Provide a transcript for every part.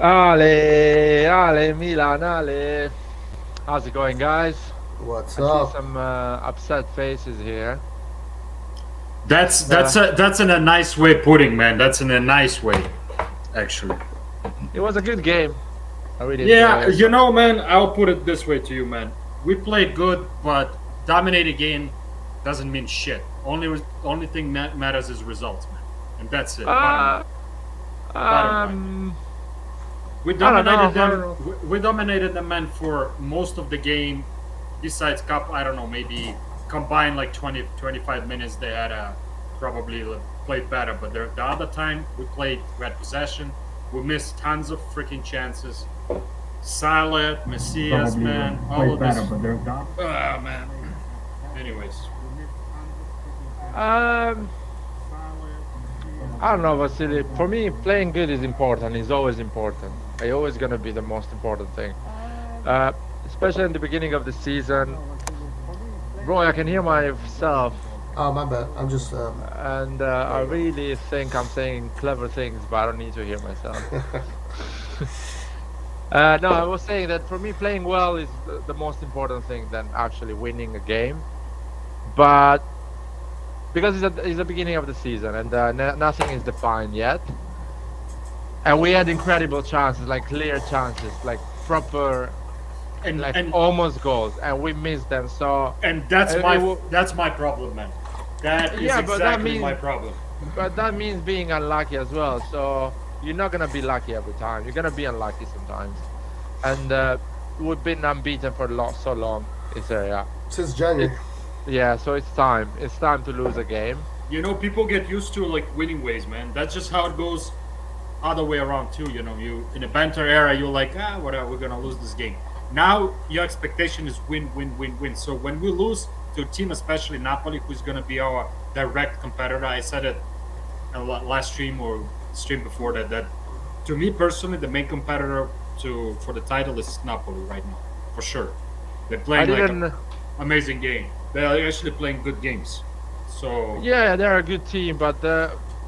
Ale, Milan, Ale. How's it going, guys? What's I up? see some upset faces here. That's in a nice way putting, man. That's in a nice way, actually. It was a good game. I really Yeah, enjoyed it. you know, man, I'll put it this way to you, man. We played good, but dominating game doesn't mean shit. Only thing that matters is results, man, and that's it. Bottom line. We dominated them. We dominated them, man, for most of the game. Besides cup, I don't know, maybe combined like 20-25 minutes. They had probably played better, but the other time we had possession. We missed tons of freaking chances. Salah, Messias, man, all of this. Oh man. Anyways. I don't know, Vasily. For me, playing good is important. It's always important. It's always gonna be the most important thing. Especially in the beginning of the season. Bro, I can hear myself. Oh, my bad. I'm just. And I really think I'm saying clever things, but I don't need to hear myself. No, I was saying that for me, playing well is the most important thing than actually winning a game. But because it's the beginning of the season and nothing is defined yet, and we had incredible chances, like clear chances, like proper, And almost goals, and we missed them. So that's my problem, man. That is exactly my problem. But that means being unlucky as well. So you're not gonna be lucky every time. You're gonna be unlucky sometimes. And we've been unbeaten for so long in Serie A. Since January. Yeah, so it's time. It's time to lose a game. You know, people get used to like winning ways, man. That's just how it goes. Other way around too. You know, you in a banter era, you're like, whatever, we're gonna lose this game. Now your expectation is win, win, win, win. So when we lose to a team, especially Napoli, who's gonna be our direct competitor, I said it in last stream or stream before that to me personally, the main competitor for the title is Napoli right now, for sure. They're playing an amazing game. They're actually playing good games. So yeah, they're a good team, but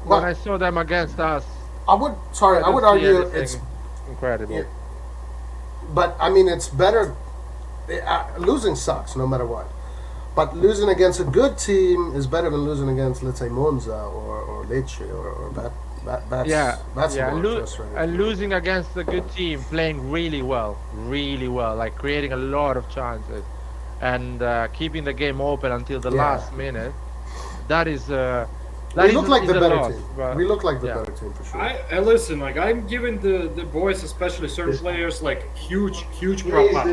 when I saw them against us, I would argue it's incredible. Yeah, but I mean, it's better. Losing sucks no matter what. But losing against a good team is better than losing against, let's say, Monza or Lecce or bad. That's a yeah, little frustrating. and losing against a good team, playing really well, like creating a lot of chances, and keeping the game open until the Yeah. last minute. That is We look like is the a better loss. team. But We look like the yeah. better team for sure. I listen. Like I'm giving the boys, especially certain players, like huge prop up.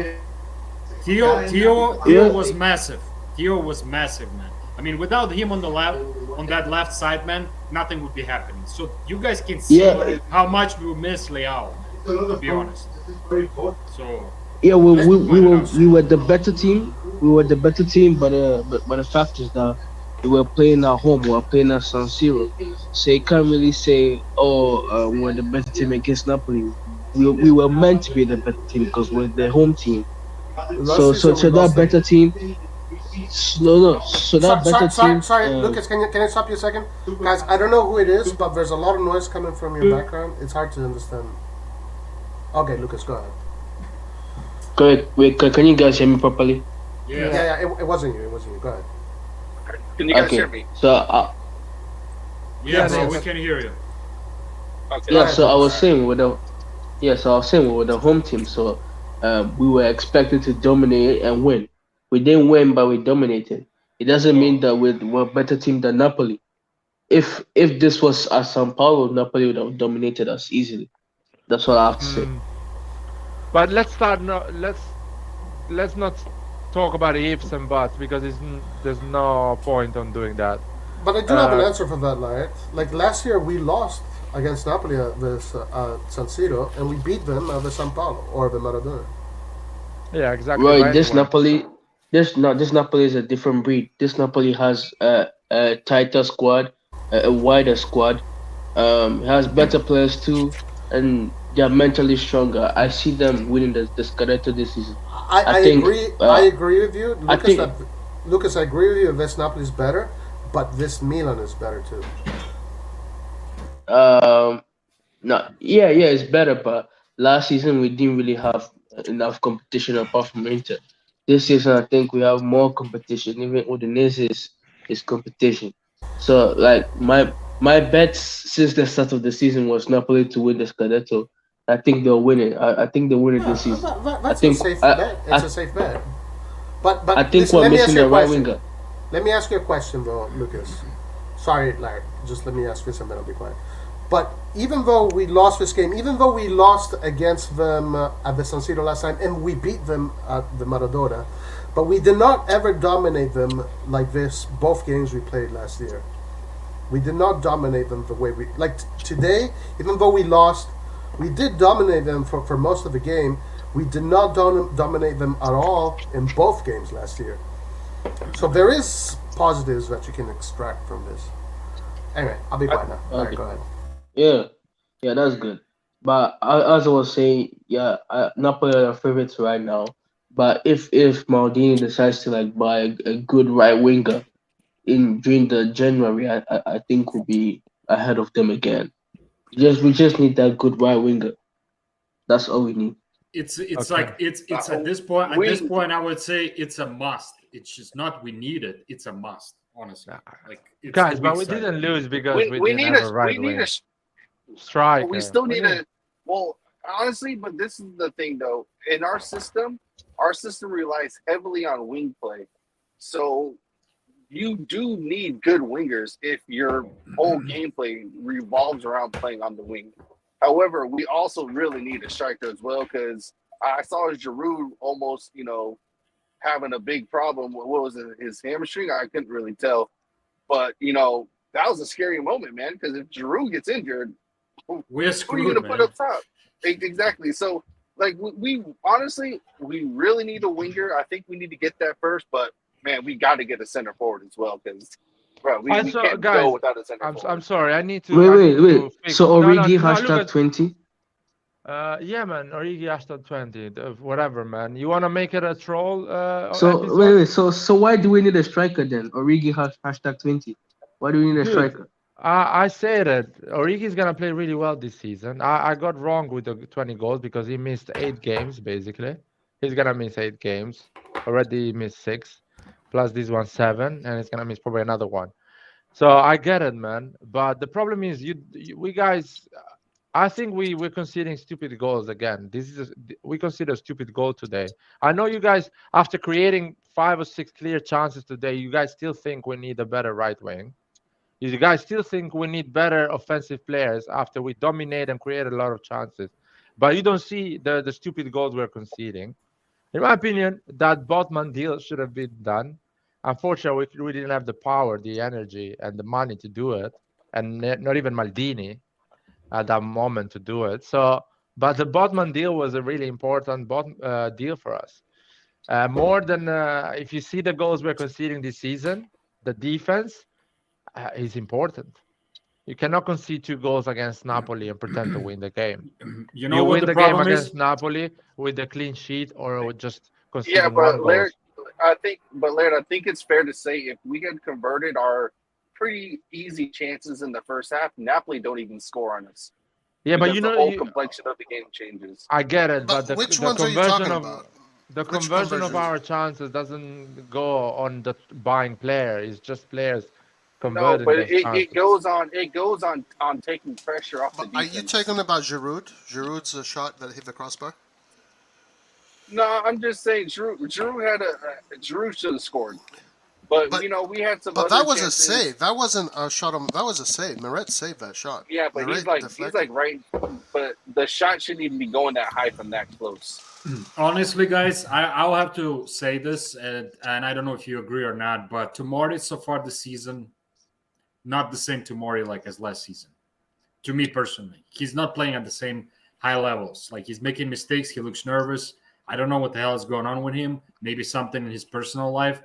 Theo Yeah. was massive. Theo was massive, man. I mean, without him on that left side, man, nothing would be happening. So you guys can see Yeah. how much we miss Leao, to be honest. So Yeah, Let's we were the better team. We were the better team, but the fact is that we were playing at home. We were playing at San Siro, so you can't really say, "Oh, we're the better team against Napoli." We were meant to be the better team because we're the home team. Last season we So that lost them. better team, no, so that better team. Sorry, Lucas. Can I stop you a second, guys? I don't know who it is, but there's a lot of noise coming from your background. It's hard to understand. Okay, Lucas, go ahead. Go ahead. Wait, can you guys hear me properly? Yeah. It wasn't you. It wasn't you. Go ahead. Can you guys Okay. hear me? So yeah, bro, yes. we can hear you. Okay. yeah, so I was saying with the home team. So we were expected to dominate and win. We didn't win, but we dominated. It doesn't mean that we're a better team than Napoli. If this was at Sao Paulo, Napoli would have dominated us easily. That's what I have to say. But let's start. No, let's not talk about ifs and buts because there's no point on doing that. But I do have an answer for that, right? Like last year, we lost against Napoli at the San Siro, and we beat them at the San Paulo or the Maradona. Yeah, exactly. Right, this Anyway. Napoli, this Napoli is a different breed. This Napoli has a tighter squad, a wider squad. Has better players too, and they're mentally stronger. I see them winning the Scudetto this season. I think, agree. uh, I agree with you, I Lucas. think- Lucas, I agree with you. This Napoli is better, but this Milan is better too. No, yeah, it's better, but last season we didn't really have enough competition apart from Inter. This season, I think we have more competition. Even Udinese is competition. So, like my bets since the start of the season was Napoli to win the Scudetto. I think they'll win it. I think they'll win it this season. That's think- a safe I- bet. It's I- a safe bet. But I think listen, we're let me ask missing you a the right question. winger. Let me ask you a question, though, Lucas. Sorry, Larry. Just let me ask this and then I'll be quiet. But even though we lost this game, even though we lost against them at the San Siro last time, and we beat them at the Maradona, but we did not ever dominate them like this. Both games we played last year, we did not dominate them the way we like today. Even though we lost, we did dominate them for most of the game. We did not dominate them at all in both games last year. So there is positives that you can extract from this. Anyway, I'll be quiet now. All right, Okay. go ahead. Yeah, that's good. But as I was saying, yeah, Napoli are favorites right now. But if Maldini decides to like buy a good right winger in during the January, I think we'll be ahead of them again. We just need that good right winger. That's all we need. It's Okay. like it's at this point. At we- this point, I would say it's a must. It's just not we need it. It's a must. Honestly, like it's Guys, the but weak we side. didn't lose because we we didn't need have a a right we need wing. a Striker. we still We need a well honestly, but this is the thing though. In our system relies heavily on wing play. So you do need good wingers if your whole gameplay revolves around playing on the wing. However, we also really need a striker as well because I saw Giroud almost, having a big problem. What was it? His hamstring? I couldn't really tell. But, that was a scary moment, man, because if Giroud gets injured, We're who are you screwed, going to man. put up top? Exactly. So, like, we honestly, we really need a winger. I think we need to get that first, but man, we got to get a center forward as well because, bro, we Also, can't guys, go without a center I'm forward. sorry. I need to. Wait, I wait, need to wait. fix- So No, Origi no, hashtag Lucas, 20. yeah, man. Origi hashtag 20. Whatever, man. You wanna make it a troll? So episode? wait. So why do we need a striker then? Origi hashtag 20. Why do we need a Dude, striker? I said it. Origi's gonna play really well this season. I got wrong with the 20 goals because he missed 8 games basically. He's gonna miss 8 games. Already missed 6, plus this one 7, and he's gonna miss probably another one. So I get it, man. But the problem is, we guys. I think we're conceding stupid goals again. We consider a stupid goal today. I know you guys, after creating 5 or 6 clear chances today, you guys still think we need a better right wing. You guys still think we need better offensive players after we dominate and create a lot of chances. But you don't see the stupid goals we're conceding. In my opinion, that Botman deal should have been done. Unfortunately, we didn't have the power, the energy, and the money to do it, and not even Maldini at that moment to do it. So, but the Botman deal was a really important deal for us. More than if you see the goals we're conceding this season, the defense is important. You cannot concede 2 goals against Napoli and pretend to win the game. You know You what win the the game problem against is? Napoli with a clean sheet or with just Yeah, conceding one but goal. Laird, I think it's fair to say if we had converted our pretty easy chances in the first half, Napoli don't even score on us. Yeah, but Because you the know, whole complexion of the game changes. I get it, but But which the ones are you conversion talking of about? the Which conversion of conversions? our chances doesn't go on the buying player. It's just players No, converting but those it chances. goes on taking pressure off the But are you defense. talking about Giroud? Giroud's shot that hit the crossbar? No, I'm just saying Giroud Giroud should have scored. But But we had some but other that was a chances. save. That wasn't a shot on. That was a save. Meret saved that shot. Yeah, but he's Meret like right, but the shot shouldn't even be going that high from that close. Honestly, guys, I'll have to say this, and I don't know if you agree or not, but Tomori so far this season, not the same Tomori like as last season. To me personally, he's not playing at the same high levels. Like he's making mistakes. He looks nervous. I don't know what the hell is going on with him. Maybe something in his personal life,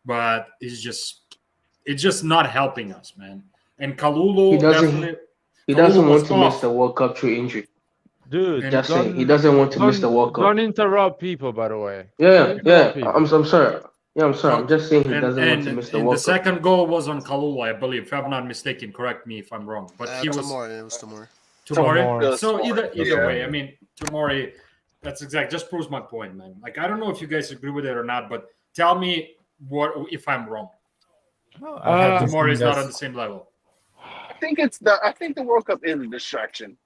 but it's just not helping us, man. And He Kalulu doesn't. definitely. He Kalulu doesn't was want to miss off. the World Cup through injury. Dude, And Just saying, he doesn't want to miss the World Cup. don't interrupt people. By the way, Yeah, don't interrupt yeah. people. I'm sorry. Yeah, I'm sorry. I'm just saying he and doesn't want to and, miss the and the World Cup. second goal was on Kalulu, I believe. If I'm not mistaken, correct me if I'm wrong. But he was Tomori. It was Tomori. Tomori. Tomori. So either Yeah. way, I mean Tomori. That's exact. Just proves my point, man. Like I don't know if you guys agree with it or not, but tell me what if I'm wrong. I have this Tomori thing is not that's- on the same level. I think the World Cup is a distraction.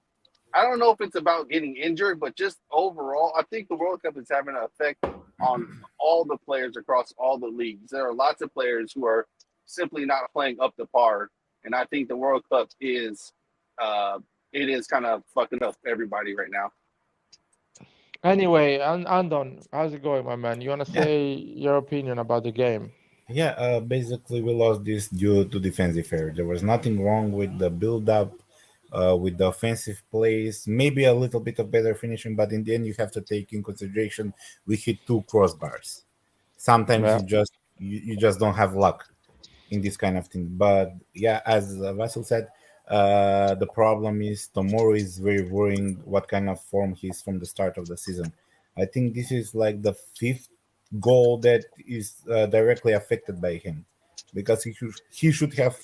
I don't know if it's about getting injured, but just overall, I think the World Cup is having an effect on all the players across all the leagues. There are lots of players who are simply not playing up to par, and I think the World Cup is kind of fucking up everybody right now. Anyway, Andon, how's it going, my man? You wanna Yeah. say your opinion about the game? Yeah, basically we lost this due to defensive error. There was nothing wrong with the build-up, with the offensive plays, maybe a little bit of better finishing, but in the end you have to take in consideration we hit 2 crossbars. Sometimes Yeah. you just don't have luck in this kind of thing. But yeah, as Vasil said, the problem is Tomorrow is very worrying what kind of form he's from the start of the season. I think this is like the 5th goal that is directly affected by him, because he should have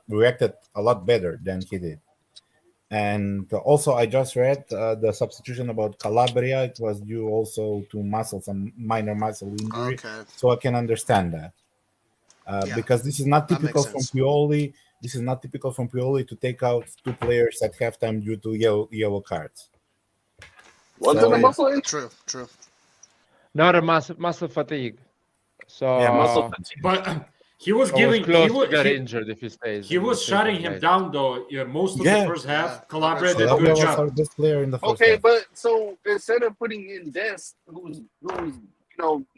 reacted a lot better than he did. And also, I just read the substitution about Calabria. It was due also to some minor muscle injury. Okay. So I can understand that. Yeah, Because this is not that makes typical from sense. Pioli. This is not typical from Pioli to take out 2 players at halftime due to yellow cards. Was So- it a muscle injury? True. Not a muscle fatigue. So Yeah, Muscle fatigue. But he was I was giving close he to get was, injured if he stays. he was shutting him down though. Yeah, most of the Yeah. first half, Yeah. Calabria did a Calabria good was our job. best player in the first Okay, half. but so instead of putting in Dest, who's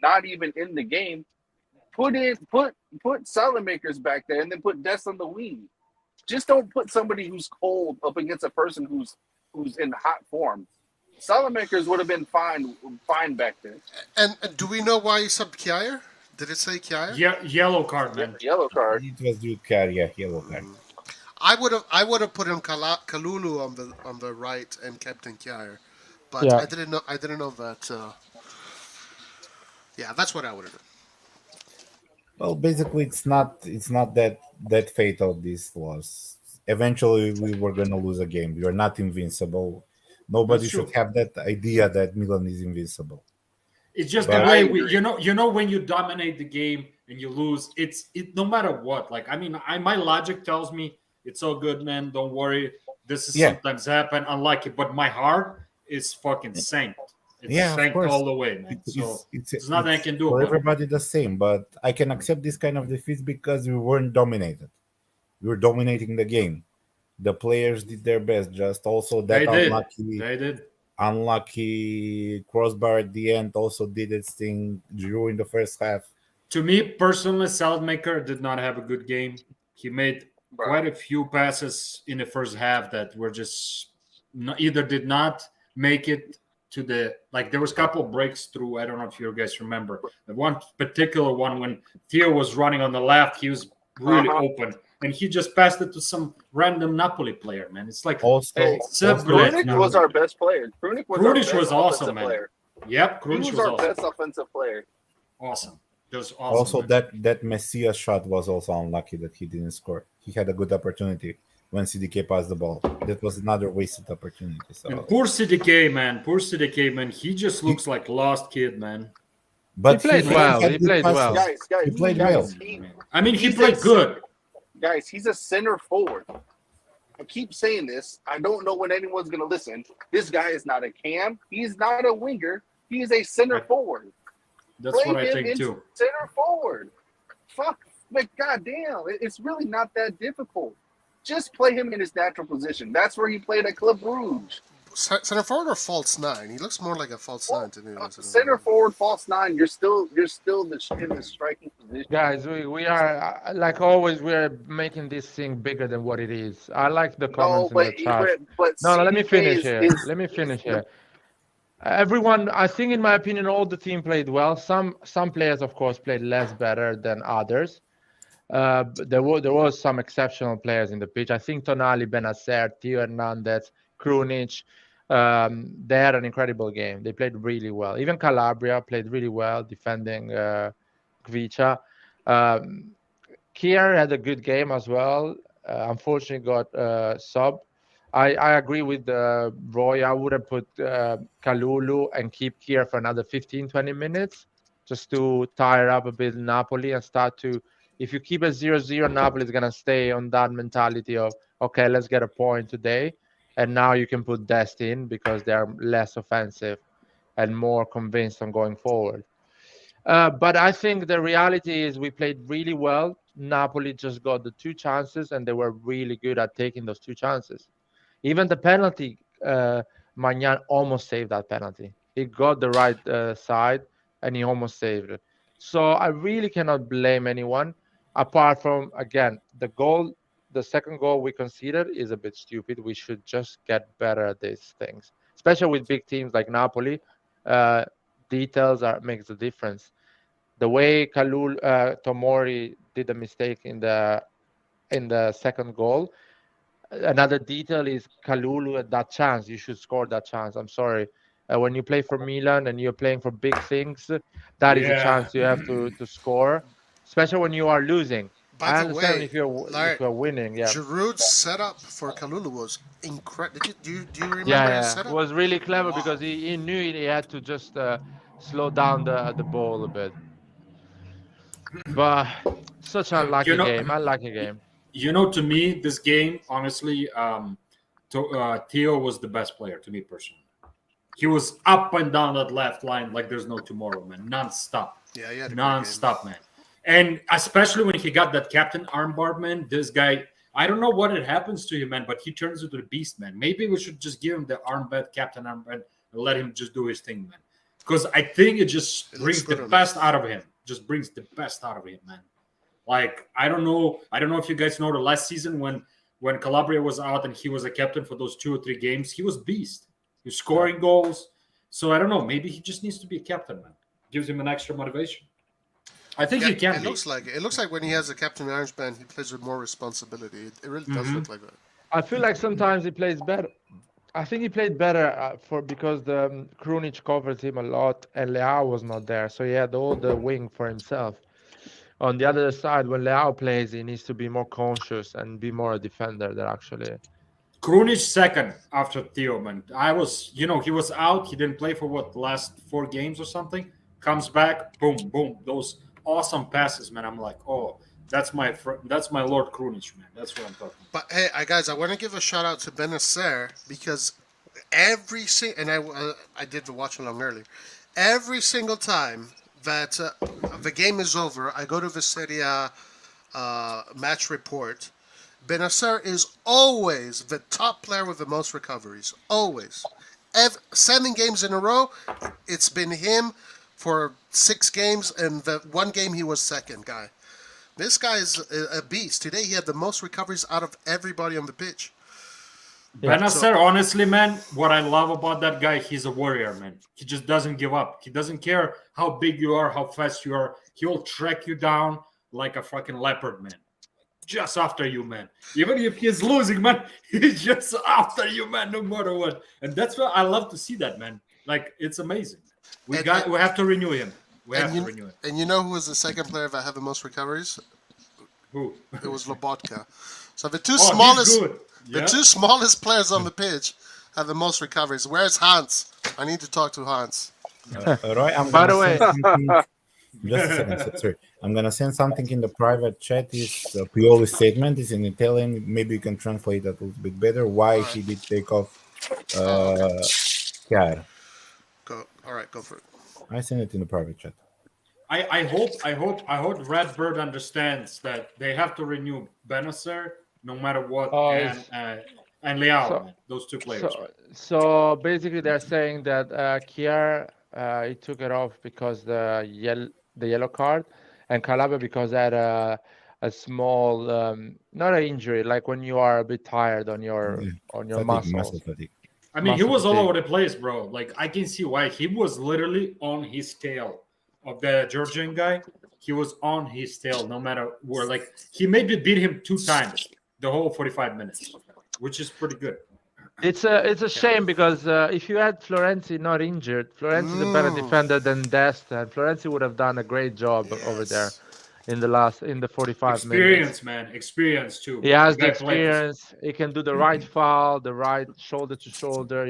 not even in the game, put Salamakers back there and then put Dest on the wing. Just don't put somebody who's cold up against a person who's in hot form. Salamakers would have been fine back there. And do we know why he subbed Kjaer? Did it say Kjaer? Yeah, yellow card, man. Yellow card. It was due to yellow card. I would have put him Kalulu on the right and Captain Kjaer, but Yeah. I didn't know that. Yeah, that's what I would have done. Well, basically, it's not that fatal. This loss. Eventually, we were going to lose a game. We are not invincible. Nobody That's true. should have that idea that Milan is invincible. It's just But- the way I we, agree. you know when you dominate the game, and you lose, it no matter what. Like, I mean, my logic tells me it's all good, man. Don't worry. This is Yeah. sometimes happen, unlucky. But my heart is fucking sank. It's Yeah, of sank course. all the way, man. So there's nothing I can do for about it. everybody the same, but I can accept this kind of defeats because we weren't dominated. We were dominating the game. The players did their best. Just also that They did. unlucky crossbar at the end also did its thing during the first half. To me personally, Saladmaker did not have a good game. He made quite a few passes in the first half that were just either did not make it to the, like, there was a couple breaks through. I don't know if you guys remember the one particular one when Theo was running on the left. He was really open, and he just passed it to some random Napoli player. Man, it's like Krunic was our best player. Krunic was awesome, man. Player. Yep, He Krunic was was our awesome. best offensive player. Awesome. Just awesome. Also, man. that Messias shot was also unlucky that he didn't score. He had a good opportunity when CDK passed the ball. That was another wasted opportunity. So. And poor CDK, man. Poor CDK, man. He just looks like lost kid, man. But he played well. He played well. Guys, He played well. I mean, he played good. Guys, he's a center forward. I keep saying this. I don't know when anyone's going to listen. This guy is not a cam. He's not a winger. He is a center forward. That's Play what I him think in too. Center forward. Fuck, like, goddamn. It's really not that difficult. Just play him in his natural position. That's where he played at Club Brugge. Center forward or false nine? He looks more like a false nine to me. Center forward, false nine. You're still in the striking position. Guys, we are like always. We are making this thing bigger than what it is. I like the comments in the chat. No, let me finish here. Let me finish here. Everyone, I think, in my opinion, all the team played well. Some players, of course, played less better than others. But there was some exceptional players in the pitch. I think Tonali, Benacer, Theo Hernandez, Krunic, they had an incredible game. They played really well. Even Calabria played really well defending Kvicha. Kier had a good game as well. Unfortunately, got sub. I agree with Roy. I would have put Kalulu and keep Kier for another 15, 20 minutes just to tire up a bit Napoli and start to. If you keep it 0-0, Napoli is going to stay on that mentality of, okay, let's get a point today. And now you can put Dest in because they're less offensive and more convinced on going forward. But I think the reality is we played really well. Napoli just got the 2 chances, and they were really good at taking those 2 chances. Even the penalty, Magnan almost saved that penalty. He got the right side, and he almost saved it. So I really cannot blame anyone, apart from, again, the second goal we conceded is a bit stupid. We should just get better at these things, especially with big teams like Napoli. Details makes the difference. The way Tomori did a mistake in the second goal. Another detail is Kalulu at that chance. You should score that chance. I'm sorry. When you play for Milan and you're playing for big things, that is a chance you have to score, especially when you are losing. I understand if you're winning. Yeah. Giroud's setup for Kalulu was incredible. Do you remember his setup? It was really clever because he knew he had to just slow down the ball a bit. But such an unlucky game. Unlucky game. You know, to me, this game, honestly, Theo was the best player to me personally. He was up and down that left line like there's no tomorrow, man. Non-stop. Yeah, yeah. Non-stop, man. And especially when he got that captain armbar, man, this guy, I don't know what it happens to him, man, but he turns into the beast, man. Maybe we should just give him the armband, captain armband, and let him just do his thing, man. Because I think it just brings the best out of him. Just brings the best out of him, man. Like, I don't know if you guys know the last season when Calabria was out and he was a captain for those 2 or 3 games, he was beast. He was scoring goals. So I don't know. Maybe he just needs to be a captain, man. Gives him an extra motivation. I think he can. It looks like when he has a captain armband, he plays with more responsibility. It really does look like that. I feel like sometimes he plays better. I think he played better because the Krunic covered him a lot and Leao was not there, so he had all the wing for himself. On the other side, when Leao plays, he needs to be more conscious and be more a defender than actually. Krunic second after Theo, man. He was out. He didn't play for the last 4 games or something. Comes back, boom, boom. Those awesome passes, man. I'm like, oh, that's my Lord Krunic, man. That's what I'm talking about. But hey, guys, I want to give a shout out to Benacer because every I did the watch along earlier. Every single time that the game is over, I go to the Serie A match report. Benacer is always the top player with the most recoveries. Always. 7 games in a row, it's been him for 6 games, and the 1 game he was second guy. This guy is a beast. Today he had the most recoveries out of everybody on the pitch. Benacer, honestly, man, what I love about that guy, he's a warrior, man. He just doesn't give up. He doesn't care how big you are, how fast you are. He will track you down like a fucking leopard, man. Just after you, man. Even if he's losing, man, he's just after you, man, no matter what. And that's what I love to see that, man. Like, it's amazing. We have to renew him. And you know who was the second player that had the most recoveries? Who? It was Lobotka. So the two smallest Yeah. The 2 smallest players on the pitch have the most recoveries. Where's Hans? I need to talk to Hans. Roy, By the way, just a second, sorry. I'm gonna send something in the private chat. Is Pioli's statement is in Italian. Maybe you can translate that a little bit better. Why he did take off Chiara. All right, go for it. I sent it in the private chat. I hope Redbird understands that they have to renew Benacer no matter what, and Leao, man, those 2 players. So basically, they're saying that Kier he took it off because the yellow card, and Calabria because they had a small not an injury, like when you are a bit tired on your muscles. Fatigue. I mean, he was all over the place, bro. Like, I can see why. He was literally on his tail of the Georgian guy. He was on his tail no matter where. Like, he maybe beat him 2 times the whole 45 minutes, which is pretty good. It's a shame because if you had Florenzi not injured, Florenzi is a better defender than Dest, and Florenzi would have done a great job over there in the 45 minutes. Experience too. He has the experience. He can do the right foul, the right shoulder to shoulder.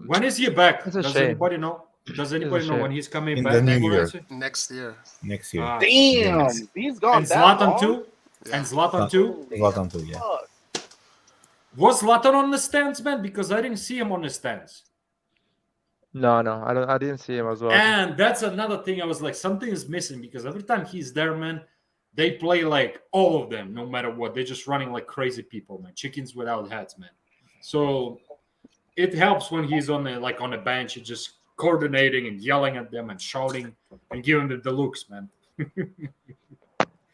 When is he back? It's a Does shame. anybody know? Does anybody know when he's coming In back? the new year. Next year. Next year. Damn, he's gone. And that Zlatan long? too. Yeah. And Zlatan too. Zlatan too, yeah. Fuck. Was Zlatan on the stands, man? Because I didn't see him on the stands. No, I didn't see him as well. And that's another thing. I was like, something is missing because every time he's there, man, they play like all of them, no matter what. They're just running like crazy people, man. Chickens without heads, man. So it helps when he's on the bench, he's just coordinating and yelling at them and shouting and giving them the looks, man.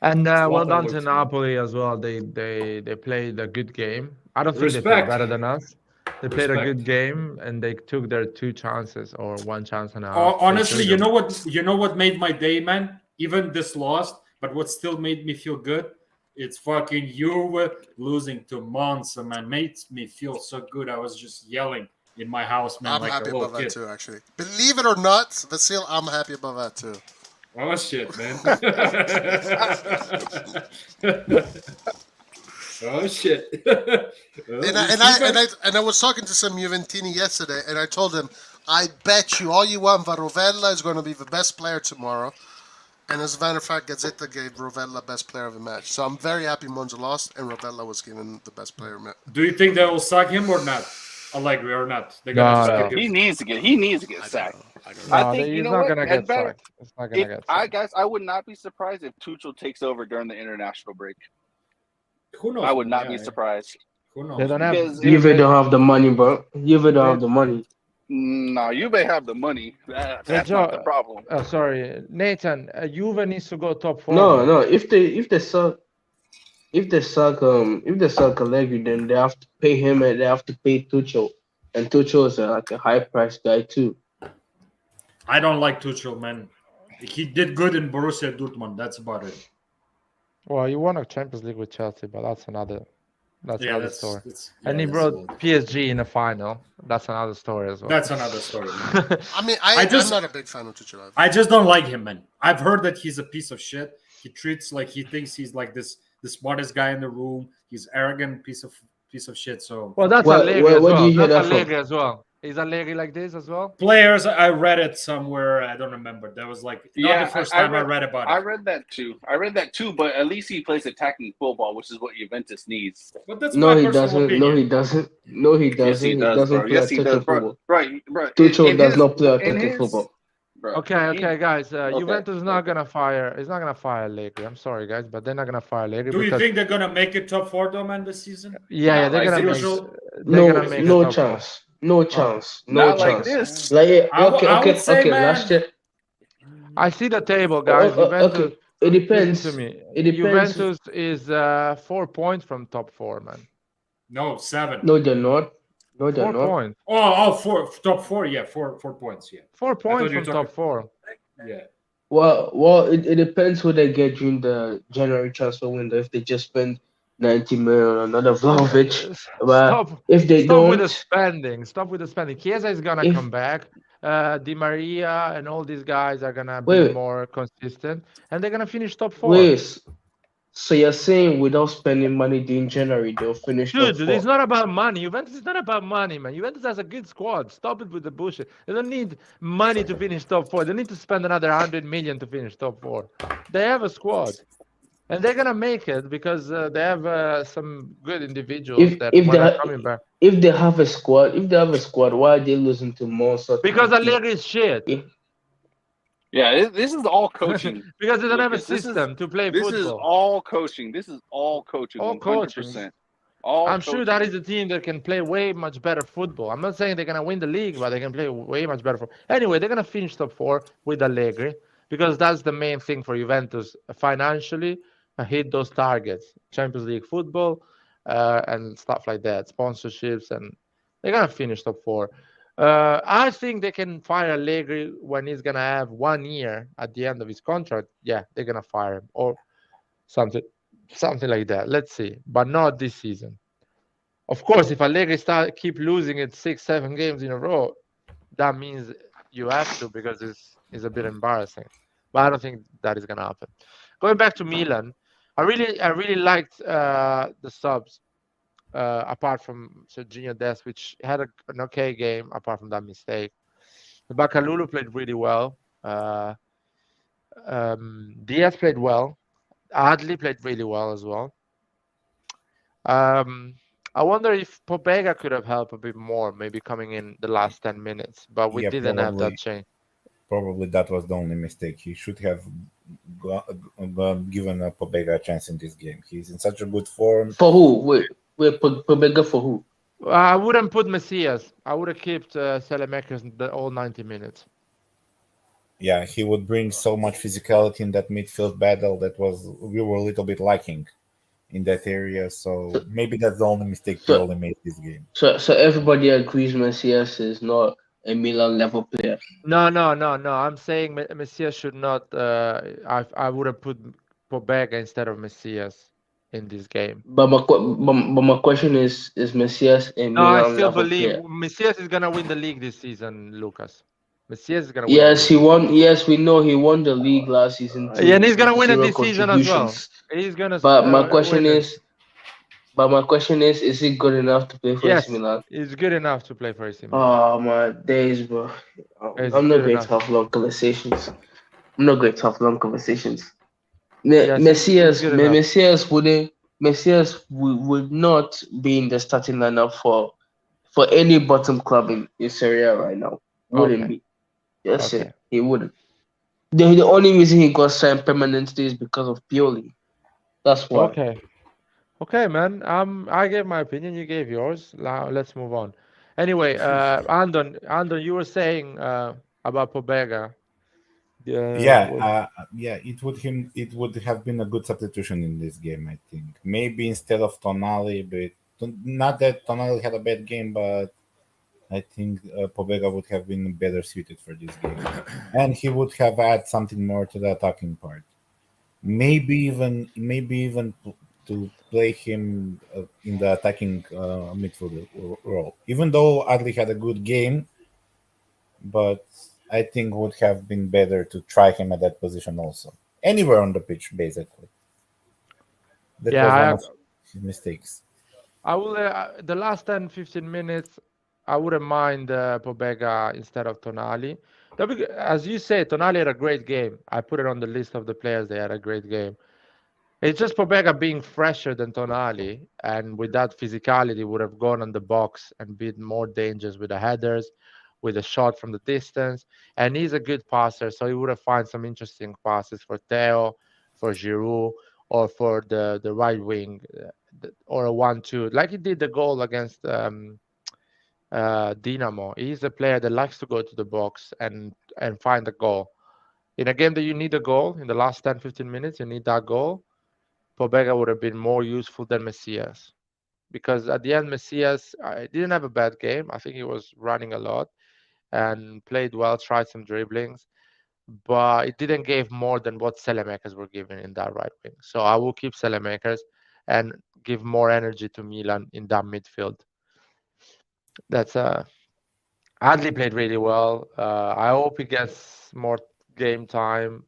And well done looks to good. Napoli as well. They played a good game. I don't think they Respect. played better than us. They played a Respect. good game and they took their 2 chances or 1 chance and a half. Honestly, you know what made my day, man? Even this lost, but what still made me feel good? It's fucking Juve losing to Monza, man. Makes me feel so good. I was just yelling in my house, man, I'm like happy a little about that kid. too, actually. Believe it or not, Vasil, I'm happy about that too. Oh shit, man. Oh shit. And I was talking to some Juventini yesterday, and I told him, I bet you all you want that Rovella is going to be the best player tomorrow. And as a matter of fact, Gazzetta gave Rovella best player of the match. So I'm very happy Monza lost, and Rovella was given the best player of the match. Do you think they will sack him or not? Allegri or not? They're gonna just No. kick He him. needs to get sacked. I I No, think he's you know not what? gonna At get better- sacked. It's not gonna get sacked. I would not be surprised if Tuchel takes over during the international break. Who knows? I would not Yeah, be surprised. Who knows? They don't have. Because Juve don't have the money, bro. Juve don't have the money. No, you may have the money. That's not the problem. Sorry, Nathan. Juve needs to go top 4. No. If they suck Allegri, then they have to pay him and they have to pay Tuchel, and Tuchel is like a high price guy too. I don't like Tuchel, man. He did good in Borussia Dortmund. That's about it. Well, you won a Champions League with Chelsea, but that's another story. And he that's brought old. PSG in a final. That's another story as well. That's another story. Man. I mean, I'm I'm not a big fan of Tuchel either. I just don't like him, man. I've heard that he's a piece of shit. He treats like he thinks he's like the smartest guy in the room. He's arrogant piece of shit. So Well, that's Where Allegri as do you well. hear That's that from? Allegri as well. Is Allegri like this as well? Players, I read it somewhere. I don't remember. That was like not the first time I read about it. I read that too. But at least he plays attacking football, which is what Juventus needs. But that's No, my he personal doesn't. opinion. No, he doesn't. No, he doesn't. Yes, he does, doesn't bro. play Yes, he attacking does, bro. football. Right, bro. Tuchel does not play in attacking his- football. bro. Okay, guys. Okay, Juventus is not okay. gonna fire. He's not gonna fire Allegri. I'm sorry, guys, but they're not gonna fire Allegri. Do you because, think they're gonna make it top 4 though, man, this season? Yeah, Not they're like gonna make. usual? They're gonna make No a top four. chance. No chance. No Not like chance. this. Like I would say, okay. man, Last year, I see the table, guys. Juventus. okay. It depends. Listen to me. It depends. Juventus is 4 points from top 4, man. No, 7. No, they're not. No, they're 4 not. points. Top 4, yeah, 4 points, yeah. 4 points you were from talking- top 4. Yeah. Well, it depends who they get during the January transfer window. If they just spend 90 million on another Vlahovic, but if they Stop with the don't, spending. Stop with the spending. Chiesa is gonna If- come back. Di Maria and all these guys are gonna be Wait. more consistent, and they're gonna finish top 4. wait. So you're saying without spending money during January, they'll finish top Dude, 4? it's not about money. Juventus is not about money, man. Juventus has a good squad. Stop it with the bullshit. They don't need money to finish top 4. They need to spend another 100 million to finish top 4. They have a squad, and they're gonna make it because they have some good individuals If that if when they they're ha- coming back. if they have a squad, why are they losing to Monza? Because Allegri is shit. Yeah, this is all coaching. Because they don't have a Lucas, this is- system to play This football. is all coaching. This is all coaching. All 100%. All I'm sure coaching. that is a team that can play way much better football. I'm not saying they're gonna win the league, but they can play way much better football. Anyway, they're gonna finish top 4 with Allegri because that's the main thing for Juventus financially. Hit those targets, Champions League football, and stuff like that, sponsorships, and they're gonna finish top 4. I think they can fire Allegri when he's gonna have 1 year at the end of his contract. Yeah, they're gonna fire him or something like that. Let's see, but not this season. Of course, if Allegri keep losing it 6-7 games in a row, that means you have to because it's a bit embarrassing. But I don't think that is gonna happen. Going back to Milan, I really liked the subs. Apart from Serginho Dest, which had an okay game, apart from that mistake. Bakalulu played really well. Diaz played well. Adli played really well as well. I wonder if Pobega could have helped a bit more, maybe coming in the last 10 minutes, but we Yeah, didn't have probably. that change. Probably that was the only mistake. He should have given Pobega a chance in this game. He's in such a good form. For who? Wait, Pobega for who? I wouldn't put Messias. I would have kept Selemakers all 90 minutes. Yeah, he would bring so much physicality in that midfield battle we were a little bit lacking in that area. So maybe that's the only mistake we only made this game. So everybody agrees Messias is not a Milan level player. No. I'm saying Messias should not. I would have put Pobega instead of Messias in this game. But my question is Messias a No, I Milan still level believe player? Messias is gonna win the league this season, Lucas. Messias is gonna win. Yes, the he league. won. Yes, we know he won the league last season too. Yeah, and he's gonna win it 0 this season as well. contributions. He's gonna. But my question win it. is he good enough to play for Yes, AC Milan? he's good enough to play for AC Milan. Oh my days, bro! It's I'm not good going enough. to have long conversations. Yes, Messias, it's good enough. Messias would not be in the starting lineup for any bottom club in Serie A right now. Wouldn't Okay. be. Yes, Okay. he wouldn't. The only reason he got signed permanently is because of Pioli. That's why. Okay, man. I gave my opinion. You gave yours. Now let's move on. Anyway, Andon, you were saying about Pobega. It would have been a good substitution in this game, I think. Maybe instead of Tonali, but not that Tonali had a bad game, but I think Pobega would have been better suited for this game, and he would have added something more to the attacking part. Maybe even to play him in the attacking midfield role. Even though Adli had a good game, but I think would have been better to try him at that position also. Anywhere on the pitch, basically. That was one of his mistakes. I will. The last 10-15 minutes, I wouldn't mind Pobega instead of Tonali. As you say, Tonali had a great game. I put it on the list of the players. They had a great game. It's just Pobega being fresher than Tonali, and with that physicality, would have gone on the box and been more dangerous with the headers, with a shot from the distance. And he's a good passer, so he would have found some interesting passes for Theo, for Giroud, or for the right wing, or a 1-2, like he did the goal against Dinamo. He's a player that likes to go to the box and find a goal. In a game that you need a goal, in the last 10-15 minutes, you need that goal. Pobega would have been more useful than Messias, because at the end, Messias didn't have a bad game. I think he was running a lot and played well, tried some dribblings, but it didn't give more than what Selemakers were giving in that right wing. So I will keep Selemakers and give more energy to Milan in that midfield. That's Adli played really well. I hope he gets more game time.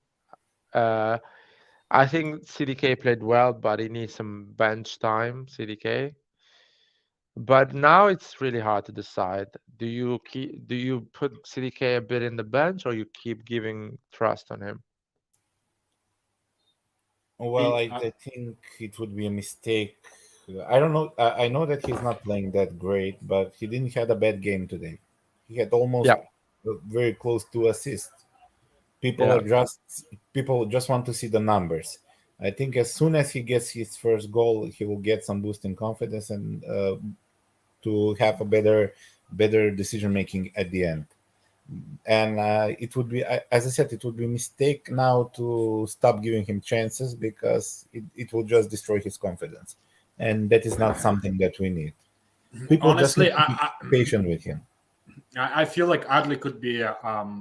I think CDK played well, but he needs some bench time, CDK. But now it's really hard to decide. Do you put CDK a bit in the bench, or you keep giving trust on him? Well, I think it would be a mistake. I don't know. I know that he's not playing that great, but he didn't have a bad game today. He had almost very close to assist. People just want to see the numbers. I think as soon as he gets his first goal, he will get some boost in confidence and to have a better decision making at the end. And it would be, as I said, it would be a mistake now to stop giving him chances, because it will just destroy his confidence, and that is not something that we need. People Honestly, just need to be patient with him. I feel like Adli could be.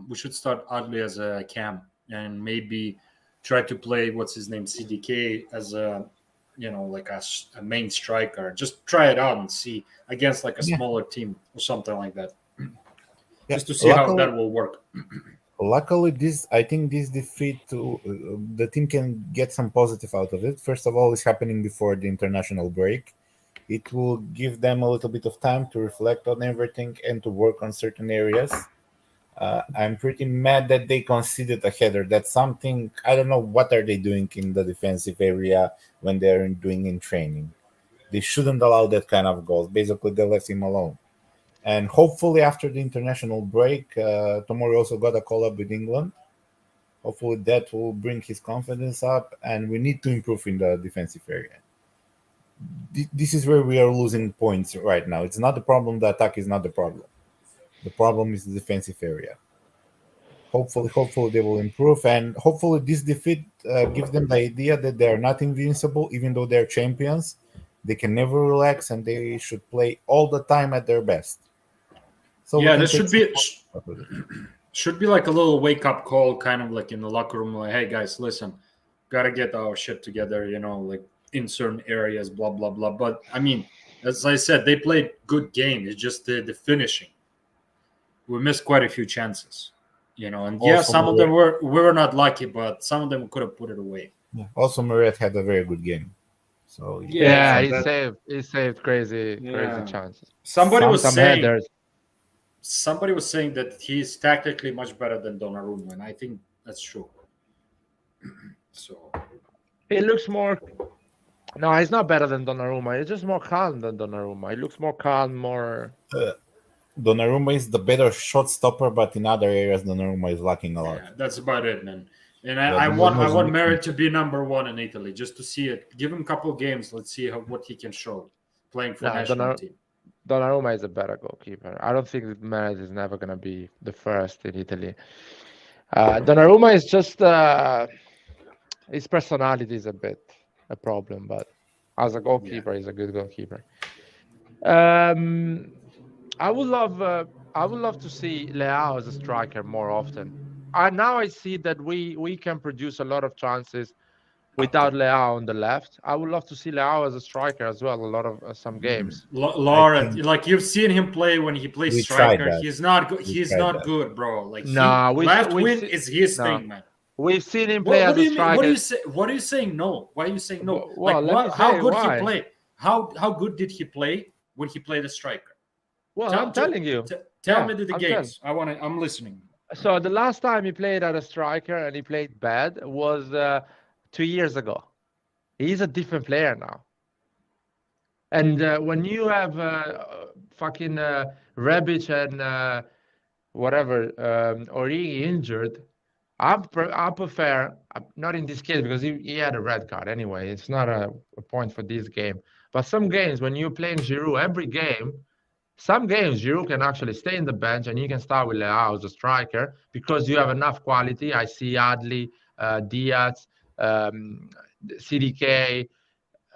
We should start Adli as a cam and maybe try to play what's his name, CDK, as a like a main striker. Just try it out and see against like a smaller team or something like that. Just to see how that will work. Luckily, I think this defeat, the team can get some positive out of it. First of all, it's happening before the international break. It will give them a little bit of time to reflect on everything and to work on certain areas. I'm pretty mad that they conceded a header. That's something, I don't know what are they doing in the defensive area when they're doing in training. They shouldn't allow that kind of goals. Basically, they left him alone. And hopefully after the international break, Tomori also got a call-up with England. Hopefully that will bring his confidence up, and we need to improve in the defensive area. This is where we are losing points right now. It's not the problem. The attack is not the problem. The problem is the defensive area. Hopefully they will improve, and hopefully this defeat gives them the idea that they are not invincible, even though they're champions. They can never relax, and they should play all the time at their best. So yeah, there should be like a little wake up call, kind of like in the locker room, like, hey guys, listen, gotta get our shit together, like in certain areas, blah blah blah. But I mean, as I said, they played good game. It's just the finishing. We missed quite a few chances, and also, some of them we were not lucky, but some of them could have put it away. Yeah. Also, Meret had a very good game. So he saved crazy chances. Somebody was saying that he's tactically much better than Donnarumma, and I think that's true. So he looks more. No, he's not better than Donnarumma. He's just more calm than Donnarumma. He looks more calm, more. Donnarumma is the better shot stopper, but in other areas, Donnarumma is lacking a lot. Yeah, that's about it, man. And I want Meret to be number one in Italy, just to see it. Give him a couple of games. Let's see what he can show playing for national team. Donnarumma is a better goalkeeper. I don't think that Meret is never going to be the first in Italy. Donnarumma is just his personality is a bit a problem, but as a goalkeeper, he's a good goalkeeper. I would love to see Leao as a striker more often. Now I see that we can produce a lot of chances without Leao on the left. I would love to see Leao as a striker as well. A lot of some games. Laura, like you've seen him play when he plays striker. He's not good. He's not good, bro. Like left wing is his thing, man. We've seen him play as a striker. What are you saying? No. Why are you saying no? Well, how good he played? How good did he play when he played a striker? Well, I'm telling you. Tell Yeah, me the I'm games. I'm listening. So the last time he played as a striker and he played bad was 2 years ago. He's a different player now. And when you have fucking Rebic and whatever Origi injured, I prefer not in this case because he had a red card anyway. It's not a point for this game. But some games when you're playing Giroud, every game, some games Giroud can actually stay in the bench and you can start with Leao as a striker because you have enough quality. I see Adli, Diaz, CDK,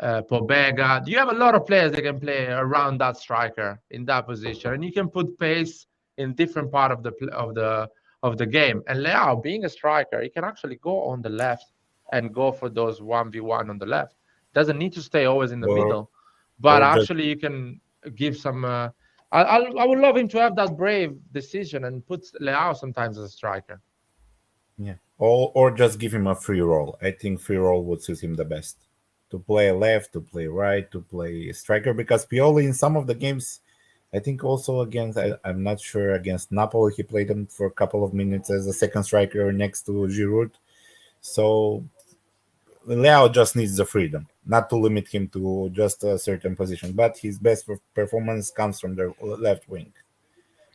Pobega. You have a lot of players that can play around that striker in that position, and you can put pace in different part of the game. And Leao, being a striker, he can actually go on the left and go for those 1v1 on the left. Doesn't need to stay always in the middle, but actually you can give some. I would love him to have that brave decision and put Leao sometimes as a striker. Yeah, or just give him a free role. I think free role would suit him the best. To play left, to play right, to play striker. Because Pioli in some of the games, I think also against, I'm not sure, against Napoli, he played him for a couple of minutes as a second striker next to Giroud. So Leao just needs the freedom, not to limit him to just a certain position. But his best performance comes from the left wing.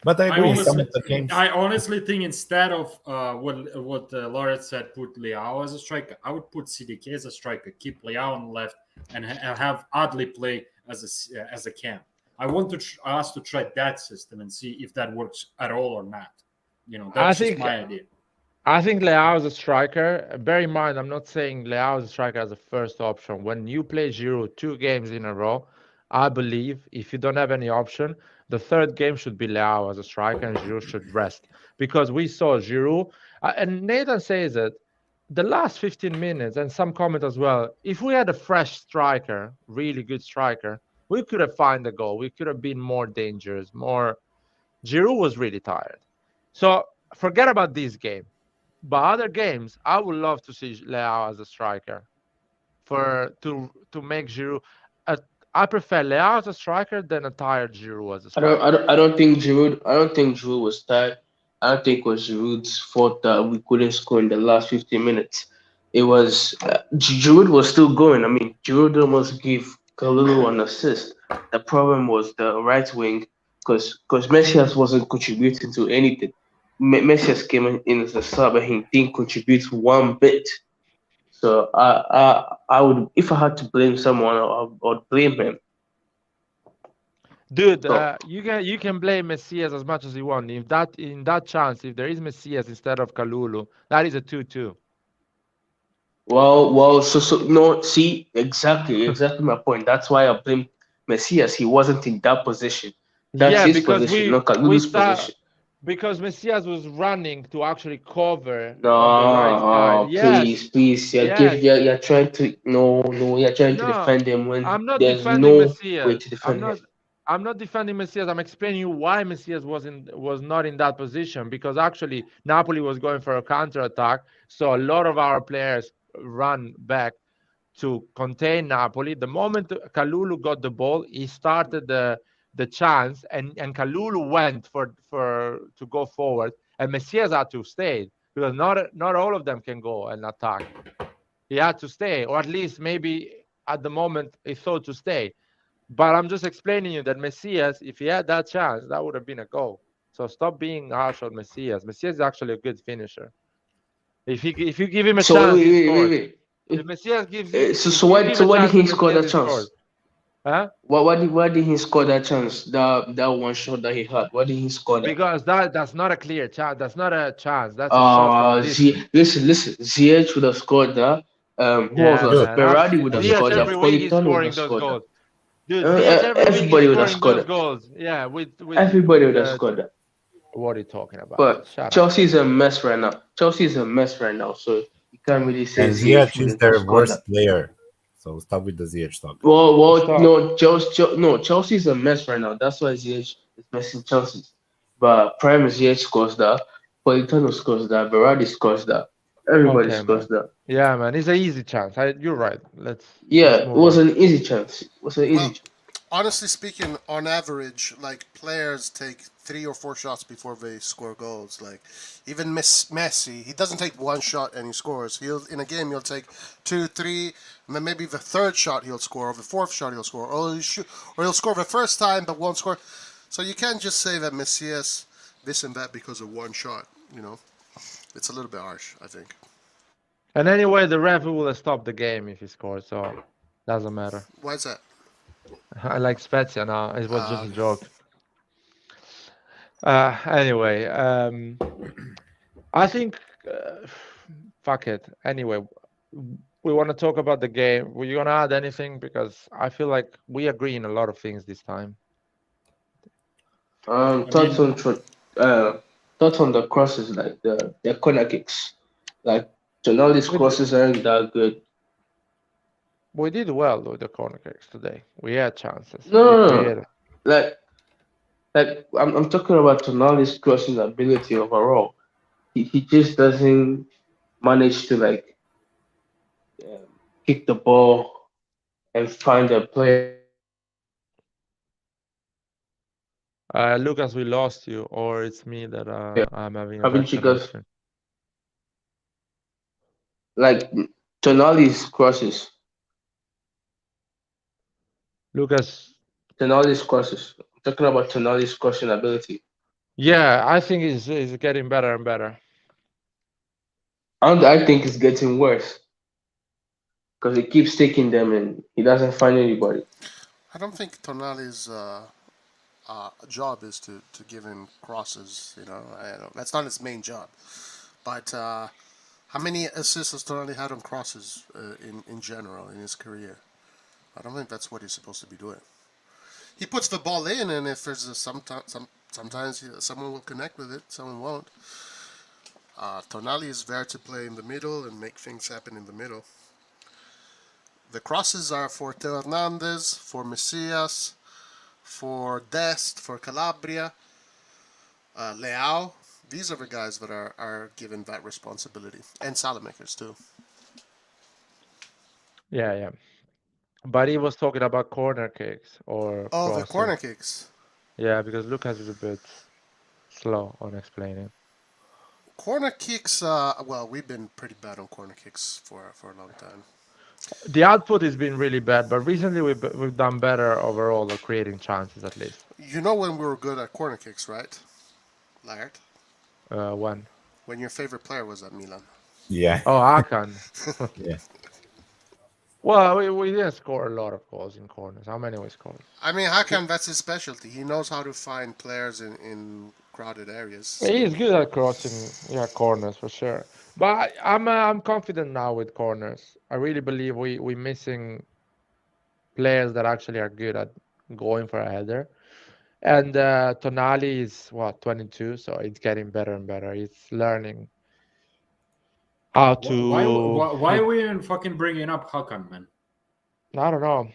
But I agree, some of the games. I honestly think instead of what Laurent said, put Leao as a striker, I would put CDK as a striker, keep Leao on the left, and have Adli play as a cam. I want us to try that system and see if that works at all or not. That's just my idea. I think Leao is a striker. Bear in mind, I'm not saying Leao is a striker as a first option. When you play Giroud 2 games in a row, I believe if you don't have any option, the third game should be Leao as a striker and Giroud should rest. Because we saw Giroud, and Nathan says it, the last 15 minutes, and some comment as well, if we had a fresh striker, really good striker, we could have found the goal. We could have been more dangerous, more. Giroud was really tired. So forget about this game. But other games, I would love to see Leao as a striker to make Giroud. I prefer Leao as a striker than a tired Giroud as a striker. I don't think Giroud was tired. I don't think it was Giroud's fault that we couldn't score in the last 15 minutes. It was Giroud was still going. I mean, Giroud almost gave Kalulu an assist. The problem was the right wing because Messias wasn't contributing to anything. Messias came in as a sub and he didn't contribute one bit. So I would, if I had to blame someone, I would blame him. Dude, you can blame Messias as much as you want. If there is Messias instead of Kalulu, that is a 2-2. Well, so no, see, exactly my point. That's why I blame Messias. He wasn't in that position. That's his position, not Kalulu's position. Because Messias was running to actually cover on the right side. Yes. Please, you're trying to you're trying to defend him when there's no way to defend him. I'm not defending Messias. I'm explaining you why Messias was not in that position, because actually Napoli was going for a counter-attack, so a lot of our players run back to contain Napoli. The moment Kalulu got the ball, he started the chance, and Kalulu went to go forward, and Messias had to stay because not all of them can go and attack. He had to stay, or at least maybe at the moment he thought to stay. But I'm just explaining you that Messias, if he had that chance, that would have been a goal. So stop being harsh on Messias. Messias is actually a good finisher. If you give him a chance, wait. If Messias gives you, so why did he score that chance? Huh? Why did he score that chance? That one shot that he had. Why did he score that? Because that's not a clear chance. That's not a chance. That's a shot. Listen. Ziyech would have scored that. Who else? Berardi would have scored that. Politano would have scored that. Dude, everybody would have scored that. Goals. Yeah, everybody would have scored that. What are you talking about? But Chelsea's a mess right now. So you can't really say. And Ziyech is their worst player. So stop with the Ziyech talk. No, Chelsea's a mess right now. That's why Ziyech is messing Chelsea. But Prime Ziyech scores that. Politano scores that. Berardi scores that. Everybody scores that. Yeah, man, it's an easy chance. You're right. It was an easy chance. honestly speaking, on average, like players take 3 or 4 shots before they score goals. Like even Messi, he doesn't take one shot and he scores. He'll in a game he'll take 2, 3, and then maybe the third shot he'll score, or the fourth shot he'll score, or he'll score the first time but won't score. So you can't just say that Messi is this and that because of one shot. You know, it's a little bit harsh, I think. And anyway, the ref will stop the game if he scores, so doesn't matter. Why is that? I like Spezia now. It was just a Okay. joke. Anyway, I think fuck it. Anyway, we want to talk about the game. Were you gonna add anything? Because I feel like we agree in a lot of things this time. mean- Thoughts on the crosses, like the corner kicks. Like Tonali's crosses aren't that good. We did well with the corner kicks today. We had chances. No, We no, no. created. Like I'm talking about Tonali's crossing ability overall. He just doesn't manage to like kick the ball and find a player. Lucas, we lost you, or it's me that I'm having a Haven't bad you guys connection. like Tonali's crosses? Lucas, Tonali's crosses. I'm talking about Tonali's crossing ability. yeah, I think he's getting better and better. And I think it's getting worse because he keeps taking them and he doesn't find anybody. I don't think Tonali's job is to give him crosses. You know, I don't know. That's not his main job. But how many assists has Tonali had on crosses in general in his career? I don't think that's what he's supposed to be doing. He puts the ball in, and if there's sometimes someone will connect with it, someone won't. Tonali is there to play in the middle and make things happen in the middle. The crosses are for Teo Hernandez, for Messias, for Dest, for Calabria, Leao. These are the guys that are given that responsibility. And Salamakers too. Yeah. But he was talking about corner kicks or Oh, the crossing. corner kicks. Yeah, because Lucas is a bit slow on explaining. Corner kicks, well, we've been pretty bad on corner kicks for a long time. The output has been really bad, but recently we've done better overall at creating chances at least. You know when we were good at corner kicks, right? Laird? When? When your favorite player was at Milan. Yeah. Oh, Hakan. Yeah. Well, we didn't score a lot of goals in corners. How many we scored? I mean, Hakan, that's his specialty. He knows how to find players in crowded areas. He is good at crossing, corners for sure. But I'm confident now with corners. I really believe we're missing players that actually are good at going for a header. And Tonali is 22, so it's getting better and better. He's learning how to. Why are we even fucking bringing up Hakan, man? I don't know.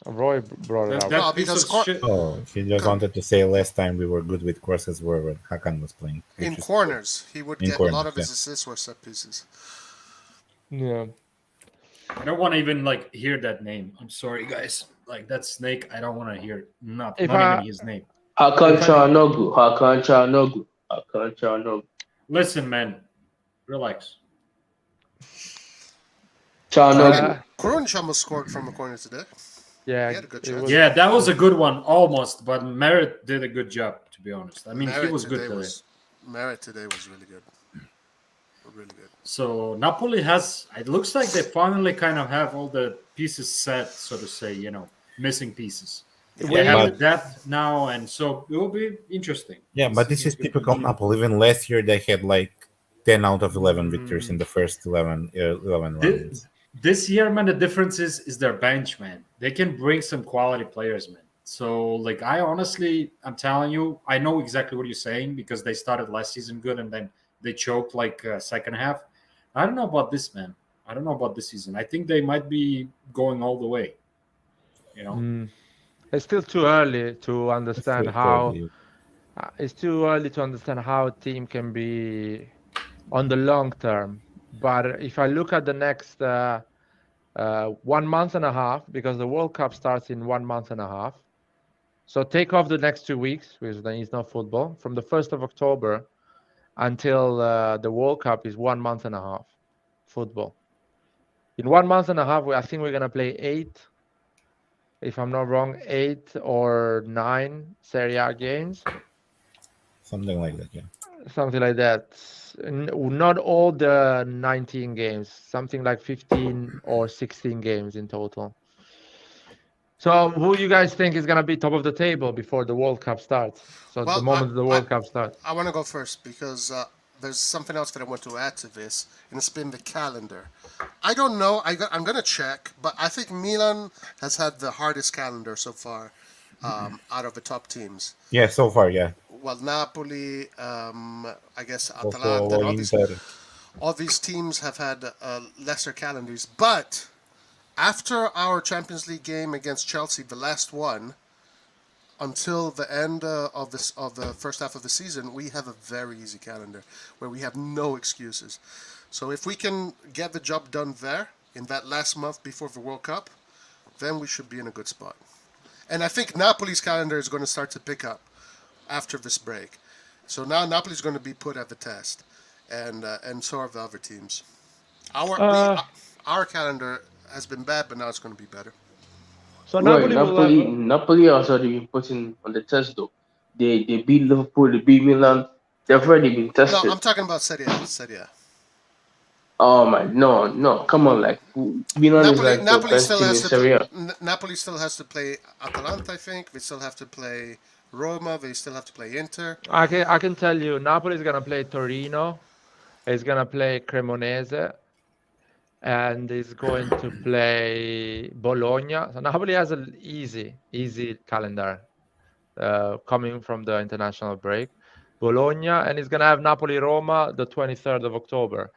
Roy brought it up. That No, piece because of shit. Oh, he just wanted to say last time we were good with crosses were when Hakan was playing. In which is- corners, he would In get a lot corners, of his yeah. assists were set pieces. Yeah. I don't want to even like hear that name. I'm sorry, guys. Like that snake, I don't want to hear not even his name. Hakan Çalhanoğlu. Listen, man, relax. Çalhanoğlu. Krunic almost scored from a corner today. Yeah. He had a good it chance. was- Yeah, that was a good one, almost. But Merritt did a good job, to be honest. I mean, he Merit was good today today. Merit today was really good. Really good. So Napoli has. It looks like they finally kind of have all the pieces set, so to say. Missing pieces. They have the depth now, and so it will be interesting. Yeah, but this is typical Napoli. Even last year they had like 10 out of 11 victories in the first 11 rounds. This year, man, the difference is their bench, man. They can bring some quality players, man. So, like, I'm telling you, I know exactly what you're saying because they started last season good and then they choked like second half. I don't know about this, man. I don't know about this season. I think they might be going all the way. It's still too early to understand how. It's too early to understand how a team can be on the long term. But if I look at the next 1 month and a half, because the World Cup starts in 1 month and a half, So take off the next 2 weeks because then it's not football. From the 1st of October until the World Cup is 1 month and a half football. In 1 month and a half, I think we're gonna play 8, if I'm not wrong, 8 or 9 Serie A games, Something like that, yeah. something like that. Not all the 19 games, something like 15 or 16 games in total. So who you guys think is gonna be top of the table before the World Cup starts? So Well, the moment the World Cup starts. I want to go first because there's something else that I want to add to this, and it's been the calendar. I don't know. I'm going to check, but I think Milan has had the hardest calendar so far out of the top teams. Yeah, so far, yeah. Well, Napoli, I guess Also, Atalanta, and Inter. all these teams have had lesser calendars. But after our Champions League game against Chelsea, the last one, until the end of the first half of the season, we have a very easy calendar where we have no excuses. So if we can get the job done there in that last month before the World Cup, then we should be in a good spot. And I think Napoli's calendar is going to start to pick up after this break. So now Napoli's going to be put at the test, and so are the other teams. Our calendar has been bad, but now it's going to be better. So Right, Napoli will Napoli has already been put on the test though. They beat Liverpool, they beat Milan. They've already been No, tested. I'm talking about Serie A. Serie A. Oh my, no, come on, like Milan is like the best team in Serie A. Napoli still has to play Atalanta, I think. They still have to play Roma. They still have to play Inter. I can tell you, Napoli is gonna play Torino, is gonna play Cremonese, and is going to play Bologna. So Napoli has an easy calendar coming from the international break. Bologna, and he's gonna have Napoli-Roma the 23rd of October.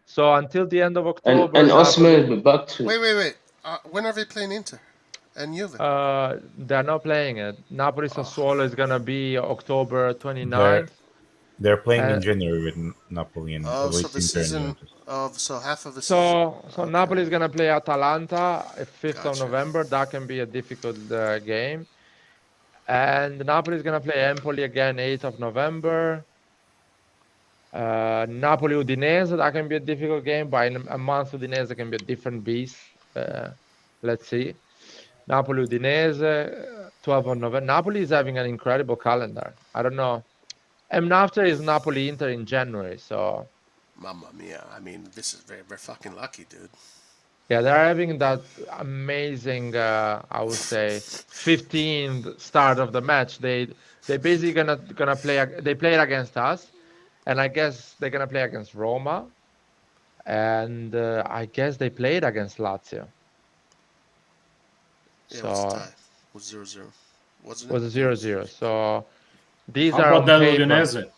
So until the end of October, And Osimhen Napoli, will be back too. Wait. When are they playing Inter and Juve? they're not playing it. Napoli Sassuolo is gonna be October 29th. They're playing in January with Napoli and so with the Inter season and Juventus. so half of the season. So Napoli is gonna play Atalanta 5th of Gotcha. November. That can be a difficult game. And Napoli is gonna play Empoli again 8th of November. Napoli Udinese, that can be a difficult game, but in a month Udinese can be a different beast. Let's see. Napoli Udinese, 12th of November. Napoli is having an incredible calendar. I don't know. And after is Napoli Inter in January, so Mamma mia! I mean, this is very fucking lucky, dude. yeah, they're having that amazing, I would say, 15th start of the match. They basically gonna play. They played against us, and I guess they're gonna play against Roma, and I guess they played against Lazio. Yeah, So it was a tie. It was 0-0. Wasn't it? was a 0-0. So these How are about on that paper. Udinese?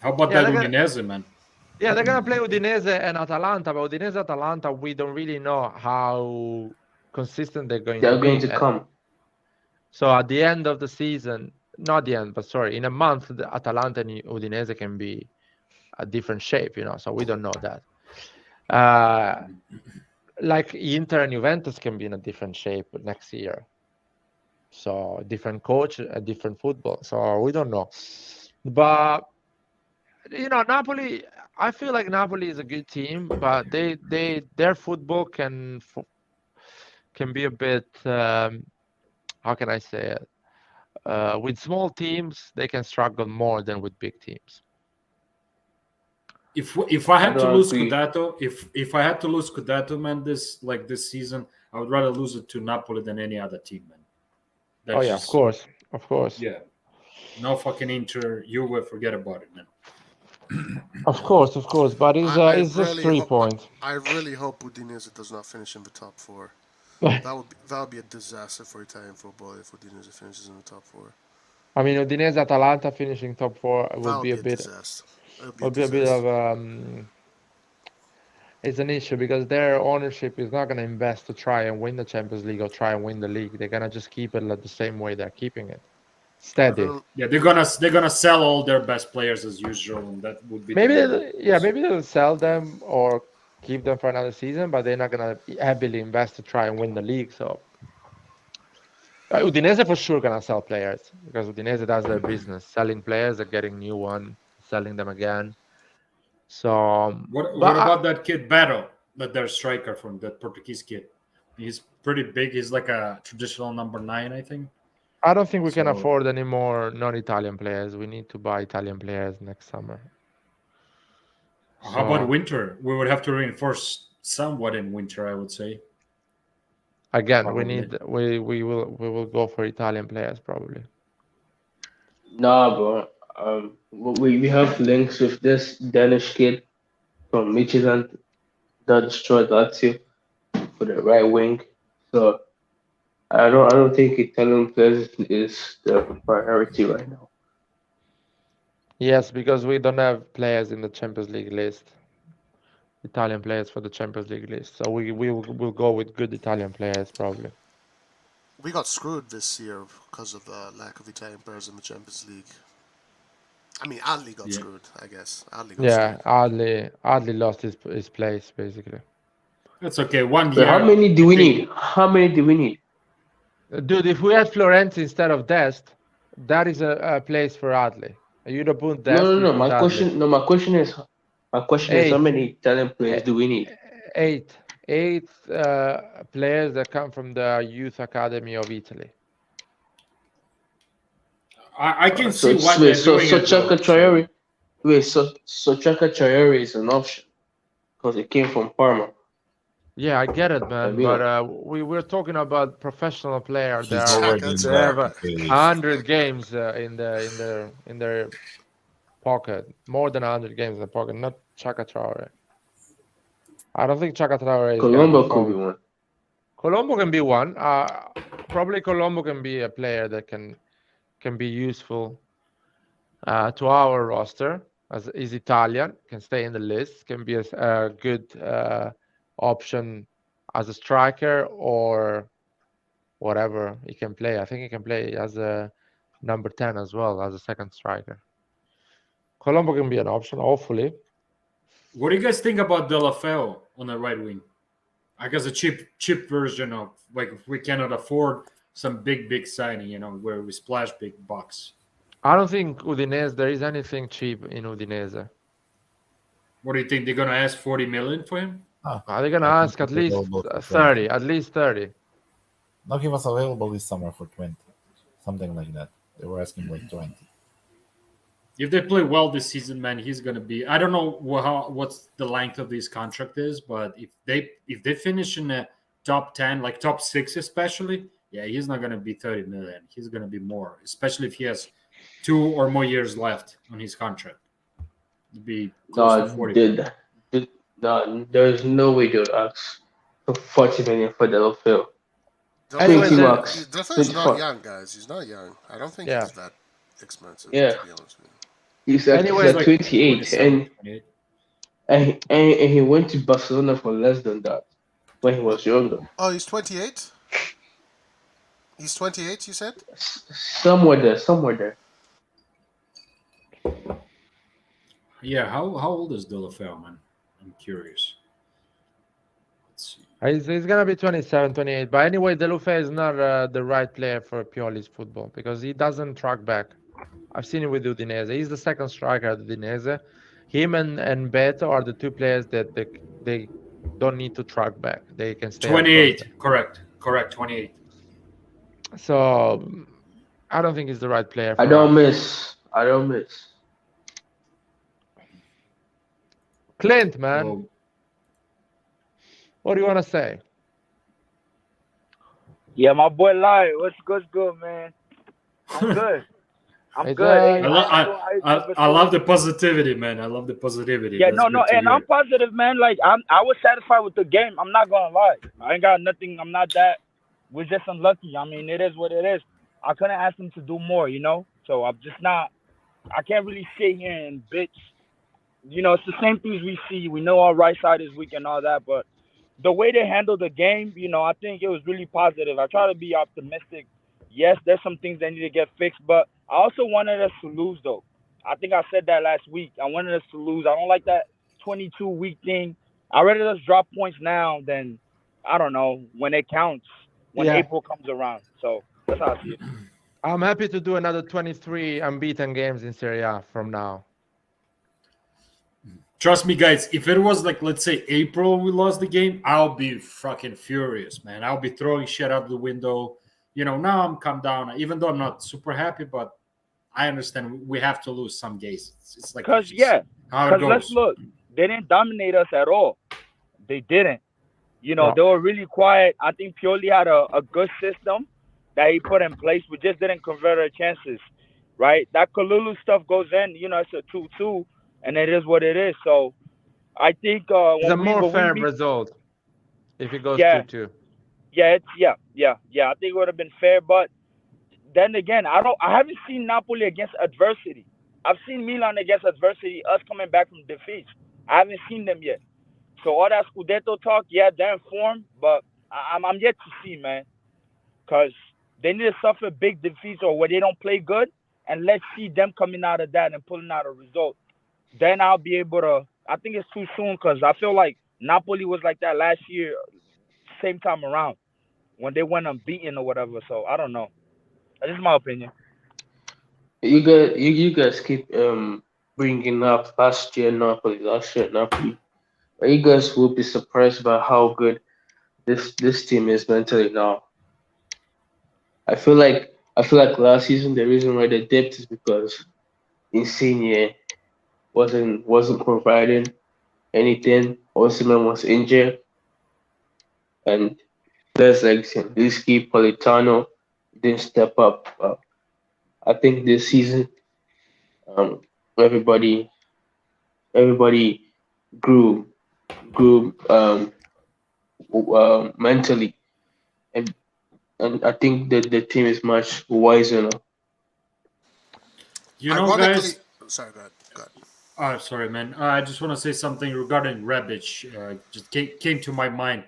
How about Yeah, that they're gonna- Udinese, man? Yeah, they're gonna play Udinese and Atalanta, but Udinese Atalanta, we don't really know how consistent they're going They're to going be. to come. So at the end of the season, not the end, but sorry, in a month, the Atalanta and Udinese can be a different shape, so we don't know that. Like Inter and Juventus can be in a different shape next year. So a different coach, a different football. So we don't know. But Napoli, I feel like Napoli is a good team, but their football can be a bit, how can I say it? With small teams, they can struggle more than with big teams. If I had I to don't lose agree. Scudetto, if I had to lose Scudetto, man, this season, I would rather lose it to Napoli than any other team, man. That's Oh yeah, just- of course. Yeah. No fucking Inter, Juve, forget about it, man. Of course. But it's just 3 points. I really hope Udinese does not finish in the top 4. That would be a disaster for Italian football if Udinese finishes in the top 4. I mean, Udinese Atalanta finishing top 4 That would be a bit. disaster. Would be a bit of it's an issue because their ownership is not going to invest to try and win the Champions League or try and win the league. They're going to just keep it like the same way they're keeping it, steady. Yeah, they're gonna sell all their best players as usual, and that would be Maybe they'll sell them or keep them for another season, but they're not going to heavily invest to try and win the league. So Udinese for sure gonna sell players because Udinese does their business, selling players and getting new one, selling them again. So, What about that kid Battle, that their striker from that Portuguese kid? He's pretty big. He's like a traditional number 9, I think. I don't think we can So- afford any more non-Italian players. We need to buy Italian players next summer. How about winter? We would have to reinforce somewhat in winter, I would say. Again, Probably. we will go for Italian players probably. Nah, bro. We have links with this Danish kid from Michigan that destroyed Lazio for the right wing. So I don't think Italian players is the priority right now. Yes, because we don't have players in the Champions League list. Italian players for the Champions League list. So we'll go with good Italian players probably. We got screwed this year because of the lack of Italian players in the Champions League. I mean, Adli got screwed, I guess. Adli got screwed. Adli lost his place basically. That's okay. One But year. how many do we need? How many do we need? Dude, if we had Florenzi instead of Dest, that is a place for Adli. You don't put Dest. No. My question is how many Italian players do we need? Eight players that come from the youth academy of Italy. I can see why they're doing it. Chaka Traore. Wait, so Chaka Traore is an option because it came from Parma. Yeah, I get it, man. But we're talking about professional players that have 100 games in their pocket, more than 100 games in the pocket. Not Chaka Traore. I don't think Chaka Traore is Colombo could be one. Colombo can be one. Probably Colombo can be a player that can be useful to our roster, as is Italian, can stay in the list, can be a good option as a striker or whatever he can play. I think he can play as a number 10 as well, as a second striker. Colombo can be an option, hopefully. What do you guys think about De La Feo on the right wing? I guess a cheap version of, like, if we cannot afford some big signing, where we splash big bucks. I don't think Udinese, there is anything cheap in Udinese. What do you think? They're going to ask 40 million for him? Are they going to ask at least 30? At least 30. No, he was available this summer for 20. Something like that. They were asking like 20. If they play well this season, man, he's going to be... I don't know what's the length of this contract is, but if they finish in the top 10, like top 6 especially, yeah, he's not going to be 30 million. He's going to be more, especially if he has 2 or more years left on his contract. It'd be close to 40. There's no way they'll ask for 40 million for De La Feo. Anyway, De La Feo's not young, guys. He's not young. I don't think he's that expensive, to be honest with you. He's at 28, and he went to Barcelona for less than that when he was younger. Oh, he's 28? He's 28, you said? Somewhere there. Yeah, how old is De La Feo, man? I'm curious. Let's see. He's going to be 27, 28. But anyway, De La Feo is not the right player for Pioli's football because he doesn't track back. I've seen it with Udinese. He's the second striker at Udinese. Him and Beto are the 2 players that they don't need to track back. They can stay. 28, correct, 28. So I don't think he's the right player. I don't miss. Clint, man. What do you want to say? Yeah, my boy Lai. What's good, man? I'm good. I'm good. I love the positivity, man. I love the positivity. Yeah, and I'm positive, man. Like I was satisfied with the game. I'm not gonna lie. I ain't got nothing. I'm not that. We're just unlucky. I mean, it is what it is. I couldn't ask them to do more, So I'm just not. I can't really sit here and bitch. It's the same things we see. We know our right side is weak and all that, but the way they handled the game, I think it was really positive. I try to be optimistic. Yes, there's some things that need to get fixed, but I also wanted us to lose, though. I think I said that last week. I wanted us to lose. I don't like that 22-week thing. I'd rather us drop points now than, I don't know, when it counts, when April comes around. So That's how I see it. I'm happy to do another 23 unbeaten games in Serie A from now. Trust me, guys, if it was like, let's say, April we lost the game, I'll be fucking furious, man. I'll be throwing shit out the window. Now I'm calm down, even though I'm not super happy, but I understand we have to lose some games. It's like Because, how it let's goes. look. They didn't dominate us at all. They didn't. No. They were really quiet. I think Pioli had a good system that he put in place. We just didn't convert our chances, right? That Kalulu stuff goes in, it's a 2-2, and it is what it is. So I think It's a when more when fair we beat, result if it goes yeah, 2-2. yeah, I think it would have been fair. But then again, I haven't seen Napoli against adversity. I've seen Milan against adversity, us coming back from defeats. I haven't seen them yet. So all that Scudetto talk, they're in form, but I'm yet to see, man. Because they need to suffer big defeats or where they don't play good, and let's see them coming out of that and pulling out a result. Then I'll be able to. I think it's too soon because I feel like Napoli was like that last year, same time around, when they went unbeaten or whatever. So I don't know. This is my opinion. You guys keep bringing up last year Napoli. But you guys will be surprised by how good this team is mentally now. I feel like last season the reason why they dipped is because Insigne wasn't providing anything. Osimhen was injured, and players like Zielinski, Politano didn't step up. I think this season, um, everybody grew mentally, and I think that the team is much wiser now. Ironically, Guys. sorry, go ahead. Oh, sorry, man. I just want to say something regarding Rebic. Just came to my mind.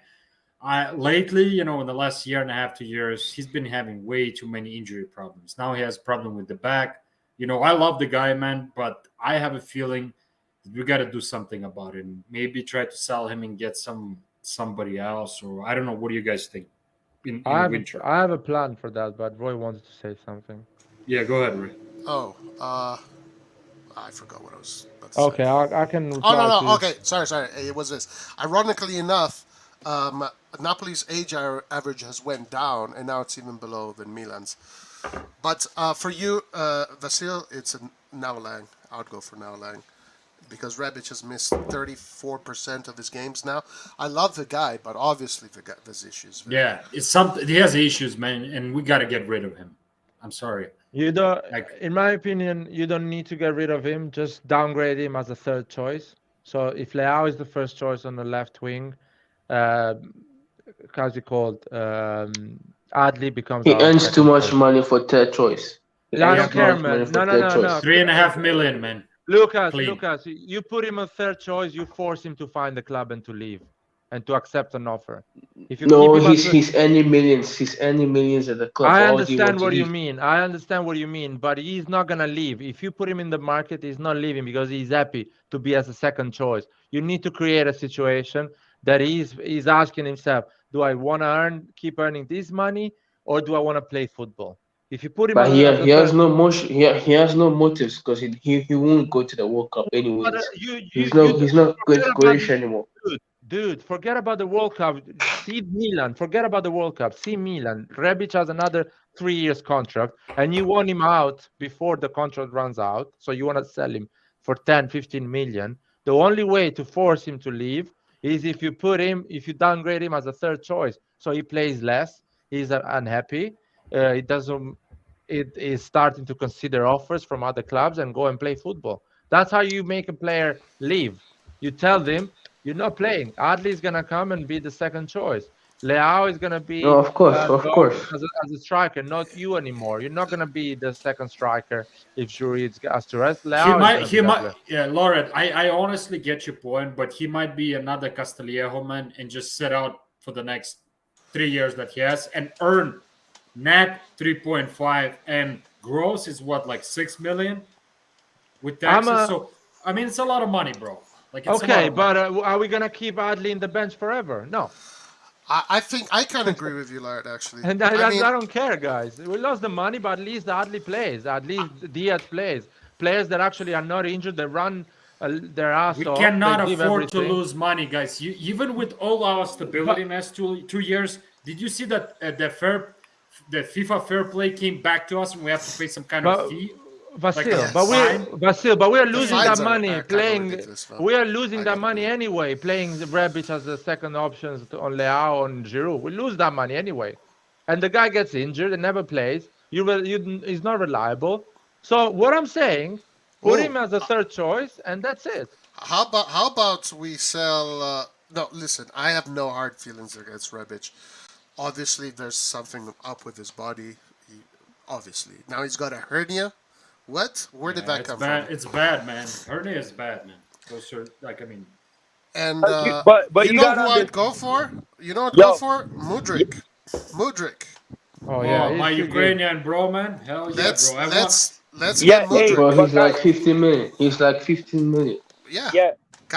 Lately, in the last year and a half, 2 years, he's been having way too many injury problems. Now he has a problem with the back. I love the guy, man, but I have a feeling that we got to do something about it. Maybe try to sell him and get somebody else, or I don't know. What do you guys think? In winter, I have a plan for that, but Roy wanted to say something. Yeah, go ahead, Ray. Oh, I forgot what I was about to Okay, say. I can reply Oh, no. to Okay, sorry. It was this. Ironically enough, Napoli's age average has went down, and now it's even below than Milan's. But for you, Vasil, it's Now Lang. I would go for Now Lang. Because Rebic has missed 34% of his games now. I love the guy, but obviously there's issues. Yeah, it's something. He has issues, man, and we got to get rid of him. I'm sorry. You don't. In my opinion, you don't need to get rid of him. Just downgrade him as a third choice. So if Leao is the first choice on the left wing, how's it called? Adli becomes. He our earns second too much choice. money for third choice. I don't care, man. No. 3.5 million, man. Lucas, you put him on third choice, you force him to find the club and to leave, and to accept an offer. If you No, keep him he's earning millions. He's earning millions at the club. I Why would he want understand to what you leave? mean. I understand what you mean, but he's not gonna leave. If you put him in the market, he's not leaving because he's happy to be as a second choice. You need to create a situation that he's asking himself, do I want to keep earning this money, or do I want to play football? If you put him, But he has no motion. He has no motives because he won't go to the World Cup anyways. He's not Croatia anymore. Dude, forget about the World Cup. See Milan. Forget about the World Cup. See Milan. Rebic has another 3 years contract, and you want him out before the contract runs out. So you want to sell him for 10, 15 million. The only way to force him to leave is if you downgrade him as a third choice. So he plays less. He's unhappy. It is starting to consider offers from other clubs and go and play football. That's how you make a player leave. You tell them you're not playing. Adli is gonna come and be the second choice. Leao is gonna be No, of course. as a striker, not you anymore. You're not gonna be the second striker if Jury has to rest. He might. Yeah, Laura, I honestly get your point, but he might be another Castillejo, man, and just sit out for the next 3 years that he has and earn net 3.5 and gross is what, like 6 million with taxes. So I mean, it's a lot of money, bro. Like, it's okay, but are we gonna keep Adli in the bench forever? No. I think I can agree with you, Lard. Actually, And I I mean, don't care, guys. We lost the money, but at least Adli plays. At least Diaz plays. Players that actually are not injured, they run their ass We off. They cannot give afford to everything. lose money, guys. Even with all our stability in the last 2 years, did you see that the FIFA fair play came back to us and we have to pay some kind of But fee? Vasil, Like a fine? but we are the losing fines that are money kind of playing. ridiculous. Though. We are losing I that gotta money agree. anyway, playing Rebic as the second options on Leao and Giroud. We lose that money anyway, and the guy gets injured and never plays. He's not reliable. So what I'm saying, put Ooh, him as a third choice, and that's it. how about we sell? No, listen. I have no hard feelings against Rebic. Obviously, there's something up with his body. Obviously, now he's got a hernia. What? Where did that It's come bad. from? It's bad, man. Hernia is bad, man. Those are like, I mean, And But you you know gotta who I'd understand. go for? You know what I'd go Yo, for? Mudrik. Mudrik. Oh yeah, oh, my he's too good. Ukrainian bro, man. Hell yeah, bro. I want. Let's yeah, get hey, Mudrik. Bro, but he's like guys, 15 minutes. He's like 15 minutes. Yeah. yeah,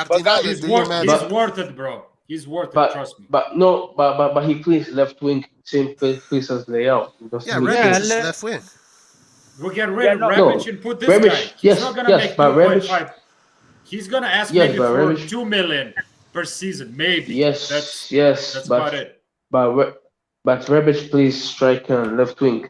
but guys, Cardinale, do your He's magic. But worth it, bro. He's worth it. but Trust me. but no, but he plays left wing, same place as Leao. He Yeah, doesn't need Yeah, Rebic to. is left wing. We'll get rid yeah, of no, Rebic No, and put this guy. Rebic, He's not gonna yes, make but Rebic, 2.5. He's gonna ask yes, maybe but for Rebic, 2 million per season, maybe. yes, That's about but it. but Re- but Rebic plays striker and left wing.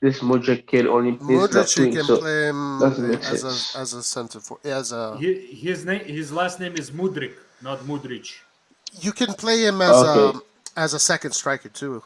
This Modric kid only plays Modric, left you wing, can so play him doesn't make sense. as a center for as a. His last name is Mudrik, not Mudric. You can play him Okay, as a second striker too.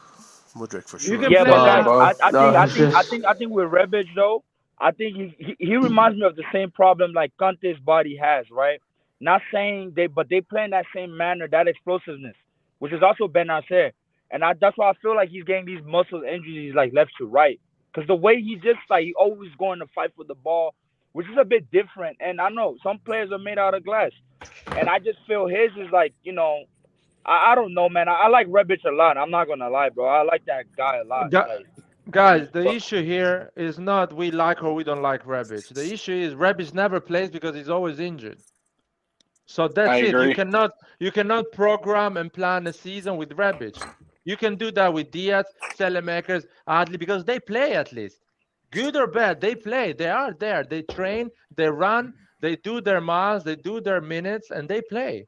Mudrik for you sure. can yeah, play but guys, Leao. bro, no, he's just I think with Rebic though, I think he reminds me of the same problem like Kante's body has, right? Not saying but they play in that same manner, that explosiveness, which is also Ben Nasser, and that's why I feel like he's getting these muscle injuries like left to right, because the way he just like he always going to fight for the ball, which is a bit different. And I know some players are made out of glass, and I just feel his is like I don't know, man. I like Rebic a lot. I'm not gonna lie, bro. I like that guy a lot. Gu- Like, Guys, the but issue here is not we like or we don't like Rebic. The issue is Rebic never plays because he's always injured. So I that's it. agree. You cannot program and plan a season with Rebic. You can do that with Diaz, Selemakers, Adli, because they play at least. Good or bad, they play. They are there. They train, they run, they do their miles, they do their minutes, and they play.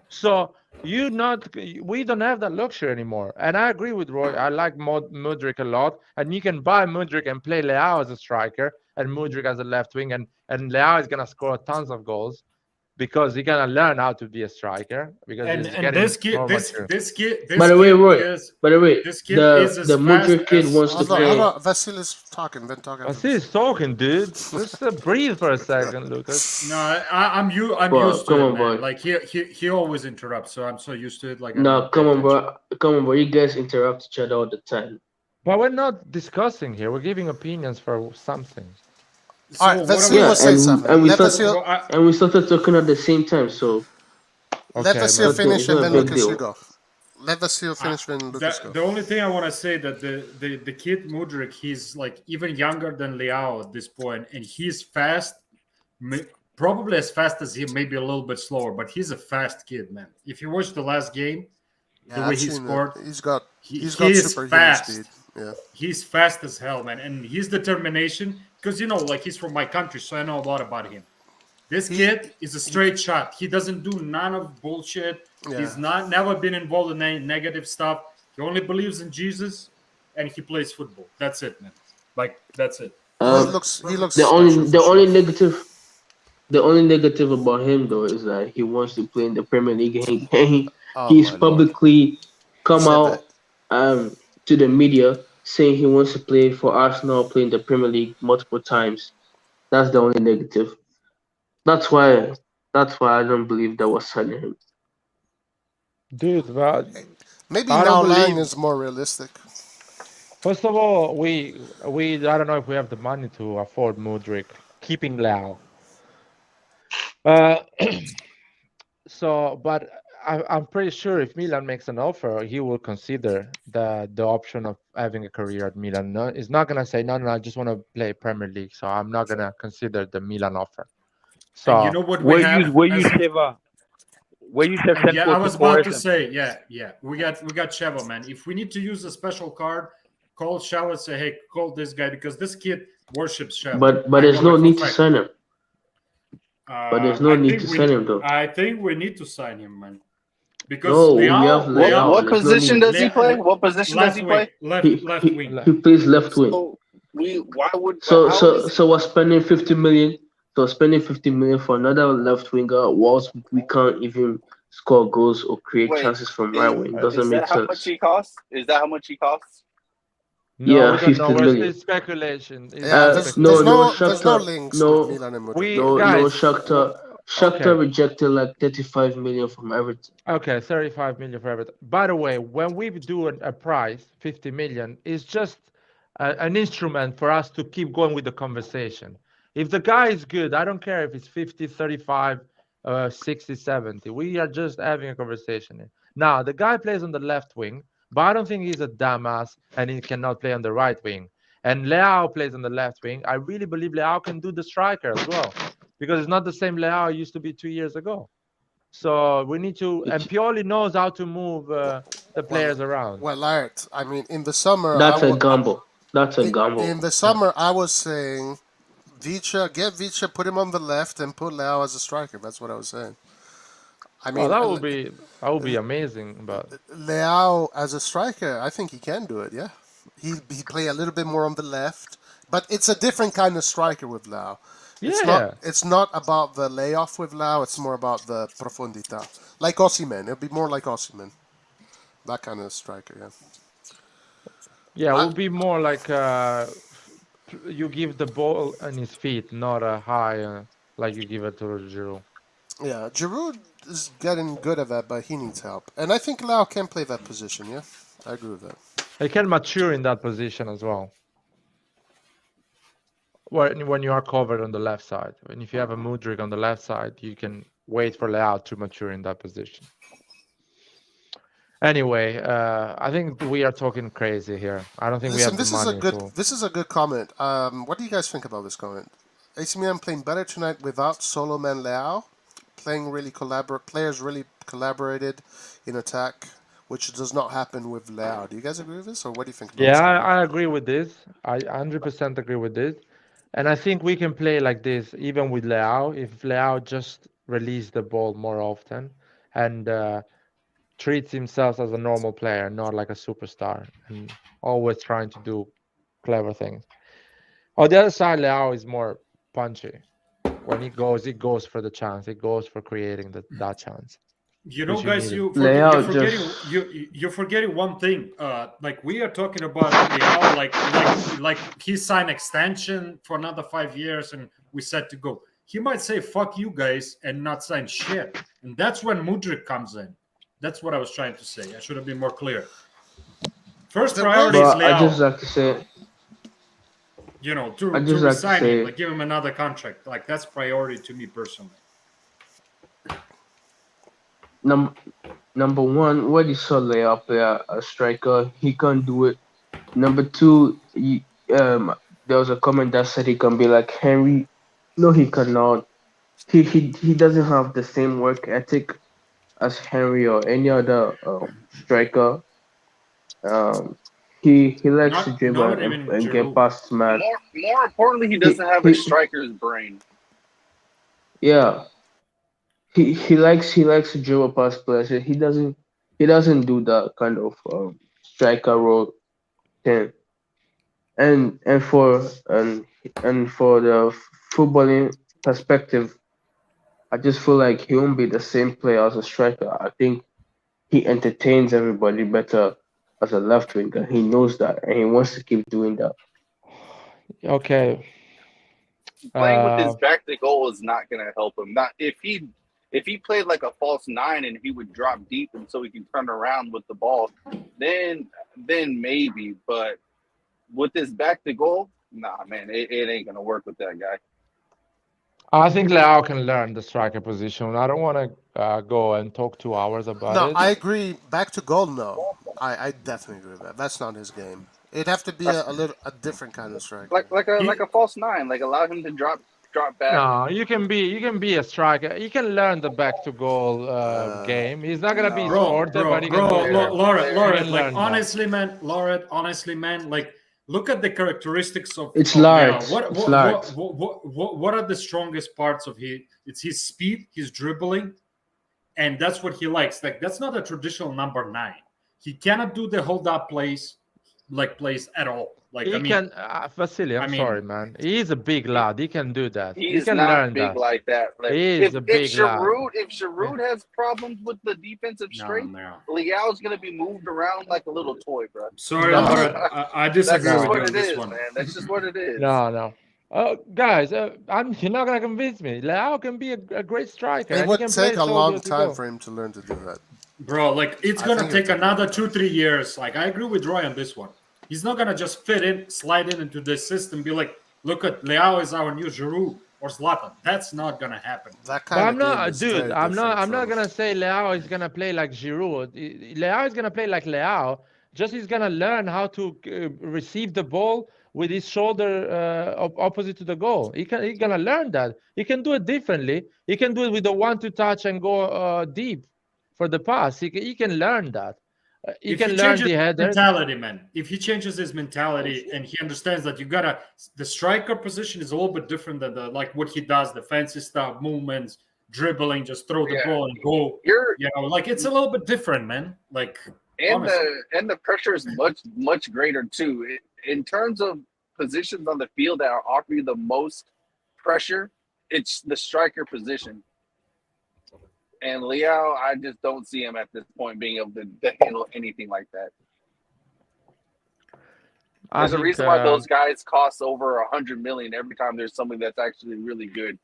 So we don't have that luxury anymore. And I agree with Roy. I like Mudrik a lot. And you can buy Mudrik and play Leao as a striker and Mudrik as a left wing, and Leao is gonna score tons of goals because he's gonna learn how to be a striker because And he's and getting this kid, more this mature. this kid, by this the way, kid Roy. is By the way, this kid is as the fast Modric kid as wants to Hold on, play. hold on. Vasily's talking. Been talking. I after see he's talking, dude. Just breathe for a second, Lucas. no. I'm Bro, used to come it, on, man. boy. Like he always interrupts, so I'm so used to it. Like I No, don't pay come on, attention. bro. Come on, bro. You guys interrupt each other all the time. But we're not discussing here. We're giving opinions for something. So All right, what Vasily I'm Yeah, was saying something. and we Let start Vasil bro, and we started talking at the same time. So let Okay, Vasil man. finish it's and not a then big Lucas, you deal. go. Let Vasil finish then Lucas go. the only thing I want to say that the kid Mudrik, he's like even younger than Leao at this point, and he's fast, probably as fast as him, maybe a little bit slower, but he's a fast kid, man. If you watch the last game, the way I've he seen scored, it. He's got he is superhuman fast. speed. Yeah. He's fast as hell, man, and his determination, because like he's from my country, so I know a lot about him. This kid is a straight shot. He doesn't do none of bullshit. Yeah. He's never been involved in any negative stuff. He only believes in Jesus, and he plays football. That's it, man. Like that's it. He um, looks the special only for the sure. only negative the only negative about him though is that he wants to play in the Premier League. Oh He's my lord. publicly come Said out that. to the media saying he wants to play for Arsenal, play in the Premier League multiple times. That's the only negative. That's why I don't believe that was signing him. Dude, but Maybe I now don't Lang believe. is more realistic. First of all, we I don't know if we have the money to afford Mudrik, keeping Leao. Uh, but I'm pretty sure if Milan makes an offer, he will consider the option of having a career at Milan. No, he's not gonna say no. I just want to play Premier League, so I'm not gonna consider the Milan offer. And you So know what we have where you as Seva? where you just send Yeah, for I was about to support. say, yeah. We got Cheva, man. If we need to use a special card, call Sheva and say, hey, call this guy because this kid worships Sheva. But I there's know no it for need to fact. sign him. But there's no need to sign him though. I think we need to sign him, man. Because No, we have Leao. What There's no position need. does he play? What position does left he wing, play? left wing. He plays left wing. So why would So how so is so we're spending 50 million. So we're spending 50 million for another left winger whilst we can't even score goals or create wait chances from right wing. Doesn't is make that how much sense. he costs? Is that how much he costs? No, Yeah, we don't know. 50 We're million. still speculation. It's Yeah, still there's No, speculation. no, there's no Shakhtar, links with no, Milan and Madrid. We no, guys, Shakhtar okay, rejected like 35 million from Everton. okay, 35 million for everything. By the way, when we do a price, 50 million, is just an instrument for us to keep going with the conversation. If the guy is good, I don't care if it's 50, 35, 60, 70. We are just having a conversation here. Now, the guy plays on the left wing, but I don't think he's a dumbass and he cannot play on the right wing. And Leao plays on the left wing. I really believe Leao can do the striker as well, because it's not the same Leao used to be 2 years ago. So we need to, and Pioli knows how to move the players around. Well, Art, I mean, in the summer, That's a gamble. That's a gamble. in the summer, I was saying, get Vicha, put him on the left, and put Leao as a striker. That's what I was saying. I mean, Well, that would be amazing, but Leao as a striker, I think he can do it. Yeah, he play a little bit more on the left, but it's a different kind of striker with Leao. It's not about the layoff with Leao. It's more about the profundità, like Osimhen. It'll be more like Osimhen, that kind of striker. Yeah. yeah, it would be more like you give the ball on his feet, not a high like you give it to Giroud. Yeah, Giroud is getting good at that, but he needs help. And I think Leao can play that position, yeah? I agree with that. He can mature in that position as well. When you are covered on the left side. And if you have a Mudryk on the left side, you can wait for Leao to mature in that position. Anyway, I think we are talking crazy here. I don't think we have the money. This is a good comment. What do you guys think about this comment? AC Milan playing better tonight without solo man Leao. Players really collaborated in attack, which does not happen with Leao. Do you guys agree with this, or what do you think about this? I agree with this. I 100% agree with this. And I think we can play like this even with Leao, if Leao just release the ball more often and treats himself as a normal player, not like a superstar, and always trying to do clever things. On the other side, Leao is more punchy. When he goes for the chance. He goes for creating that chance. You know, guys, you're forgetting one thing. Like we are talking about Leao, like he signed extension for another 5 years, and we set to go. He might say "fuck you guys" and not sign shit, and that's when Mudryk comes in. That's what I was trying to say. I should have been more clear. First priority is Leao. I just like to say, you know, to resign him, like give him another contract. Like that's priority to me personally. Number one, what you saw Leao play a striker, he can't do it. Number two, there was a comment that said he can be like Henry. No, he cannot. He doesn't have the same work ethic as Henry or any other striker. He likes to dribble and get past man. More importantly, he doesn't have a striker's brain. Yeah. He likes to dribble past players. He doesn't do that kind of striker role thing. And for the footballing perspective, I just feel like he won't be the same player as a striker. I think he entertains everybody better as a left winger. He knows that, and he wants to keep doing that. Okay. Playing with his back to goal is not going to help him. Not if he played like a false nine and he would drop deep and so he can turn around with the ball, then maybe. But with his back to goal, nah, man, it ain't going to work with that guy. I think Leao can learn the striker position. I don't want to go and talk 2 hours about it. No, I agree. Back to goal, no. I definitely agree with that. That's not his game. It'd have to be a different kind of striker. Like a false nine. Like allow him to drop drop back. No, you can be a striker. He can learn the back to goal game. He's not gonna be sporter, but he can do it. Laura, can like learn that. honestly, man, like look at the characteristics of It's of Leao. large. It's What, large. what are the strongest parts of his? It's his speed, his dribbling, and that's what he likes. Like that's not a traditional number 9. He cannot do the hold up plays at all. Like He can, Vasily. I'm sorry, man. He's a big lad. He can do that. He can not learn big that. like that. Like, He is a big lad. If Giroud has problems with the defensive strength, Leao's gonna be moved around like a little toy, bro. Sorry, Laura, I disagree That's just with what you it on this is, one. man. That's just what it is. No. Guys, you're not gonna convince me. Leao can be a great striker. It and would he can play take a long shoulder to time goal. for him to learn to do that. Bro, like it's I gonna think take it'll take another 2-3 years. Like I agree with Roy on this one. He's not gonna just slide in into this system, be like, look at Leao is our new Giroud or Zlatan. That's not gonna happen. That But kind I'm of game not, is dude. very I'm not different gonna say Leao is gonna play like Giroud. Leao is gonna play like Leao. Just he's gonna learn how to receive the ball with his shoulder opposite to the goal. He's gonna learn that. He can do it differently. He can do it with the 1-2 touch and go deep for the pass. He can learn that. He If can he learn changes the his header. mentality, man. If he changes his mentality and he understands that the striker position is a little bit different than what he does, the fancy stuff, movements, dribbling, just throw the ball and go. Like it's a little bit different, man. Like the pressure is much greater too. In terms of positions on the field that are offering the most pressure, it's the striker position. And Leao, I just don't see him at this point being able to handle anything like that. There's a reason why those guys cost over $100 million every time there's something that's actually really good.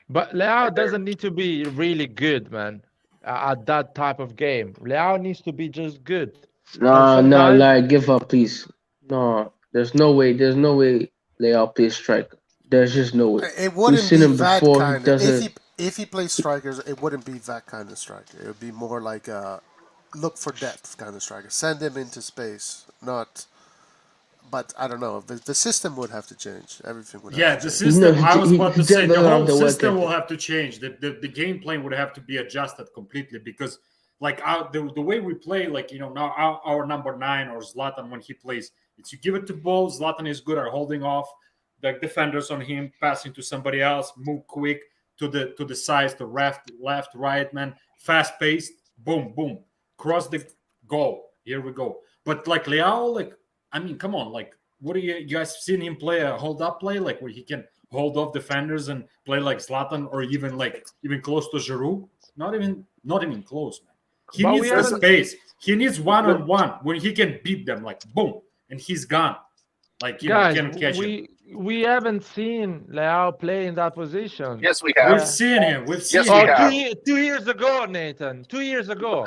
But Leao doesn't need to be really good, man, at that type of game. Leao needs to be just good. No, like give up, please. No, there's no way Leao plays striker. There's just no way. It wouldn't We've seen be him that before. kind He of. doesn't. If he plays strikers, it wouldn't be that kind of striker. It would be more like a look for depth kind of striker. Send him into space, not. But I don't know. The system would have to change. Everything would. Yeah, have to the change. system. I was about to say the whole system work will have to change. The game plan would have to be adjusted completely because, like, the way we play, like now our number 9 or Zlatan when he plays, it's you give it to ball. Zlatan is good at holding off the defenders on him, passing to somebody else, move quick to the sides, the left, right, man, fast paced, boom, boom, cross the goal. Here we go. But like Leao, like I mean, come on, like what are you guys seen him play a hold up play, like where he can hold off defenders and play like Zlatan or even close to Giroud? Not even close, man. He needs the space. He needs one-on-one when he can beat them, like boom, and he's gone. Like Guys, cannot catch him. We haven't seen Leao play in that position. Yes, we have. We've seen him. Yes, we have. 2 years ago, Nathan. 2 years ago.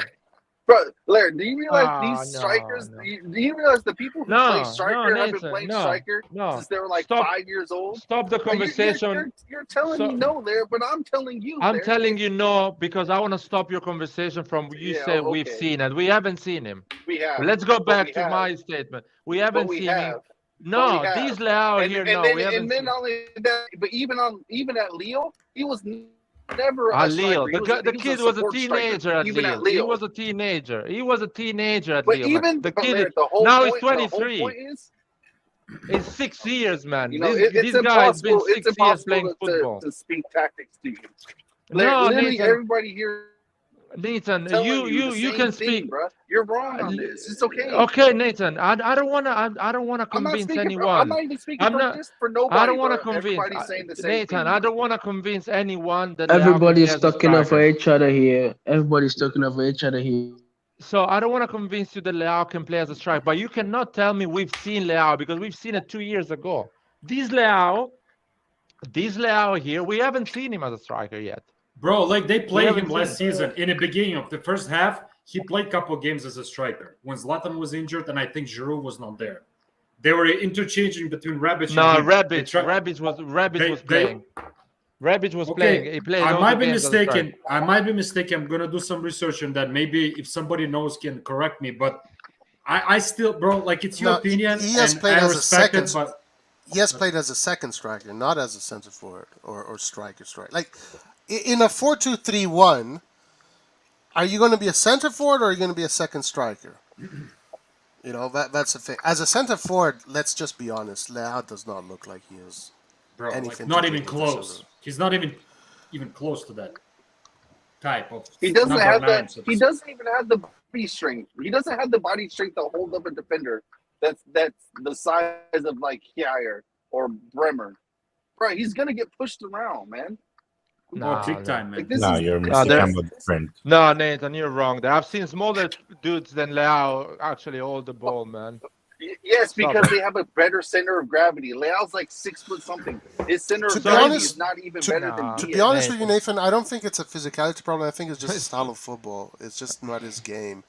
Bro, Larry, do you realize these strikers? Do you realize the people who play striker have been playing striker since they were like 5 years old? Stop the conversation. You're telling me no, Larry, but I'm telling you. I'm telling you no because I want to stop your conversation from you say we've seen it. We haven't seen him. We have. Let's go back to my statement. We haven't seen him. No, these Leao here. No, we haven't. And then not only that, but even at Leo, he was never a Leo. striker. The kid was a teenager at Leo. He was a teenager. He was a teenager at Leo. The kid now he's 23. It's 6 years, man. This guy has been 6 years playing football. To speak tactics to you. No, literally Nathan, everybody here. Nathan, you can speak. Bro. You're wrong on this. It's okay. Okay, Nathan. I don't wanna convince anyone. I'm not even speaking for nobody. I don't want to convince. Saying the same Nathan, thing. I don't want to convince anyone that everybody's talking over each other here. Everybody's talking over each other here. So I don't want to convince you that Leao can play as a striker, but you cannot tell me we've seen Leao because we've seen it 2 years ago. This Leao here, we haven't seen him as a striker yet. Bro, like they played him last season. In the beginning of the first half, he played a couple of games as a striker. When Zlatan was injured and I think Giroud was not there. They were interchanging between Rebic and Rebic was playing. Rebic was playing. He played. I might be mistaken. I'm gonna do some research on that. Maybe if somebody knows can correct me. But I still, bro, like it's your opinion. He has played as a second. he has played as a second striker, not as a center forward or striker. Like in a 4-2-3-1, are you going to be a center forward or are you going to be a second striker? You know, that's the thing. As a center forward, let's just be honest. Leao does not look like he is anything. Not even close. He's not even close to that type of. He doesn't have that. So He doesn't even have the body strength. He doesn't have the body strength to hold up a defender that's the size of like Kjaer or Bremer. Bro, he's gonna get pushed around, man. Big time, man. No, you're mistaken friend. No, Nathan, you're wrong. There, I've seen smaller dudes than Leao actually hold the ball, man. Yes, because they have a better center of gravity. Leao's like 6 foot something. His center of gravity is not even better than. To be honest with you, Nathan, I don't think it's a physicality problem. I think it's just a style of football. It's just not his game.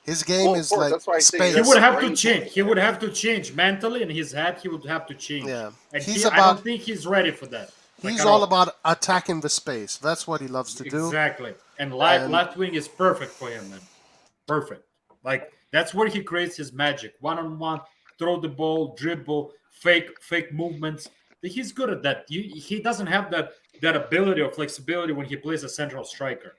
His game is like space. He would have to change. He would have to change mentally in his head. He would have to change. Yeah, and I don't think he's ready for that. He's all about attacking the space. That's what he loves to do. Exactly. And left wing is perfect for him, man. Perfect. Like that's where he creates his magic. 1-on-1, throw the ball, dribble, fake movements. He's good at that. He doesn't have that ability or flexibility when he plays a central striker.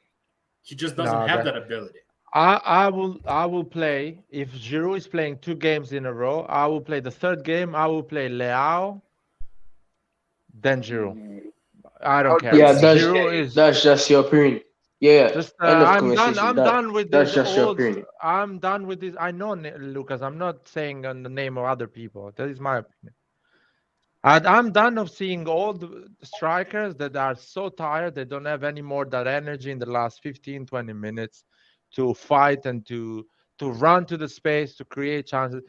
He just doesn't have that ability. I will play if Giroud is playing 2 games in a row. I will play the 3rd game. I will play Leao, then Giroud. I don't care. Yeah, that's just your opinion. Yeah, just I'm done with this. That's just your opinion. I'm done with this. I know, Lucas. I'm not saying on the name of other people. That is my opinion. I'm done of seeing all the strikers that are so tired. They don't have any more that energy in the last 15-20 minutes to fight and to run to the space, to create chances.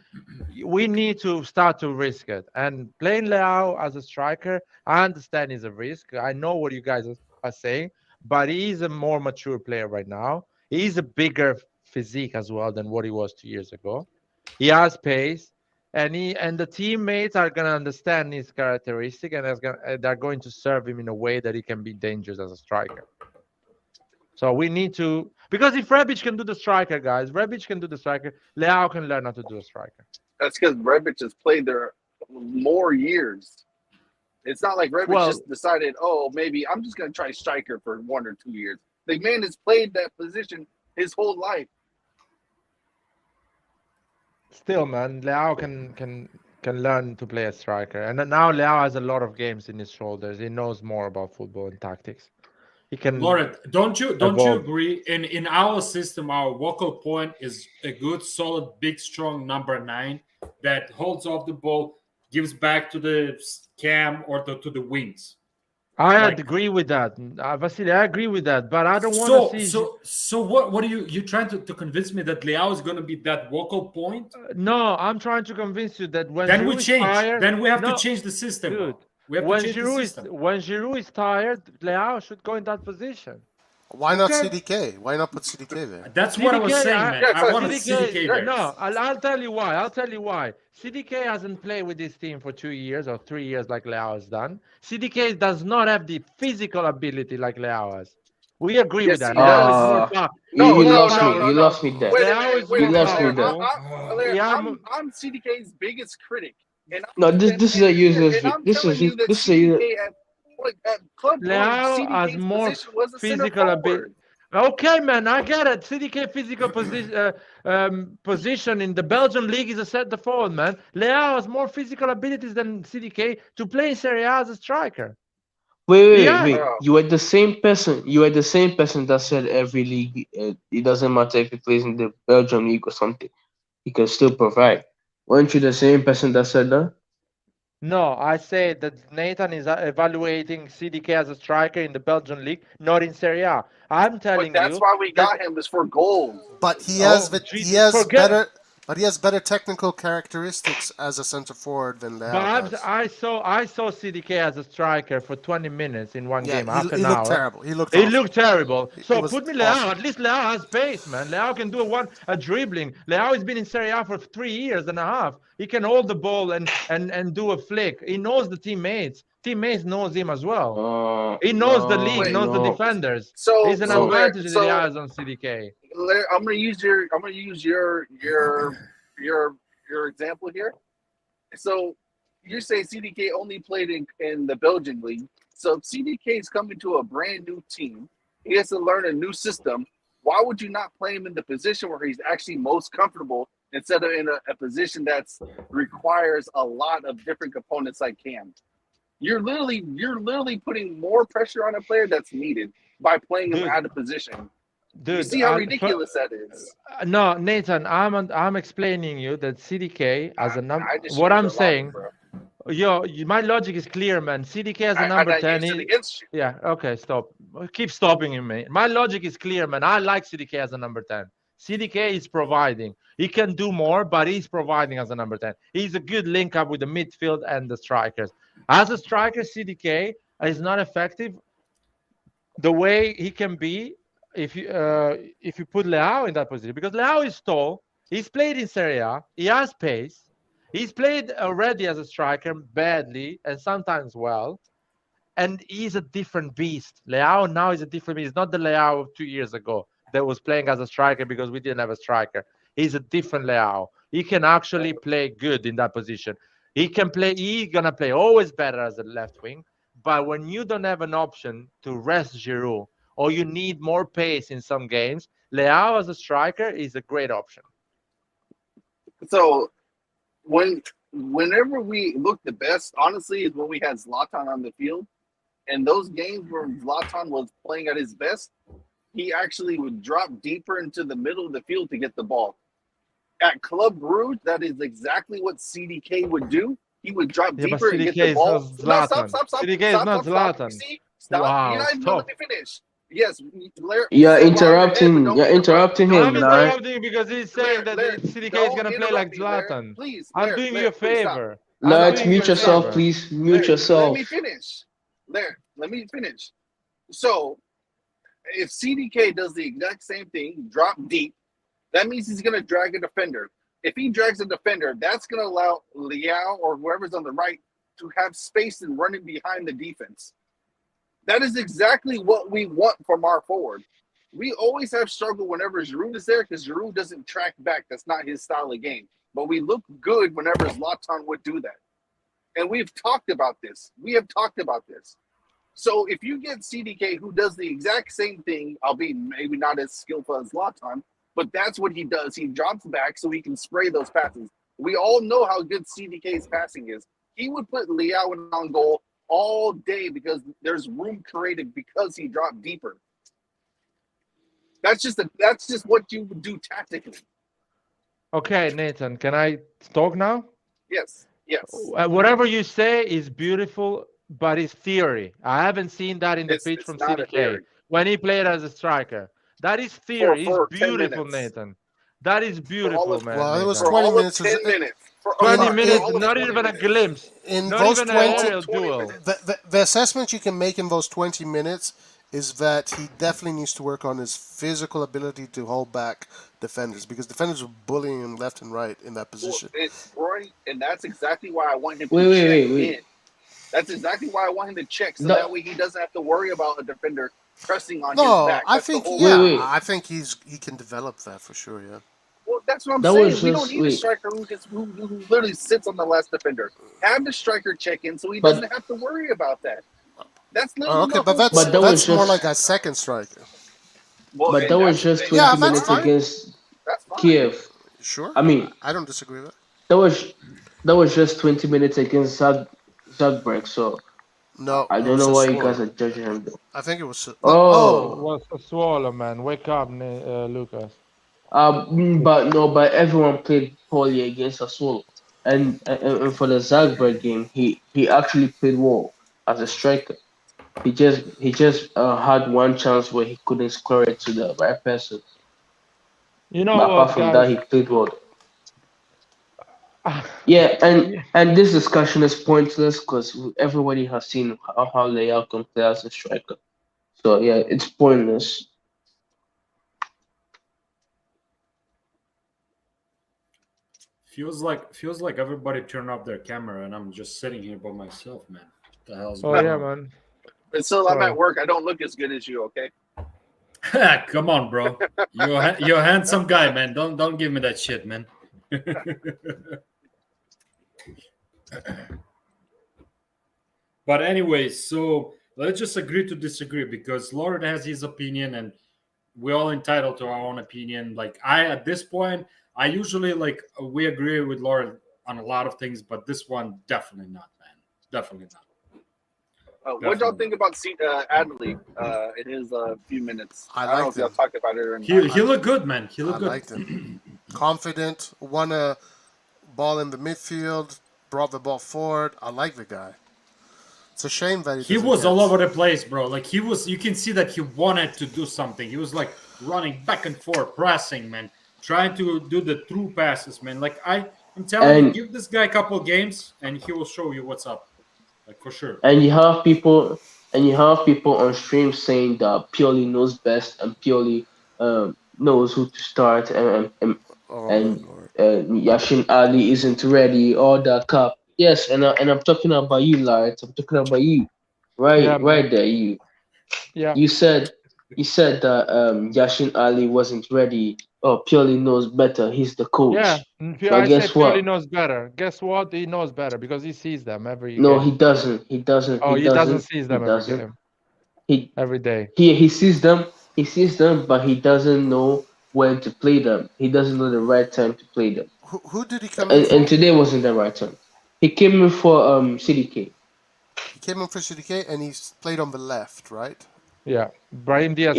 We need to start to risk it. And playing Leao as a striker, I understand is a risk. I know what you guys are saying, but he's a more mature player right now. He's a bigger physique as well than what he was 2 years ago. He has pace, and the teammates are going to understand his characteristic, and they're going to serve him in a way that he can be dangerous as a striker. So we need to, because if Rebic can do the striker, guys, Rebic can do the striker, Leao can learn how to do a striker. That's because Rebic has played there more years. It's not like Rebic just decided, oh, maybe I'm just going to try striker for 1 or 2 years. The man has played that position his whole life. Still, man, Leao can learn to play a striker. And now Leao has a lot of games in his shoulders. He knows more about football and tactics. He can. Lauren, don't you agree? In our system, our vocal point is a good, solid, big, strong number 9 that holds off the ball, gives back to the cam or to the wings. I agree with that, Vasily. I agree with that, but I don't want to see. So what are you trying to convince me that Leao is going to be that vocal point? No, I'm trying to convince you that when then we change. Then we have to change the system, dude. When Giroud is tired, Leao should go in that position. Why not CDK? Why not put CDK there? That's what I was saying, man. I want CDK there. No, I'll tell you why. CDK hasn't played with this team for 2 years or 3 years like Leao has done. CDK does not have the physical ability like Leao has. We agree with that. You lost me there. You lost me there. I'm CDK's biggest critic. No, this is a useless. This is a Leao has more physical ability. Okay, man, I get it. CDK physical position in the Belgian league is a center forward, man. Leao has more physical abilities than CDK to play in Serie A as a striker. Wait. You are the same person. That said every league. It doesn't matter if he plays in the Belgian league or something. He can still provide. Weren't you the same person that said that? No, I say that Nathan is evaluating CDK as a striker in the Belgian league, not in Serie A. I'm telling you. That's why we got him, is for goals. But he has better technical characteristics as a center forward than Leao. But I saw CDK as a striker for 20 minutes in one game. He looked terrible. He looked terrible. So put me Leao. At least Leao has pace, man. Leao can do a dribbling. Leao has been in Serie A for 3 years and a half. He can hold the ball and do a flick. He knows the teammates. Teammates knows him as well. He knows the league, knows the defenders. So there's an advantage that he has on CDK. I'm gonna use your example here. So you say CDK only played in the Belgian league. So if CDK is coming to a brand new team, he has to learn a new system. Why would you not play him in the position where he's actually most comfortable instead of in a position that requires a lot of different components like Cam? You're literally putting more pressure on a player that's needed by playing him out of position. You see how ridiculous that is. No, Nathan, I'm explaining you that CDK as a number. I just What use I'm your saying, logic, bro. my logic is clear, man. CDK as a I'm number not 10. using it against you. Yeah, okay, stop. Keep stopping him, man. My logic is clear, man. I like CDK as a number 10. CDK is providing. He can do more, but he's providing as a number 10. He's a good link up with the midfield and the strikers. As a striker, CDK is not effective the way he can be if you put Leao in that position, because Leao is tall. He's played in Serie A. He has pace. He's played already as a striker badly and sometimes well, and he's a different beast. Leao now is a different beast. He's not the Leao of 2 years ago that was playing as a striker because we didn't have a striker. He's a different Leao. He can actually play good in that position. He's gonna play always better as a left wing. But when you don't have an option to rest Giroud, or you need more pace in some games, Leao as a striker is a great option. So whenever we look the best, honestly, is when we had Zlatan on the field. And those games where Zlatan was playing at his best, he actually would drop deeper into the middle of the field to get the ball. At Club Brugge, that is exactly what CDK would do. He would drop deeper and get the ball. No, stop. CDK is not Zlatan. Stop. Wow, You're not even let me finish. Yes. You're interrupting. You're interrupting him, I'm man. interrupting because he's saying that CDK is gonna play like Zlatan. Please, I'm doing you a favor. Let's mute yourself, please. Mute yourself. Let me finish. Let me finish. So, if CDK does the exact same thing, drop deep, that means he's going to drag a defender. If he drags a defender, that's going to allow Leao or whoever's on the right to have space and running behind the defense. That is exactly what we want from our forward. We always have struggle whenever Giroud is there because Giroud doesn't track back. That's not his style of game. But we look good whenever Zlatan would do that. And we've talked about this. We have talked about this. So if you get CDK who does the exact same thing, albeit maybe not as skillful as Zlatan, but that's what he does. He drops back so he can spray those passes. We all know how good CDK's passing is. He would put Leao on goal all day because there's room created because he dropped deeper. That's just what you would do tactically. Okay, Nathan, can I talk now? Yes. Whatever you say is beautiful, but it's theory. I haven't seen that in the pitch from CDK when he played as a striker. That is theory. It's beautiful, Nathan. That is beautiful, man. Well, it was Nathan. 20 minutes. 10 minutes. 20 minutes, not even a glimpse. In Not those even 20 an aerial duel. The assessment you can make in those 20 minutes is that he definitely needs to work on his physical ability to hold back defenders because defenders are bullying him left and right in that position. Well, it's Roy, and that's exactly why I want him to check in. That's exactly why I want him to check, so that way he doesn't have to worry about a defender pressing on his back. I think I think he can develop that for sure. Yeah. Well, that's what I'm saying. We don't need a striker who literally sits on the last defender. Have the striker check in so he doesn't have to worry about that. That's literally that's more like a second striker. Well, but that was just 20 minutes against Kiev. Sure. I mean, I don't disagree with that. That was just 20 minutes against Zagberg, so no, I don't know why you guys are judging him. I think it was. It was a swallow, man. Wake up, Lucas. But everyone played poorly against Sassuolo, and for the Zagberg game, he actually played well as a striker. He just had one chance where he couldn't score it to the right person. You know, but apart from that, he played well. Yeah, and this discussion is pointless because everybody has seen how Leao can play as a striker. So yeah, it's pointless. Feels like everybody turned off their camera and I'm just sitting here by myself, man. What the hell's going on? Man. Until I'm at work, I don't look as good as you, okay? Come on, bro. You're a handsome guy, man. Don't give me that shit, man. But anyways, so let's just agree to disagree because Lord has his opinion and we're all entitled to our own opinion. Like at this point, I usually like we agree with Lord on a lot of things, but this one definitely not, man. Definitely not. What y'all think about Adley in his few minutes? I don't know liked if y'all him. talked about it or not. He looked good, man. He I looked good. liked him. Confident, won a ball in the midfield, brought the ball forward. I like the guy. It's a shame that He was all over the place, bro. Like he was, you can see that he wanted to do something. He was like running back and forth, pressing, man, trying to do the true passes, man. Like I'm telling you, give this guy a couple games and he will show you what's up, like for sure. And you have people on stream saying that Pioli knows best and Pioli knows who to start and Yashin Ali isn't ready. All that crap. Yes, and I'm talking about you, Lars. I'm talking about you, right there. You said that Yashin Ali wasn't ready. Oh, Pioli knows better. He's the coach. Yeah, But guess what? Pioli knows better. Guess what? He knows better because he sees them every No, game. he doesn't. He doesn't. Oh, he doesn't see them He every doesn't. game. Every day. He sees them. He sees them, but he doesn't know when to play them. He doesn't know the right time to play them. Who did he come in for? And today wasn't the right time. He came in for CDK. He came in for CDK and he played on the left, right? Yeah, Brahim Diaz.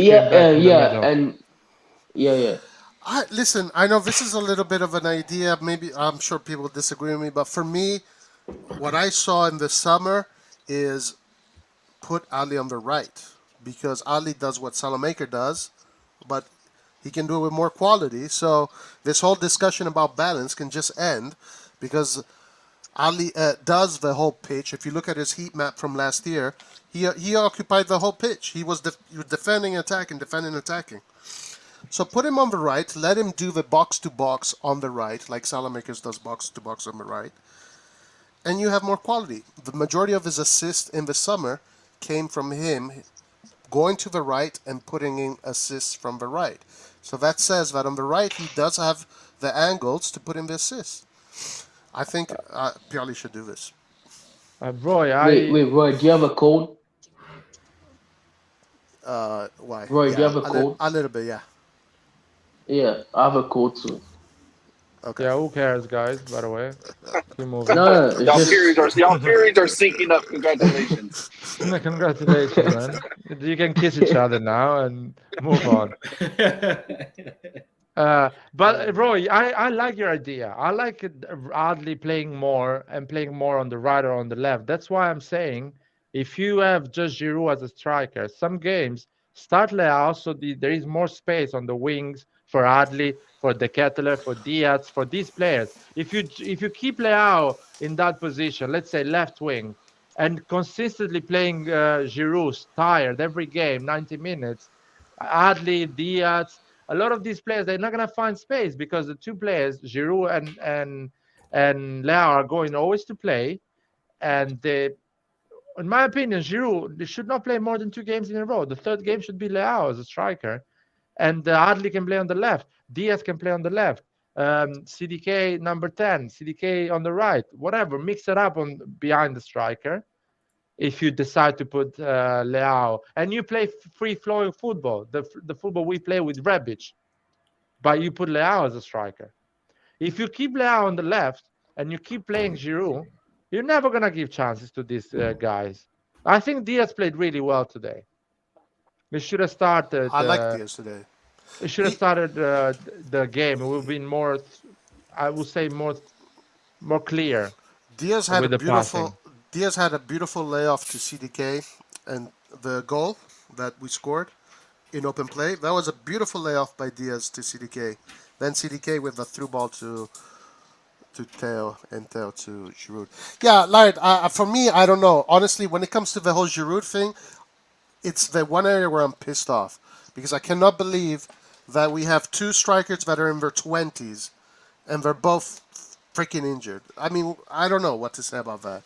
Listen, I know this is a little bit of an idea. Maybe I'm sure people disagree with me, but for me, what I saw in the summer is put Ali on the right because Ali does what Salamaker does, but he can do it with more quality. So this whole discussion about balance can just end because Ali does the whole pitch. If you look at his heat map from last year, he occupied the whole pitch. He was defending, attacking. So put him on the right. Let him do the box-to-box on the right, like Salamakers does box-to-box on the right. And you have more quality. The majority of his assists in the summer came from him going to the right and putting in assists from the right. So that says that on the right, he does have the angles to put in the assists. I think Pioli should do this. Roy, Wait, Roy, do you have a code? Why? Roy, do you have a code? A little bit, yeah. Yeah, I have a code too. Okay. Yeah, who cares, guys? By the way, keep moving. No, Y'all periods are syncing up. Congratulations. Congratulations, man. You can kiss each other now and move on. But Roy, I like your idea. I like Adley playing more on the right or on the left. That's why I'm saying if you have just Giroud as a striker, some games start Leao so there is more space on the wings for Adley, for the Ketelaere, for Diaz, for these players. If you keep Leao in that position, let's say left wing, and consistently playing Giroud tired every game, 90 minutes, Adley, Diaz, a lot of these players, they're not going to find space because the two players, Giroud and Leao, are going always to play. And in my opinion, Giroud should not play more than 2 games in a row. The third game should be Leao as a striker. And Adley can play on the left. Diaz can play on the left. CDK number 10, CDK on the right. Whatever, mix it up behind the striker. If you decide to put Leao, and you play free-flowing football, the football we play with Rebic, but you put Leao as a striker. If you keep Leao on the left and you keep playing Giroud, you're never going to give chances to these guys. I think Diaz played really well today. We should have started. I like Diaz today. We should have started the game. It would have been more, I would say, more clear. Diaz had a beautiful layoff to CDK, and the goal that we scored in open play, that was a beautiful layoff by Diaz to CDK. Then CDK with the through ball to Theo and Theo to Giroud. Yeah, Lard, for me, I don't know. Honestly, when it comes to the whole Giroud thing, it's the one area where I'm pissed off because I cannot believe that we have 2 strikers that are in their 20s and they're both freaking injured. I mean, I don't know what to say about that.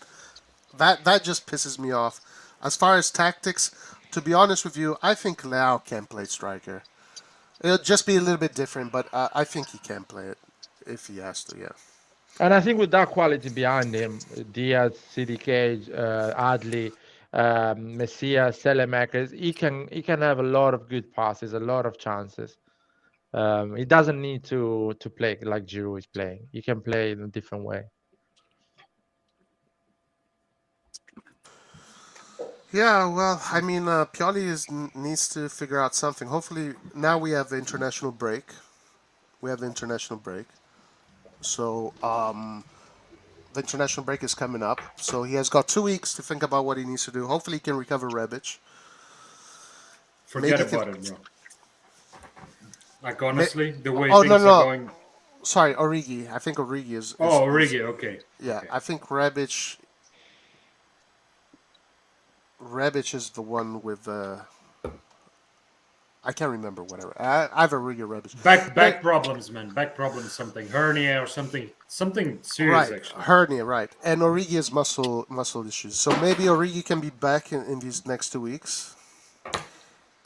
That just pisses me off. As far as tactics, to be honest with you, I think Leao can play striker. It'll just be a little bit different, but I think he can play it if he has to, yeah. And I think with that quality behind him, Diaz, CDK, Adli, Messias, Selemakers, he can have a lot of good passes, a lot of chances. He doesn't need to play like Giroud is playing. He can play in a different way. Yeah, well, I mean, Pioli needs to figure out something. Hopefully, now we have the international break. So, the international break is coming up. So he has got 2 weeks to think about what he needs to do. Hopefully, he can recover Rebic. Forget Maybe about it, bro. Like, honestly, the way Oh, things no, are no. going. Sorry, Origi. I think Origi is. Oh, Origi, okay. Yeah, Okay. I think Rebic. Rebic is the one with. I can't remember whatever. I have Origi Rebic. Back problems, man. Back problems, something hernia or something serious Right, actually. hernia, right, and Origi has muscle issues. So maybe Origi can be back in these next 2 weeks,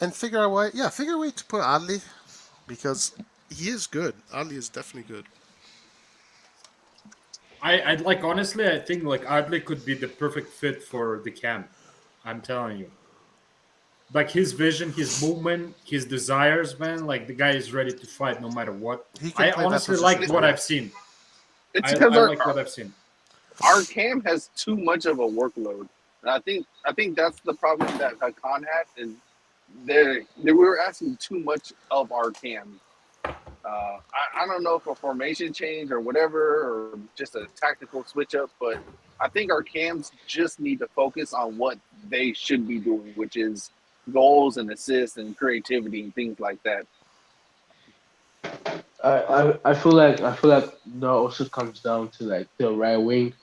and figure a way to put Adli, because he is good. Adli is definitely good. I like honestly, I think like Adli could be the perfect fit for the camp. I'm telling you. Like his vision, his movement, his desires, man. Like the guy is ready to fight no matter what. He can I play that honestly position like too. what I've seen. It's I because like what I've seen. our cam has too much of a workload. And I think that's the problem that Hakan had is we were asking too much of our cam. I don't know if a formation change or whatever, or just a tactical switch up, but I think our cams just need to focus on what they should be doing, which is goals and assists and creativity and things like that. I feel like that also comes down to like the right wing,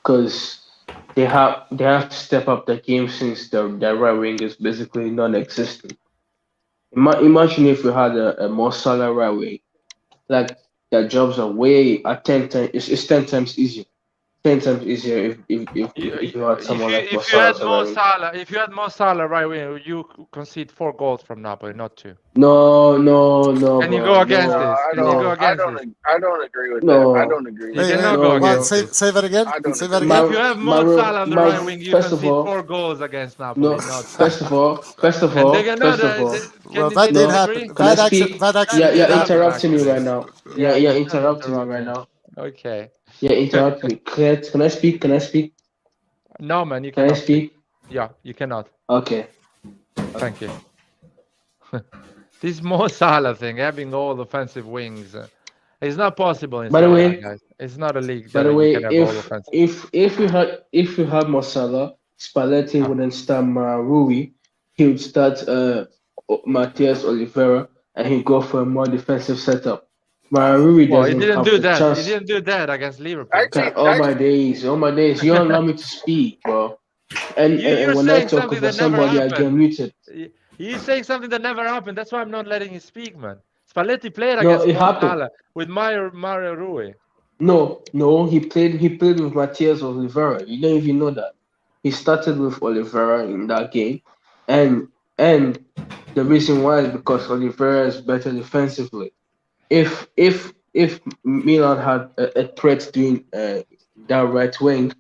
because they have to step up the game since the right wing is basically non-existent. Imagine if we had a more solid right wing, like their jobs are way at 10 times. It's 10 times easier. 10 times easier if you had someone like If you Mossala had as a Mo right wing. Salah, if you had Mo Salah right wing, you concede 4 goals from Napoli, not 2. No, Can you bro. go against No, this? I Can you go no, against this? don't agree with that. I no, don't agree You with Hey, that. hey, cannot go no, what? against bro. Say this. say that again. I don't Say that agree. again. If you have Mo Salah on the right wing, you First of concede all, 4 goals against no. Napoli, not 2. First of all, And they can first of all. Well, can that they did No, happen. disagree? can I speak? That That actually Yeah, did did you're happen. happen interrupting me actually. right now. Yeah, You're you can interrupting me interrupt right me. now. Okay. You're interrupting me. Can I speak? Can I speak? No, man, you Can I cannot speak. speak? Yeah, you cannot. Okay. Thank you. This Mo Salah thing, having all offensive wings, it's not possible in By the Serie A, way, guys. It's not a league by the that you way, can have all offensive. if we had Mossala, Spalletti wouldn't start Rui. He would start Matias Oliveira, and he'd go for a more defensive setup. Rui Well, he doesn't didn't have do the that. He chance. didn't do that against Liverpool. Actually, All my days. You don't allow me to speak, bro. And You're when I saying talk something over that never somebody, I get happened. muted. You're saying something that never happened. That's why I'm not letting you speak, man. Spalletti played No, against it Mo happened. Salah with Mario Rui. No, he played with Matias Oliveira. You don't even know that. He started with Oliveira in that game, and the reason why is because Oliveira is better defensively. If Milan had a threat doing that right wing,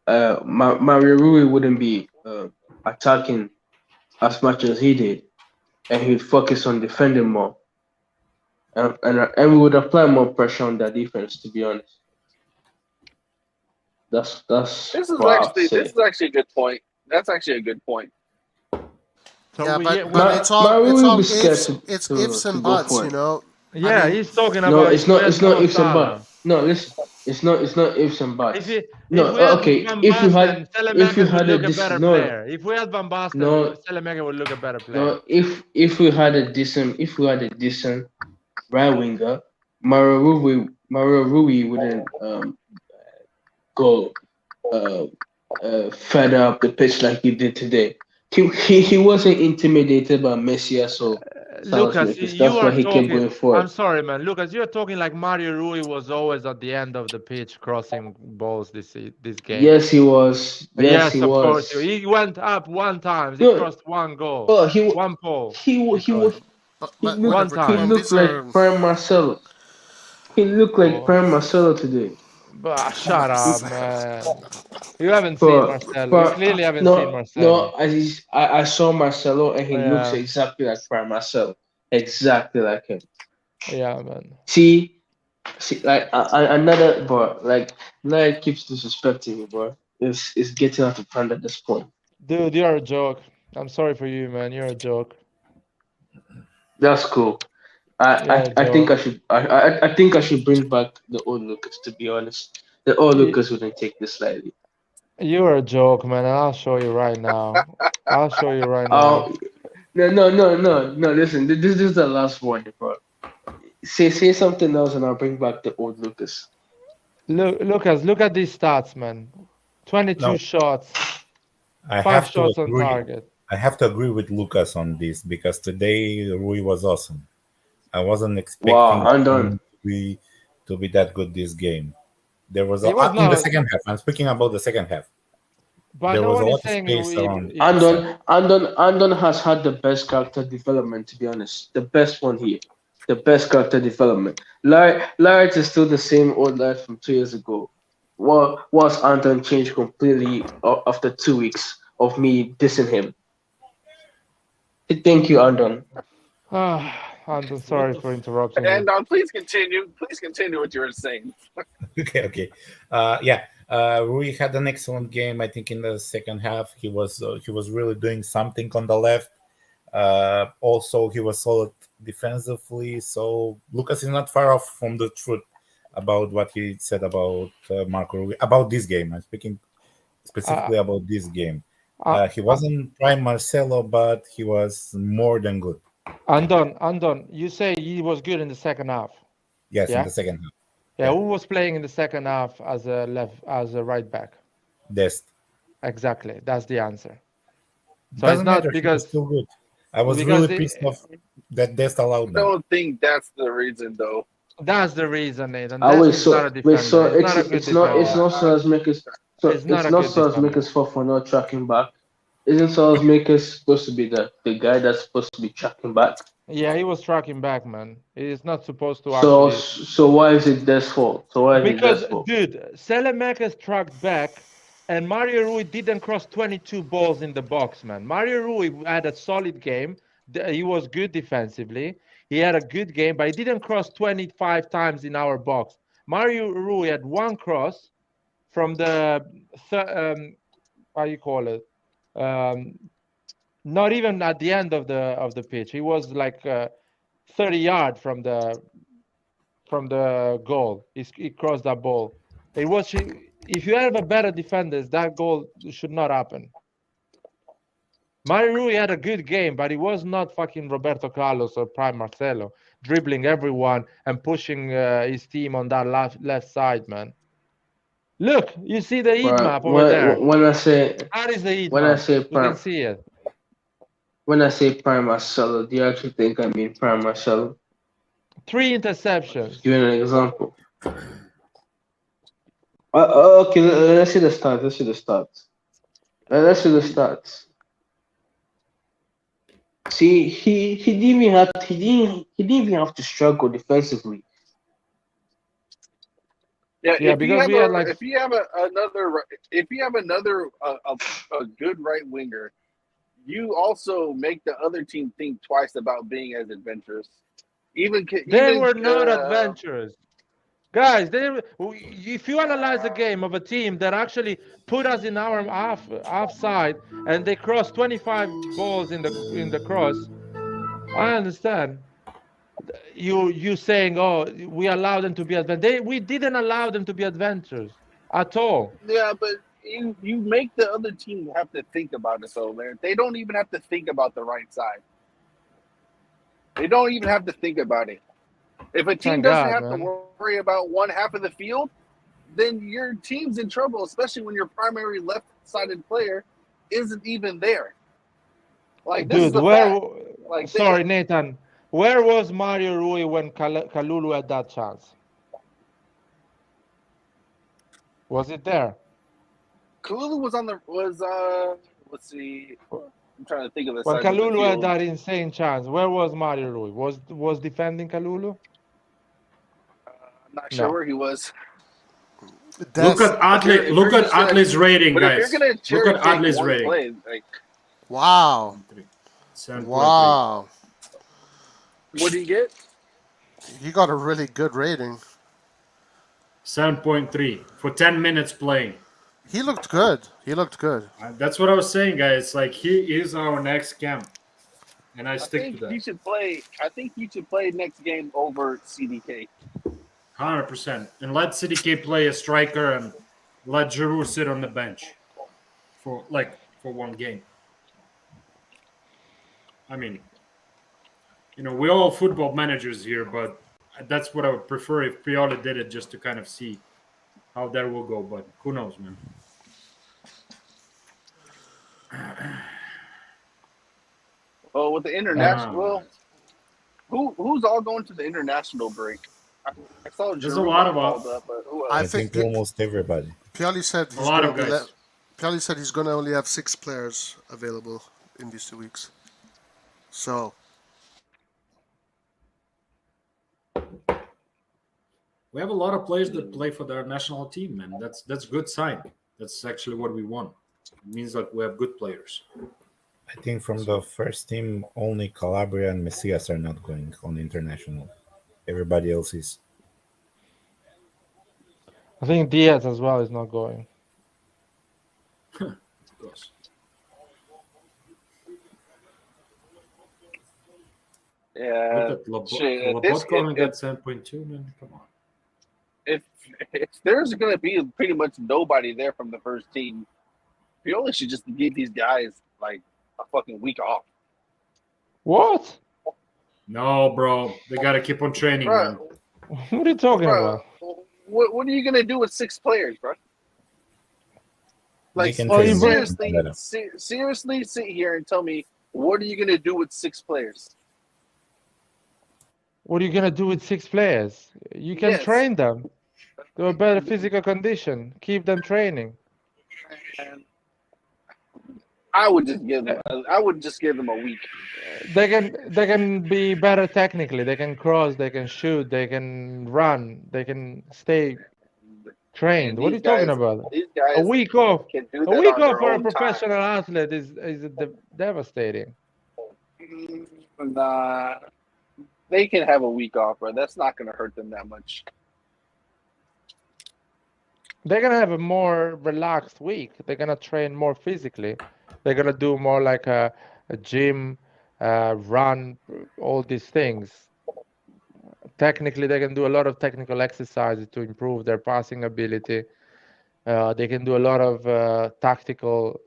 Mario Rui wouldn't be attacking as much as he did, and he'd focus on defending more, and we would apply more pressure on that defense. To be honest. That's this is what I have to actually say. a good point. That's actually a good point. So Yeah, we, but we- it's all Mario will be ifs. scared It's to ifs and go buts, for you it. know. yeah, I mean, he's talking No, about it's if we not. had It's not Mo ifs and Salah. buts. No, listen. It's not ifs and buts. If No, we had okay. Van If you Basten, had Selemaker would look a this, better no, player. If we had Van Basten, no, Selemaker would look a better player. no. If we had a decent right winger, Mario Rui wouldn't go further up the pitch like he did today. He wasn't intimidated by Messias or Lucas, Salzburg. you That's why are he kept talking. going I'm forward. sorry, man. Lucas, you're talking like Mario Rui was always at the end of the pitch crossing balls this game. Yes, he was. Yes, he Of course. was. He went up one time. He No, crossed one goal, well, one pole. he crossed. he but looked One whatever. time. Come on, he looked these like are Prime Marcelo. He looked like Oh. Prime Marcelo today. Shut up, man. You haven't seen But Marcelo. You but clearly haven't seen no Marcelo. no, I saw Marcelo and he looks Yeah, exactly like Prime Marcelo, exactly like him. yeah, man. See, like another, but like now it keeps disrespecting me, bro. It's getting out of hand at this point. Dude, you're a joke. I'm sorry for you, man. You're a joke. That's cool. I, You're a I think joke. I think I should bring back the old Lucas. To be honest, the old Y- Lucas wouldn't take this lightly. You're a joke, man. And I'll show you right now. I'll show you right now. Oh no! Listen, this is the last one, bro. Say something else, and I'll bring back the old Lucas. Lucas, look at these stats, man. 22 No, shots, I 5 have to shots on agree. target. I have to agree with Lucas on this because today Rui was awesome. I wasn't Wow, expecting I'm him done. to be that good this game. There was He was in not the a, second half. I'm speaking about the second half. but There no was a one is lot of saying space around the side. Andon has had the best character development, to be honest. The best one here. The best character development. Larry is still the same old lad from 2 years ago. Was Andon changed completely after 2 weeks of me dissing him? Thank you, Andon. I'm sorry for interrupting you. And please continue. Please continue what you were saying. Okay. Yeah. Rui had an excellent game. I think in the second half he was really doing something on the left. Also, he was solid defensively. So Lucas is not far off from the truth about what he said about Marco Rui about this game. I'm speaking Uh, specifically about this game. uh, He wasn't prime Marcelo, but he was more than good. Andon, you say he was good in the second half. Yes, in Yeah? the second half. Yeah, Yeah. who was playing in the second half as a right back? Dest. Exactly. That's the answer. So it's Doesn't matter. not He was because still good. I was because really pissed off that Dest allowed I that. don't think that's the reason, though. that's the reason, Nathan. Ah, Dest wait, is not a so defender. He's not a good it's defender. not Salesmakers. So He's not it's a not good defender. Salesmakers' fault for not tracking back. Isn't Salesmakers supposed to be the guy that's supposed to be tracking back? Yeah, he was tracking back, man. He's not supposed to So actually. so why is it their fault? So why is it their Because, fault? dude, Selemakers tracked back, and Mario Rui didn't cross 22 balls in the box, man. Mario Rui had a solid game. He was good defensively. He had a good game, but he didn't cross 25 times in our box. Mario Rui had one cross from the, how you call it? Not even at the end of the pitch. He was like 30 yards from the goal. He crossed that ball. It was if you have a better defenders, that goal should not happen. Mario Rui had a good game, but he was not fucking Roberto Carlos or Prime Marcelo, dribbling everyone and pushing his team on that left side, man. Look, you see the heat map over there. When I say That is the heat when I map. say You can prime see it. when I say Prime Marcelo, do you actually think I mean Prime Marcelo? 3 interceptions. Give an example. Okay, let's see the stats. Let's see the stats. See, he didn't even have to struggle defensively. Yeah, Yeah, because we had like if you have another a good right winger, you also make the other team think twice about being as adventurous. they were not adventurous. Guys, if you analyze a game of a team that actually put us in our half side and they crossed 25 balls in the cross, I understand. You saying, oh, we allowed them to be adventurous. We didn't allow them to be adventurous at all. Yeah, but you make the other team have to think about it. So they don't even have to think about the right side. They don't even have to think about it. If a team Thank doesn't God, have man. to worry about one half of the field, then your team's in trouble, especially when your primary left-sided player isn't even there. Like this is Dude, a fact. Like sorry, Nathan. Where was Mario Rui when Kalulu had that chance? Was it there? Kalulu was let's see. I'm trying to think of the When size of the Kalulu had field. that insane chance, where was Mario Rui? Was defending Kalulu? I'm not sure No. where he was. Look at Adley. Look at Adley's rating, But guys. if you're gonna Look cherry at pick Adley's one rating. play, like, Wow. 7.3. Wow. what do you get? He got a really good rating. 7.3 for 10 minutes playing. He looked good. He looked good. That's what I was saying, guys. Like, he is our next camp, and I stick think to that. he should play. I think he should play next game over CDK. 100%. And let CDK play a striker and let Giroud sit on the bench for one game. I mean, we're all football managers here, but that's what I would prefer if Pioli did it, just to kind of see how that will go. But who knows, man? Well, with the international, who's all going to the international break? I saw There's Giroud a lot of called us. up, but who else? I I think almost everybody. Pioli said A lot of guys. Pioli said he's gonna only have 6 players available in these 2 weeks. So We have a lot of players that play for their national team, man. That's good sign. That's actually what we want. It means like we have good players. I think from the first team, only Calabria and Messias are not going on international. Everybody else is. I think Diaz as well is not going. Of course. Yeah, Look at shit, this- Lobotka only got 7.2, man. Come on. if there's going to be pretty much nobody there from the first team, Pioli should just give these guys like a fucking week off. What? No, bro. They got to keep on training, Bro, man. What are you talking bro, about? what are you going to do with 6 players, bro? Like, They can train more seriously, better. seriously, sit here and tell me, what are you going to do with 6 players? What are you gonna do with 6 players? You can Yes. train them to a better physical condition. Keep them training. And I would just give them. I would just give them a week. They can be better technically. They can cross. They can shoot. They can run. They can stay trained. And What are you these talking guys- about? These guys A week off. can do A that week on off their for a own time. professional athlete is devastating. Nah, they can have a week off, bro. That's not going to hurt them that much. They're gonna have a more relaxed week. They're gonna train more physically. They're gonna do more like a gym, run, all these things. Technically, they can do a lot of technical exercises to improve their passing ability. They can do a lot of tactical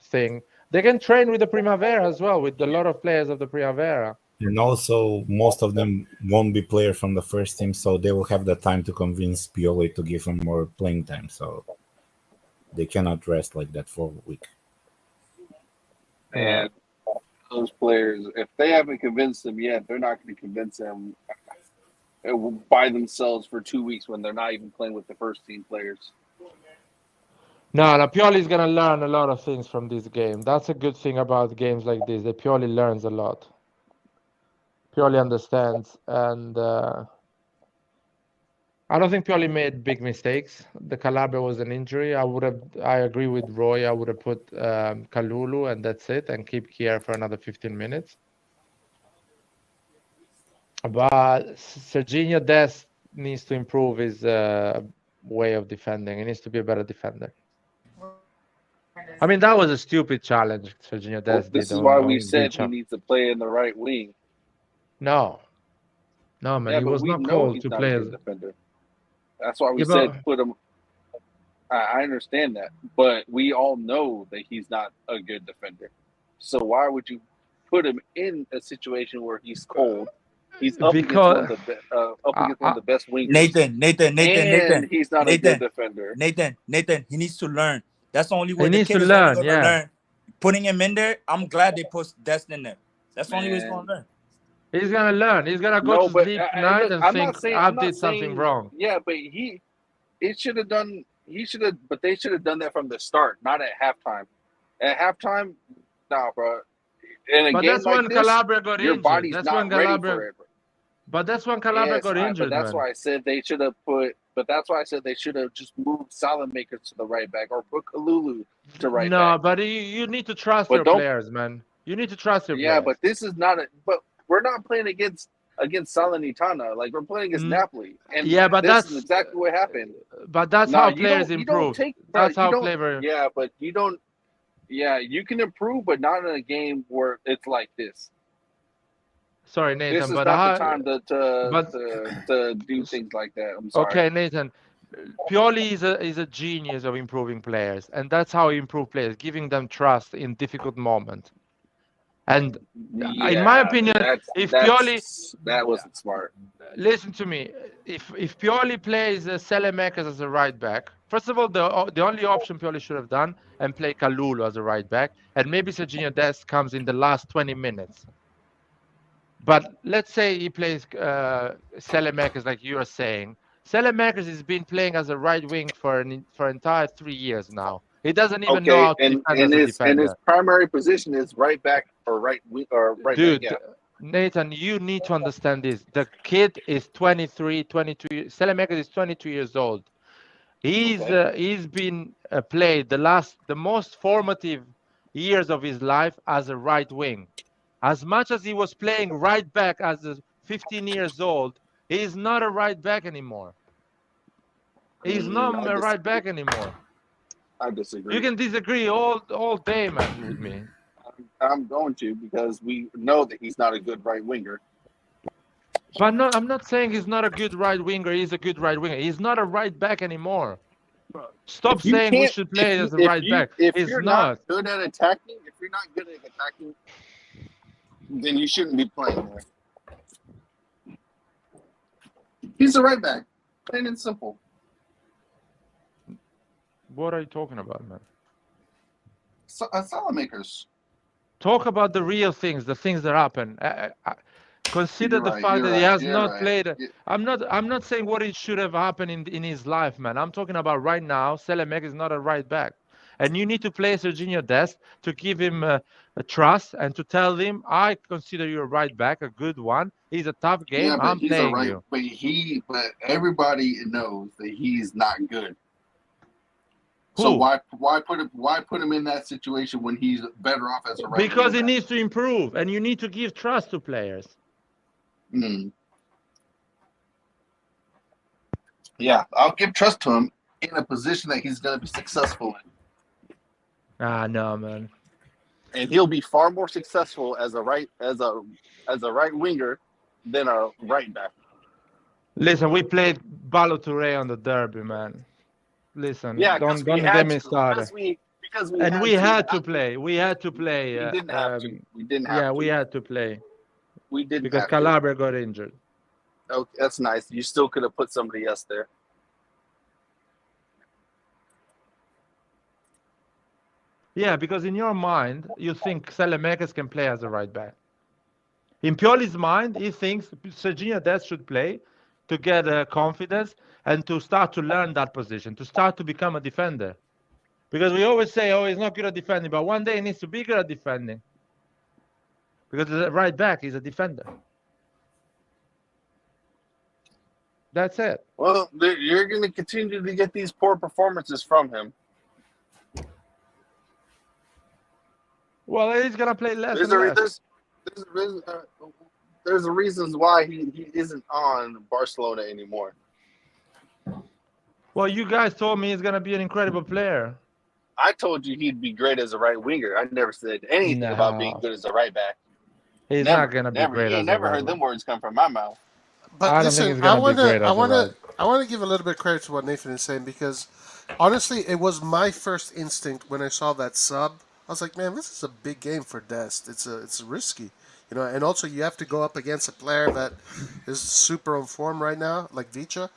thing. They can train with the Primavera as well, with a lot of players of the Primavera. And also, most of them won't be players from the first team, so they will have the time to convince Pioli to give them more playing time. So they cannot rest like that for a week. And those players, if they haven't convinced them yet, they're not going to convince them by themselves for 2 weeks when they're not even playing with the first team players. No, Pioli is gonna learn a lot of things from this game. That's a good thing about games like this. That Pioli learns a lot. Pioli understands, and I don't think Pioli made big mistakes. The Calabria was an injury. I agree with Roy. I would have put Kalulu, and that's it, and keep Kier for another 15 minutes. But Serginho Dest needs to improve his way of defending. He needs to be a better defender. I mean, that was a stupid challenge Serginho Well, Dest did. this is why we on said he Vicha. needs to play in the right wing. No, man, Yeah, he but was we not know called he's to not play a as. good defender. That's why we Yeah, said but- put him. I understand that, but we all know that he's not a good defender. So why would you put him in a situation where he's cold? He's up against one of the one of the best wingers. Nathan, and he's not a Nathan. good defender. Nathan, he needs to learn. That's the only way He the needs kid to is learn, only gonna yeah. learn. Putting him in there, I'm glad they put Dest in there. That's the only way he's Man. gonna learn. He's gonna learn. He's gonna go No, to but sleep I- tonight look, and I'm think not saying I I'm not did something saying- wrong. Yeah, but it should have done. He should have, but they should have done that from the start, not at halftime. At halftime, nah, bro. In a But game that's like when this, Calabria got your injured. body's That's not when ready Calabria. for it. Bro. But that's when Calabria Yes, got injured, but that's man. why I said they should have put But that's why I said they should have just moved Salamakers to the right back or put Kalulu to right No, back. but you need to trust But your don't- players, man. You need to trust your Yeah, players. but this is not a. But we're not playing against Salernitana. Like we're playing against Napoli, and yeah, but this that's is exactly what happened. But that's Nah, how you players don't- you don't improve. take- That's you how don't- players. Yeah, but you don't. Yeah, you can improve, but not in a game where it's like this. Sorry, Nathan, This is but not the time but- to do things like that. I'm sorry. Okay, Nathan. Pioli is a genius of improving players, and that's how he improves players, giving them trust in difficult moments. And in my opinion, if Pioli, that wasn't smart. listen to me, if Pioli plays Selemakers as a right back, first of all, the only option Pioli should have done and play Kalulu as a right back, and maybe Serginho Dest comes in the last 20 minutes. But let's say he plays Selemakers like you are saying. Selemakers has been playing as a right wing for entire 3 years now. He doesn't even know how to defend as a defender. And his primary position is right back or right wing or right Dude, back. Yeah. Nathan, you need to understand this. The kid is 23, 22. Selemakers is 22 years old. He's been played the most formative years of his life as a right wing. As much as he was playing right back as a 15 years old, he's not a right back anymore. He's not a right back anymore. I disagree. You can disagree all day, man, with me. I'm going to because we know that he's not a good right winger. But no, I'm not saying he's not a good right winger. He's a good right winger. He's not a right back anymore. Stop saying we should play as a right back. If He's you're not. not good at attacking, then you shouldn't be playing there. He's a right back, plain and simple. What are you talking about, man? Salamakers. Talk about the real things, the things that happen. Consider You're the right, fact you're that he right, has you're not right. played. I'm not saying what it should have happened in his life, man. I'm talking about right now. Selemakers is not a right back, and you need to play Serginho Dest to give him a trust and to tell him, I consider you a right back, a good one. He's a tough game. Yeah, but I'm he's playing a right. you. But everybody knows that he's not good. Who? So why put him in that situation when he's better off as a right? Because he wing back? needs to improve, and you need to give trust to players. Yeah, I'll give trust to him in a position that he's going to be successful in, No, man. and he'll be far more successful as a right winger than a right back. Listen, we played Balotelli on the derby, man. Listen, Yeah, don't get me started. Because we had to play. We had to play. We didn't have to. We didn't have to. We had to play We didn't because have to. Calabria got injured. Oh, that's nice. You still could have put somebody else there. Yeah, because in your mind, you think Selemakers can play as a right back. In Pioli's mind, he thinks Serginho Dest should play to get confidence and to start to learn that position, to start to become a defender. Because we always say, oh, he's not good at defending, but one day he needs to be good at defending. Because the right back is a defender. That's it. Well, you're going to continue to get these poor performances from him. Well, he's going to play less and less. There's reasons why he isn't on Barcelona anymore. Well, you guys told me he's going to be an incredible player. I told you he'd be great as a right winger. I never said anything about being good as a right back. He's not going to be great. You never heard them words come from my mouth. But listen, I want to give a little bit of credit to what Nathan is saying, because honestly, it was my first instinct when I saw that sub. I was like, man, this is a big game for Dest. It's risky, you know. And also, you have to go up against a player that is super on form right now, like Vicha.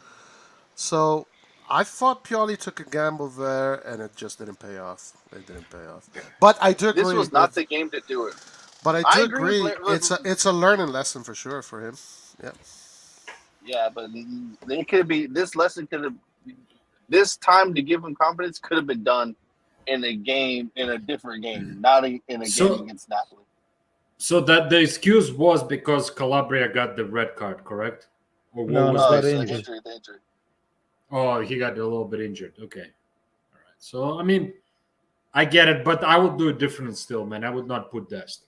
So I thought Pioli took a gamble there, and it just didn't pay off. It didn't pay off. But I do agree. This was not the game to do it. But I do agree. It's a learning lesson for sure for him. Yeah. Yeah, but they could be. This lesson could have. This time to give him confidence could have been done in a game, in a different game, not in a game against Napoli. So that the excuse was because Calabria got the red card, correct? Or what was got the injured. injury. Oh, he got a little bit injured. Okay. All right. So, I mean, I get it, but I would do it different still, man. I would not put Dest.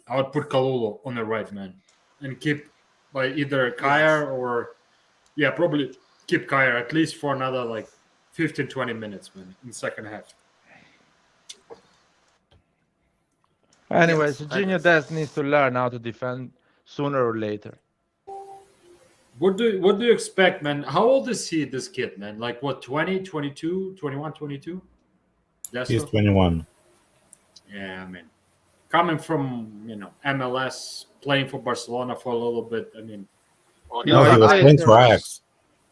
I would put Kalulu on the right, man. And keep either Kyer or, probably keep Kyer at least for another 15, 20 minutes, man, in the second half. Anyways, Junior Dest needs to learn how to defend sooner or later. What do you expect, man? How old is he, this kid, man? 20, 22, 21, 22? He's 21. Yeah, I mean, coming from, MLS, playing for Barcelona for a little bit, I mean. He was playing for Ajax.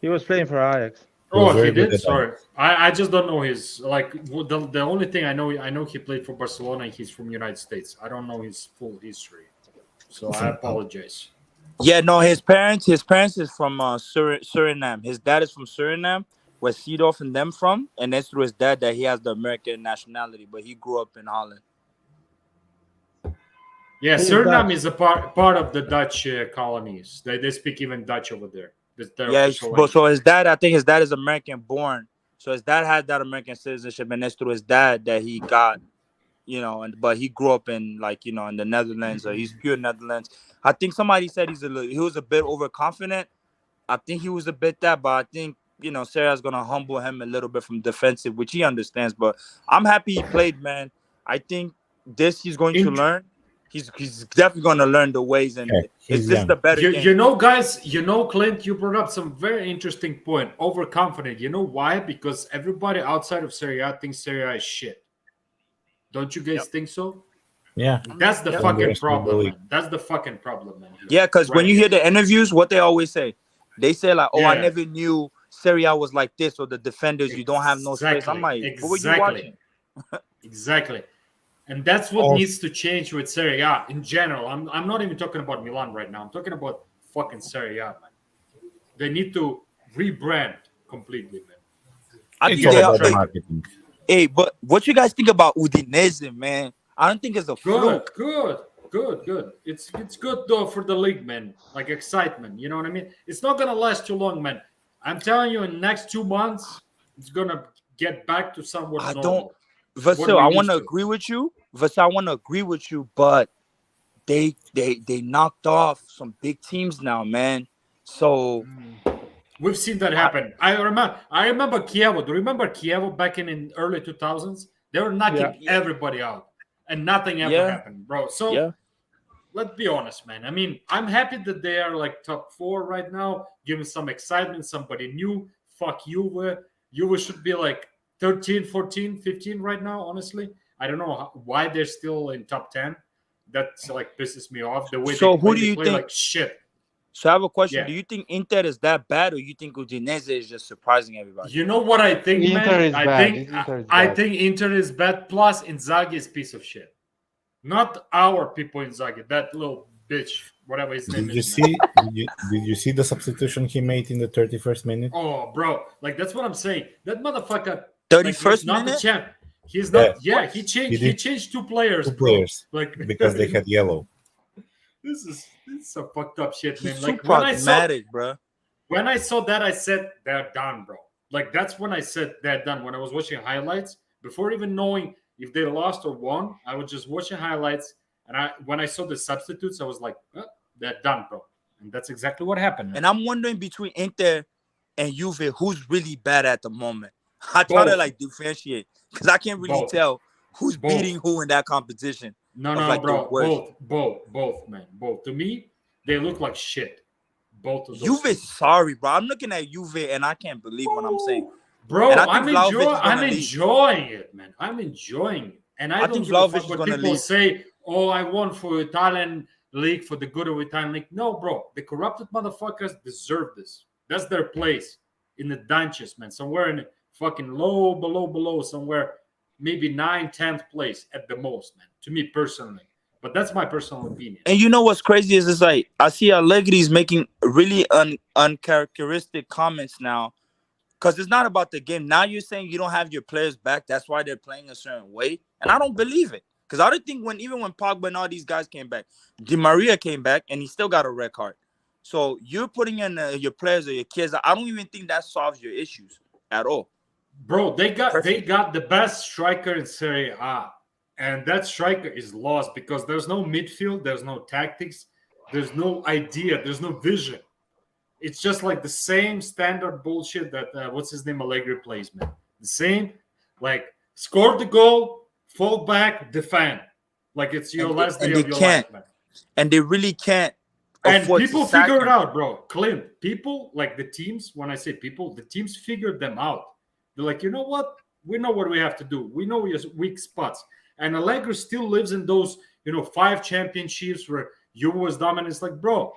He was playing for Ajax. Oh, he did? Sorry. I just don't know his, the only thing I know he played for Barcelona and he's from United States. I don't know his full history. So I apologize. Yeah, no, his parents is from Suriname. His dad is from Suriname, where Seedorf and them from, and it's through his dad that he has the American nationality, but he grew up in Holland. Yeah, Suriname is a part of the Dutch colonies. They speak even Dutch over there. Yeah, so his dad, I think his dad is American born. So his dad had that American citizenship, and it's through his dad that he got, but he grew up in in the Netherlands. So he's pure Netherlands. I think somebody said he was a bit overconfident. I think he was a bit that, but I think Sarah's gonna humble him a little bit from defensive, which he understands. But I'm happy he played, man. I think he's going to learn. He's definitely going to learn the ways, and it's just the better game. Guys, Clint, you brought up some very interesting point. Overconfident. You know why? Because everybody outside of Serie A thinks Serie A is shit. Don't you guys think so? Yeah. That's the fucking problem, man. That's the fucking problem, man. Yeah, because when you hear the interviews, what they always say, they say I never knew Serie A was like this, or the defenders, you don't have no space. I'm like, what were you watching? Exactly. And that's what needs to change with Serie A in general. I'm not even talking about Milan right now. I'm talking about fucking Serie A, man. They need to rebrand completely, man. I think they are marketing. Hey, but what you guys think about Udinese, man? I don't think it's a fluke. Good. It's good though for the league, man. Like excitement, you know what I mean? It's not gonna last too long, man. I'm telling you, in the next 2 months, it's gonna get back to somewhat normal. Vasil, I want to agree with you. But they knocked off some big teams now, man. So we've seen that happen. I remember Chievo. Do you remember Chievo back in early 2000s? They were knocking everybody out, and nothing ever happened, bro. So let's be honest, man. I mean, I'm happy that they are top 4 right now, giving some excitement, somebody new. Fuck Juve. Juve should be 13, 14, 15 right now, honestly. I don't know why they're still in top 10. That pisses me off. The way they play like shit. So I have a question. Yeah. Do you think Inter is that bad, or you think Udinese is just surprising everybody? You know what I think, man? I think Inter is bad. Plus, Inzaghi is a piece of shit. Not our people Inzaghi. That little bitch, whatever his name is. Did you see the substitution he made in the 31st minute? Oh, bro. That's what I'm saying. That motherfucker... 31st not minute? The champ. He's not. Yeah, he changed. He changed 2 players. 2 players. Because they had yellow. This is some fucked up shit, man. He's so pragmatic, bro. When I saw that, I said they're done, bro. That's when I said they're done. When I was watching highlights, before even knowing if they lost or won, I was just watching highlights, and when I saw the substitutes, I was like, they're done, bro. And that's exactly what happened, man. And I'm wondering between Inter and Juve, who's really bad at the moment. I try to differentiate because I can't really tell who's beating who in that competition. No, bro. Both, man. Both. To me, they look like shit. Both of those. Juve, sorry, bro. I'm looking at Juve and I can't believe what I'm saying. Bro, I'm enjoying it, man. I'm enjoying it. And I don't think give a fuck Vlahovic what people say, I won for Italian league, for the good of Italian league. No, bro. The corrupted motherfuckers deserve this. That's their place in the dungeons, man. Somewhere in fucking below, somewhere maybe 9th, 10th place at the most, man. To me personally, but that's my personal opinion. And you know what's crazy is it's I see Allegri's making really uncharacteristic comments now, because it's not about the game. Now you're saying you don't have your players back. That's why they're playing a certain way, and I don't believe it, because I don't think even when Pogba and all these guys came back, Di Maria came back and he still got a red card. So you're putting in your players or your kids. I don't even think that solves your issues at all. Bro, they got Perfect. the best striker in Serie A, and that striker is lost because there's no midfield, there's no tactics, there's no idea, there's no vision. It's just like the same standard bullshit that what's his name Allegri plays, man. The same, like score the goal, fall back, defend, like it's your last day of your life, man. And they really can't. And people figure it out, bro. Clint, people like the teams. When I say people, the teams figured them out. They're like, you know what? We know what we have to do. We know your weak spots. And Allegri still lives in those, 5 championships where Juve was dominant. It's like, bro,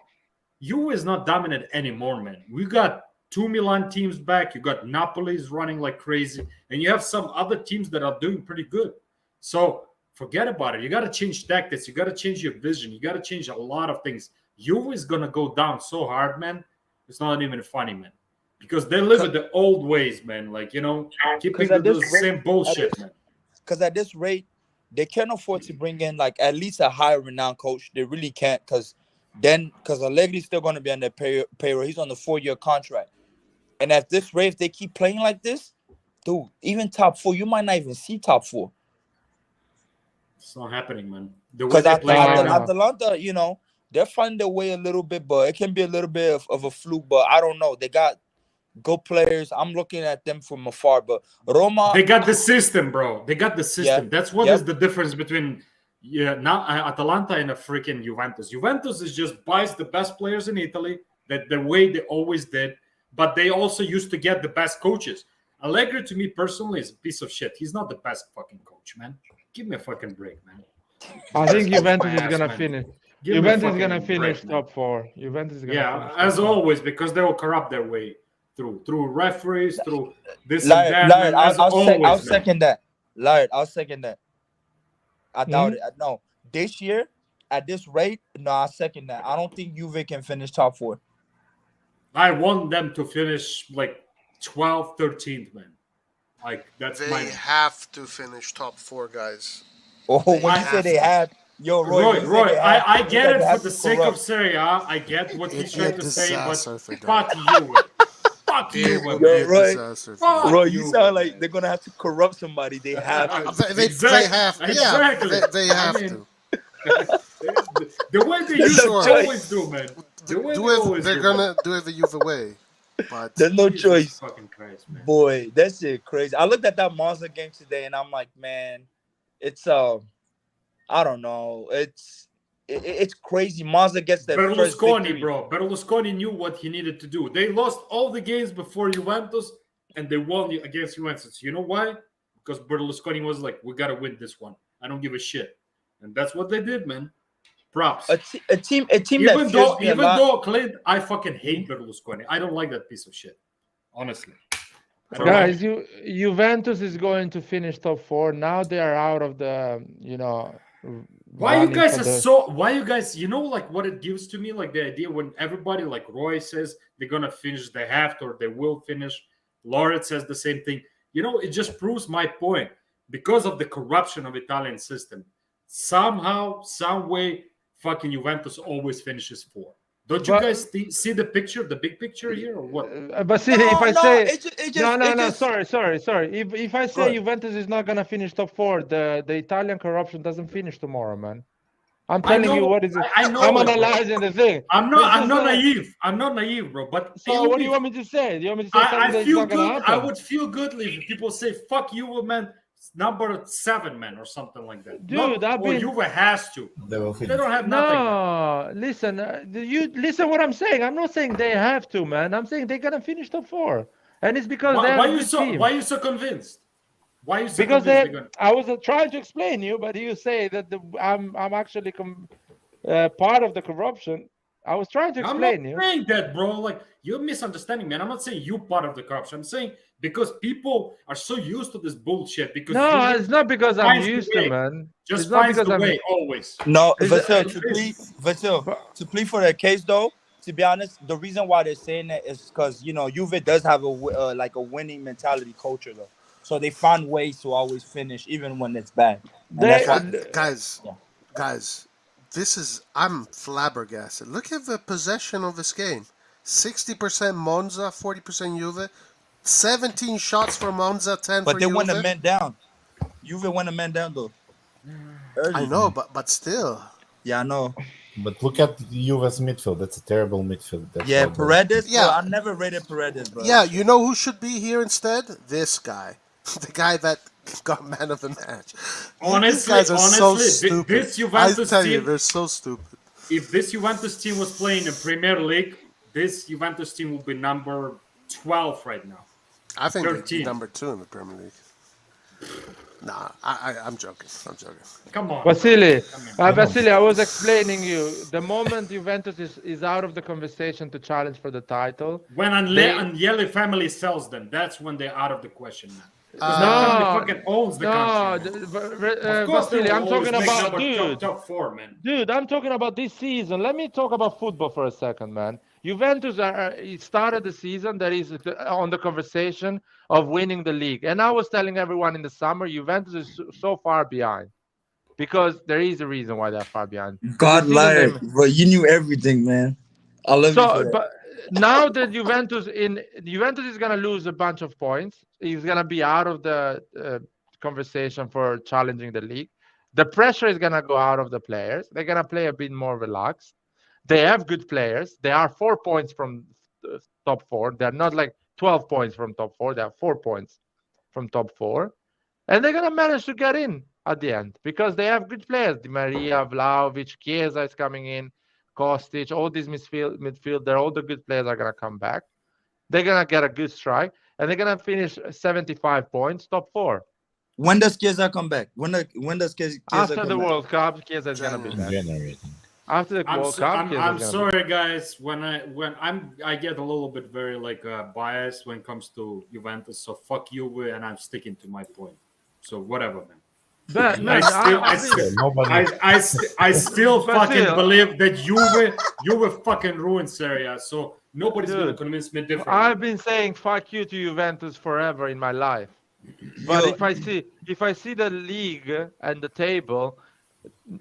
Juve is not dominant anymore, man. We got 2 Milan teams back. You got Napoli's running like crazy. And you have some other teams that are doing pretty good. So forget about it. You got to change tactics. You got to change your vision. You got to change a lot of things. Juve is going to go down so hard, man. It's not even funny, man. Because they live with the old ways, man. Like, keeping the same bullshit, man. Because at this rate, they can't afford to bring in, like, at least a higher renowned coach. They really can't because Allegri's still going to be on their payroll. He's on the 4-year contract. And at this rate, if they keep playing like this, dude, even top 4, you might not even see top 4. It's not happening, man. Because Atalanta, they're finding their way a little bit, but it can be a little bit of a fluke. But I don't know. They got good players. I'm looking at them from afar. But Roma, they got the system, bro. They got the system. Yeah. That's what is the difference between now Atalanta and a freaking Juventus. Juventus is just buys the best players in Italy that the way they always did, but they also used to get the best coaches. Allegri, to me personally, is a piece of shit. He's not the best fucking coach, man. Give me a fucking break, man. I think Juventus is gonna finich. Juventus is gonna finish break, top 4. Juventus is gonna finish as top 4. always, because they will corrupt their way through referees, through this Lard, and that. I'll second that. Lard, I'll second that. I doubt it. No, this year at this rate, no, I second that. I don't think Juve can finish top 4. I want them to finish like 12th, 13th, man. Like that's they have to finish top 4, guys. Oh, when you say they have, yo, Roy, I get it for the sake of Serie A. I get what he's trying to say, but fuck you. Fuck you, Roy, you sound like they're gonna have to corrupt somebody. They have to. They have to. Exactly. Yeah, they have to. The way they used to always do, man. They're gonna do it the Juve way. But there's no choice. Fucking Christ, man. Boy, that's it crazy. I looked at that Monza game today and I'm like, man, it's I don't know. It's crazy. Monza gets that first victory. Bro. Berlusconi knew what he needed to do. They lost all the games before Juventus and they won against Juventus. You know why? Because Berlusconi was like, we gotta win this one. I don't give a shit. And that's what they did, man. Props. A team even though Clint, I fucking hate Berlusconi. I don't like that piece of shit. Honestly. Guys, Juventus is going to finish top 4. Now they are out of the, Why you guys like what it gives to me, like the idea when everybody like Roy says they're gonna finish, they have to or they will finish. Lauret says the same thing. It just proves my point. Because of the corruption of Italian system, somehow, some way, fucking Juventus always finishes 4. Don't you guys see the picture, the big picture here, or what? But see, if I say sorry. If I say Juventus is not gonna finish top 4, the Italian corruption doesn't finish tomorrow, man. I'm telling you what is it. I know. I'm analyzing the thing. I'm not naive. I'm not naive, bro. But so what do you want me to say? Do you want me to say I feel good. I would feel good if people say "fuck you, man." Number 7, man, or something like that. Dude, Juve has to. They don't have nothing. No, listen. You listen what I'm saying. I'm not saying they have to, man. I'm saying they're gonna finish top 4, and it's because why are you so convinced? Why are you so because convinced? I was trying to explain you, but you say that I'm actually part of the corruption. I was trying to explain you. I'm not saying that, bro. Like, you're misunderstanding, man. I'm not saying you part of the corruption. I'm saying because people are so used to this bullshit. Because it's not because I'm used to, man. Just finds the way, always. No, Vasil, to plead for that case, though, to be honest, the reason why they're saying that is because, Juve does have a winning mentality culture, though. So they find ways to always finish, even when it's bad. Guys, I'm flabbergasted. Look at the possession of this game. 60% Monza, 40% Juve. 17 shots for Monza, 10 But for they Juve. won the man down. Juve won the man down though. Early. I know, but still. Yeah, I know. But look at Juve's midfield. That's a terrible midfield. That's Yeah, why Paredes. Yeah. Bro, I never rated Paredes, bro. Yeah, you know who should be here instead? This guy. The guy that got man of the match. These guys are so stupid. This Juventus I tell you, team, they're so stupid. if this Juventus team was playing in Premier League, this Juventus team would be number 12 right now. I think they're 13. number 2 in the Premier League. Nah, I'm joking. Come on. Vasily, I was explaining you. The moment Juventus is out of the conversation to challenge for the title, When Agnelli family sells them, that's when they're out of the question now. Because the family fucking owns the country. Of course Vasily, they will I'm talking always make about number top 4, man. Dude, I'm talking about this season. Let me talk about football for a second, man. Juventus started the season that is on the conversation of winning the league. And I was telling everyone in the summer, Juventus is so far behind. Because there is a reason why they're far behind. God lied, bro. You knew everything, man. I love you for that. But now that Juventus is going to lose a bunch of points. He's going to be out of the conversation for challenging the league. The pressure is going to go out of the players. They're going to play a bit more relaxed. They have good players. They are 4 points from top 4. They're not like 12 points from top 4. They are 4 points from top 4. And they're going to manage to get in at the end because they have good players. Di Maria, Vlahovic, Chiesa is coming in, Kostic, all these midfielder, all the good players are going to come back. They're going to get a good strike. And they're going to finish 75 points, top 4. When does Chiesa come back? When does Chiesa After come the back? World Cup, Chiesa is going to be back. January. After the World Cup, I'm sorry, guys. When I get a little bit very biased when it comes to Juventus. So fuck you, and I'm sticking to my point. So whatever, man. But, man, I still fucking believe that Juve fucking ruined Serie A. So nobody's gonna convince me different. I've been saying fuck you to Juventus forever in my life. But if I see the league and the table,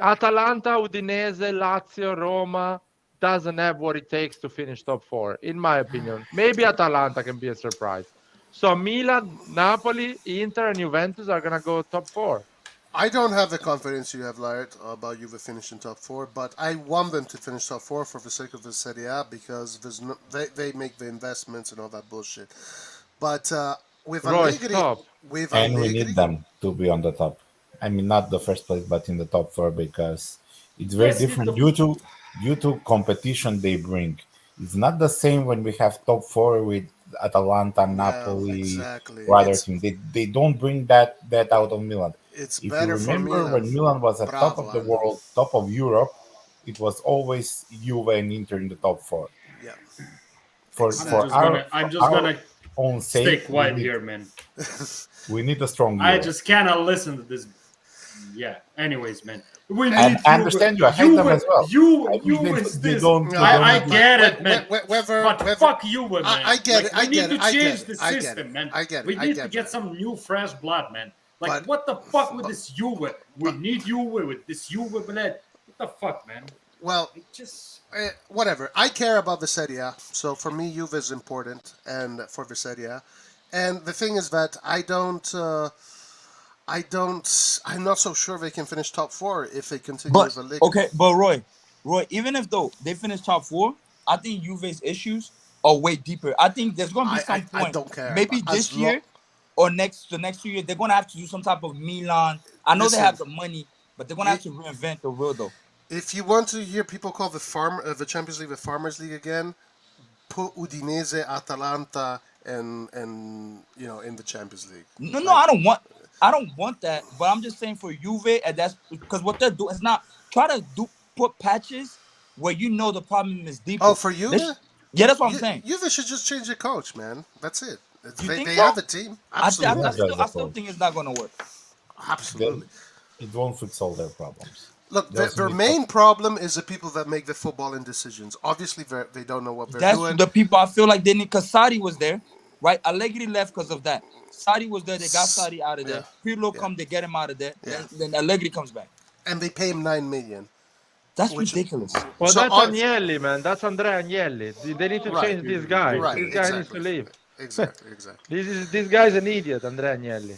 Atalanta, Udinese, Lazio, Roma doesn't have what it takes to finish top 4, in my opinion. Maybe Atalanta can be a surprise. So Milan, Napoli, Inter, and Juventus are gonna go top 4. I don't have the confidence you have, Laird, about Juve finishing top 4, but I want them to finish top 4 for the sake of the Serie A because they make the investments and all that bullshit. But with Allegri, and we need them to be on the top. I mean, not the first place, but in the top 4 because it's very different due to competition they bring. It's not the same when we have top 4 with Atalanta, Napoli, or other teams. They don't bring that out of Milan. It's if better you remember for Milan. when Milan was at top of the world, top of Europe, it was always Juve and Inter in the top 4. Yeah. I'm just gonna own sake, stay quiet here, man. We need a strong Juve. I just cannot listen to this. Yeah. Anyways, man. I understand you. I hate them as well. You is this. I get it, man. But fuck you, man. I get it. We need to change the system, man. We need to get some new fresh blood, man. Like, what the fuck with this Juve? We need Juve with this Juve blood. What the fuck, man? Well, whatever. I care about the Serie A, so for me, Juve is important, and for the Serie A. And the thing is that I'm not so sure they can finish top 4 if they continue with the league. Okay, but Roy, even if though they finish top 4, I think Juve's issues are way deeper. I think there's gonna be some point. I don't care. Maybe this year or the next 2 years, they're gonna have to do some type of Milan. I know they have the money, but they're gonna have to reinvent the wheel though. If you want to hear people call the Champions League the Farmers League again, put Udinese, Atalanta, and in the Champions League. No, I don't want that. But I'm just saying for Juve, and that's because what they're doing is not try to put patches where the problem is deeper. Oh, for Juve? Yeah, that's what I'm saying. Juve should just change the coach, man. That's it. They so? have a team. Absolutely. I still think it's not going to work. Absolutely. It won't fix all their problems. Look, their main problem is the people that make the footballing decisions. Obviously, they don't know what they're doing. That's the people I feel like they need, because Sarri was there, right? Allegri left because of that. Sarri was there, they got Sarri out of there. Pirlo come, they get him out of there. Then Allegri comes back. And they pay him $9 million. That's Which- ridiculous. Well, So that's on- Agnelli, man. That's Andrea Agnelli. They need to Right. change this guy. Right, This guy needs exactly. to leave. Exactly. This guy's an idiot, Andrea Agnelli.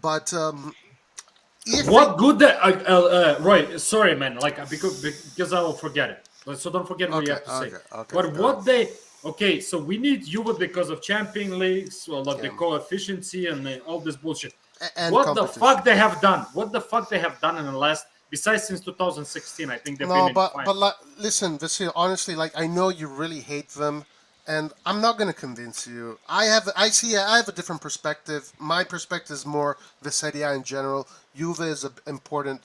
But if What good that Roy? Sorry, man. Like because I will forget it. So don't forget what you have to say. okay, But go what they okay? So we need Juve because of Champions Leagues, well, like the coefficiency and all this bullshit. and What the competition. fuck they have done? What the fuck they have done in the last? Besides since 2016, I think they've been No, in but final. like, listen, Vasil. Honestly, like I know you really hate them, and I'm not gonna convince you. I have a different perspective. My perspective is more the Serie A in general. Juve is an important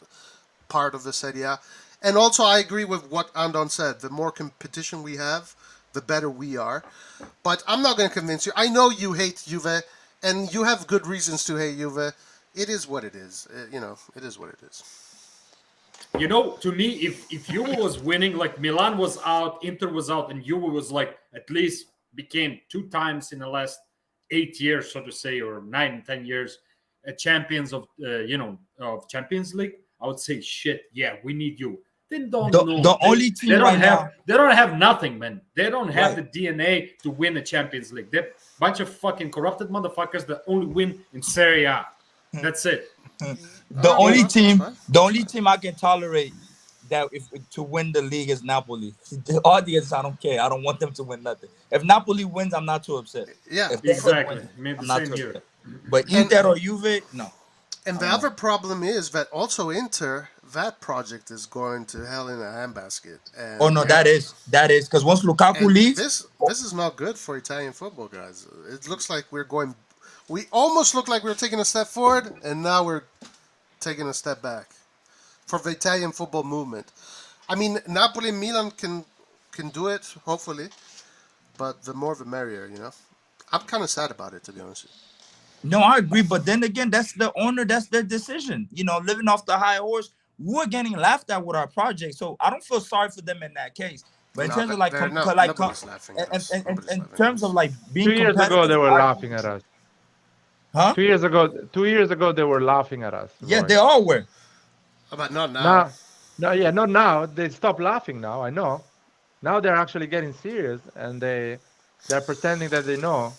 part of the Serie A, and also I agree with what Andon said. The more competition we have, the better we are. But I'm not gonna convince you. I know you hate Juve, and you have good reasons to hate Juve. It is what it is. It is what it is. You know, to me, if Juve was winning, like Milan was out, Inter was out, and Juve was like at least became 2 times in the last 8 years, so to say, or 9, 10 years, champions of of Champions League, I would say, shit, yeah, we need you. They don't know. The only team they don't right have now. they don't have nothing, man. They don't have Right. the DNA to win the Champions League. They're a bunch of fucking corrupted motherfuckers that only win in Serie A. That's it. The only that's team, fine. the only team I can tolerate that if to win the league is Napoli. The audience, I don't care. I don't want them to win nothing. If Napoli wins, I'm not too upset. Yeah. If they Exactly. win, I mean, the I'm not same too here. upset. But Inter or Juve, no. And the other problem is that also Inter, that project is going to hell in a handbasket. And Oh no, that is because once Lukaku and leaves, this is not good for Italian football, guys. It looks like we almost look like we're taking a step forward, and now we're taking a step back for the Italian football movement. I mean, Napoli and Milan can do it, hopefully, but the more the merrier, I'm kind of sad about it, to be honest with you. no, I agree. But then again, that's the owner, that's their decision. Living off the high horse, we're getting laughed at with our project, so I don't feel sorry for them in that case. But in terms of nobody's laughing at us. Nobody's in laughing terms at of us. like being 2 years ago, competitive, they were I- laughing at us. Huh? 2 years ago, they were laughing at us. Yeah, Roy. they all were. But not now. Not now. They stopped laughing now. I know. Now they're actually getting serious, and they're pretending that they know.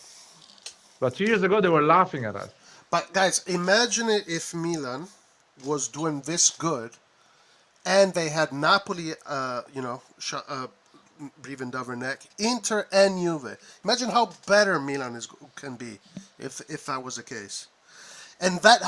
But 2 years ago, they were laughing at us. But guys, imagine it if Milan was doing this good, and they had Napoli, breathing down their neck, Inter and Juve. Imagine how better Milan can be if that was the case. And that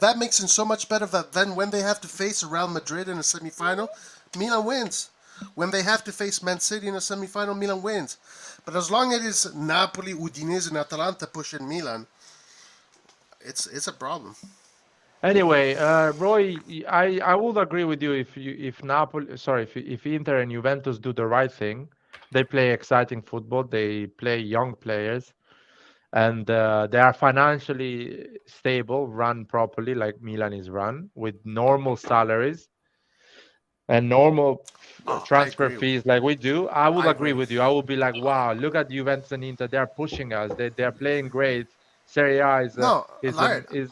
that makes it so much better that then when they have to face Real Madrid in a semifinal, Milan wins. When they have to face Man City in a semifinal, Milan wins. But as long as it's Napoli, Udinese, and Atalanta pushing Milan, it's a problem. Anyway, Roy, I would agree with you if Inter and Juventus do the right thing. They play exciting football. They play young players, and they are financially stable, run properly like Milan is run, with normal salaries and normal transfer agree. fees like we do. I would I agree agree. with you. I would be like, wow, look at Juventus and Inter. They're pushing us. They're playing great. Serie A is No, is Lard, is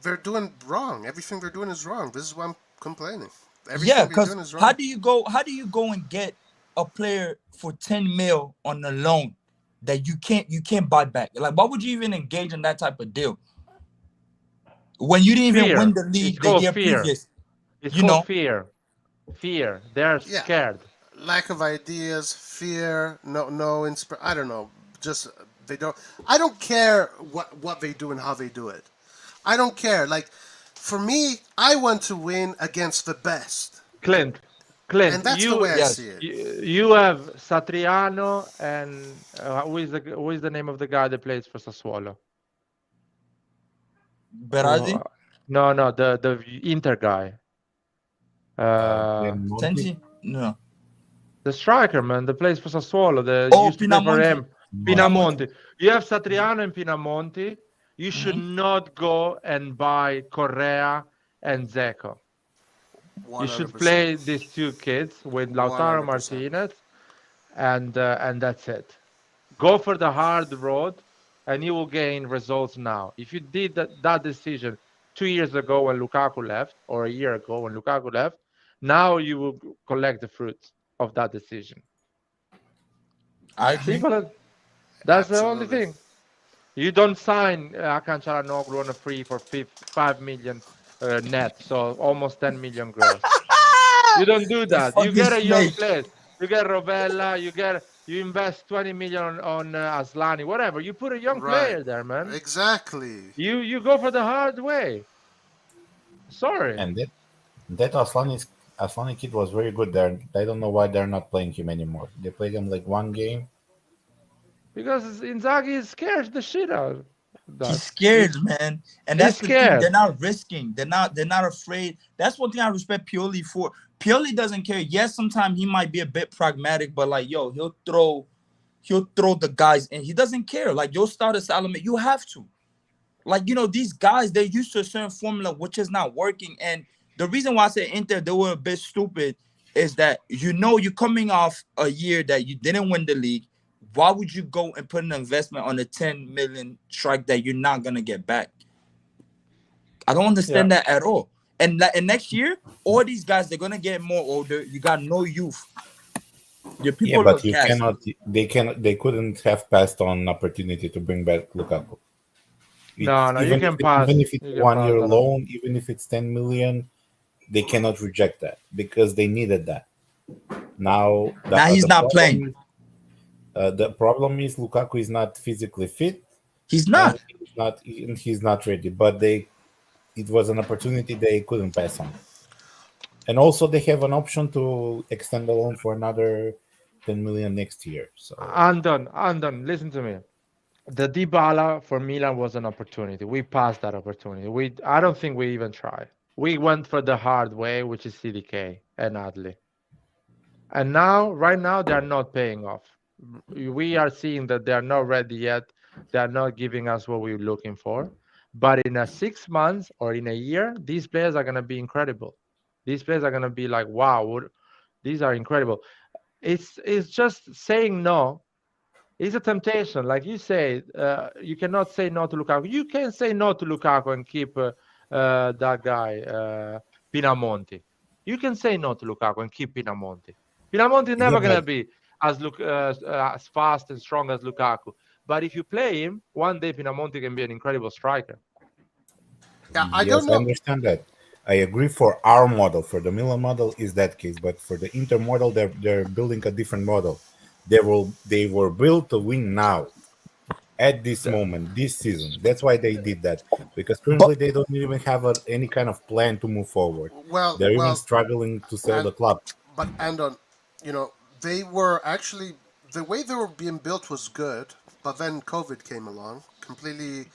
they're doing wrong. Everything they're doing is wrong. This is why I'm complaining. Everything Yeah, they're because doing is wrong. how do you go and get a player for 10 mil on a loan that you can't buy back? Like, why would you even engage in that type of deal when you didn't even Fear. win the league It's the called year fear. previous? It's You called know? fear. They're Yeah. scared. Lack of ideas, fear, I don't know. Just they don't. I don't care what they do and how they do it. I don't care. Like for me, I want to win against the best, Clint, and that's the way I Yes. see it. you have Satriano and who is the name of the guy that plays for Sassuolo? Berardi, No, the Inter guy. Sensi, no. The striker, man, that plays for Sassuolo. Used to play for Pinamonti. him. Pinamonti. You have Satriano and Pinamonti. You should not go and buy Correa and Zeko. You should 100%. play these two kids with Lautaro 100%. Martinez, and that's it. Go for the hard road, and you will gain results now. If you did that decision 2 years ago when Lukaku left, or a year ago when Lukaku left, Now you will collect the fruits of that decision. I agree. Simple as that's the only Absolutely. thing. You don't sign Hakan Çalhanoğlu on a free for 5 million net, so almost 10 million gross. You don't do The that. You fucking get a young snake. player. You get Rovella. You invest 20 million on Aslani, whatever. You put a young Right. player there, man. Exactly. You go for the hard way. Sorry. And that Aslani kid was very good there. I don't know why they're not playing him anymore. They played him like one game. Because Inzaghi is scared the shit out of that. He's scared, man, and He's that's the thing. scared. They're not risking. They're not afraid. That's one thing I respect Pioli for. Pioli doesn't care. Yes, sometimes he might be a bit pragmatic, but like, yo, he'll throw the guys, and he doesn't care. Like, you'll start a Salome, you have to. Like, these guys, they're used to a certain formula which is not working. And the reason why I say Inter, they were a bit stupid, is that you're coming off a year that you didn't win the league. Why would you go and put an investment on a 10 million strike that you're not gonna get back? I don't understand that at all. And next year, all these guys, they're gonna get more older. You got no youth. Your people But look you gassed. they couldn't have passed on an opportunity to bring back Lukaku. No, you can pass. Even if it's You can 1 pass year that. loan, even if it's 10 million, they cannot reject that because they needed that. Now He's not playing. The problem is Lukaku is not physically fit. He's not. And he's not ready. But it was an opportunity they couldn't pass on. And also they have an option to extend the loan for another 10 million next year. So Andon, listen to me. The Dybala for Milan was an opportunity. We passed that opportunity. I don't think we even tried. We went for the hard way, which is CDK and Adli. And right now, they're not paying off. We are seeing that they are not ready yet. They are not giving us what we're looking for. But in 6 months or in a year, these players are going to be incredible. These players are going to be like, wow, these are incredible. It's just saying no. It's a temptation. Like you say, you cannot say no to Lukaku. You can say no to Lukaku and keep that guy, Pinamonti. You can say no to Lukaku and keep Pinamonti. Pinamonti is never going to be as fast and strong as Lukaku. But if you play him, one day Pinamonti can be an incredible striker. Yeah, I don't know. I understand that. I agree for our model. For the Milan model is that case. But for the Inter model, they're building a different model. They were built to win now, at this moment, this season. That's why they did that. Because currently they don't even have any kind of plan to move forward. They're even struggling to sell the club. But Andon, they were actually, the way they were being built was good, but then COVID came along, completely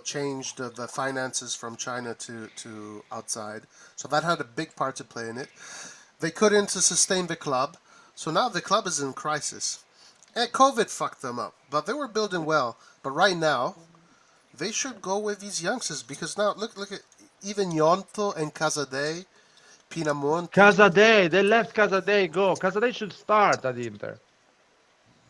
changed the finances from China to outside. So that had a big part to play in it. They couldn't sustain the club. So now the club is in crisis. And COVID fucked them up. But they were building well. But right now, they should go with these youngsters. Because now, look at even Yonto and Casadei, Pinamonti. Casadei, they let Casadei go. Casadei should start at Inter.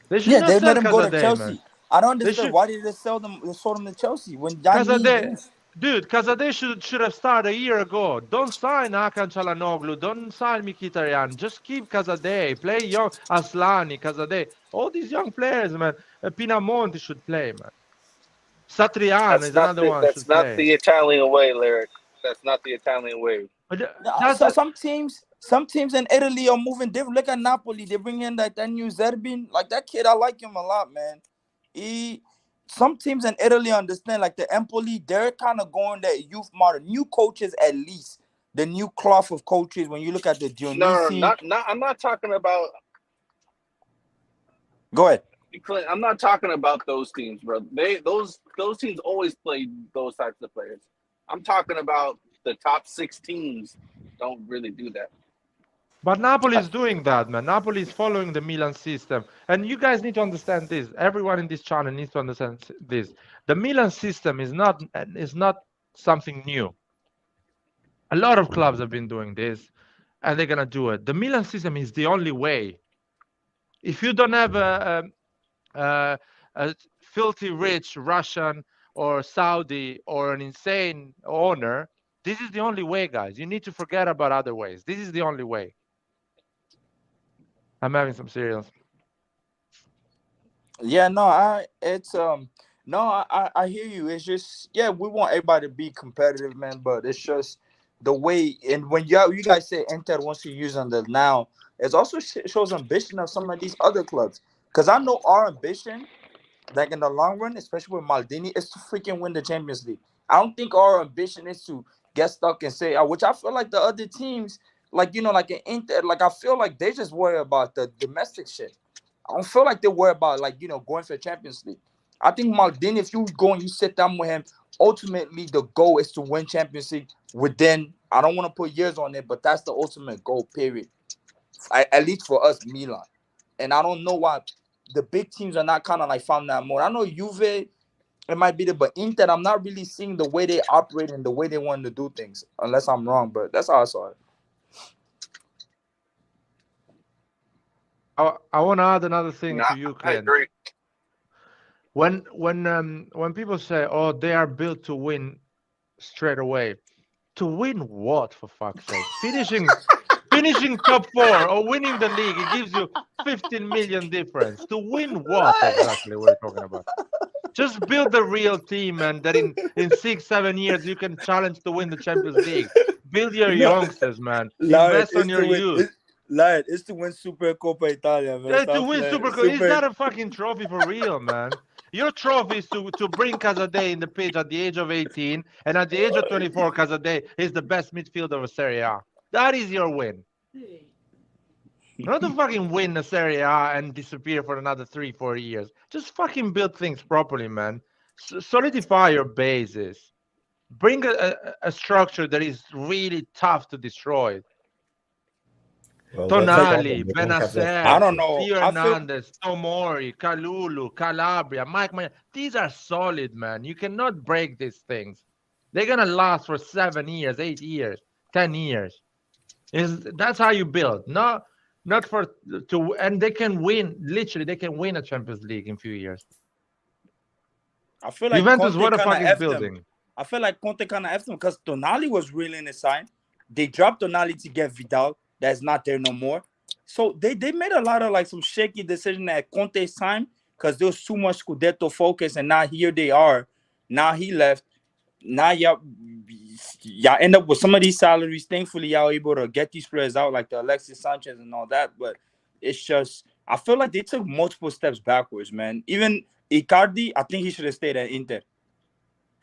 They should Yeah, they sell let him go to Casadei, Chelsea. man. I don't understand why did they sold him to Chelsea when Casadei, dude, Casadei should have started a year ago. Don't sign Hakan Çalhanoğlu. Don't sign Mkhitaryan. Just keep Casadei. Play young Aslani, Casadei. All these young players, man. Pinamonti should play, man. Satriano is another one. That's not the Italian way, Lyric. That's not the Italian way. So some teams in Italy are moving different. Look at Napoli. They bring in that new Zerbin. Like that kid, I like him a lot, man. Some teams in Italy understand, like the Empoli, they're kind of going that youth model. New coaches, at least. The new cloth of coaches, when you look at the Dionisi. No, I'm not talking about... Go ahead. I'm not talking about those teams, bro. Those teams always play those types of players. I'm talking about the top 6 teams don't really do that. But Napoli is doing that, man. Napoli is following the Milan system. And you guys need to understand this. Everyone in this channel needs to understand this. The Milan system is not something new. A lot of clubs have been doing this, and they're going to do it. The Milan system is the only way. If you don't have a filthy rich Russian or Saudi or an insane owner, This is the only way, guys. You need to forget about other ways. This is the only way. I'm having some cereals. Yeah, no, I hear you. It's just, yeah, we want everybody to be competitive, man, but it's just the way. And when you guys say Inter wants to use on the now, it also shows ambition of some of these other clubs. Because I know our ambition, like in the long run, especially with Maldini, is to freaking win the Champions League. I don't think our ambition is to get stuck and say, which I feel like the other teams, like, like in Inter, like I feel like they just worry about the domestic shit. I don't feel like they worry about, like, going for the Champions League. I think Maldini, if you go and you sit down with him, ultimately the goal is to win Champions League within, I don't want to put years on it, but that's the ultimate goal, period. At least for us, Milan. And I don't know why the big teams are not kind of like found that more. I know Juve, it might be there, but Inter, I'm not really seeing the way they operate and the way they want to do things, unless I'm wrong, but that's how I saw it. I want to add another thing Nah, to you, I Clint. agree. When people say, "Oh, they are built to win straight away," to win what, for fuck's sake? Finishing top 4 or winning the league, it gives you 15 million difference. To win what exactly we're talking about? Just build a real team, and that in 6-7 years you can challenge to win the Champions League. Build your youngsters, man. Invest on your youth. It's to win Super Coppa Italia, man. To win Super Cup, it's not a fucking trophy for real, man. Your trophy is to bring Casadei in the pitch at the age of 18, and at the age of 24, Casadei is the best midfielder of Serie A. That is your win. Not to fucking win the Serie A and disappear for another 3-4 years. Just fucking build things properly, man. Solidify your bases. Bring a structure that is really tough to destroy. Well, Tonali, they don't have that. I Benacer, don't know. Theo I feel Hernandez, Tomori, Kalulu, Calabria, Mike Maignan. These are solid, man. You cannot break these things. They're gonna last for 7 years, 8 years, 10 years. That's how you build. Not and they can win. Literally, they can win a Champions League in a few years. I feel like Juventus, Conte what the kind fuck of is effed them. building? I feel like Conte kind of effed them because Tonali was really in the side. They dropped Tonali to get Vidal. That's not there no more. So they made a lot of like some shaky decision at Conte's time because there was too much Scudetto focus, and now here they are. Now he left. Now y'all end up with some of these salaries. Thankfully, y'all able to get these players out like the Alexis Sanchez and all that. But it's just, I feel like they took multiple steps backwards, man. Even Icardi, I think he should have stayed at Inter.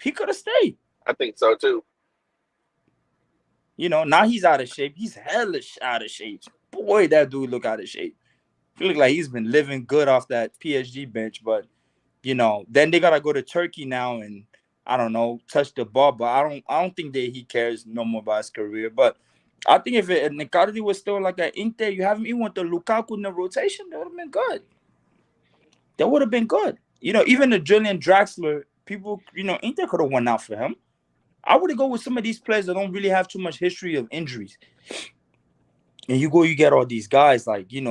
He could have stayed. I think so too. Now he's out of shape. He's hellish out of shape. Boy, that dude look out of shape. He look like he's been living good off that PSG bench. But, then they got to go to Turkey now and, I don't know, touch the ball. But I don't think that he cares no more about his career. But I think if Icardi was still like at Inter, you haven't even went to Lukaku in the rotation, that would have been good. That would have been good. Even the Julian Draxler, people, Inter could have won out for him. I would go with some of these players that don't really have too much history of injuries. And you get all these guys, like, you're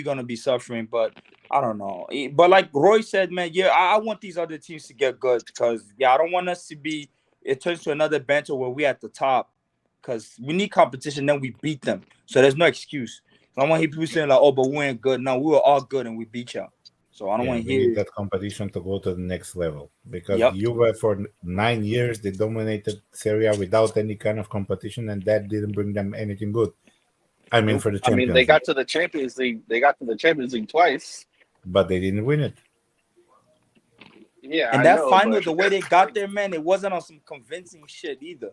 going to be suffering, but I don't know. But like Roy said, man, yeah, I want these other teams to get good because, I don't want us to be, it turns to another banter where we at the top because we need competition, then we beat them. So there's no excuse. So I don't want to hear people saying like, oh, but we ain't good. No, we were all good and we beat y'all. So I don't want to hear need that competition to go to the next level because Yep. Juve for 9 years they dominated Serie A without any kind of competition, and that didn't bring them anything good. I mean, for the I Champions mean, they got League, to the Champions League. They got to the Champions League twice. but they didn't win it. Yeah, And I that know, final, but the way they got there, man, it wasn't on some convincing shit either.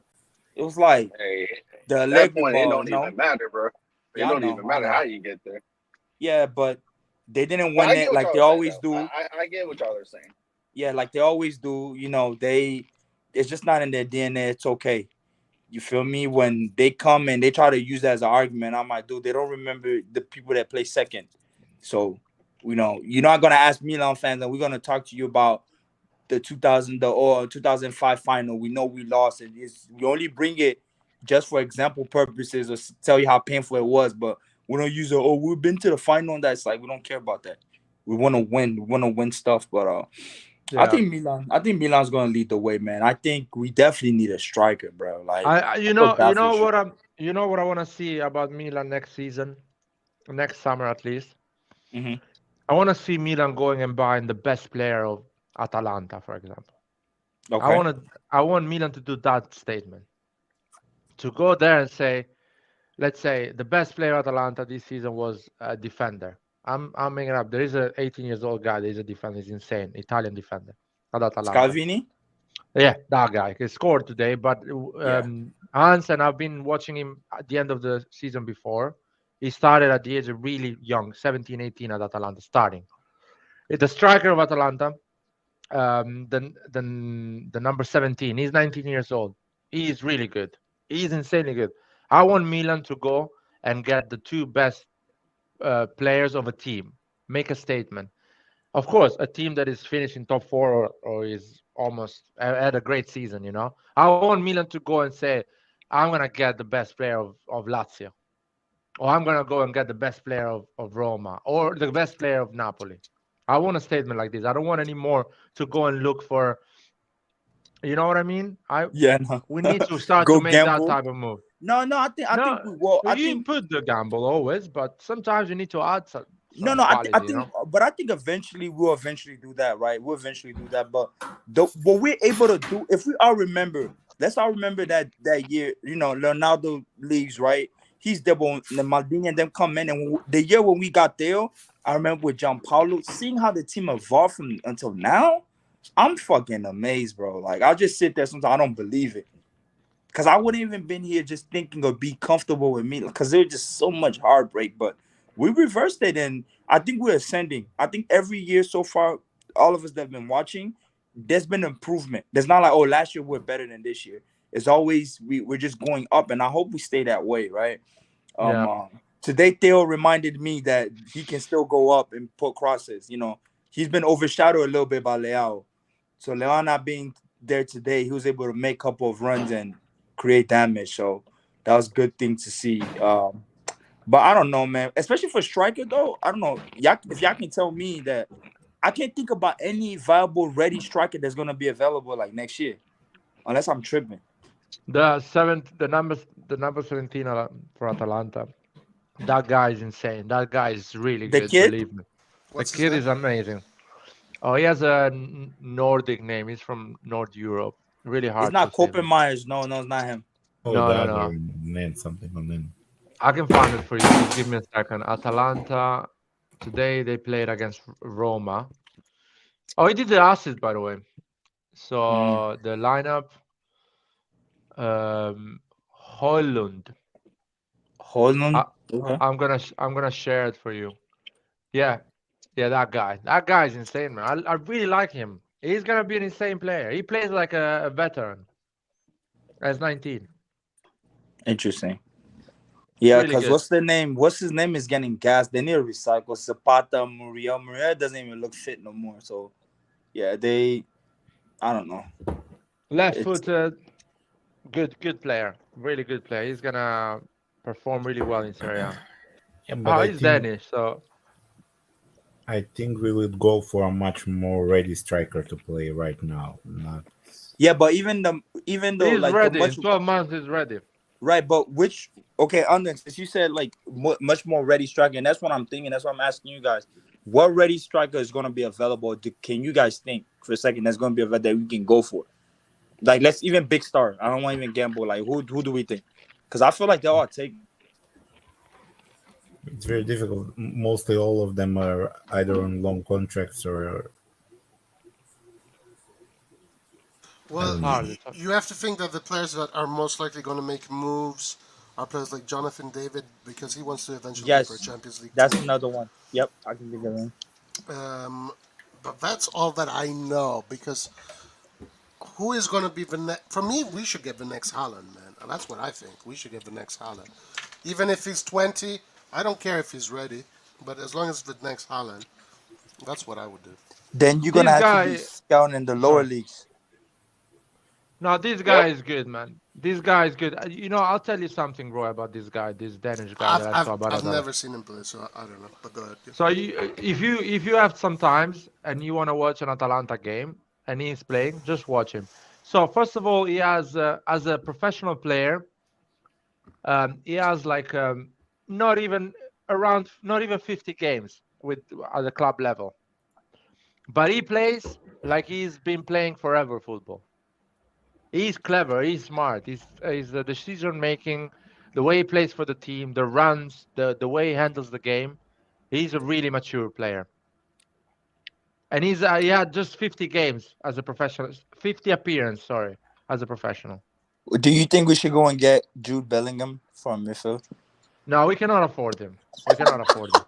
It was like hey, the at that leg point, it ball, don't you know? even matter, bro. It Yeah, I don't know, even I matter know. how you get there. Yeah, but they didn't But win I get it what like y'all they are saying, always though. do. I get what y'all are saying. Yeah, like they always do. It's just not in their DNA. It's okay. You feel me? When they come and they try to use that as an argument, I'm like, dude, they don't remember the people that play second. So, you're not gonna ask Milan fans, and we're gonna talk to you about the 2005 final. We know we lost, and we only bring it just for example purposes or tell you how painful it was. But we don't use it. Oh, we've been to the final, and that's like we don't care about that. We want to win. We want to win stuff, but I think Milan's gonna lead the way, man. I think we definitely need a striker, bro. Like You feel know, bad for sure. what I want to see about Milan next season, next summer at least. Mhm. I want to see Milan going and buying the best player of Atalanta, for example. Okay. I want Milan to do that statement, to go there and say, let's say the best player at Atalanta this season was a defender. I'm making it up. There is a 18 years old guy. There is a defender. He's insane, Italian defender at Atalanta. Scalvini. Yeah, that guy. He scored today, but Yeah. Hans, and I've been watching him at the end of the season before. He started at the age of really young, 17, 18 at Atalanta, starting. The striker of Atalanta, the number 17, he's 19 years old. He's really good. He's insanely good. I want Milan to go and get the two best players of a team, make a statement. Of course, a team that is finishing top four or is almost had a great season, you know. I want Milan to go and say, I'm gonna get the best player of Lazio, or I'm gonna go and get the best player of Roma, or the best player of Napoli. I want a statement like this. I don't want any more to go and look for. You know what I mean? Yeah. No. We need to start Go to make gamble. that type of move. No. I think we will. I You think put the gamble always, but sometimes you need to add some no. quality, I you think, know? but I think eventually we'll eventually do that, right? We'll eventually do that. But what we're able to do, if we all remember, let's all remember that year. You know, Leonardo leaves, right? He's there when the Maldini and them come in, and the year when we got there, I remember with Gianpaolo, seeing how the team evolved from until now. I'm fucking amazed, bro. Like I'll just sit there sometimes I don't believe it. Cause I wouldn't even been here just thinking of be comfortable with me. Cause there's just so much heartbreak. But we reversed it and I think we're ascending. I think every year so far, all of us that have been watching, there's been improvement. There's not like, oh, last year we're better than this year. It's always we're just going up, and I hope we stay that way, right? Yeah. Today Theo reminded me that he can still go up and put crosses. You know, he's been overshadowed a little bit by Leao. So Leao not being there today, he was able to make a couple of runs and create damage. So that was a good thing to see. But I don't know, man. Especially for striker, though. I don't know. If y'all can tell me that I can't think about any viable ready striker that's gonna be available like next year, unless I'm tripping. The number 17 for Atalanta. That guy is insane. That guy is really The good. kid? Believe me. What's The his kid name? is amazing. Oh, he has a Nordic name. He's from North Europe. Really It's hard not to say. Copen Myers. No, it's not him. Oh, No, the no, other no. man, something on them. I can find it for you. Just give me a second. Atalanta. Today they played against Roma. Oh, he did the assist, by the way. So the lineup. Højlund. Holland. I'm gonna share it for you. Yeah, that guy. That guy is insane, man. I really like him. He's gonna be an insane player. He plays like a veteran. As 19. Interesting. Yeah, Really because good. what's the name? What's his name is getting gas. They need to recycle Zapata, Muriel. Muriel doesn't even look fit no more. So, yeah, I don't know. Left-footed, good player. Really good player. He's gonna perform really well in Serie A. Yeah, but He's Danish, so I think we would go for a much more ready striker to play right now. Not Yeah, but even though he's like ready. the In much 12 months, he's ready. right, but since you said like much more ready striker, and that's what I'm thinking. That's what I'm asking you guys. What ready striker is going to be available? Can you guys think for a second that's going to be available that we can go for? Like, let's even big star. I don't want to even gamble. Like, who do we think? Because I feel like they all take. It's very difficult. Mostly all of them are either on long contracts or. Well, Hard. you have to think that the players that are most likely going to make moves are players like Jonathan David because he wants to eventually play for a Yes, Champions League that's team. another one. Yep, I can think of him. But that's all that I know because who is going to be the next? For me, we should get the next Haaland, man. And that's what I think. We should get the next Haaland. Even if he's 20, I don't care if he's ready. But as long as the next Haaland, that's what I would do. Then you're going to This have to be guy- scouting in the lower leagues. No, this guy is good, man. This guy is good. You know, I'll tell you something, Roy, about this guy, this Danish guy that I saw about I've Atalanta. never seen him play, so I don't know. But go ahead. So if you have some times and you want to watch an Atalanta game and he's playing, just watch him. So first of all, he has as a professional player, he has like not even 50 games with at the club level, but he plays like he's been playing forever football. He's clever, he's smart, he's the decision making, the way he plays for the team, the runs, the way he handles the game. He's a really mature player. And he had just 50 games as a professional, 50 appearance, sorry, as a professional. Do you think we should go and get Jude Bellingham from midfield? No, we cannot afford him. We cannot afford him.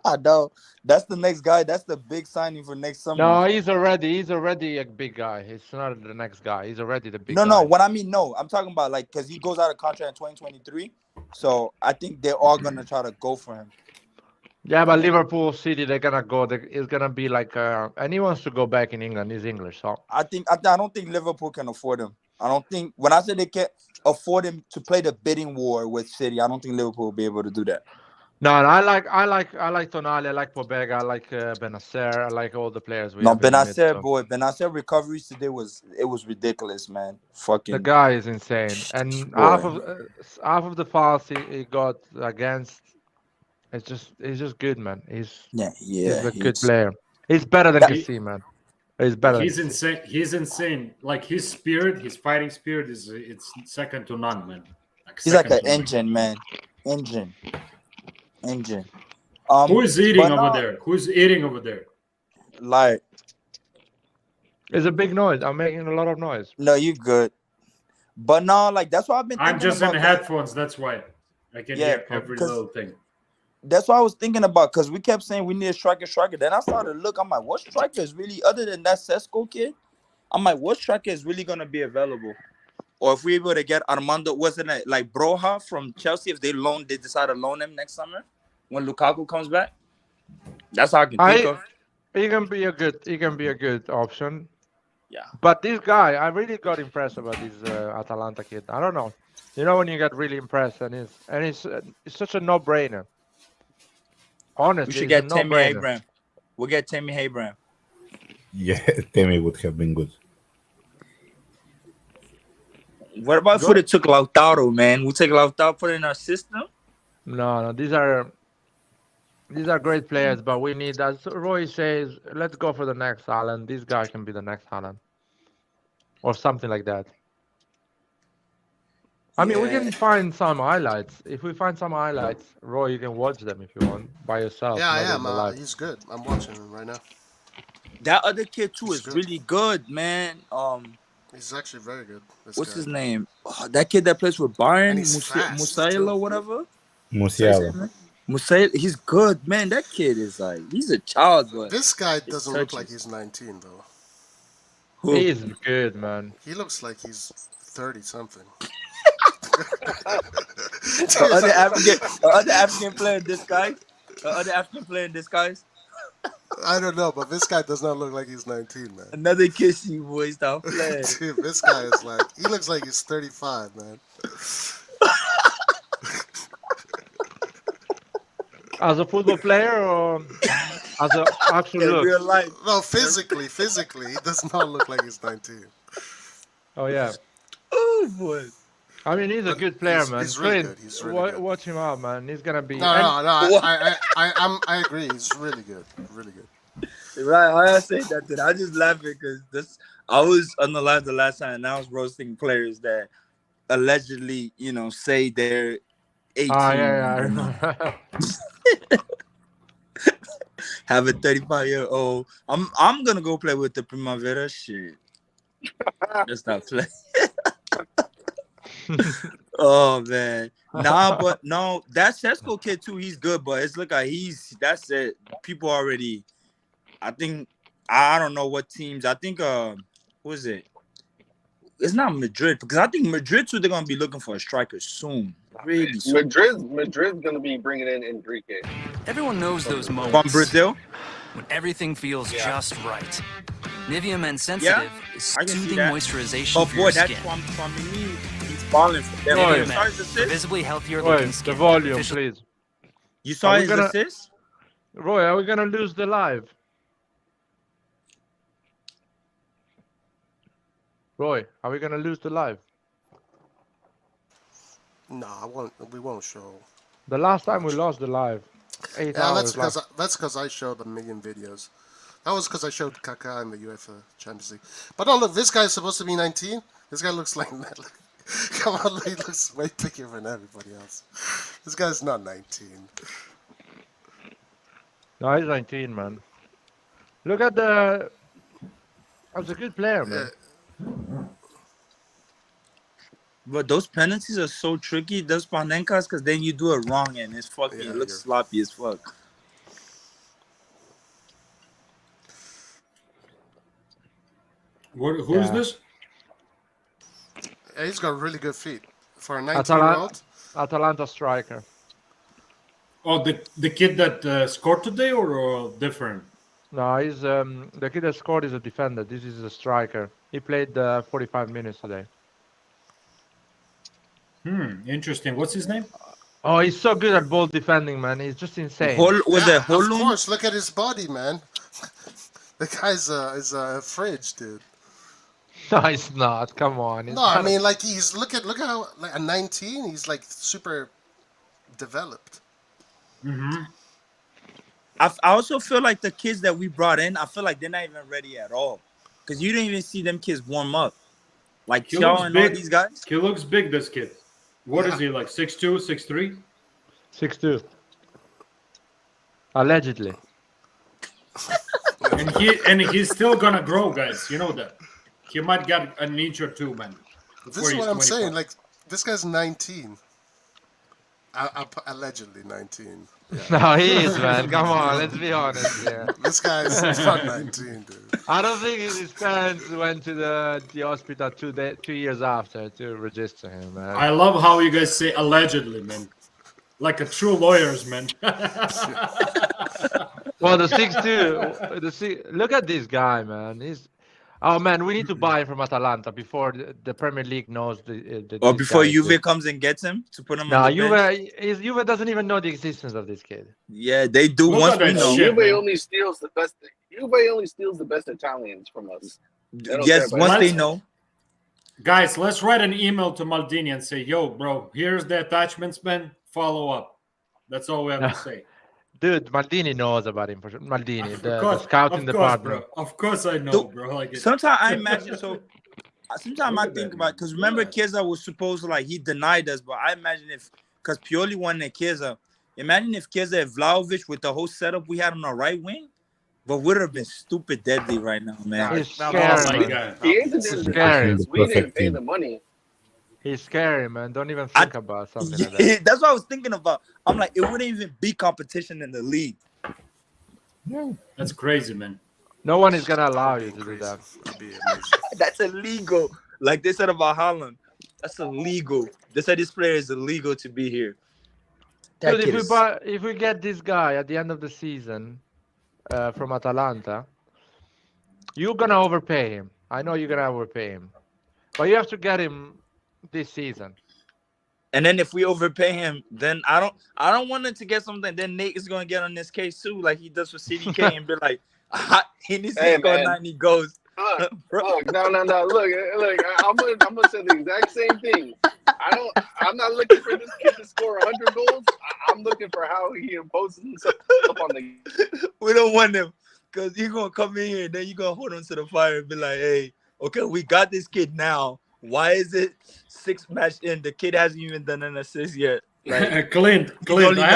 I know. That's the next guy. That's the big signing for next summer. No, he's already a big guy. He's not the next guy. He's already the big guy. No. What I mean, no. I'm talking about like because he goes out of contract in 2023. So I think they're all gonna try to go for him. Yeah, but Liverpool City, they're gonna go. It's gonna be like, and he wants to go back in England. He's English, so I don't think Liverpool can afford him. I don't think when I said they can't afford him to play the bidding war with City, I don't think Liverpool will be able to do that. No, I like Tonali, I like Pobega, I like Benacer, I like all the players. No, Benacer recoveries today was ridiculous, man. Fucking the guy is insane, and half of the fouls he got against, it's just good, man. He's a good player. He's better than Kessie, man. He's better. He's insane. He's insane. Like his spirit, his fighting spirit it's second to none, man. He's like an engine, man. Engine. Who is eating over there? Who's eating over there? Like, it's a big noise. I'm making a lot of noise. No, you good. But no, like that's why I've been. I'm just in headphones. That's why I can hear every little thing. That's what I was thinking about because we kept saying we need a striker. Then I started to look. I'm like, what striker is really other than that Sesko kid? I'm like, what striker is really gonna be available? Or if we able to get Armando, wasn't it like Broha from Chelsea? If they decide to loan him next summer when Lukaku comes back. That's how I can think of. He can be a good option. Yeah. But this guy, I really got impressed about this Atalanta kid. I don't know. You know when you get really impressed and it's such a no-brainer. Honestly, we should get Tammy Abraham. We'll get Tammy Abraham. Yeah, Tammy would have been good. What about if we took Lautaro, man? We take Lautaro, put it in our system? No, these are great players, but we need, as Roy says, let's go for the next Haaland. This guy can be the next Haaland. Or something like that. I mean, we can find some highlights. If we find some highlights, Roy, you can watch them if you want, by yourself. Yeah, I am. He's good. I'm watching him right now. That other kid, too, is really good, man. He's actually very good. What's his name? Oh, that kid that plays with Bayern, Musiala, whatever. Musiala. He's good, man. That kid is like, he's a child, but this guy doesn't look like he's 19 though. Who? He's good, man. He looks like he's 30 something. Other African player in disguise. Other African player in disguise. I don't know, but this guy does not look like he's 19, man. Another kiss you boys down playing. Dude, this guy is like, he looks like he's 35, man. As a football player or as an actual look? Real life. No, physically, he does not look like he's 19. Oh, yeah. Oh, boy. I mean, he's a good player, man. He's really good. He's really good. Watch him out, man. He's gonna be. No. I agree. He's really good. Really good. Right. I say that. Dude. I just laughing because I was on the live the last time, and I was roasting players that allegedly, say they're 18. I remember. Have a 35-year-old. I'm gonna go play with the Primavera shit. Let's not play. Oh man, but no, that Sesko kid too. He's good, but it's like that's it. People already. I think I don't know what teams. I think who is it? It's not Madrid because I think Madrid too. They're gonna be looking for a striker soon. Really soon. Madrid's gonna be bringing in Enrique. Everyone knows those moments From Brazil when everything feels just right. Nivea Men Sensitive is I can see soothing that. moisturization But for boy, your that's skin. from me. He's falling for them. Boy. You saw his assist? Visibly healthier Roy, looking the skin. volume, Official- please. You saw Are we his gonna- assist? Roy, are we gonna lose the live? Roy, are we gonna lose the live? No, I won't. We won't show. The last time we lost the live, 8 Yeah, hours. that's because I showed a million videos. That was because I showed Kaká in the UEFA Champions League. But no, look, this guy's supposed to be 19. This guy looks like that. Come on, he looks way bigger than everybody else. This guy's not 19. No, he's 19, man. Look at the. That's a good player, man. But those penalties are so tricky, those Panenkas, because then you do it wrong and it's fucking, it looks sloppy as fuck. Who's this? Yeah, he's got really good feet for a 19-year-old. Atalanta striker. Oh, the kid that scored today, or different? No, he's the kid that scored is a defender. This is a striker. He played 45 minutes today. Interesting. What's his name? Oh, he's so good at ball defending, man. He's just insane. Of course, look at his body, man. The guy's a fridge, dude. No, he's not. Come on. No, I mean, like, he's look at how like, at 19 he's like super developed. Mm-hmm. I also feel like the kids that we brought in, I feel like they're not even ready at all, because you didn't even see them kids warm up. Like Shaw and all these guys. He looks big. This kid. What is he, like 6'2", 6'3"? 6'2". Allegedly. and he's still gonna grow, guys. You know that. He might get an inch or two, man. This is what I'm saying. Like, this guy's 19. Allegedly 19. Yeah. No, he is, man. Come on, let's be honest. Yeah. This guy's not 19, dude. I don't think his parents went to the hospital 2 years after to register him, man. I love how you guys say allegedly, man. Like a true lawyers, man. Well, the 6'2", look at this guy, man. Oh man, we need to buy him from Atalanta before the Premier League knows or before Juve comes and gets him to put him on the bench. Juve doesn't even know the existence of this kid. Yeah, they do. Once we know. Juve only steals the best. Juve only steals the best Italians from us. Yes, once they know. Guys, let's write an email to Maldini and say, "Yo, bro, here's the attachments, man. Follow up." That's all we have to say. Dude, Maldini knows about him for sure. Maldini, the scouting department. Bro. Of course I know, bro. Like sometimes I imagine sometimes I think about, because remember Chiesa was supposed to, like, he denied us, but I imagine because Pioli wanted Chiesa, imagine if Chiesa and Vlahovic with the whole setup we had on the right wing, but would have been stupid deadly right now, man. It's scary. He ain't scary. We didn't pay the money. He's scary, man. Don't even think about something like that. That's what I was thinking about. I'm like, it wouldn't even be competition in the league. That's crazy, man. No one is gonna allow you to do that. That's illegal. Like they said about Holland, that's illegal. They said this player is illegal to be here. Dude, if we get this guy at the end of the season from Atalanta, you're gonna overpay him. I know you're gonna overpay him, but you have to get him this season. And then if we overpay him, then I don't want him to get something. Then Nate is gonna get on this case too, like he does for CDK, and be like, he needs to go 90 goals. Look, no. Look, I'm gonna say the exact same thing. I'm not looking for this kid to score 100 goals. I'm looking for how he imposes himself up on the. We don't want him, because he's gonna come in here and then you're gonna hold on to the fire and be like, hey, okay, we got this kid now. Why is it 6 matches in? The kid hasn't even done an assist yet. Like, Clint, I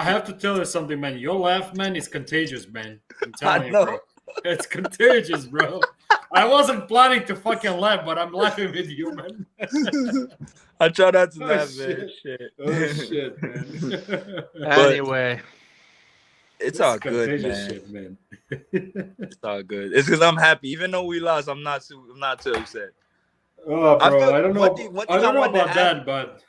have to tell you something, man. Your laugh, man, is contagious, man. I'm telling you, bro. It's contagious, bro. I wasn't planning to fucking laugh, but I'm laughing with you, man. I try not to laugh, man. Oh shit, man. Anyway, it's all good, man. Shit, man. It's all good. It's because I'm happy, even though we lost. I'm not too upset. Oh, bro, I don't know. I don't know about that, but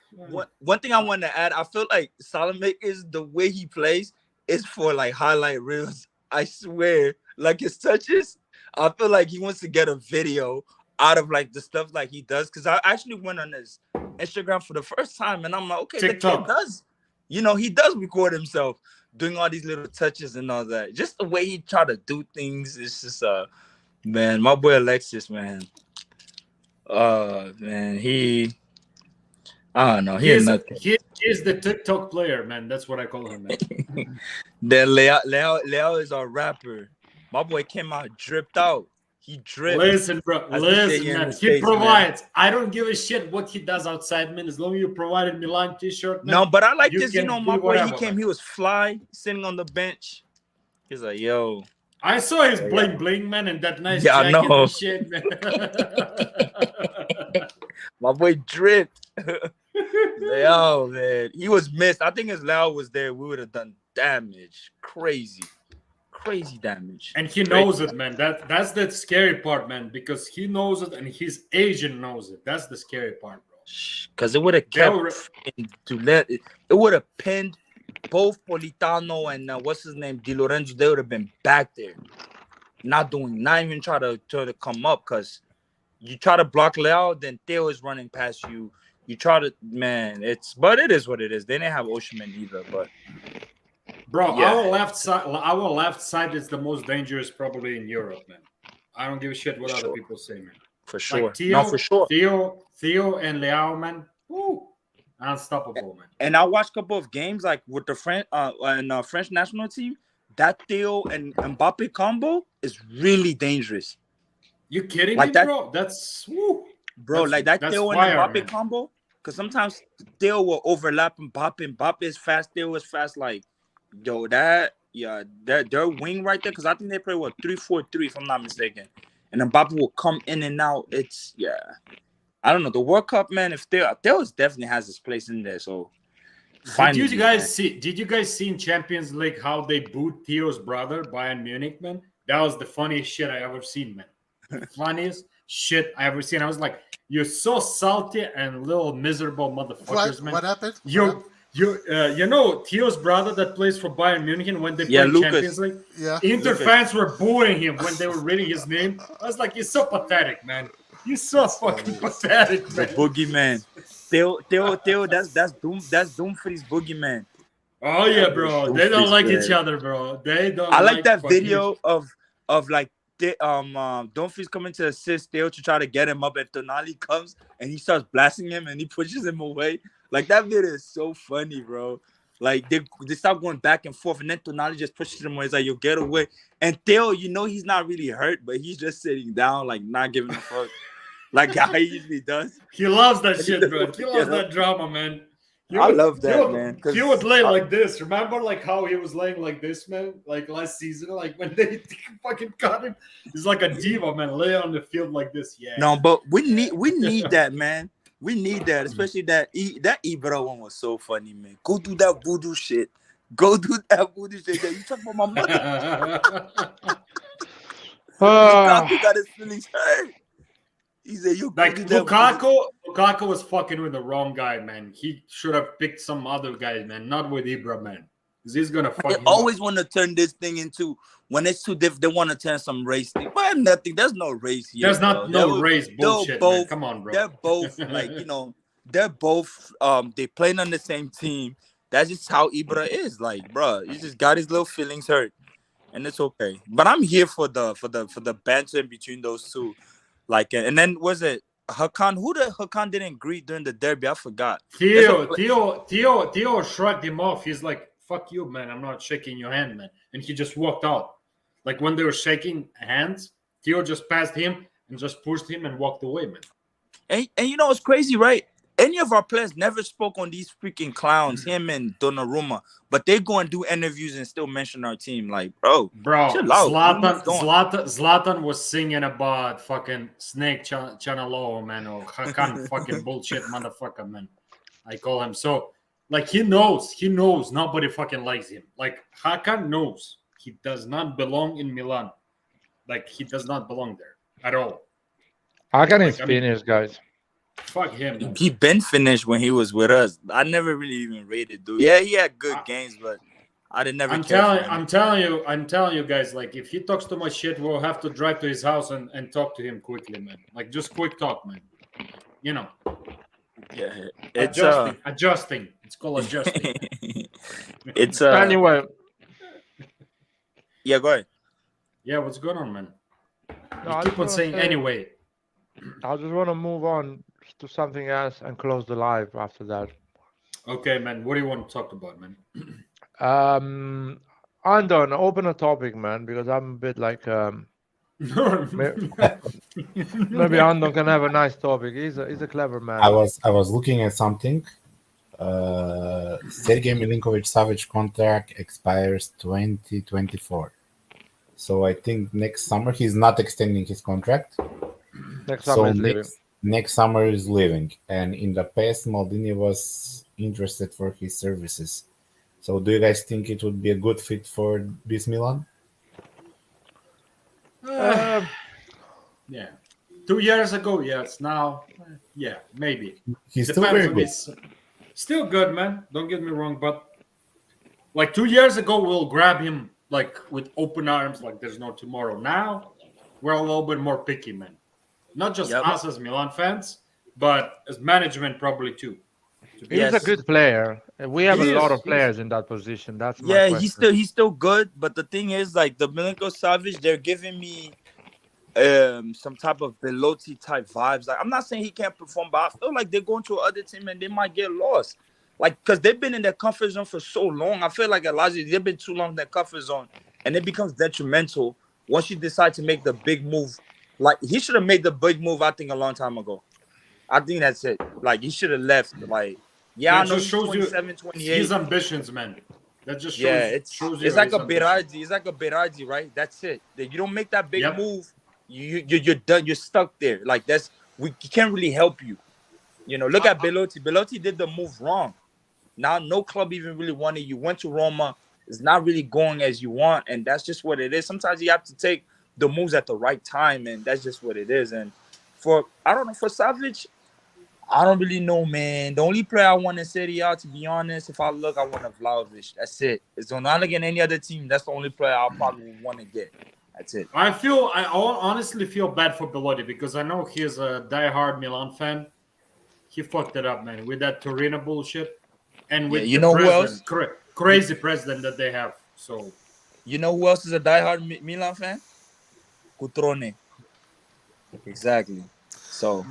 one thing I want to add, I feel like Salome is the way he plays is for like highlight reels. I swear, like his touches. I feel like he wants to get a video out of like the stuff like he does. Because I actually went on his Instagram for the first time, and I'm like, okay, the kid does, he does record himself doing all these little touches and all that. Just the way he try to do things, it's just man, my boy Alexis, man. Man, I don't know. He is the TikTok player, man. That's what I call him, man. Then Leao is our rapper. My boy came out dripped out. He dripped. Listen, bro. Listen, man. He provides. Man. I don't give a shit what he does outside, man. As long as you provided Milan t-shirt, man. No, but I like this. My boy, he came. Man. He was fly, sitting on the bench. He's like, yo. I saw his bling, man, and that nice jacket and shit, man. My boy dripped. Leao, man. He was missed. I think if Leao was there, we would have done damage. Crazy damage. And he knows it, man. That's the scary part, man, because he knows it and his agent knows it. That's the scary part, bro. Because it would have kept it would have pinned both Politano and what's his name, Di Lorenzo. They would have been back there, not even try to come up. Because you try to block Leao, then Theo is running past you. You try to, man. But it is what it is. They didn't have Osimhen either, but. Bro, yeah. Our left side is the most dangerous probably in Europe, man. I don't give a shit what other people say, man. For sure. Like Theo, for sure. Theo and Leao, man. Woo, unstoppable, man. And I watched a couple of games like with the French national team. That Theo and Mbappe combo is really dangerous. You kidding me, bro? That's bro. Like that Theo and Mbappe combo. Because sometimes Theo will overlap Mbappe. Mbappe is fast. Theo is fast. Like. Yo, their wing right there, because I think they play 3-4-3 if I'm not mistaken, and Mbappe will come in and out. I don't know the World Cup, man. If Theo definitely has his place in there. So, did you guys see in Champions League how they booed Theo's brother Bayern Munich, man? That was the funniest shit I ever seen, man. Funniest shit I ever seen. I was like, you're so salty and little miserable motherfuckers, man. What happened? You know Theo's brother that plays for Bayern Munich when they played Champions League? Yeah. Inter fans were booing him when they were reading his name. I was like, you're so pathetic, man. You're so fucking pathetic, man. The boogeyman. Theo, that's Dumfries boogeyman. Oh yeah, bro. They don't like each other, bro. They don't. I like that video of like Dumfries coming to assist Theo to try to get him up, and Tonali comes and he starts blasting him and he pushes him away. Like that video is so funny, bro. Like they start going back and forth, and then Tonali just pushes him away. He's like, "You'll get away." And Theo, he's not really hurt, but he's just sitting down, like not giving a fuck, like how he usually does. He loves that shit, bro. He loves that drama, man. I love that, man. He would lay like this. Remember, like how he was laying like this, man? Like last season, like when they fucking cut him, he's like a diva, man. Lay on the field like this, yeah. No, but we need that, man. We need that, especially that Ibra one was so funny, man. Go do that voodoo shit. Go do that voodoo shit. You talk about my mother. Lukaku got his feelings hurt. He said, "You like Lukaku was fucking with the wrong guy, man. He should have picked some other guy, man, not with Ibra, man. Because he's gonna fuck. They always want to turn this thing into when it's too different. They want to turn some race thing, but nothing. There's no race here. There's not no race bullshit. Man. Come on, bro. They're both like they're both they playing on the same team. That's just how Ibra is. Like, bro, he just got his little feelings hurt, and it's okay. But I'm here for the banter in between those two. Like, and then was it Hakan? Who the Hakan didn't greet during the derby? I forgot. Theo shrugged him off. He's like, "Fuck you, man. I'm not shaking your hand, man." And he just walked out. Like when they were shaking hands, Theo just passed him and just pushed him and walked away, man. And it's crazy, right? Any of our players never spoke on these freaking clowns, him and Donnarumma, but they go and do interviews and still mention our team. Like, bro, chill out. Zlatan was singing about fucking Snake Chanalo, man, or Hakan fucking bullshit motherfucker, man. I call him. So, like, he knows nobody fucking likes him. Like, Hakan knows he does not belong in Milan. Like, he does not belong there at all. Hakan is finished, guys. Fuck him. He been finished when he was with us. I never really even rated, dude. Yeah, he had good games, but I didn't never. I'm telling you guys. Like, if he talks too much shit, we'll have to drive to his house and talk to him quickly, man. Like, just quick talk, man. You know, Yeah, it's adjusting. It's called adjusting. it's Anyway, Yeah, go ahead. Yeah, what's going on, man? no, You I keep just on wanna saying say- anyway. I just want to move on to something else and close the live after that. Okay, man. What do you want to talk about, man? Andon, open a topic, man, because I'm a bit like maybe Andon can have a nice topic. He's a clever man. I was looking at something. Sergei Milinkovic-Savic contract expires 2024. So I think next summer he's not extending his contract. Next summer is leaving. Next summer is leaving, and in the past, Maldini was interested for his services. So, do you guys think it would be a good fit for this Milan? Um, Yeah. 2 years ago, yes. Now, yeah, maybe. He's still very on good. his- Still good, man. Don't get me wrong, but like 2 years ago, we'll grab him like with open arms, like there's no tomorrow. Now, we're a little bit more picky, man. Not just Yep. us as Milan fans, but as management probably too. To be he's a Yes. good player. We have He a lot is, of he players in that position. That's my Yeah, question. he's still good, but the thing is, like the Milinkovic-Savic, they're giving me some type of Belotti type vibes. Like, I'm not saying he can't perform, but I feel like they're going to another team and they might get lost. Like, because they've been in their comfort zone for so long. I feel like Elijah, they've been too long in their comfort zone, and it becomes detrimental once you decide to make the big move. Like, he should have made the big move, I think, a long time ago. I think that's it. Like, he should have left. Like, yeah, I That know just he's shows you 27, 28. his ambitions, man. That just shows, Yeah, it's shows you it's like his a ambitions. Berardi. It's like a Berardi, right? That's it. That you don't make that big Yep. move, you're done. You're stuck there. Like we can't really help you. You know, look at Belotti. Belotti did the move wrong. Now no club even really wanted you. Went to Roma. It's not really going as you want, and that's just what it is. Sometimes you have to take the moves at the right time, and that's just what it is. And for Savic, I don't really know, man. The only player I want in Serie A, to be honest, if I look, I want a Vlahovic. That's it. It's not against any other team. That's the only player I probably want to get. That's it. I honestly feel bad for Belotti because I know he's a diehard Milan fan. He fucked it up, man, with that Torino bullshit, and with you the know who president, crazy president that they have. So You know who else is a diehard Milan fan? Cutrone. Exactly. So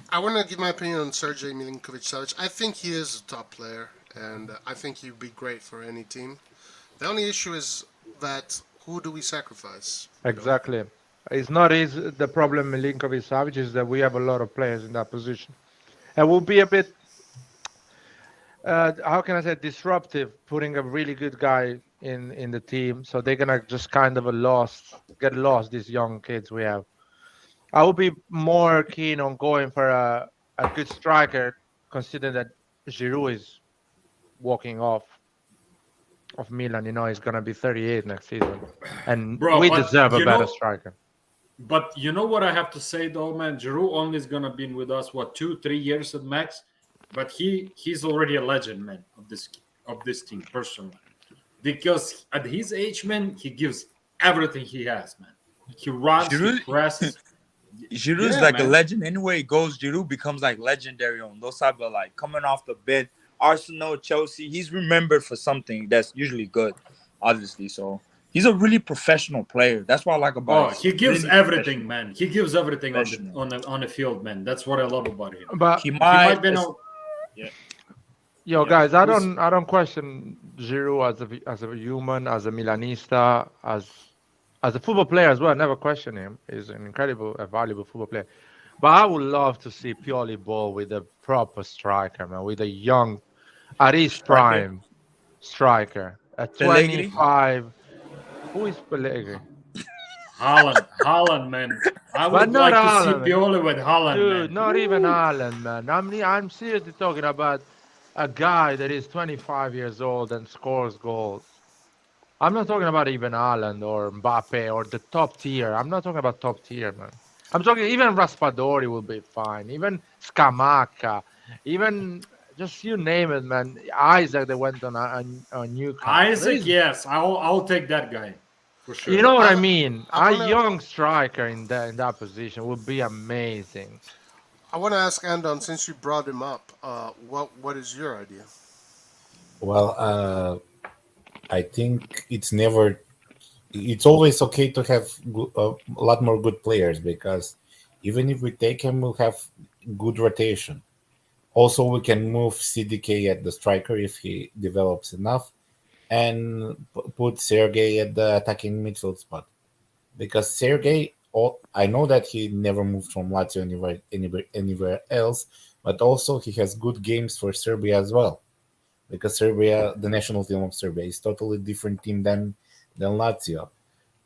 I want to give my opinion on Sergei Milinkovic-Savic. I think he is a top player, and I think he'd be great for any team. The only issue is that who do we sacrifice? Exactly. It's not the problem Milinkovic-Savic is that we have a lot of players in that position. It will be a bit, how can I say, disruptive putting a really good guy in the team. So they're going to just kind of get lost, these young kids we have. I would be more keen on going for a good striker, considering that Giroud is walking off of Milan. You know, he's going to be 38 next season. And Bro, we but deserve a you better know- striker. But you know what I have to say though, man? Giroud only is gonna be with us 2-3 years at max, but he's already a legend, man, of this team personally, because at his age, man, he gives everything he has, man. He runs, he Giroud- presses. Giroud's Yeah, like a man. legend. Anywhere he goes, Giroud becomes like legendary on those type of like coming off the bench. Arsenal, Chelsea, he's remembered for something that's usually good, obviously. So he's a really professional player. That's what I like Oh, about him. he gives Really everything, man. He gives everything Professional. on the field, man. That's what I love about him. But He He might, might be no. yo, Yeah. guys, I don't question Giroud as a human, as a Milanista, as a football player as well. I never question him. He's an incredible, a valuable football player. But I would love to see Pioli ball with a proper striker, man, with a young, at his prime striker, a Pellegrini? 25. Who is Pellegrini? Haaland, man. I But would not like to Haaland. see Pioli with Haaland, Dude, man. not even Haaland, man. I'm seriously talking about a guy that is 25 years old and scores goals. I'm not talking about even Haaland or Mbappe or the top tier. I'm not talking about top tier, man. I'm talking even Raspadori will be fine. Even Scamacca, even just you name it, man. Isaac, they went on Newcastle. Isaac, yes, I'll take that guy for sure. You know what I I- mean? I A wanna- young striker in that position would be amazing. I want to ask Andon, since you brought him up, what is your idea? Well, I think it's always okay to have a lot more good players, because even if we take him, we'll have good rotation. Also, we can move CDK at the striker if he develops enough, and put Sergey at the attacking midfield spot. Because Sergey, I know that he never moved from Lazio anywhere else, but also he has good games for Serbia as well. Because Serbia, the national team of Serbia, is totally different team than Lazio,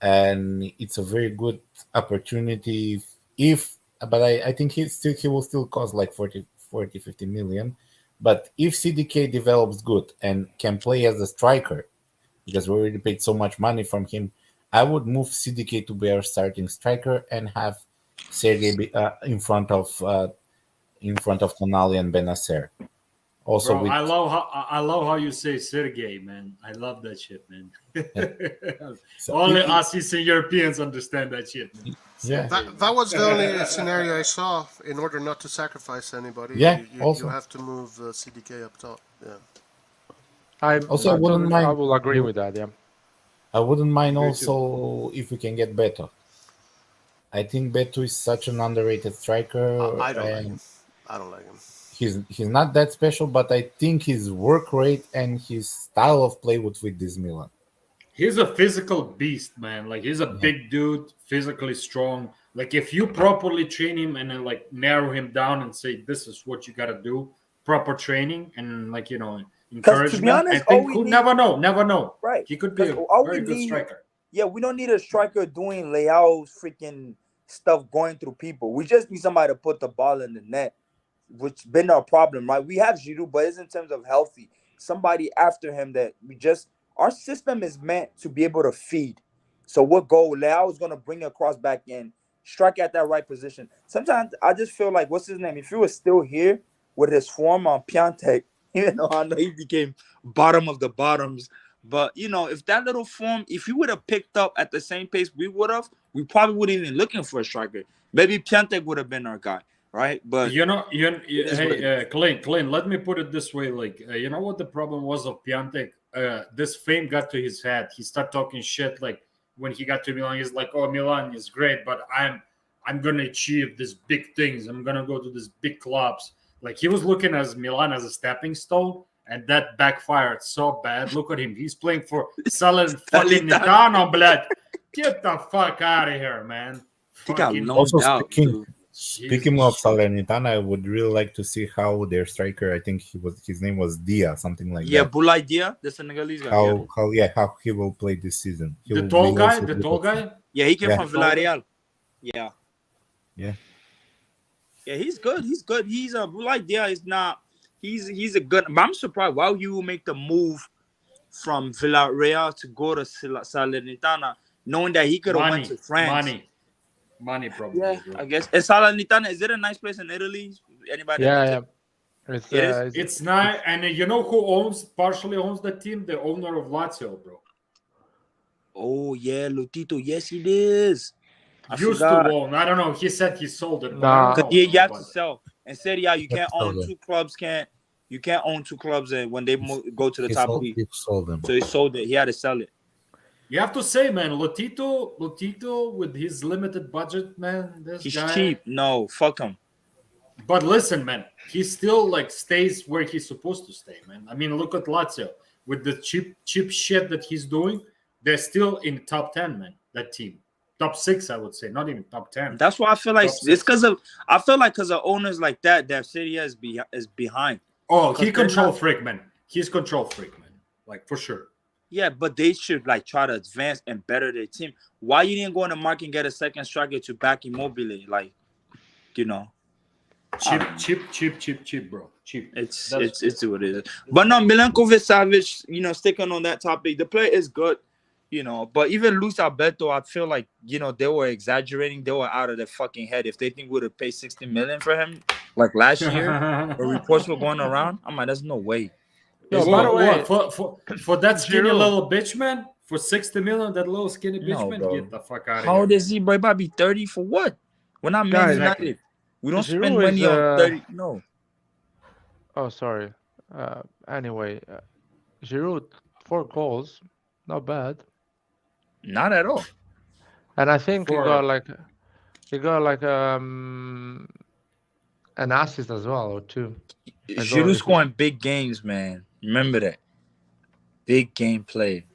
and it's a very good opportunity. But I think he will still cost like 40, 50 million. But if CDK develops good and can play as a striker, because we already paid so much money from him, I would move CDK to be our starting striker and have Sergey in front of Tonali and Benacer. Also, Bro, I love how you say Sergey, man. I love that shit, man. So Only us Eastern Europeans understand that shit, man. yeah. That was the only scenario I saw. In order not to sacrifice anybody, Yeah, you also. have to move CDK up top. Yeah. I wouldn't mind. I will agree with that. Yeah. I wouldn't mind also if we can get Beto. I think Beto is such an underrated striker. I don't like and him. I don't like him. He's not that special, but I think his work rate and his style of play would fit this Milan. He's a physical beast, man. Like, he's a big dude, physically strong. Like, if you properly train him and then like narrow him down and say this is what you gotta do, proper training and like, you know, encouragement. be honest, I think all we need- never know. Right. He could be a All we very good need- striker. Yeah, we don't need a striker doing Leao's freaking stuff going through people. We just need somebody to put the ball in the net, which been our problem, right? We have Giroud, but it's in terms of healthy. Somebody after him that our system is meant to be able to feed. So what goal? Leao is going to bring a cross back in, strike at that right position. Sometimes I just feel like, what's his name? If he was still here with his form on Piontek, even though I know he became bottom of the bottoms, but, you know, if that little form, if he would have picked up at the same pace we probably wouldn't even looking for a striker. Maybe Piontek would have been our guy, right? But hey, Clint, let me put it this way. Like, you know what the problem was of Piontek? This fame got to his head. He started talking shit. Like, when he got to Milan, he's like, oh, Milan is great, but I'm going to achieve these big things. I'm going to go to these big clubs. Like, he was looking at Milan as a stepping stone, and that backfired so bad. Look at him. He's playing for Salernitana, blood. Get the fuck out of here, man. Also, speaking of Salernitana, I would really like to see how their striker, I think his name was Dia, something like that. Yeah, Boulaye Dia, the Senegalese guy. How he will play this season. The tall guy? Yeah, he came from Villarreal. Yeah. Yeah. Yeah, he's good. He's Boulaye Dia is not. He's a good. But I'm surprised why you will make the move from Villarreal to go to Salernitana, knowing that he could have went to France. Money probably. Yeah, I guess. And Salernitana, is it a nice place in Italy? Anybody? Yeah. It's nice. And you know who partially owns the team? The owner of Lazio, bro. Oh yeah, Lotito. Yes, he is. Used to own. I don't know. He said he sold it. Nah. You have to sell. And Serie A, you can't own two clubs. You can't own two clubs when they go to the top league. He sold them. So he sold it. He had to sell it. You have to say, man, Lotito with his limited budget, man. He's cheap. No, fuck him. But listen, man, he still like stays where he's supposed to stay, man. I mean, look at Lazio with the cheap shit that he's doing. They're still in top 10, man. That team. Top 6, I would say, not even top 10. That's why I feel like it's because of owners like that Serie A is behind. Oh, he control freak, man. He's control freak, man. Like, for sure. Yeah, but they should like try to advance and better their team. Why you didn't go in the market and get a second striker to back Immobile? Like, you know, cheap, bro. Cheap. It's what it is. But no, Milankovic-Savic, you know, sticking on that topic, the player is good. You know, but even Luis Alberto, I feel like, you know, they were exaggerating. They were out of their fucking head. If they think we would have paid 60 million for him, like last year, where reports were going around. I'm like, there's no way. No, Is by the way, for that skinny Giroud. little bitch, man, for 60 million, that little skinny bitch, No, man, bro. get the fuck out of How here. old is he, bro? He about to be 30 for what? We're not Man Guys, United. Exactly. We don't Giroud spend money is, on 30. No. Oh, sorry. Anyway, Giroud, 4 goals, not bad. Not at all. And I think For- he got like an assist as well, or 2. As well, Giroud if- scoring big games, man. Remember that. Big game play.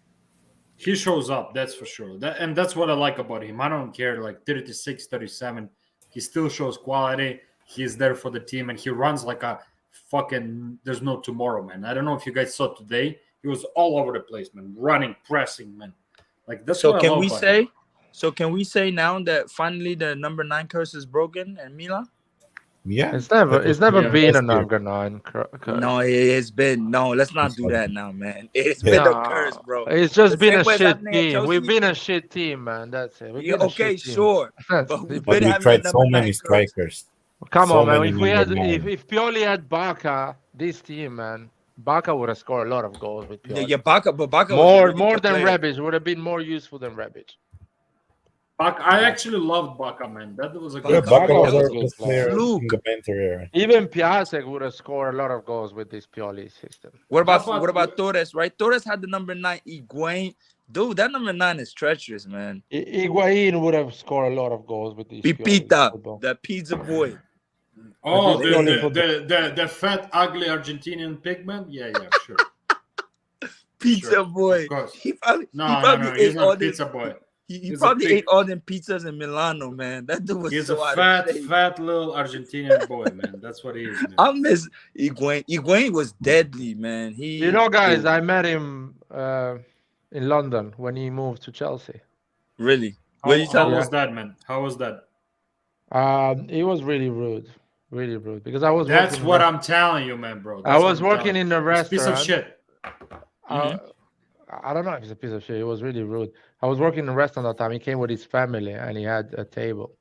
He shows up, that's for sure. And that's what I like about him. I don't care, like 36, 37. He still shows quality. He's there for the team, and he runs like a fucking there's no tomorrow, man. I don't know if you guys saw today. He was all over the place, man. Running, pressing, man. Like that's So what I can love we about say? him. So can we say now that finally the number 9 curse is broken in Milan? Yeah. It's never that was been a last year. number 9 curse. No, it's been no. Let's not It's do not. that now, man. It's been a curse, bro. It's just The been same a way it's shit happening at team. We've Chelsea. been a shit team, man. That's it. We've Yeah, been a okay, shit team. sure. That's But we've it. But been we having tried a so number many 9 curse. strikers. Come So on, man. many If we had, number 9. if Pioli had Bacca, this team, man, Bacca would have scored a lot of goals with Pioli. Yeah, Bacca was a more really good than player. Rebic. Would have been more useful than Rebic. I actually loved Baka, man. That was a Yeah, good. Bacca was was a our good best player. player Fluke. in the Panther era. Even Piasek would have scored a lot of goals with this Pioli system. What How about- about Torres? Right, Torres had the number 9. Higuain, dude, that number 9 is treacherous, man. Higuain would have scored a lot of goals with this Pipita, Pioli football. the pizza boy. Oh, But this the fat, ugly Argentinian pigman? Yeah, sure. Pizza Sure, boy. of course. He probably No, he's ate all not them. pizza boy. He He's a probably pig. ate all them pizzas in Milano, man. That dude was He's so a out of shape. fat little Argentinian boy, man. That's what he is, man. I miss Higuain. Higuain was deadly, man. You know, guys, I met him in London when he moved to Chelsea. Really? How was that, man? How was that? He was really rude, because I was. That's working what I'm telling you, man, bro. I was working in a This piece restaurant. of shit. I don't know if it's a piece of shit. It was really rude. I was working in a restaurant at the time. He came with his family and he had a table.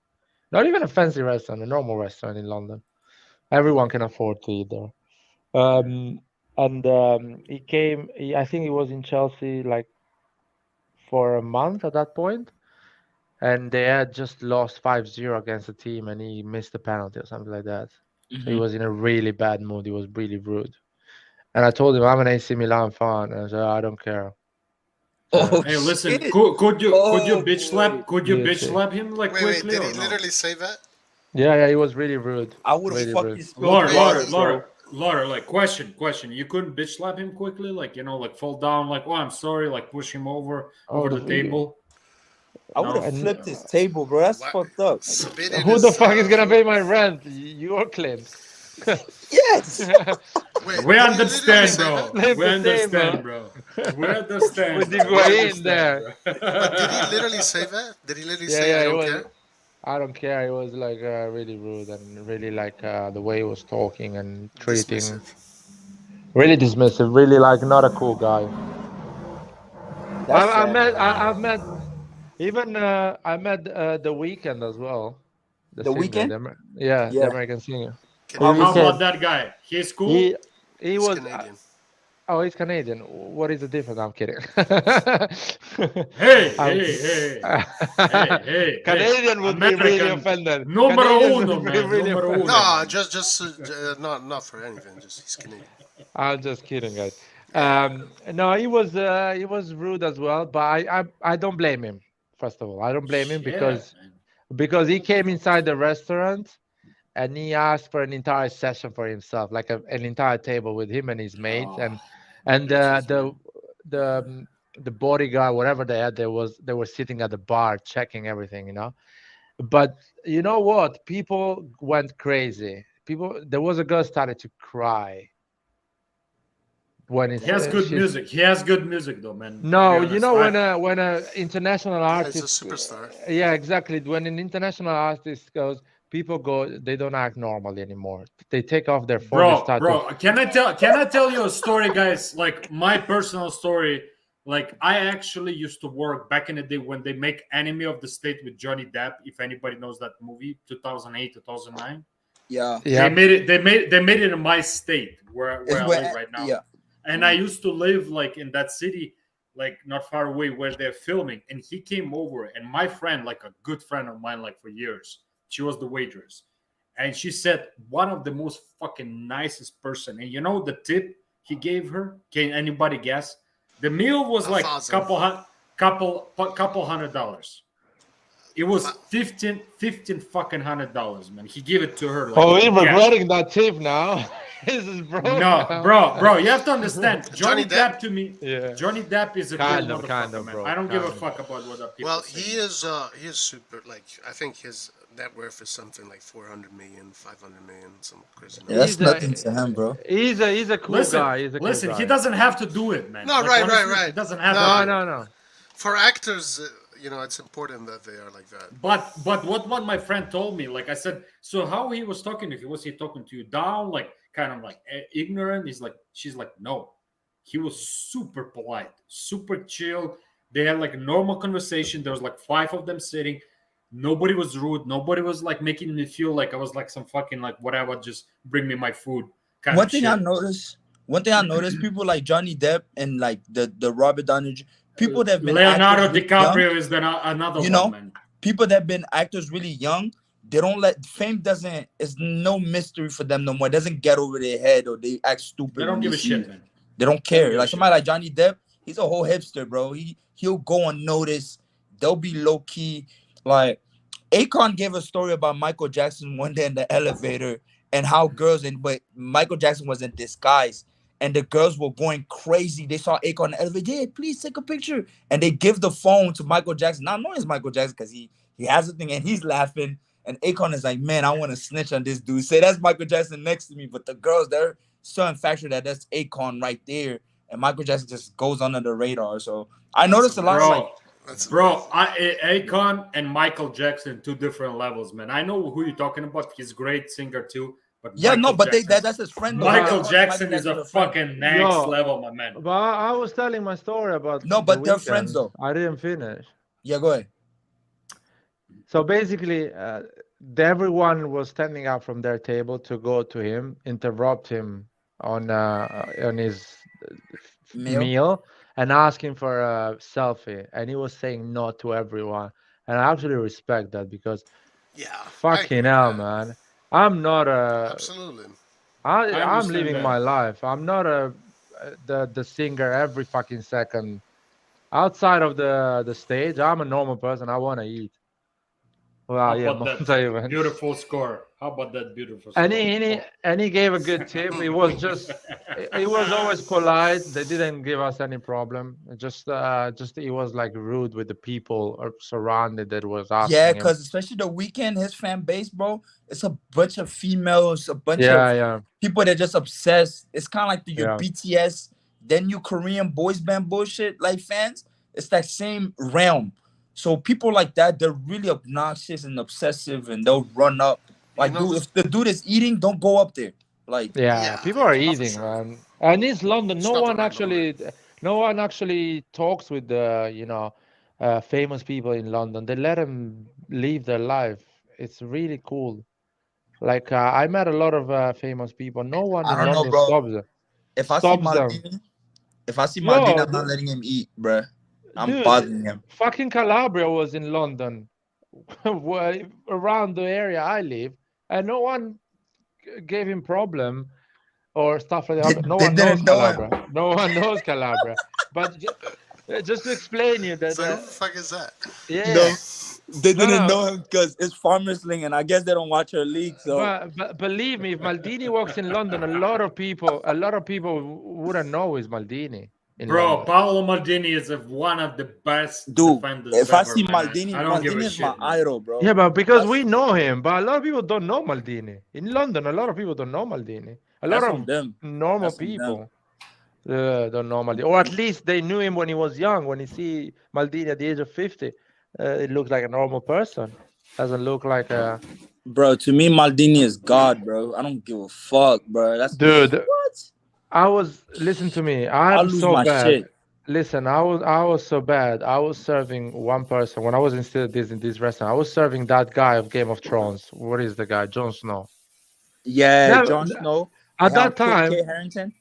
Not even a fancy restaurant, a normal restaurant in London. Everyone can afford to eat there. He came. I think he was in Chelsea like for a month at that point, and they had just lost 5-0 against the team, and he missed a penalty or something like that. So he was in a really bad mood. He was really rude. And I told him I'm an AC Milan fan, and I said I don't care. Oh, Hey, listen, shit. could you Oh, bitch slap? Could you Yeah, bitch shit. slap him like Wait, quickly? did or he no? literally say that? Yeah, he was really rude. I would have Really fucking rude. spilled Laura, water, Laura, like question. You couldn't bitch slap him quickly, like like fall down, like I'm sorry, like push him over the table. I would have No. flipped his table, bro. That's What? fucked up. Submitted Who the his, fuck is gonna pay my rent? You're Clint. Yes. Wait, We did he understand, literally say bro. that? We understand, bro. We understand. With bro. the We Higuain understand, there. bro. But did he literally say that? Did he literally say, Yeah, I it don't was. care? I don't care. It was like really rude and really like the way he was talking and treating, Dismissive. really dismissive. Really like not a cool guy. That's I sad. met. I've met. Even I met The Weeknd as well. The singer, Weeknd? the Yeah. American singer. How He about said- that guy? He's cool. He He's was. Canadian. Oh, he's Canadian. What is the difference? I'm kidding. Hey, I'm- hey. Canadian would be really American. offended. Numero Canadians uno, would be man. really Numero offended. uno. No, just not for anything. Just he's Canadian. I'm just kidding, guys. No, he was rude as well, but I don't blame him. First of all, I don't blame him Shit, man. because he came inside the restaurant and he asked for an entire session for himself, like an entire table with him and his mates, and the bodyguard, whatever they had, they were sitting at the bar checking everything, But you know what? People went crazy. There was a girl started to cry when He has good music. He has good music, though, man. No, To be you know honest. when a international Yeah, he's artist, a superstar. yeah, exactly. When an international artist goes, people go, they don't act normally anymore. They take off their phone. and start Bro, can I tell you a story, guys? Like my personal story. Like I actually used to work back in the day when they make Enemy of the State with Johnny Depp. If anybody knows that movie, 2008, 2009. Yeah. They made it. They made it in my state where It's I where- live right now. yeah. And I used to live like in that city, like not far away where they're filming. And he came over, and my friend, like a good friend of mine, like for years, she was the waitress, and she said one of the most fucking nicest person. And you know the tip he gave her? Can anybody guess? The meal was like couple $100. It was $15 fucking $100, man. He gave it to her. Like, Oh, he's cash. regretting that tip now. This is broke No, now. bro, you have to understand. Johnny Depp to me, Yeah. Johnny Depp is a Kind cool of, motherfucker, man. bro, I don't give a kind of. fuck about what other people Well, say. he is super. Like, I think his net worth is something like 400 million, 500 million, some crazy. Yeah, that's He's a- nothing to him, bro. He's a cool guy. He's a cool Listen, guy. he doesn't have to do it, man. No, Like, right, honestly, right. He doesn't have No, to. No. For actors, it's important that they are like that. But what my friend told me, like I said, so how he was talking to you? Was he talking to you down, like kind of like ignorant? She's like, no. He was super polite, super chill. They had like a normal conversation. There was like 5 of them sitting. Nobody was rude. Nobody was like making me feel like I was like some fucking like whatever. Just bring me my food. Kind One of thing shit. I noticed, people like Johnny Depp and like the Robert Downey, people that have been Leonardo actors really DiCaprio young, is another you one, know, man. people that have been actors really young, they don't let fame doesn't. It's no mystery for them no more. It doesn't get over their head or they act stupid. They don't when give a see shit, it. man. They don't care. give a Like shit. somebody like Johnny Depp, he's a whole hipster, bro. He'll go unnoticed. They'll be low key. Like Akon gave a story about Michael Jackson one day in the elevator and how but Michael Jackson was in disguise and the girls were going crazy. They saw Akon in the elevator. Yeah, please take a picture. And they give the phone to Michael Jackson. Not knowing it's Michael Jackson because he has a thing and he's laughing. And Akon is like, man, I want to snitch on this dude. Say that's Michael Jackson next to me. But the girls, they're so infatuated that that's Akon right there. And Michael Jackson just goes under the radar. So I noticed a lot of like, Akon and Michael Jackson, 2 different levels, man. I know who you're talking about. He's a great singer too. But yeah, Michael no, but Jackson, that's his friend. though. Michael Michael Jackson is Jackson's a friend. fucking next Yo. level, my man. But I was telling my story about No, but the they're weekend. friends, though. I didn't finish. Yeah, go ahead. So basically, everyone was standing up from their table to go to him, interrupt him on his meal, and ask him for a selfie. And he was saying no to everyone. And I actually respect that because, fucking hell, man. I'm not a. Absolutely. I'm living my life. I'm not the singer every fucking second. Outside of the stage, I'm a normal person. I want to eat. Well, How yeah, about most that events. beautiful score? How about that beautiful score? And he gave a good tip. It was just, it was always polite. They didn't give us any problem. Just he was like rude with the people surrounded that was asking Yeah, him. because especially the weekend, his fan base, bro, it's a bunch of females, a bunch Yeah, of yeah. people that just obsessed. It's kind of like your Yeah. BTS, then you Korean boys band bullshit like fans. It's that same realm. So people like that, they're really obnoxious and obsessive, and they'll run up. Like, dude, if the dude is eating, don't go up there. Like, Yeah, people are eating, man. And it's London. It's No not the one right actually talks with the famous people in London. They let them live their life. It's really cool. Like I met a lot of famous people. No one I in don't know, London bro. stops them. If I see Stops them. Maldini, Yo, I'm not letting him eat, bruh. I'm dude, bothering him. fucking Calabria was in London, around the area I live, and no one gave him problem or stuff like that. No They one knows didn't know him. Calabria. No one knows Calabria. But just to explain you that, It's like, who the fuck is that? yeah. No, they No, didn't no. know him because it's Farmers League, and I guess they don't watch her league. So But believe me, if Maldini walks in London, a lot of people wouldn't know it's Maldini. Bro, London. Paolo Maldini is one of the best dude, defenders if I ever, see man. Maldini, I don't give a Maldini is my shit, man. idol, bro. Yeah, but because we know him, but a lot of people don't know Maldini. In London, a lot of people don't know Maldini. A lot That's on of them. normal That's on them. people don't know Maldini. Or at least they knew him when he was young. When you see Maldini at the age of 50, it looks like a normal person. Doesn't look like a... Bro, to me, Maldini is God, bro. I don't give a fuck, bro. That's Dude, what? listen to me. I'll I'm lose so my bad. shit. Listen, I was so bad. I was serving one person when I was in this restaurant. I was serving that guy of Game of Thrones. What is the guy? Jon Snow. Yeah, Never, Jon Snow. at that Kit time, Harington.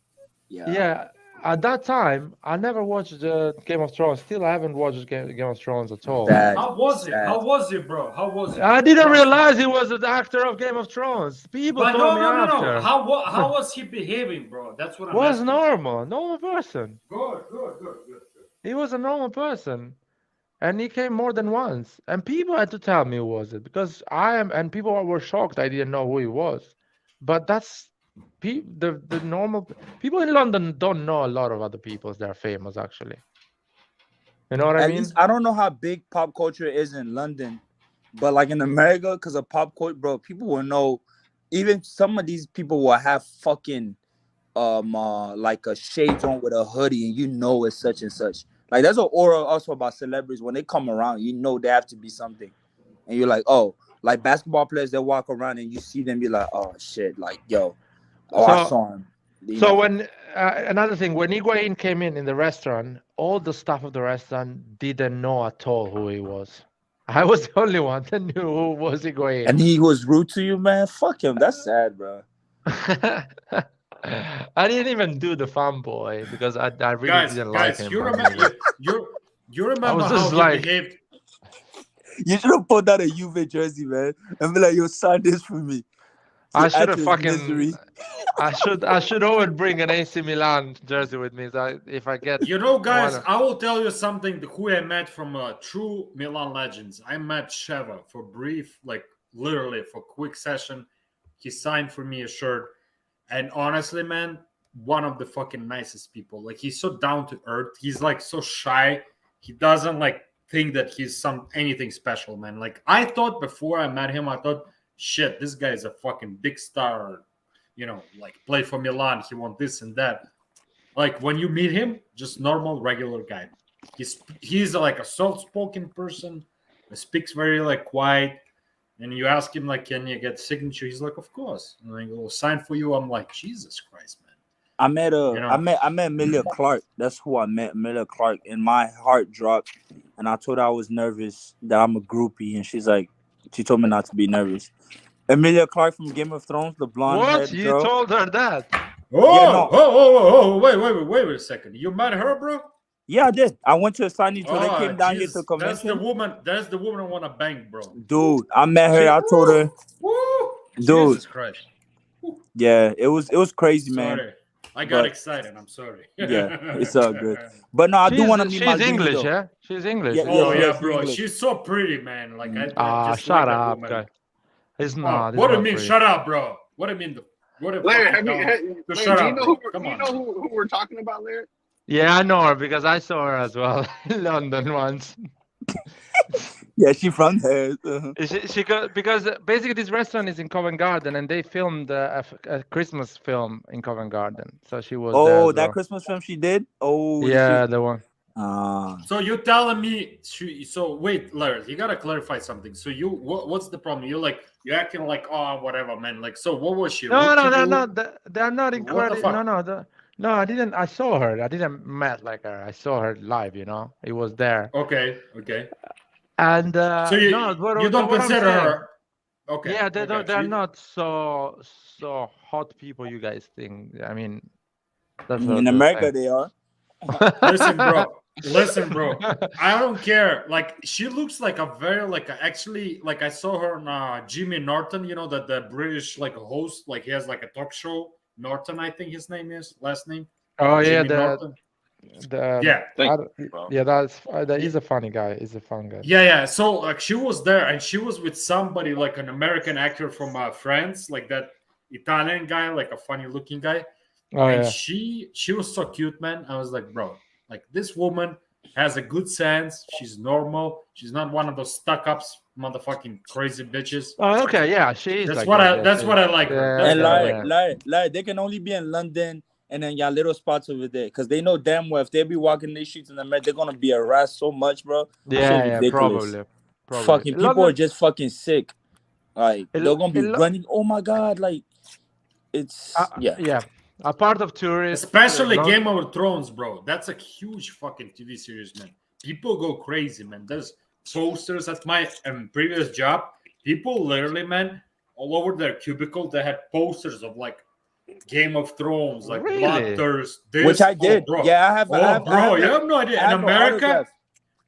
yeah, at that time, I never watched Game of Thrones. Still, I haven't watched Game of Thrones at all. Sad. How was it? Sad. How was it, bro? How was it? I didn't Trust me. realize he was the actor of Game of Thrones. People But told me no. after. How was he behaving, bro? That's what I'm Was asking. normal person. Good. He was a normal person, and he came more than once. And people had to tell me who was it because and people were shocked I didn't know who he was. But that's the normal people in London don't know a lot of other people that are famous actually. You know what I At mean? least I don't know how big pop culture is in London, but like in America, because of pop culture, bro, people will know. Even some of these people will have fucking like a shades on with a hoodie, and you know it's such and such. Like there's an aura also about celebrities when they come around, you know they have to be something, and you're like, oh, like basketball players, they walk around and you see them, you're like, oh shit, like yo, I saw him. So when another thing, when Higuain came in the restaurant, all the staff of the restaurant didn't know at all who he was. I was the only one that knew who was Higuain. And he was rude to you, man. Fuck him. That's sad, bro. I didn't even do the fanboy because I really didn't like him. You remember I was how just he like, behaved? You should have put out a Juve jersey, man, and be like, "Yo, sign this for me." I should have his fucking. misery. I should always bring an AC Milan jersey with me. So if I get, You know, guys, I will tell you something. Who I met from true Milan legends. I met Sheva for brief, like literally for quick session. He signed for me a shirt, and honestly, man, one of the fucking nicest people. Like he's so down to earth. He's like so shy. He doesn't like think that he's anything special, man. Like I thought before I met him, I thought, shit, this guy is a fucking big star. You know, like play for Milan. He wants this and that. Like when you meet him, just normal, regular guy. He's like a soft-spoken person. He speaks very like quiet. And you ask him like, can you get signature? He's like, of course. And I go, sign for you. I'm like, Jesus Christ, man. I met I met Amelia Clark. That's who I met, Amelia Clark, and my heart dropped. And I told her I was nervous that I'm a groupie, and she told me not to be nervous. Amelia Clark from Game of Thrones, the blonde. What? You told her that? Wait a second. You met her, bro? Yeah, I did. I went to a signing tour. They came down here to convention. That's the woman I want to bang, bro. Dude, I met her. I told her. Dude. Jesus Christ. Yeah, it was crazy, man. Sorry. I got excited. I'm sorry. Yeah, it's all good. But no, I do want to meet my She's English, though. yeah? She's English. Yeah, bro. English. She's so pretty, man. Like shut up, guy. It's not. What do you mean, shut up, bro? What do you mean? Larry, do you know who we're talking about, Larry? Yeah, I know her because I saw her as well in London once. Yeah, she from there. She because basically this restaurant is in Covent Garden and they filmed a Christmas film in Covent Garden, so she was. Oh, there that Christmas film she did. Oh, yeah, the one. So you're telling me? So wait, Larry, you gotta clarify something. So what's the problem? You're acting like whatever, man. Like, so what was she? No. They're not incredible. No, I didn't. I saw her. I didn't met like her. I saw her live. You know, it was there. Okay. And so you don't consider her? Okay. Yeah, they're not so hot people you guys think. I mean, that's in America they are. Listen, bro. I don't care. Like she looks like a very actually I saw her on Jimmy Norton. You know that the British host. Like he has like a talk show. Norton, I think his name is last name. Oh yeah, he's a funny guy. He's a fun guy. Yeah. So she was there, and she was with somebody like an American actor from France, like that Italian guy, like a funny looking guy. Oh, and yeah. she was so cute, man. I was like, bro, like this woman has a good sense. She's normal. She's not one of those stuck-ups, motherfucking crazy bitches. Oh, okay, yeah, she's. That's what I like. And like they can only be in London and then y'all little spots over there, because they know damn well if they be walking these streets in the Met, they're gonna be harassed so much, bro. Yeah, probably. Fucking people are just fucking sick. Like they're gonna be running. Oh my god, like it's yeah. A part of tourists, especially Game of Thrones, bro. That's a huge fucking TV series, man. People go crazy, man. There's posters at my previous job. People literally, man, all over their cubicle, they had posters of like Game of Thrones, like Really? Bloodthirst. This, Which I did. bro. Yeah, I have. You have no idea. I In have an America, autograph.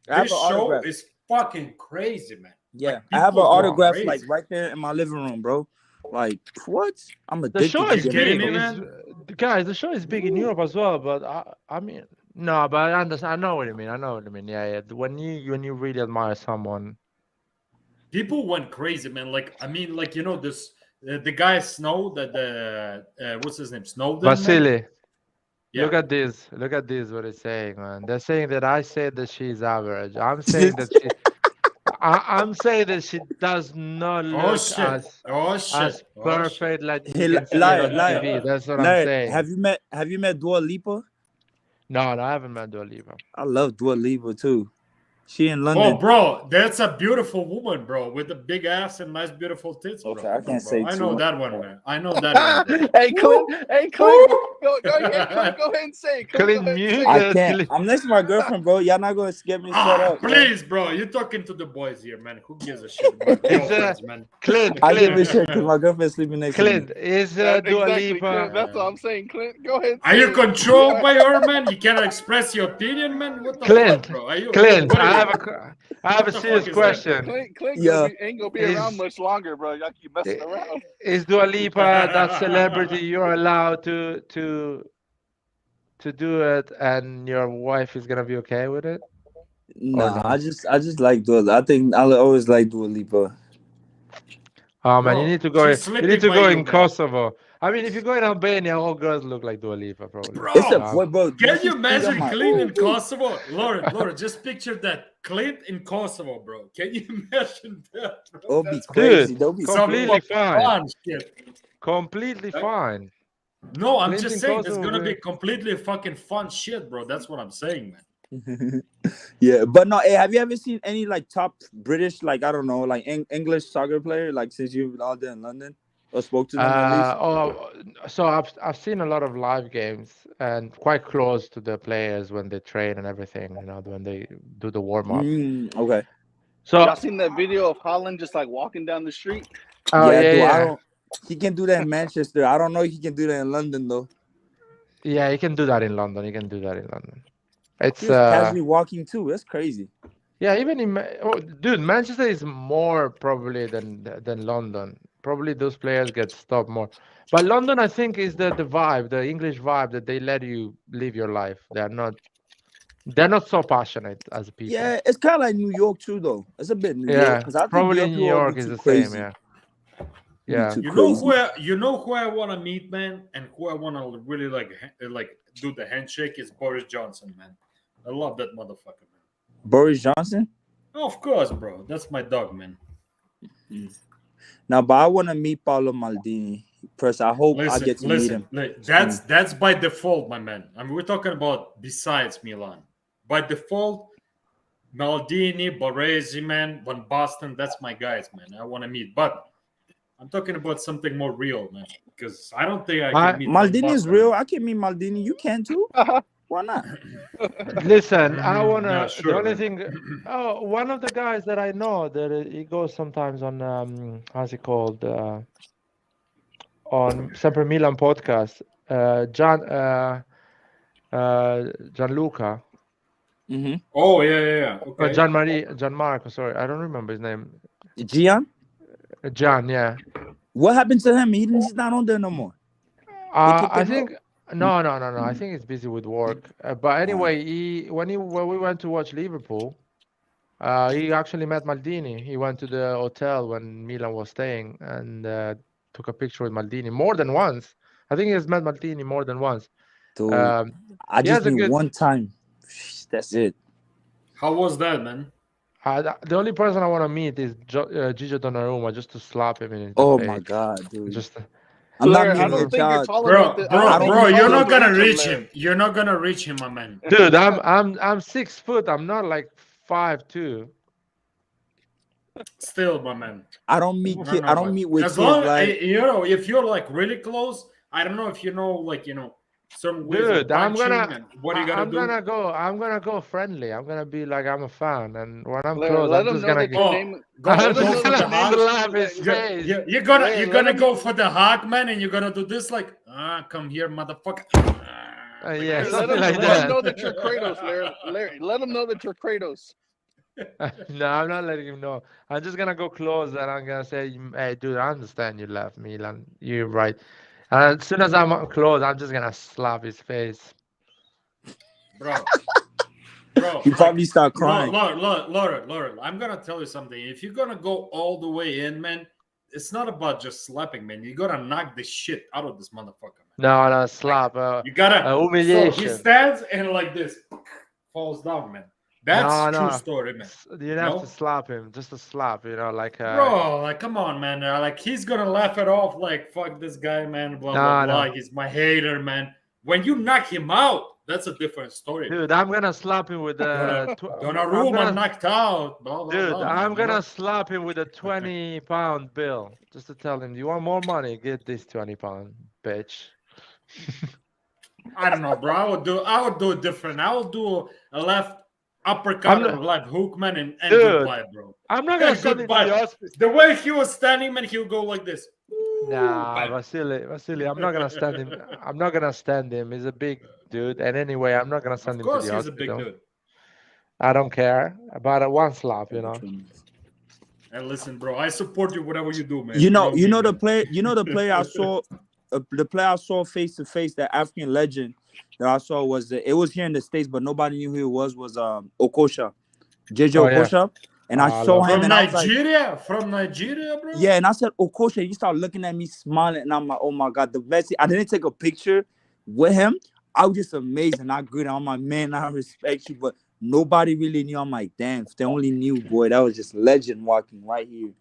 I have this an show autograph. is fucking crazy, man. Yeah, Like, I have an people go autograph crazy. like right there in my living room, bro. Like what? I'm The addicted show to is Game of kidding big, me, Thrones. man? guys. The show is big in Europe as well, but I mean, no, but I understand. I know what you mean. I know what you mean. Yeah. When you really admire someone, People went crazy, man. Like, I mean, like, you know, this the guy Snow, that the what's his name, Snowden, man? Vasily. Yeah. Look at this. Look at this. What it's saying, man. They're saying that I said that she's average. I'm saying that she. I'm saying that she does not look Oh shit! as perfect like Hey, you can see it liar, on liar. TV. That's what I'm Larry, saying. have you met Dua Lipa? No, I haven't met Dua Lipa. I love Dua Lipa too. She in Oh, London. bro, that's a beautiful woman, bro, with a big ass and nice, beautiful tits, bro. Okay, I can't Bro, say I too know much. that one, man. I know that one. Bro. Hey, Clint. Hey, Clint. Go ahead. Clint, go ahead and say it. Clint, Clint, go ahead and mute say I it. can't. I'm next to my girlfriend, bro. Y'all not gonna get me shut up. bro. Please, bro, you're talking to the boys here, man. Who gives a shit about It's, girlfriends, man? Clint, I give a Clint, shit because my girlfriend's sleeping next Clint, to me. is Dua Exactly, Lipa? Clint. That's what I'm saying, Clint. Go ahead. And Are say you it. controlled by her, man? You cannot express your opinion, man? What the Clint, fuck, bro? Are you? Clint, what are I you? have a What the serious fuck is that? question. Clint Yeah. ain't gonna be Is- around much longer, bro. Y'all keep messing around. Is Dua Lipa that celebrity you're allowed to do it, and your wife is gonna be okay with it? Nah, no? I just like Dua. I think I'll always like Dua Lipa. Oh man, you Bro, need to go. she's You need sleeping to by go you, in man. Kosovo. I mean, if you go in Albania, all girls look like Dua Lipa, probably. Bro, It's a Um, boy, bro. Can she's you feet on imagine my- Clint in Ooh, Kosovo? Lauren, just picture that. Clint in Kosovo, bro. Can you imagine that, bro? It'll be That's crazy. dude, They'll be some completely fine. fun shit. Completely Right? fine. No, I'm Clint just in saying it's Kosovo, gonna be man. completely fucking fun shit, bro. That's what I'm saying, man. Yeah, but no. Hey, have you ever seen any like top British, like I don't know, like English soccer player, like since you've all there in London, or spoke to them at least? So I've seen a lot of live games and quite close to the players when they train and everything. You know, when they do the warm up. Okay. So Y'all seen that video of Holland just like walking down the street? oh yeah, yeah, dude, I yeah. don't. He can do that in Manchester. I don't know if he can do that in London though. Yeah, you can do that in London. You can do that in London. It's He was casually walking too. That's crazy. yeah, even in dude, Manchester is more probably than London. Probably those players get stopped more. But London, I think, is the vibe, the English vibe that they let you live your life. They're not so passionate as people. Yeah, it's kind of like New York too, though. It's a bit New York Yeah, because I think probably New New York York be is too the crazy. same. Yeah, Be yeah. too You know crazy. who I want to meet, man, and who I want to really like do the handshake is Boris Johnson, man. I love that motherfucker, man. Boris Johnson. Of course, bro. That's my dog, man. Now, but I want to meet Paolo Maldini. First, I hope I get to meet him. That's by default, my man. I mean, we're talking about besides Milan. By default, Maldini, Baresi, man, Van Basten, that's my guys, man. I want to meet. But I'm talking about something more real, man. Because I don't think I can meet Van Maldini is Basten. real. I can meet Maldini. You can too. Why not? Listen, I wanna. Yeah, sure, the only man. thing. Oh, one of the guys that I know that he goes sometimes on how's it called? On Sempre Milan podcast. Gianluca. Mm-hmm. Oh, yeah. Okay. Gianmarco. Sorry, I don't remember his name. Gian? Gian. Yeah. What happened to him? He's not on there no more. I think no. I think he's busy with work. But anyway, when we went to watch Liverpool, he actually met Maldini. He went to the hotel when Milan was staying and took a picture with Maldini more than once. I think he has met Maldini more than once. Dude, I just knew one time. That's it. How was that, man? The only person I want to meet is Gigi Donnarumma, just to slap him in the Oh face. my god, dude! Just I'm not Blair, I meeting don't him, think you're child. tall Bro, enough. you're not gonna reach reach Blair. him. You're not gonna reach him, my man. dude, I'm 6 foot. I'm not like 5'2". Still, my man. I don't meet No, I don't but meet with as kids long like if you're like really close. I don't know if you know, like certain ways of Dude, I'm punching, gonna, and what are you gonna I'm do? gonna go friendly. I'm gonna be like I'm a fan, and when I'm Let, close, let I'm them just know gonna that get, your Oh, name. I'm Let them go know for that the your name is. slap his face. You're Hey, gonna let go them. for the hug, man, and you're gonna do this like, come here, motherfucker. Like Yeah, this. something like Let them that. know that you're Kratos, Larry. Let them know that you're Kratos. No, I'm not letting him know. I'm just gonna go close and I'm gonna say, "Hey, dude, I understand you left Milan. You're right." And as soon as I'm close, I'm just gonna slap his face. Bro, You like, probably start crying. Laura, I'm gonna tell you something. If you're gonna go all the way in, man, it's not about just slapping, man. You gotta knock the shit out of this motherfucker, man. No, slap. You gotta. So he Humiliation. stands and like this falls down, man. That's true No. story, man. You'd have to No? slap him, just a slap, like Bro, like, come on, man. Like, he's gonna laugh it off, like, fuck this guy, man. Blah blah blah. No. He's my hater, man. When you knock him out, that's a different story. Dude, I'm gonna slap him with the. Donnarumma knocked out. Blah blah Dude, blah. I'm man, gonna slap him with a 20-pound bill just to tell him, "You want more money? Get this 20-pound, bitch." I don't know, bro. I would do it different. I would do a left uppercut or left hook, man, and Dude, goodbye, bro. I'm not gonna And send him to goodbye. the hospital. The way he was standing, man, he would go like this. Nah, Bam. Vasily, I'm not gonna stand him. I'm not gonna stand him. He's a big dude, and anyway, I'm not gonna send Of him to course, the he's a big hospital. dude. I don't care about one slap, And listen, bro, I support you whatever you do, man. You know me, the man. player. You know the player I saw. The player I saw face to face, the African legend that I saw was it was here in the States, but nobody knew who it was Okocha, JJ Oh, yeah. Okocha, and I saw him From and I was like, Nigeria, from Nigeria, bro. yeah, and I said Okocha. He started looking at me smiling, and I'm like, oh my god, the best. I didn't take a picture with him. I was just amazed, and I greeted him. I'm like, man, I respect you, but nobody really knew. I'm like, damn, if they only knew, boy, that was just legend walking right here.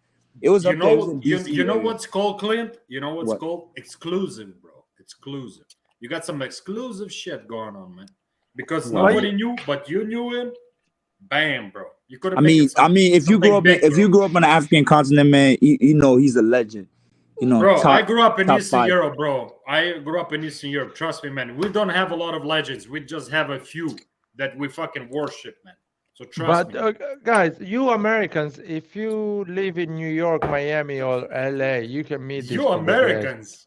It was up there. It was in DC you know area. what's called, Clint? You know what's What? called? Exclusive, bro. Exclusive. You got some exclusive shit going on, man. Because Wow. nobody knew, but you knew him. Bam, bro. You could have. I mean, if you grew up on the African continent, man, you know he's a legend. You know, bro, I grew up in top Eastern 5. Europe, bro. I grew up in Eastern Europe. Trust me, man. We don't have a lot of legends. We just have a few that we fucking worship, man. So trust me. Guys, you Americans, if you live in New York, Miami, or LA, you can meet these You people Americans.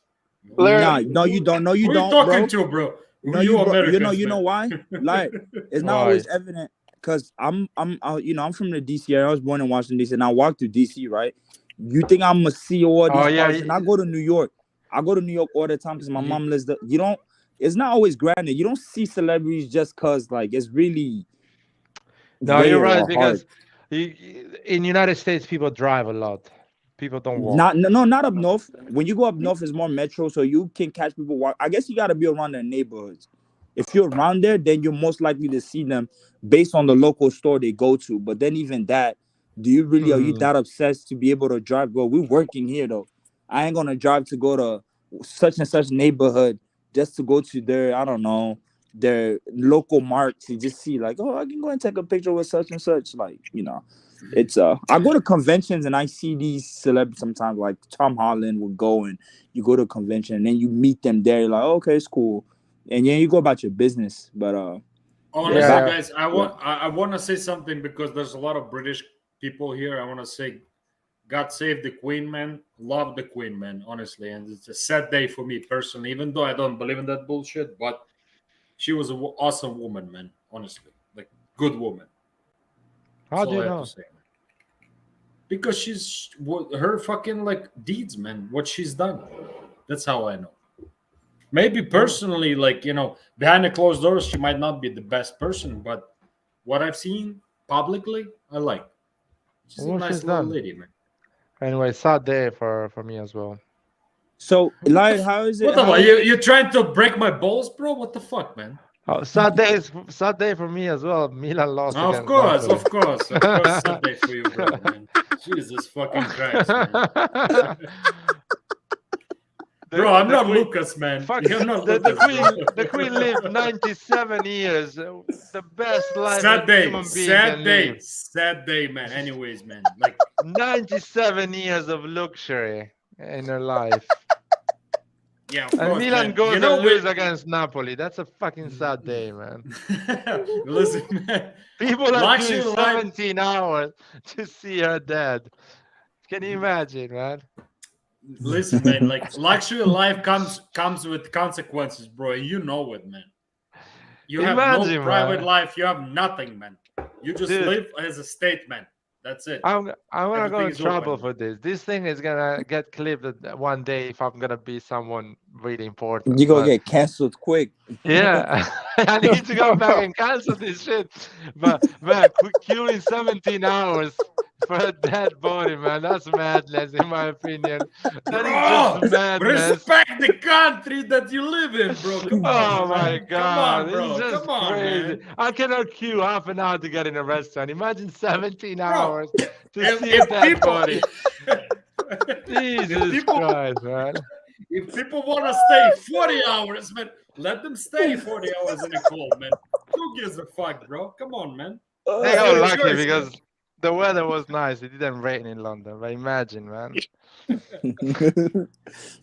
No, you don't. No, you Who don't, you talking bro. to, bro? No, you bro, Americans, you know why? Like, it's not Why? always evident because I'm from the DC area. I was born in Washington DC, and I walked to DC, right? You think I'm gonna see all these cars? And I go to New York. I go to New York all the time because my mom lives there. You don't. It's not always granted. You don't see celebrities just cause like it's really. No, you're right hard. because in United States people drive a lot. People don't walk. Not up north. When you go up north, it's more metro, so you can catch people walk. I guess you got to be around their neighborhoods. If you're around there, then you're most likely to see them based on the local store they go to. But then even that, are you that obsessed to be able to drive? Well, we're working here though. I ain't gonna drive to go to such and such neighborhood just to go to their local mart to just see like, oh, I can go and take a picture with such and such. Like, it's I go to conventions and I see these celebrities sometimes, like Tom Holland will go and you go to a convention and then you meet them there. You're like, oh, okay, it's cool, and then you go about your business. But honestly, guys, I want to say something because there's a lot of British people here. I want to say, God save the Queen, man. Love the Queen, man. Honestly, and it's a sad day for me personally, even though I don't believe in that bullshit. But she was an awesome woman, man. Honestly, like good woman. How do you know? Because she's her fucking like deeds, man. What she's done. That's how I know. Maybe personally, like behind the closed doors, she might not be the best person, but what I've seen publicly, I like. She's a nice little lady, man. Anyway, sad day for me as well. So, like, how is it? What the fuck? You're trying to break my balls, bro? What the fuck, man? Oh, sad day for me as well. Milan lost. Of course, sad day for you, bro, man. Jesus fucking Christ, man. Bro, I'm not Lucas, man. You're not the Queen lived 97 years. The best life sad a human being can live. Sad day, man. Anyways, man. Like 97 years of luxury in her life. Yeah, of And course, Milan man. goes You know, and lose against Napoli. That's a fucking sad day, man. listen, man. People are Luxury doing life. 17 hours to see her dead. Can you imagine, man? Listen, man. Like luxury life comes with consequences, bro. You know it, man. You have no Imagine, private man. life. You have nothing, man. You just Dude. live as a state, man. That's it. I'm gonna go Everything in is trouble open. for this. This thing is gonna get clipped one day if I'm gonna be someone really important. You gonna But get canceled quick. yeah, I need to go back and cancel this shit. But man, queuing 17 hours for a dead body, man, that's madness in my opinion. That is Bro, just madness. respect the country that you live in, bro. Come on, Oh my man. god, Come on, it's bro. just Come on, crazy. man. I cannot queue half an hour to get in a restaurant. Imagine 17 Bro, hours to if- see if a dead people- body. Jesus Christ, man. If people want to stay 40 hours, man, let them stay 40 hours in the cold, man. Who gives a fuck, bro? Come on, man. They That's got your lucky choice, because man. the weather was nice. It didn't rain in London. But imagine, man. Man.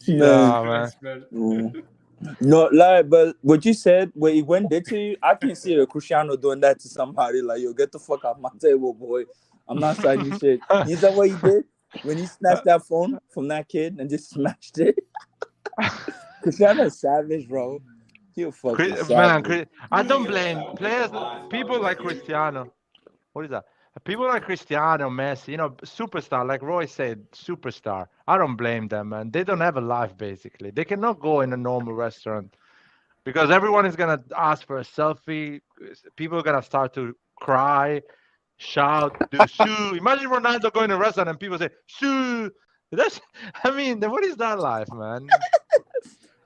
Nah, man. Mm. No, like, but what you said, when he went there to you, I can see Cristiano doing that to somebody. Like, yo, get the fuck off my table, boy. I'm not signing shit. You know what he did when he snatched that phone from that kid and just smashed it? Cristiano's savage, bro. You fucking savage. I don't blame players, people like Cristiano. What is that? People like Cristiano, Messi, you know, superstar, like Roy said, superstar. I don't blame them, man. They don't have a life, basically. They cannot go in a normal restaurant because everyone is going to ask for a selfie. People are going to start to cry, shout, do sue. Imagine Ronaldo going to a restaurant and people say, sue. That's, I mean, what is that life, man?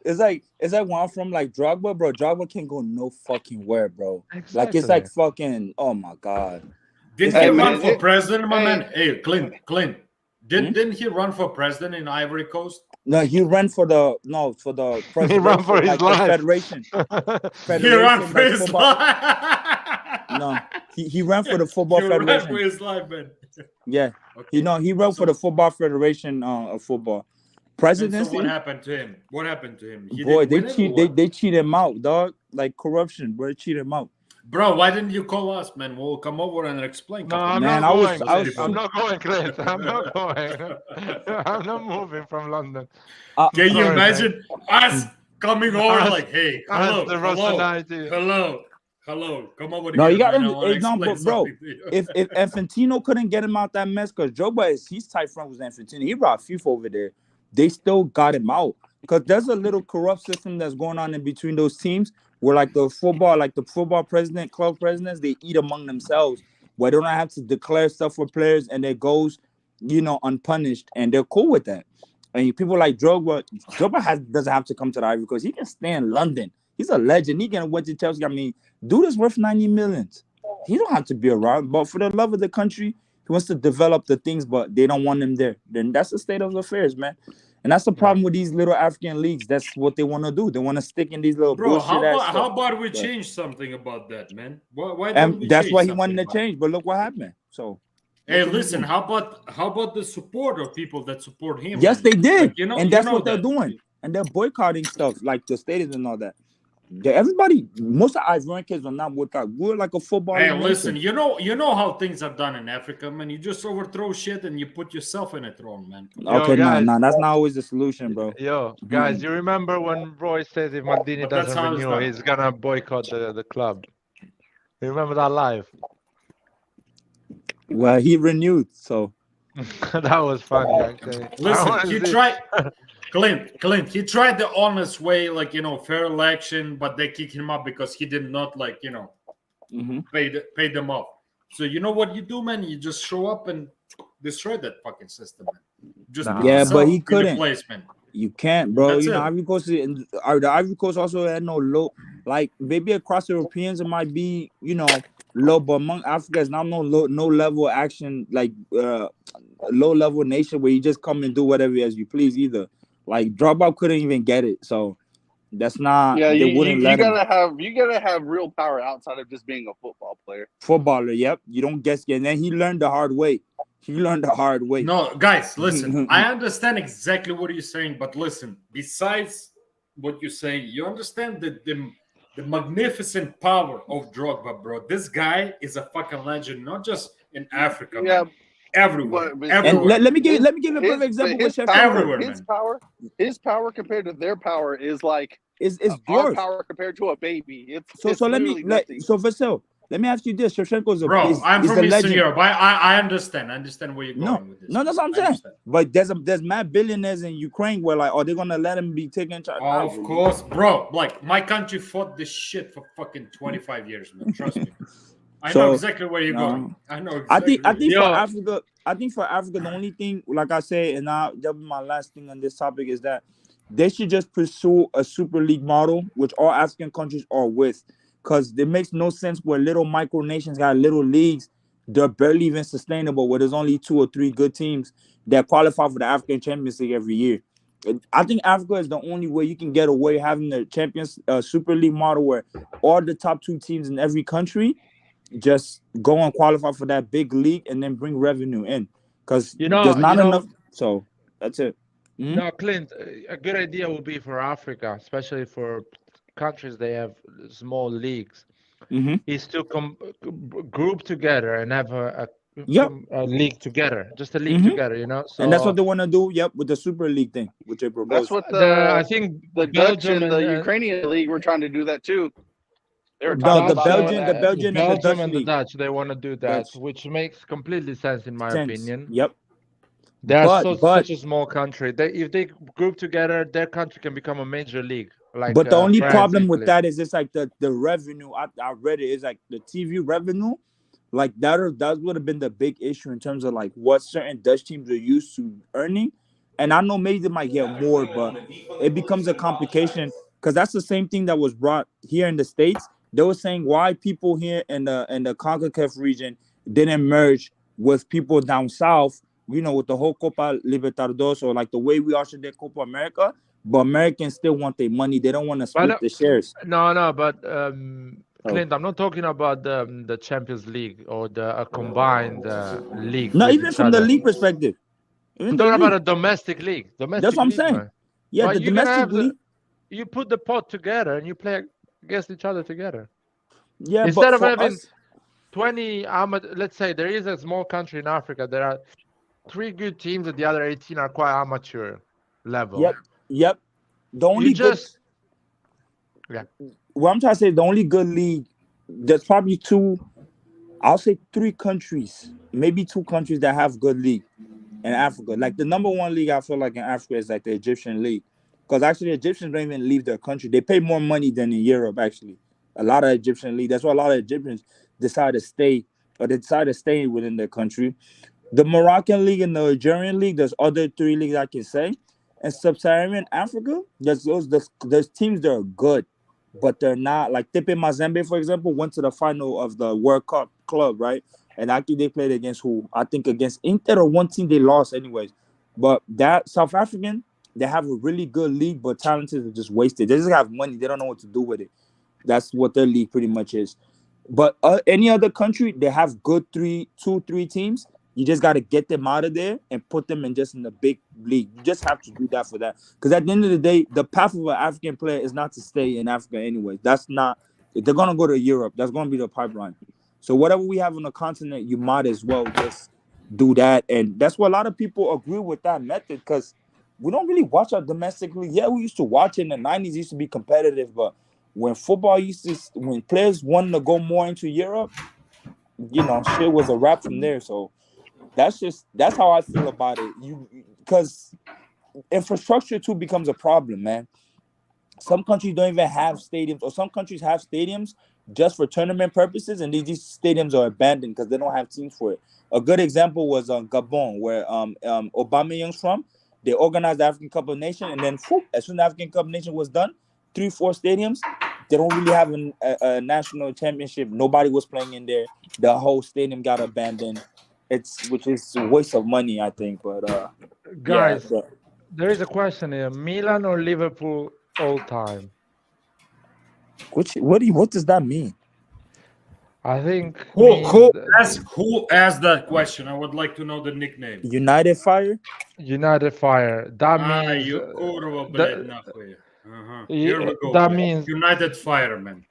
It's like when I'm from like Drogba, bro. Drogba can't go no fucking where, bro. Exactly. Like it's like fucking. Oh my god. Didn't he run for man, president, my hey. man? Hey, Clint. Didn't he run for president in Ivory Coast? No, he ran for the president. He ran for his like, the life. federation. He ran for like, his football. life. No, he ran for the football He ran federation. for his life, man. Yeah, Okay. he ran for the football federation of football. And Presidency. so what happened to him? What happened to him? He Boy, didn't win it or what? they cheat him out, dog. Like corruption, bro. They cheat him out. Bro, why didn't you call us, man? We'll come over and explain. No, I'm Man, not I going. was I'm not going, Clint. I'm not going. I'm not moving from London. Can you Sorry, imagine us coming over Us- like, hey, us, the RossonARI TV. hello, come over No, here, you gotta. man. I wanna No, explain but bro, something to you. if Infantino couldn't get him out that mess, because Drogba is he's tight friend with Infantino. He brought FIFA over there. They still got him out because there's a little corrupt system that's going on in between those teams where like the football president, club presidents, they eat among themselves where they don't have to declare stuff for players and it goes, unpunished, and they're cool with that. And people like Drogba doesn't have to come to the Ivory because he can stay in London. He's a legend. He can went to Chelsea. I mean, dude is worth 90 million. He don't have to be around, but for the love of the country, he wants to develop the things, but they don't want him there. Then that's the state of affairs, man. And that's the problem with these little African leagues. That's what they want to do. They want to stick in these little Bro, bullshit how ass about we But- change something about that, man? Why don't we And that's change why he something wanted to about it? change. But look what happened. So Hey, listen, how about the support of people that support him? yes, man? they did. Like, And you that's know what they're that. doing. And they're boycotting stuff like the stadiums and all that. Everybody, most of Ivorian kids are not boycott. We're like a football. Hey, nation. listen, you know how things are done in Africa, man. You just overthrow shit and you put yourself in a throne, man. Okay, guys. no, that's not always the solution, bro. Yo, guys, you remember when Roy says if Maldini But that's doesn't how it's renew, done. he's gonna boycott the club? You remember that live? Well, he renewed, so That was funny, actually. I Listen, wanna he see- tried. Clint, he tried the honest way, like, fair election, but they kicked him up because he did not, like, pay them off. So you know what you do, man? You just show up and destroy that fucking system, man. Just put Yeah, yourself but he in the couldn't. place, man. You can't, bro. That's it. Ivory Coast, the Ivory Coast also had no low, like maybe across Europeans it might be, low, but among Africa it's not no level action, like low level nation where you just come and do whatever as you please either. Like Drogba couldn't even get it, so that's not. Yeah, they you wouldn't let him. gotta have real power outside of just being a football player. Footballer, yep. You don't guess, and then he learned the hard way. No, guys, listen. I understand exactly what you're saying, but listen. Besides what you're saying. You understand the magnificent power of Drogba, bro. This guy is a fucking legend, not just in Africa, Yeah, man. Everywhere, but And everywhere. let me give you a perfect example with Sheffield. Everywhere, his man. power, his power compared to their power is like It's our dwarf. power compared to a baby. It's So let me literally nothing. Vasil, let me ask you this: Shevchenko is Bro, I'm is from a Eastern legend. Europe. I understand. I understand where you're going with this. No, that's what I'm I saying. understand. But there's mad billionaires in Ukraine where like, are they gonna let him be taken charge? Of course, bro. Like my country fought this shit for fucking 25 years, man. Trust me. I know exactly where you're going. I know exactly. I think for Africa, the only thing, like I say, and that'll be my last thing on this topic, is that they should just pursue a Super League model, which all African countries are with, because it makes no sense where little micronations got little leagues. They're barely even sustainable, where there's only 2 or 3 good teams that qualify for the African Champions League every year. I think Africa is the only way you can get away having the Super League model, where all the top 2 teams in every country just go and qualify for that big league and then bring revenue in, because there's not enough. So that's it. No, Clint, a good idea would be for Africa, especially for countries they have small leagues, is to group together and have a league together, just a league together, you know. So, and that's what they want to do. Yep, with the Super League thing, which they proposed. That's what I think the Dutch and the Ukrainian league were trying to do that too. They were talking the about Belgian and the Dutch, they want to do that, which makes completely sense in my opinion. Yep. They are such a small country. If they group together, their country can become a major league. Like, but the only France, problem Italy. with that is it's like the revenue. I read it is like the TV revenue, like that would have been the big issue in terms of like what certain Dutch teams are used to earning. And I know maybe they might get more, but it becomes a complication, because that's the same thing that was brought here in the States. They were saying why people here in the CONCACAF region didn't merge with people down south, you know, with the whole Copa Libertadores, or like the way we also did Copa America. But Americans still want their money. They don't want to split the shares. No, but Clint, I'm not talking about the Champions League or a combined league. No, even from the league perspective. I'm talking about a domestic league. That's what I'm saying. Man. Yeah, the domestic league. You put the pot together and you play against each other together. Yeah, instead of for having us, 20 let's say there is a small country in Africa, there are 3 good teams and the other 18 are quite amateur level. Yep. The only what I'm trying to say, the only good league, there's probably 2, I'll say 3 countries, maybe 2 countries that have good league in Africa. Like the number 1 league I feel like in Africa is like the Egyptian league. Because actually, Egyptians don't even leave their country. They pay more money than in Europe, actually. A lot of Egyptian league. That's why a lot of Egyptians decide to stay within their country. The Moroccan league and the Algerian league, there's other 3 leagues I can say. And Sub-Saharan Africa, there's teams that are good, but they're not. Like Tepe Mazembe, for example, went to the final of the World Cup club, right? And actually, they played against who? I think against Inter, or one team they lost anyways. But that South African, they have a really good league, but talented are just wasted. They just have money. They don't know what to do with it. That's what their league pretty much is. But any other country, they have good 2-3 teams. You just got to get them out of there and put them in the big league. You just have to do that for that. Because at the end of the day, the path of an African player is not to stay in Africa anyway. That's not. If they're going to go to Europe, that's going to be the pipeline. So whatever we have on the continent, you might as well just do that. And that's why a lot of people agree with that method, because we don't really watch our domestic league. Yeah, we used to watch it in the 90s. It used to be competitive. But when when players wanted to go more into Europe, you know, shit was a wrap from there. So that's how I feel about it. Because infrastructure too becomes a problem, man. Some countries don't even have stadiums, or some countries have stadiums just for tournament purposes, and these stadiums are abandoned because they don't have teams for it. A good example was Gabon, where Aubameyang's from. They organized the African Cup of Nations, and then as soon as the African Cup of Nations was done, 3-4 stadiums, they don't really have a national championship. Nobody was playing in there. The whole stadium got abandoned. Which is a waste of money, I think. But guys, there is a question here: Milan or Liverpool all time? What does that mean? I think who asked that question? I would like to know the nickname. United Fire. United Fire. That means you Here we go. That man. means, United Firemen.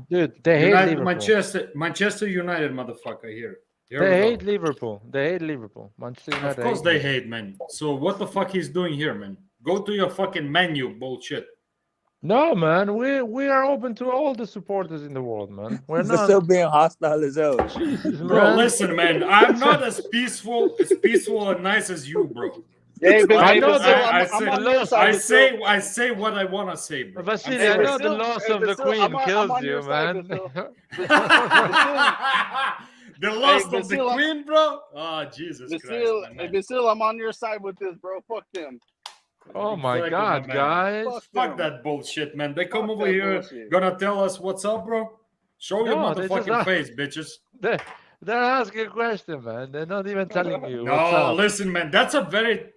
dude, they hate United, Liverpool. Manchester United, motherfucker. Here They we hate go. Liverpool. They hate Liverpool. Manchester Of United. course hate they Liverpool. hate, man. So what the fuck he's doing here, man? Go to your fucking menu, bullshit. No, man. We are open to all the supporters in the world, man. We're They're not. still being hostile as hell. Jesus, Bro, man. listen, man. I'm not as peaceful and nice as you, bro. Hey, but I hey, know Basil, that. I'm on your side. I say what I wanna say, bro. Vasily, Hey, I know the Basil, loss hey, of the Basil, Queen I'm kills on you, your side, man. Basil. The loss of the Basil, Queen, bro. Oh, Jesus Basil, Christ, man. hey, Basil, I'm on your side with this, bro. Fuck them. Oh my Exactly, God, man. guys! Fuck that bullshit, man. They come Fuck over that here, bullshit. gonna tell us what's up, bro. Show your No, they just motherfucking ask- face, bitches. They're asking a question, man. They're not even telling you what's No, up. listen, man. That's a very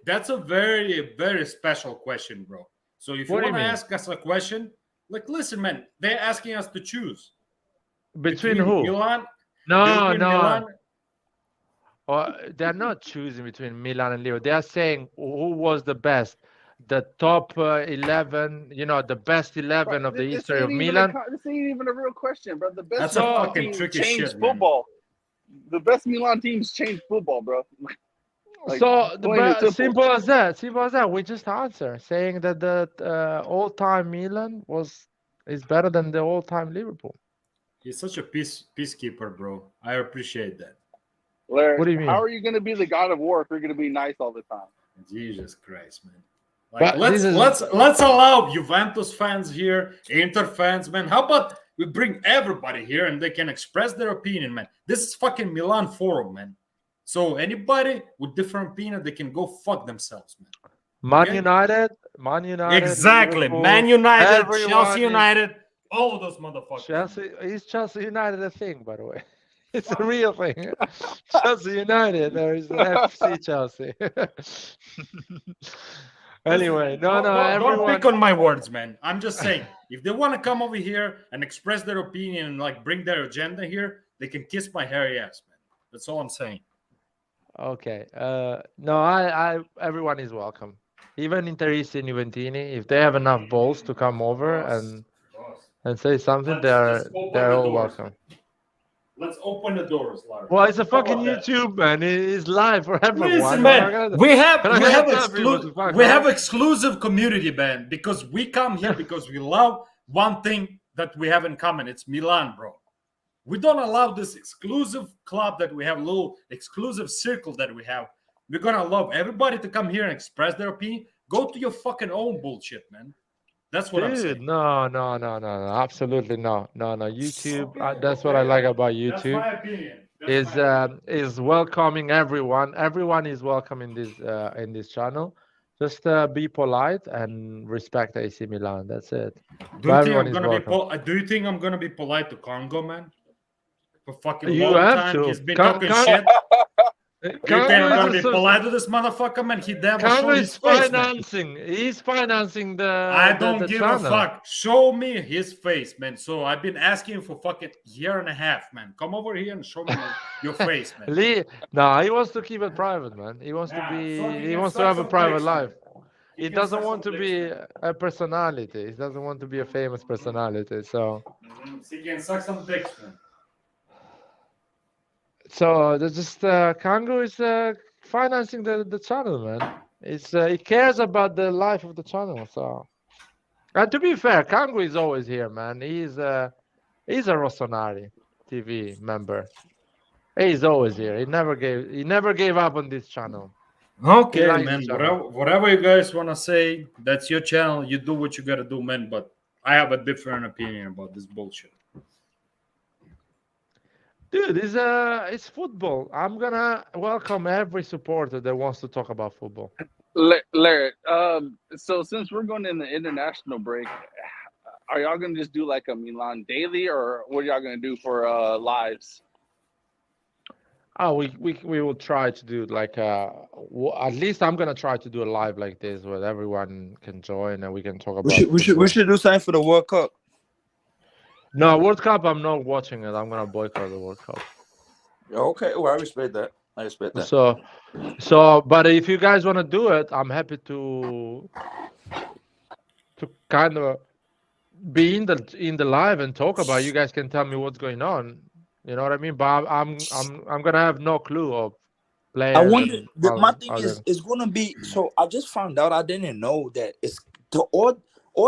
special question, bro. So if What you do you want to mean? ask us a question, like, listen, man. They're asking us to choose Between who? Milan. No, between no. Milan. They're not choosing between Milan and Liverpool. They are saying who was the best, the top 11. You know, the best 11 of the This history of ain't even Milan. this ain't even a real question, bro. The best That's a Milan fucking team tricky changed shit, man. football. The best Milan teams changed football, bro. Like, So plain and simple. simple as that. Simple as that. We just answer saying that the all-time Milan is better than the all-time Liverpool. He's such a peacekeeper, bro. I appreciate that. Larry, What do you mean? how are you going to be the god of war if you're going to be nice all the time? Jesus Christ, man. Like, But let's this is- let's allow Juventus fans here, Inter fans, man. How about we bring everybody here and they can express their opinion, man? This is fucking Milan Forum, man. So anybody with different opinion, they can go fuck themselves, man. Man Okay? United. Exactly. Liverpool, Man United, everyone Chelsea is- United, all of those motherfuckers. Chelsea is Chelsea United a thing, by the way. It's a real thing. Chelsea United, there is FC Chelsea. Anyway, no, Don't everyone. pick on my words, man. I'm just saying, if they want to come over here and express their opinion and like bring their agenda here, they can kiss my hairy ass, man. That's all I'm saying. Okay. No, I everyone is welcome. Even Interisti and Juventini, if they have enough balls to come over and say something, Let's open they're the all doors. welcome. Let's open the doors, Larry. Well, it's a How fucking about that? YouTube, man. It's live for everyone. Listen, What am I man, gonna do? we have Can I tell people to fuck off? exclusive community, man, because we come here because we love one thing that we have in common. It's Milan, bro. We don't allow this exclusive club that we have, little exclusive circle that we have. We're gonna love everybody to come here and express their opinion. Go to your fucking own bullshit, man. That's what I'm Dude, saying. no, absolutely no. YouTube. That's what I like about That's YouTube. my opinion. Is welcoming everyone. Everyone is welcome in this channel. Just be polite and respect AC Milan. That's it. Do you think everyone I'm is gonna be welcome. do you think I'm gonna be polite to Congo, man? For fucking You long have time, to. he's been Con- talking Con- shit. Do you think I'm Congo gonna be is a- polite to this motherfucker, man? He never Congo showed his is face, man. financing. He's financing the. I don't the give channel. a fuck. Show me his face, man. So I've been asking for fucking year and a half, man. Come over here and show me your face, man. No, he wants to keep it private, man. He wants to be. so he He can wants to suck have a some private dicks, man. life. He can doesn't suck want to some be dicks, a personality. He doesn't want to be a famous personality. So He can suck some dicks, man. there's just Congo is financing the channel, man. He cares about the life of the channel. So, and to be fair, Congo is always here, man. He's a RossonARI TV member. He's always here. He never gave up on this channel. Okay, likes man. each other. Whatever you guys wanna say, that's your channel. You do what you gotta do, man. But I have a different opinion about this bullshit. Dude, it's football. I'm gonna welcome every supporter that wants to talk about football. Larry, so since we're going in the international break, are y'all going to just do like a Milan daily, or what are y'all going to do for lives? Oh, we will try to do like at least I'm gonna try to do a live like this where everyone can join and we can talk about. We should do something for the World Cup. No, World Cup. I'm not watching it. I'm gonna boycott the World Cup. Okay, well, I respect that. So, but if you guys want to do it, I'm happy to kind of be in the live and talk about it. You guys can tell me what's going on. You know what I mean? But I'm gonna have no clue of players. I wonder. And My thing is, it's gonna be. So I just found out. I didn't know that it's all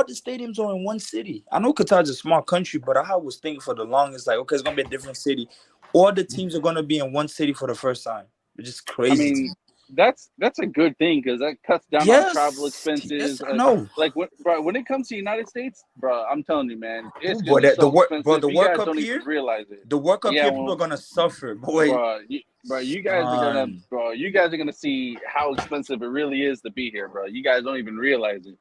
the stadiums are in one city. I know Qatar's a small country, but I was thinking for the longest, like, okay, it's gonna be a different city. All the teams are gonna be in one city for the first time. It's just crazy. I mean, that's a good thing because that cuts down on travel expenses. Yes, I know. Like, when it comes to the United States, bro, I'm telling you, man, it's Boy, gonna be so expensive. bro, the you World guys Cup don't here, even realize it. the World Cup Yeah, here, well, people are gonna suffer, boy. You guys are gonna see how expensive it really is to be here, bro. You guys don't even realize it.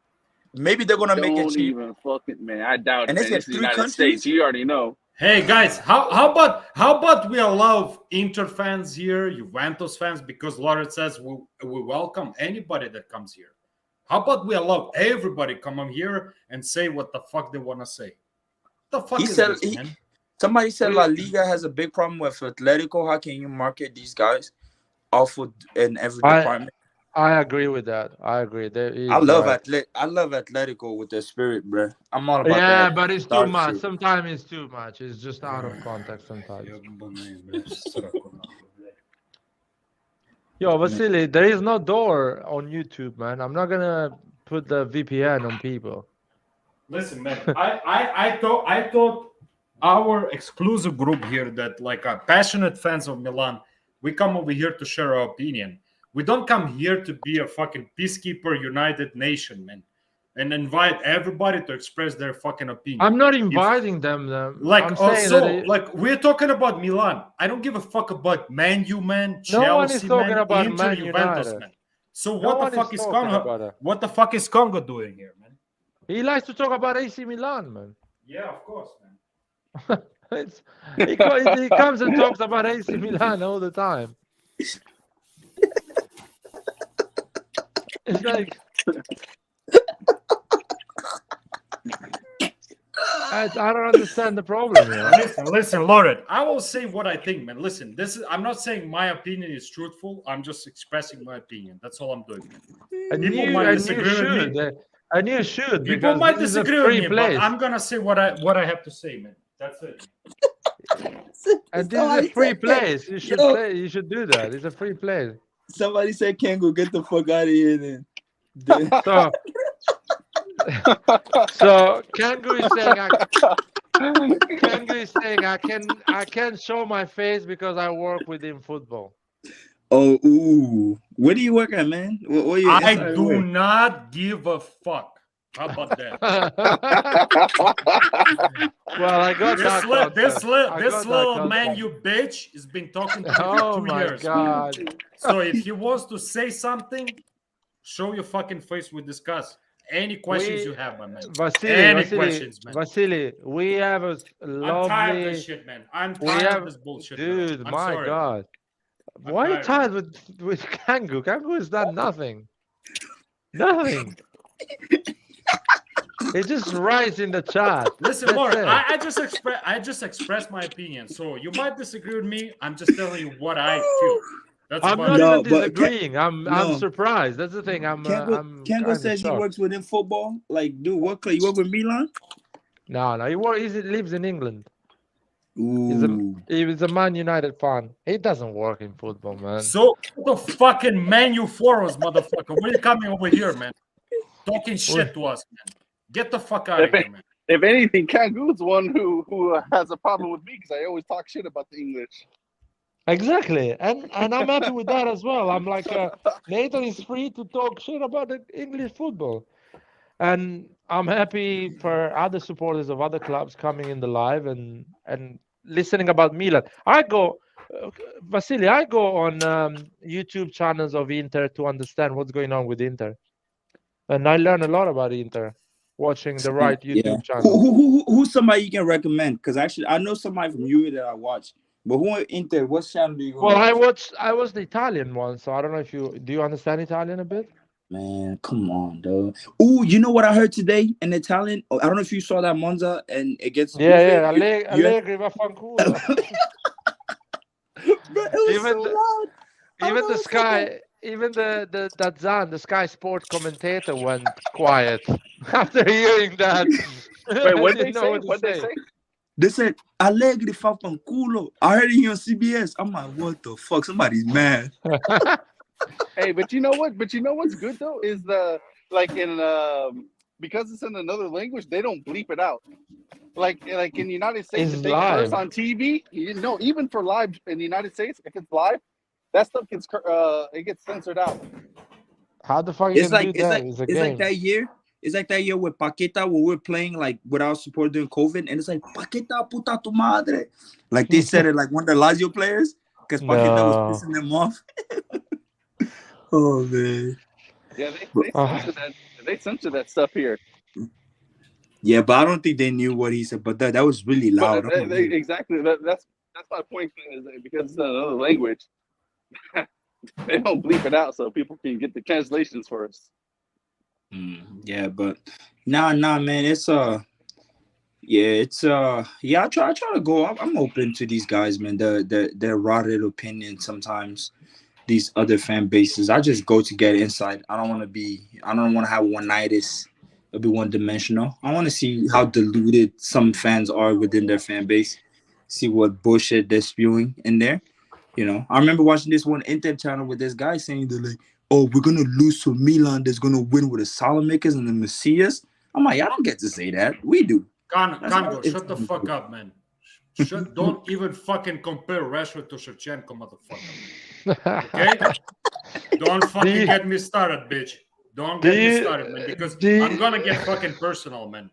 Maybe they're gonna make it Don't cheap. even fucking, man. I doubt And it. it's Man. in It's the 3 United countries? States. You already know. Hey guys, how about we allow Inter fans here, Juventus fans, because Lawrence says we welcome anybody that comes here. How about we allow everybody come on here and say what the fuck they want to say? What the fuck is this, man? Somebody said La Liga has a big problem with Atletico. How can you market these guys off in every department? I agree with that. I agree. I love Atletico with their spirit, bro. I'm all about that. Yeah, but it's too dark much. shit. Sometimes it's too much. It's just out of context sometimes. Yo, Vasily, there is no door on YouTube, man. I'm not gonna put the VPN on people. Listen, man. I thought our exclusive group here that like are passionate fans of Milan, we come over here to share our opinion. We don't come here to be a fucking peacekeeper united nation, man, and invite everybody to express their fucking opinion. I'm not inviting them. Like, I'm also, like we're talking about Milan. I don't give a fuck about Man U, man, Chelsea, no one is talking man, about Inter, Man Juventus, United. man. So No what one the fuck is is talking Congo? about it. What the fuck is Congo doing here, man? He likes to talk about AC Milan, man. Yeah, of course, man. He comes and talks about AC Milan all the time. It's like I don't understand the problem here. Listen, Lauren. I will say what I think, man. Listen, I'm not saying my opinion is truthful. I'm just expressing my opinion. That's all I'm doing. And People you, might and disagree you with should. me. And you should. People Because might this is a disagree with free me, place. but I'm gonna say what I have to say, man. That's it. And this is a free place. You should play. You should do that. It's a free place. Somebody said, "Kango, get the fuck out of here." Then. So Kangu is saying I can show my face because I work within football. Oh, ooh. Where do you work at, man? Where you I do not give a fuck. How about that? Well, I got this little man, you bitch, has been talking to me for 2 years. God. Man. So if he wants to say something, show your fucking face. We discuss any questions you have, my man. Vasily, we have a lovely. I'm tired of this shit, man. I'm tired of this bullshit, dude. I'm My sorry. God, why are you tired with Kangu? Kangu has done nothing. Nothing. It just writes in the chat. Listen, Lauren, I just express my opinion. So you might disagree with me. I'm just telling you what I feel. I'm not even disagreeing. I'm surprised. That's the thing. Kango says he works within football. Like, dude, what club? You work with Milan? No. He lives in England. Ooh. He's a Man United fan. He doesn't work in football, man. So the fucking Man U for us, motherfucker. What are you coming over here, man? Talking shit to us, man. Get the fuck out of here, man. If anything, Kangu's one who has a problem with me because I always talk shit about the English. Exactly, and I'm happy with that as well. I'm like, Nathan is free to talk shit about the English football, and I'm happy for other supporters of other clubs coming in the live and listening about Milan. Vasily, I go on YouTube channels of Inter to understand what's going on with Inter, and I learn a lot about Inter watching the right YouTube channel. Who's somebody you can recommend? Because actually, I know somebody from Juve that I watch. But who Inter? What channel do you go? Well, I watched the Italian one, so I don't know if do you understand Italian a bit? Man, come on, though. Ooh, you know what I heard today in Italian? Oh, I don't know if you saw that Monza and it gets Allegri vaffanculo. Even the even the Dazan, the Sky Sport commentator, went quiet after hearing that. Wait, what did Didn't they know say? what to What did they say. say? They said Allegri fa fanculo. I heard it here on CBS. I'm like, what the fuck? Somebody's mad. Hey, but you know what? But you know what's good though is the like in because it's in another language, they don't bleep it out. Like in the United States, It's if they curse live. on TV, you know, even for live in the United States, if it's live, that stuff gets it gets censored out. How the fuck you It's can like do that? It's a it's game. like that year. It's like that year with Paqueta when we were playing like without support during COVID, and it's like Paqueta puta tu madre. Like they said it like one of the Lazio players because Paqueta was No. pissing them off. Oh man. Yeah, they censor that. They censor that stuff here. Yeah, but I don't think they knew what he said. But that was really loud. But exactly. That's my point. Is that because it's in another language, they don't bleep it out so people can get the translations for us. Yeah, but nah, man. It's I try to go. I'm open to these guys, man. Their rotted opinion sometimes. These other fan bases, I just go to get insight. I don't want to have one-itis or be one-dimensional. I want to see how diluted some fans are within their fan base. See what bullshit they're spewing in there. You know, I remember watching this one Inter channel with this guy saying they're like, "Oh, we're gonna lose to Milan. That's gonna win with the Salamakers and the Messias." I'm like, I don't get to say that. We do. Congo, shut the fuck up, man. Don't even fucking compare Rashford to Shevchenko, motherfucker. Okay? Don't fucking get me started, bitch. Don't get me started, man, because I'm gonna get fucking personal, man.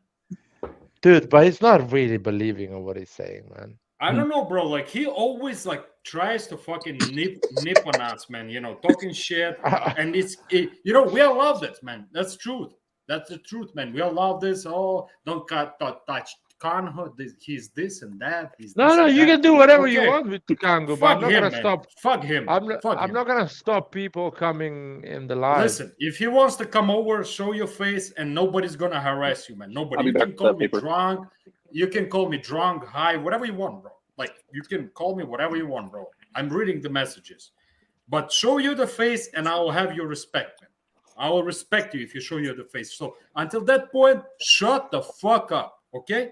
Dude, but he's not really believing in what he's saying, man. I don't know, bro. Like he always like tries to fucking nip on us, man. You know, talking shit, and you know, we all love this, man. That's truth. That's the truth, man. We all love this. Oh, don't touch Congo. He's this and that. No, you can do whatever you want with Congo, but I'm not gonna stop. Fuck him. I'm not gonna stop people coming in the live. Listen, if he wants to come over, show your face, and nobody's gonna harass you, man. Nobody. You can call me drunk. You can call me drunk, high, whatever you want, bro. Like you can call me whatever you want, bro. I'm reading the messages, but show you the face, and I will have your respect, man. I will respect you if you show you the face. So until that point, shut the fuck up, okay?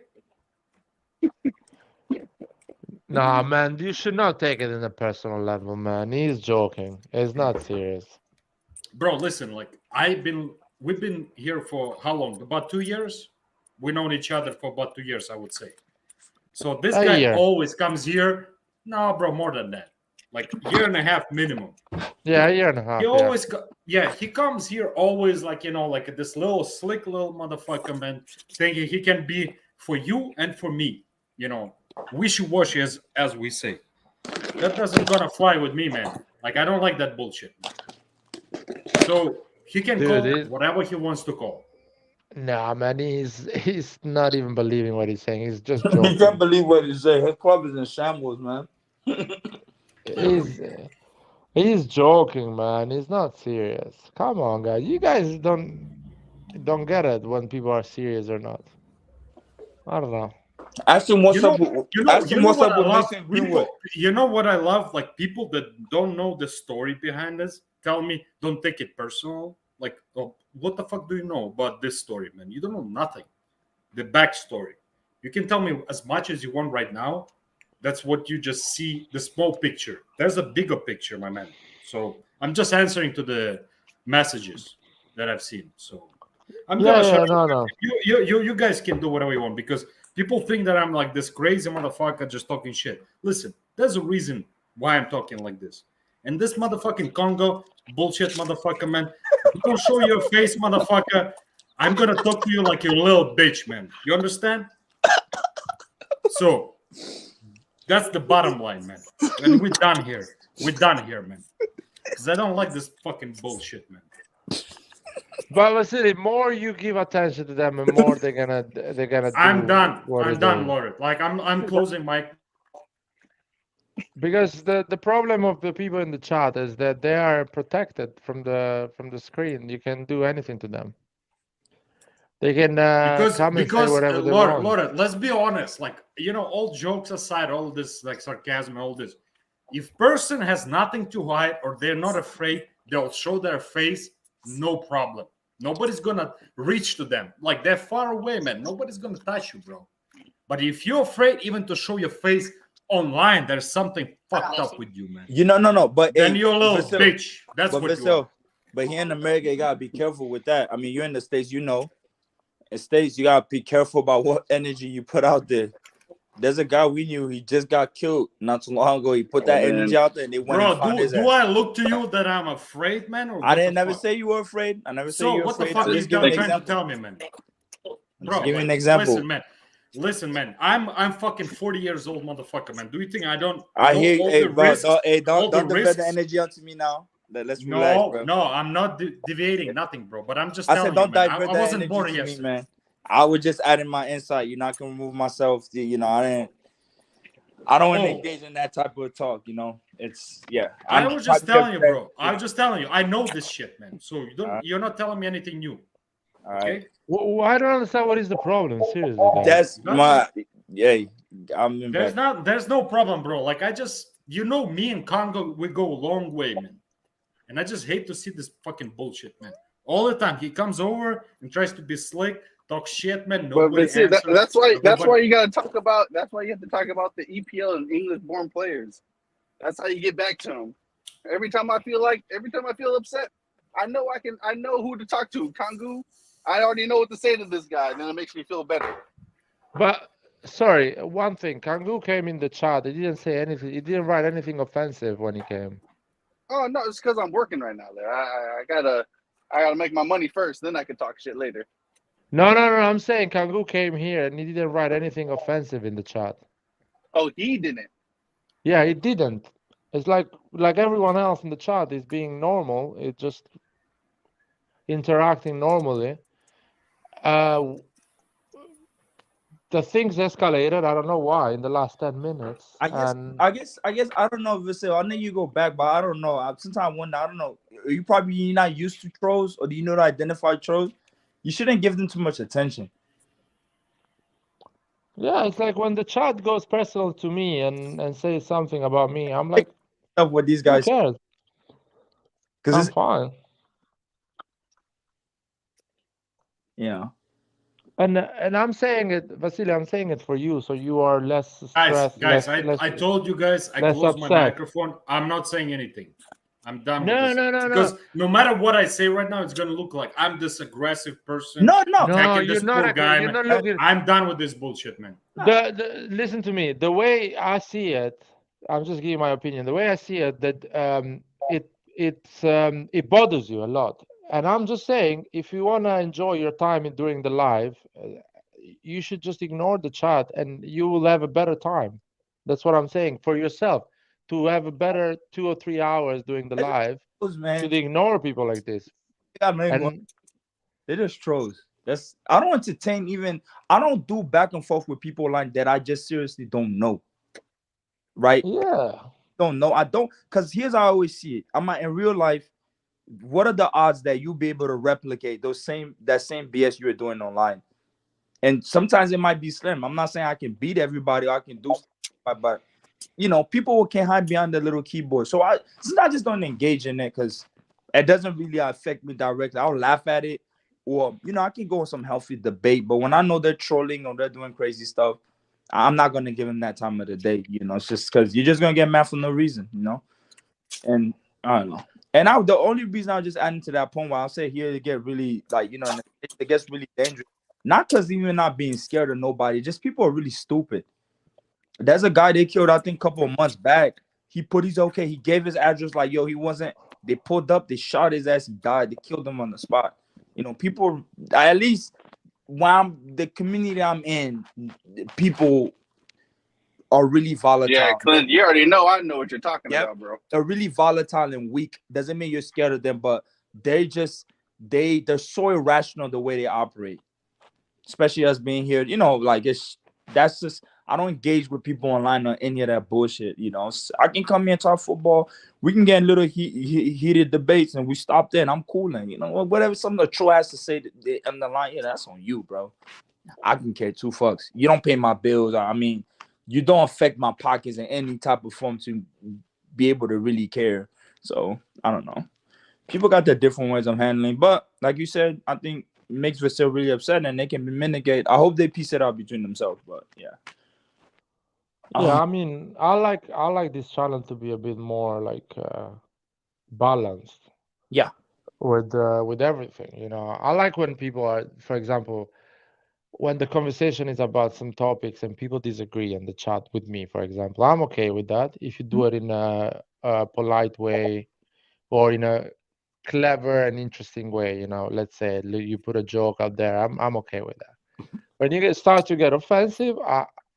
Nah, man, you should not take it in a personal level, man. He's joking. It's not serious. Bro, listen, like we've been here for how long? About 2 years? We've known each other for about 2 years, I would say. So this guy always comes here. No, bro, more than that. Like year and a half minimum. Yeah, a year and a half. He always he comes here always like, you know, like this little slick little motherfucker, man, thinking he can be for you and for me, you know, wishy-washy as we say. That doesn't gonna fly with me, man. Like I don't like that bullshit. So he can call whatever he wants to call. Nah, man, he's not even believing what he's saying. He's just joking. He can't believe what he's saying. His club is in shambles, man. He's joking, man. He's not serious. Come on, guys. You guys don't get it when people are serious or not. I don't know. Ask him what's up. Ask him what's up with Mason Greenwood. You know what I love? Like people that don't know the story behind this tell me, don't take it personal. Like, oh, what the fuck do you know about this story, man? You don't know nothing. The backstory. You can tell me as much as you want right now. That's what you just see, the small picture. There's a bigger picture, my man. So I'm just answering to the messages that I've seen. So I'm gonna shut up. No. You guys can do whatever you want because people think that I'm like this crazy motherfucker just talking shit. Listen, there's a reason why I'm talking like this. And this motherfucking Congo bullshit motherfucker, man. If you don't show your face, motherfucker, I'm gonna talk to you like you're a little bitch, man. You understand? So that's the bottom line, man. And we're done here. We're done here, man. Because I don't like this fucking bullshit, man. But Vasily, more you give attention to them, and more they're gonna do. I'm done. I'm done, Lord. Like I'm closing my. Because the problem of the people in the chat is that they are protected from the screen. You can do anything to them. They can come and say whatever they want. Lord, let's be honest. Like, you know, all jokes aside, all this like sarcasm, all this. If person has nothing to hide or they're not afraid, they'll show their face, no problem. Nobody's gonna reach to them. Like, they're far away, man. Nobody's gonna touch you, bro. But if you're afraid even to show your face online, there's something fucked up with you, man. No. But Then hey, you're a little Vasil, bitch. That's but what you Vasil, are. but here in America, you gotta be careful with that. I mean, you're in the States, you know. In States, you gotta be careful about what energy you put out there. There's a guy we knew, he just got killed not too long ago. He put that energy out there and they went and Bro, found his do ass. I look to you that I'm afraid, man? Or I what didn't the never fuck? say you were afraid. I never say So you're what the afraid. fuck I'm are you just giving an trying to example. tell me, man? I'm Bro, just giving an like, example. Listen, man. I'm fucking 40 years old, motherfucker, man. Do you think I don't I know hear you. all Hey, the bro, risks? don't divert the risks? energy onto me now. Let's relax, bro. No, I'm not deviating nothing, bro. But I'm just I telling said, don't you, man. divert I that wasn't energy born to me, yesterday. man. I was just adding my insight. You're not gonna remove myself. You know, I don't want to engage in that type of talk. You know, I was just telling you, bro. I was just telling you. I know this shit, man. So you're not telling me anything new. All Okay? right. Well, I don't understand what is the problem. Seriously, guys. That's my. Yeah, I'm. There's no problem, bro. Like, me and Congo, we go a long way, man. And I just hate to see this fucking bullshit, man. All the time he comes over and tries to be slick, talk shit, man. Nobody But see, answers. that's why Everybody- you gotta talk about. That's why you have to talk about the EPL and English-born players. That's how you get back to them. Every time I feel upset, I know who to talk to. Kangu, I already know what to say to this guy, and then it makes me feel better. But sorry, one thing. Kangu came in the chat. He didn't say anything. He didn't write anything offensive when he came. Oh no, it's because I'm working right now. There, I gotta make my money first, then I can talk shit later. No. I'm saying Kangu came here and he didn't write anything offensive in the chat. Oh, he didn't. Yeah, he didn't. It's like everyone else in the chat is being normal. It's just interacting normally. The things escalated. I don't know why in the last 10 minutes. I guess I don't know, Vasil. I know you go back, but I don't know. Sometimes I wonder. I don't know. Are you probably not used to trolls, or do you know to identify trolls? You shouldn't give them too much attention. Yeah, it's like when the chat goes personal to me and says something about me, I'm like, Stuff what these guys. who cares? I'm fine. Yeah. And I'm saying it, Vasily, I'm saying it for you, so you are less stressed. Guys, less, I told you guys, I less closed my upset. microphone. I'm not saying anything. I'm done No, with this. no. Because no matter what I say right now, it's gonna look like I'm this aggressive person. No, attacking you're this not. poor guy, You're man. not looking. I'm done with this bullshit, man. Listen to me. The way I see it, I'm just giving my opinion. The way I see it, that it bothers you a lot, and I'm just saying, if you wanna enjoy your time during the live, you should just ignore the chat, and you will have a better time. That's what I'm saying for yourself. To have a better 2 or 3 hours doing the live, should ignore people like this. They're just trolls. I don't entertain even. I don't do back and forth with people like that. I just seriously don't know. Right? Yeah. Don't know. I don't, because here's how I always see it. I'm in real life. What are the odds that you'll be able to replicate that same BS you're doing online? And sometimes it might be slim. I'm not saying I can beat everybody. I can do stuff, but you know, people can hide behind the little keyboard. So I just don't engage in it because it doesn't really affect me directly. I'll laugh at it, or you know, I can go on some healthy debate. But when I know they're trolling or they're doing crazy stuff, I'm not gonna give them that time of the day. You know, it's just because you're just gonna get mad for no reason. You know, and I don't know. And the only reason I'll just add into that point where I'll say here to get really it gets really dangerous. Not because even not being scared of nobody, just people are really stupid. There's a guy they killed, I think, a couple of months back. He gave his address like, yo, he wasn't. They pulled up, they shot his ass, he died. They killed him on the spot. You know, people, at least the community I'm in, people are really volatile. Yeah, Clint, you already know. I know what you're talking about, bro. They're really volatile and weak. Doesn't mean you're scared of them, but they're so irrational the way they operate. Especially us being here, you know, like that's just, I don't engage with people online on any of that bullshit. You know, I can come here and talk football. We can get in little heated debates and we stop there and I'm cooling. You know, whatever something the troll has to say on the line, that's on you, bro. I can care two fucks. You don't pay my bills. I mean, you don't affect my pockets in any type of form to be able to really care. So I don't know. people got their different ways of handling. But like you said, I think makes us still really upset, and they can mitigate. I hope they piece it out between themselves. But yeah. Yeah, I mean, I like this channel to be a bit more like balanced. Yeah. With everything, you know. I like when people are, for example, when the conversation is about some topics and people disagree in the chat with me, for example. I'm okay with that if you do it in a polite way or in a clever and interesting way, you know. Let's say you put a joke out there. I'm okay with that. When you start to get offensive,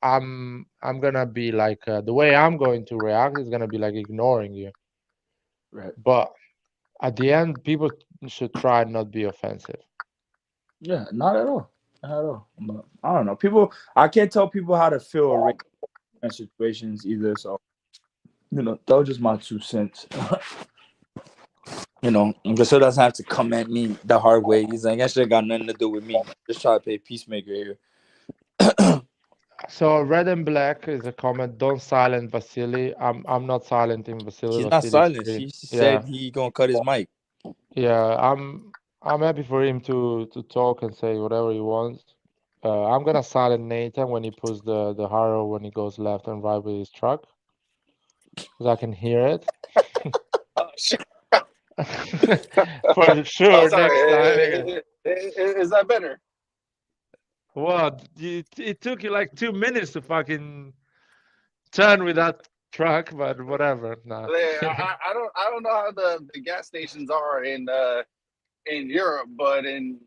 I'm gonna be like the way I'm going to react is gonna be like ignoring you. Right. But at the end, people should try and not be offensive. Yeah, not at all. Not at all. But I don't know. People, I can't tell people how to feel in situations either. So, you know, that was just my 2 cents. You know, so doesn't have to come at me the hard way. He's like, that shit got nothing to do with me. Just try to play peacemaker here. So red and black is a comment. Don't silent Vasily. I'm not silencing Vasily. He's not silent. He Yeah. said he gonna cut his mic. Yeah, I'm happy for him to talk and say whatever he wants. I'm gonna silence Nathan when he puts the harrow when he goes left and right with his truck, because I can hear it. Oh shit! For sure. Oh, sorry. Next time. Is that better? What? It took you like 2 minutes to fucking turn with that truck, but whatever. Nah. I don't know how the gas stations are in Europe, but in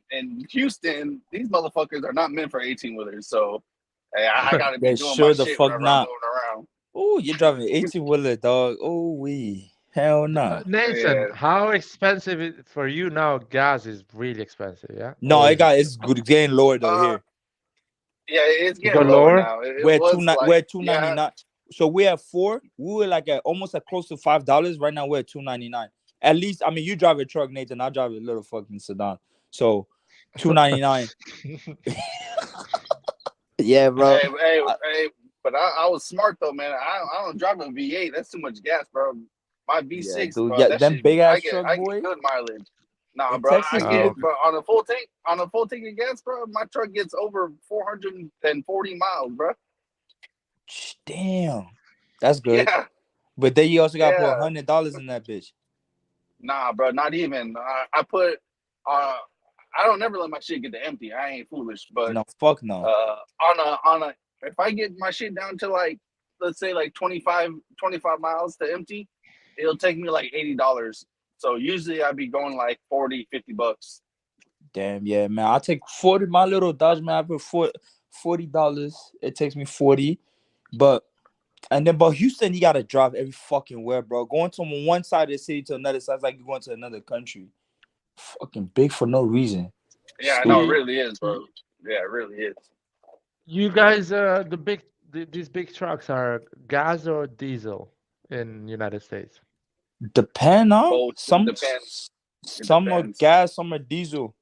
Houston, these motherfuckers are not meant for 18-wheelers. So hey, I gotta be doing sure my the shit fuck whenever not. I'm going around. Oh, you're driving 18-wheeler, dog. Oh, we. Hell no. Nathan, how expensive is for you now? Gas is really expensive, yeah? No, it's good getting lower though here. Yeah, it's Go getting lower lower? now. We're Like, $2.99. yeah. So we're at 4. We were like at almost at close to $5. Right now we're at $2.99. At least, I mean, you drive a truck, Nathan. I drive a little fucking sedan. So $2.99. Yeah, bro. Hey, but I was smart though, man. I don't drive a V8. That's too much gas, bro. My V6, Yeah, dude, bro. yeah, That them shit, big ass I get truck, boy. good mileage. Nah, In bro. Texas, I get bro on a full tank of gas, bro. My truck gets over 440 miles, bro. Damn, that's good. Yeah. But then you also got to put Yeah. $100 in that bitch. Nah, bro. Not even. I put. I don't never let my shit get to empty. I ain't foolish, but No, fuck no. on a if I get my shit down to like, let's say like 25 miles to empty, it'll take me like $80. So usually I'd be going like 40, $50. Damn, yeah, man. I take 40. My little Dodge, man, I put $40. It takes me 40. But Houston, you gotta drive every fucking where, bro. Going from one side of the city to another side is like you're going to another country. Fucking big for no reason. Yeah, I know, it really is, bro. Yeah, it really is. You guys, these big trucks are gas or diesel in United States? Depend on Both. some. Depends. Some are gas, some are diesel.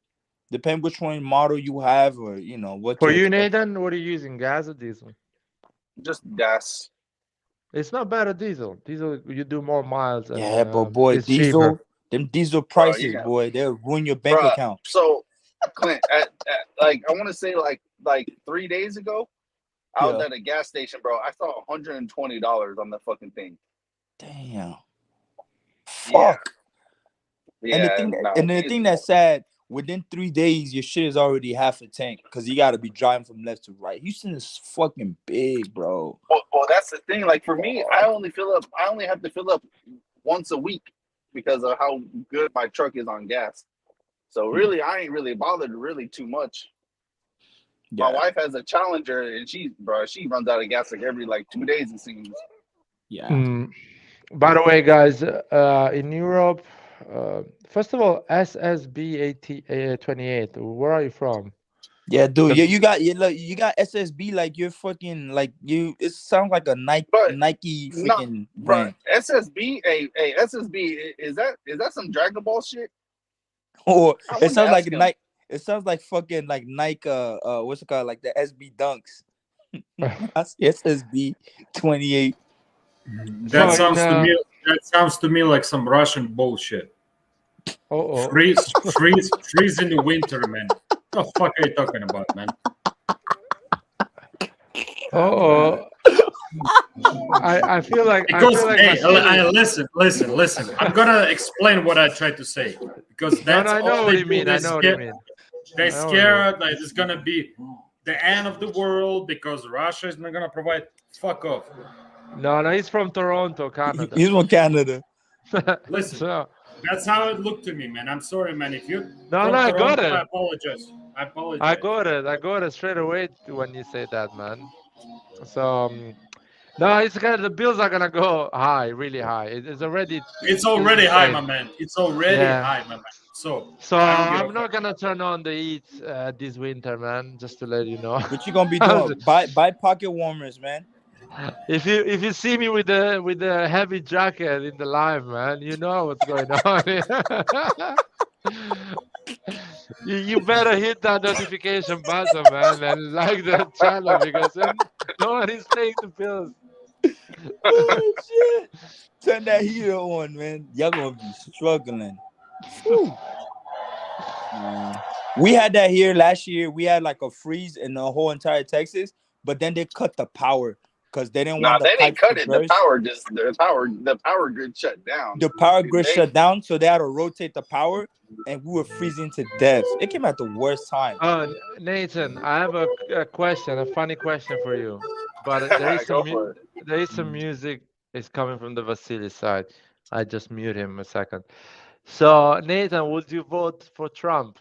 Depend which one model you have, or you know what. For you, Nathan, what are you using, gas or diesel? Just gas. It's not better diesel. Diesel, you do more miles. And, Yeah, but boy, it's diesel, cheaper. them diesel prices, boy, they'll ruin your bank account. So, Clint, at like I want to say like 3 days ago, I was at a gas station, bro. I saw $120 on the fucking thing. Damn. Fuck. Yeah. And the thing that's sad, within 3 days, your shit is already half a tank because you got to be driving from left to right. Houston is fucking big, bro. Well, that's the thing. Like for me, I only have to fill up once a week because of how good my truck is on gas. So really, I ain't really bothered really too much. Yeah. My wife has a Challenger, and she runs out of gas like every 2 days, it seems. Yeah. By the way, guys, in Europe, first of all, SSB28. Where are you from? Yeah, dude, you got SSB like you're fucking like you. It sounds like a Nike freaking brand. SSB, SSB is that some Dragon Ball shit? Or it sounds like Nike. It sounds like fucking like Nike. What's it called? Like the SB Dunks. That's SSB 28. That sounds to me like some Russian bullshit. Oh, Freeze in the winter, man. What the fuck are you talking about, man? oh. I feel like Because listen. I'm gonna explain what I tried to say because that's I know all what they you do. mean. I know what you mean. They're scared that it's gonna be the end of the world because Russia is not gonna provide. Fuck off. No, he's from Toronto, Canada. He's from Canada. Listen, So, that's how it looked to me, man. I'm sorry, man. If you I got it. I apologize. I got it straight away when you say that, man. So no, it's kind of the bills are gonna go high, really high. It's already high, insane. my man. It's already high, my man. So I'm not gonna turn on the heat this winter, man. Just to let you know. What you gonna be doing? buy pocket warmers, man. If you see me with the heavy jacket in the live, man, you know what's going on. You better hit that notification button, man, and like the channel because no one is paying the bills. Oh shit! Turn that heater on, man. Y'all gonna be struggling. We had that here last year. We had like a freeze in the whole entire Texas, but then they cut the power because they didn't want the they didn't pipes cut to it. burst. The power grid shut down. The power grid shut down, so they had to rotate the power, and we were freezing to death. It came at the worst time. Nathan, I have a question, a funny question for you. But there is some music is coming from the Vasily side. I just mute him a second. So Nathan, would you vote for Trump?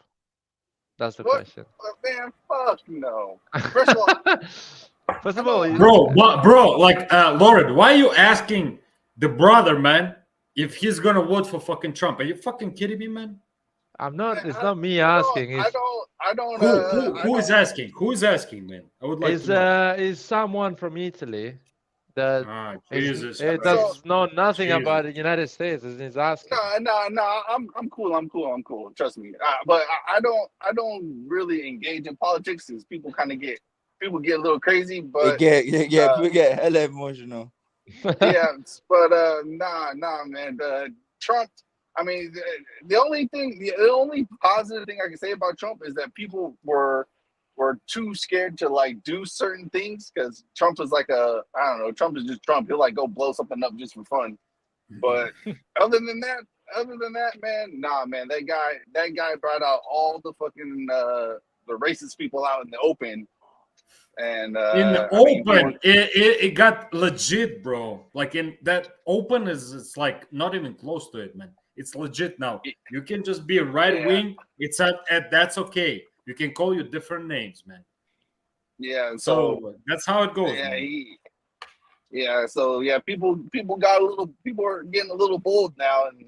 That's the question. Man, fuck no. First of all, bro, like Lauren, why are you asking the brother, man, if he's gonna vote for fucking Trump? Are you fucking kidding me, man? I'm not. It's not me asking. I don't. Who is asking? Who is asking, man? I would like to know. Is someone from Italy that Jesus does know nothing about the United States? Is asking. No. I'm cool. Trust me. But I don't really engage in politics since people get a little crazy. But people get hella emotional. Yeah, but nah, man. Trump. I mean, the only positive thing I can say about Trump is that people were too scared to like do certain things because Trump is like Trump is just Trump. He'll like go blow something up just for fun. But other than that, man, nah, man, that guy brought out all the fucking the racist people out in the open. And in the open, it got legit, bro. Like in that open it's like not even close to it, man. It's legit now. You can just be a right wing. It's that's okay. You can call you different names, man. Yeah. So that's how it goes. Yeah. So people are getting a little bold now, and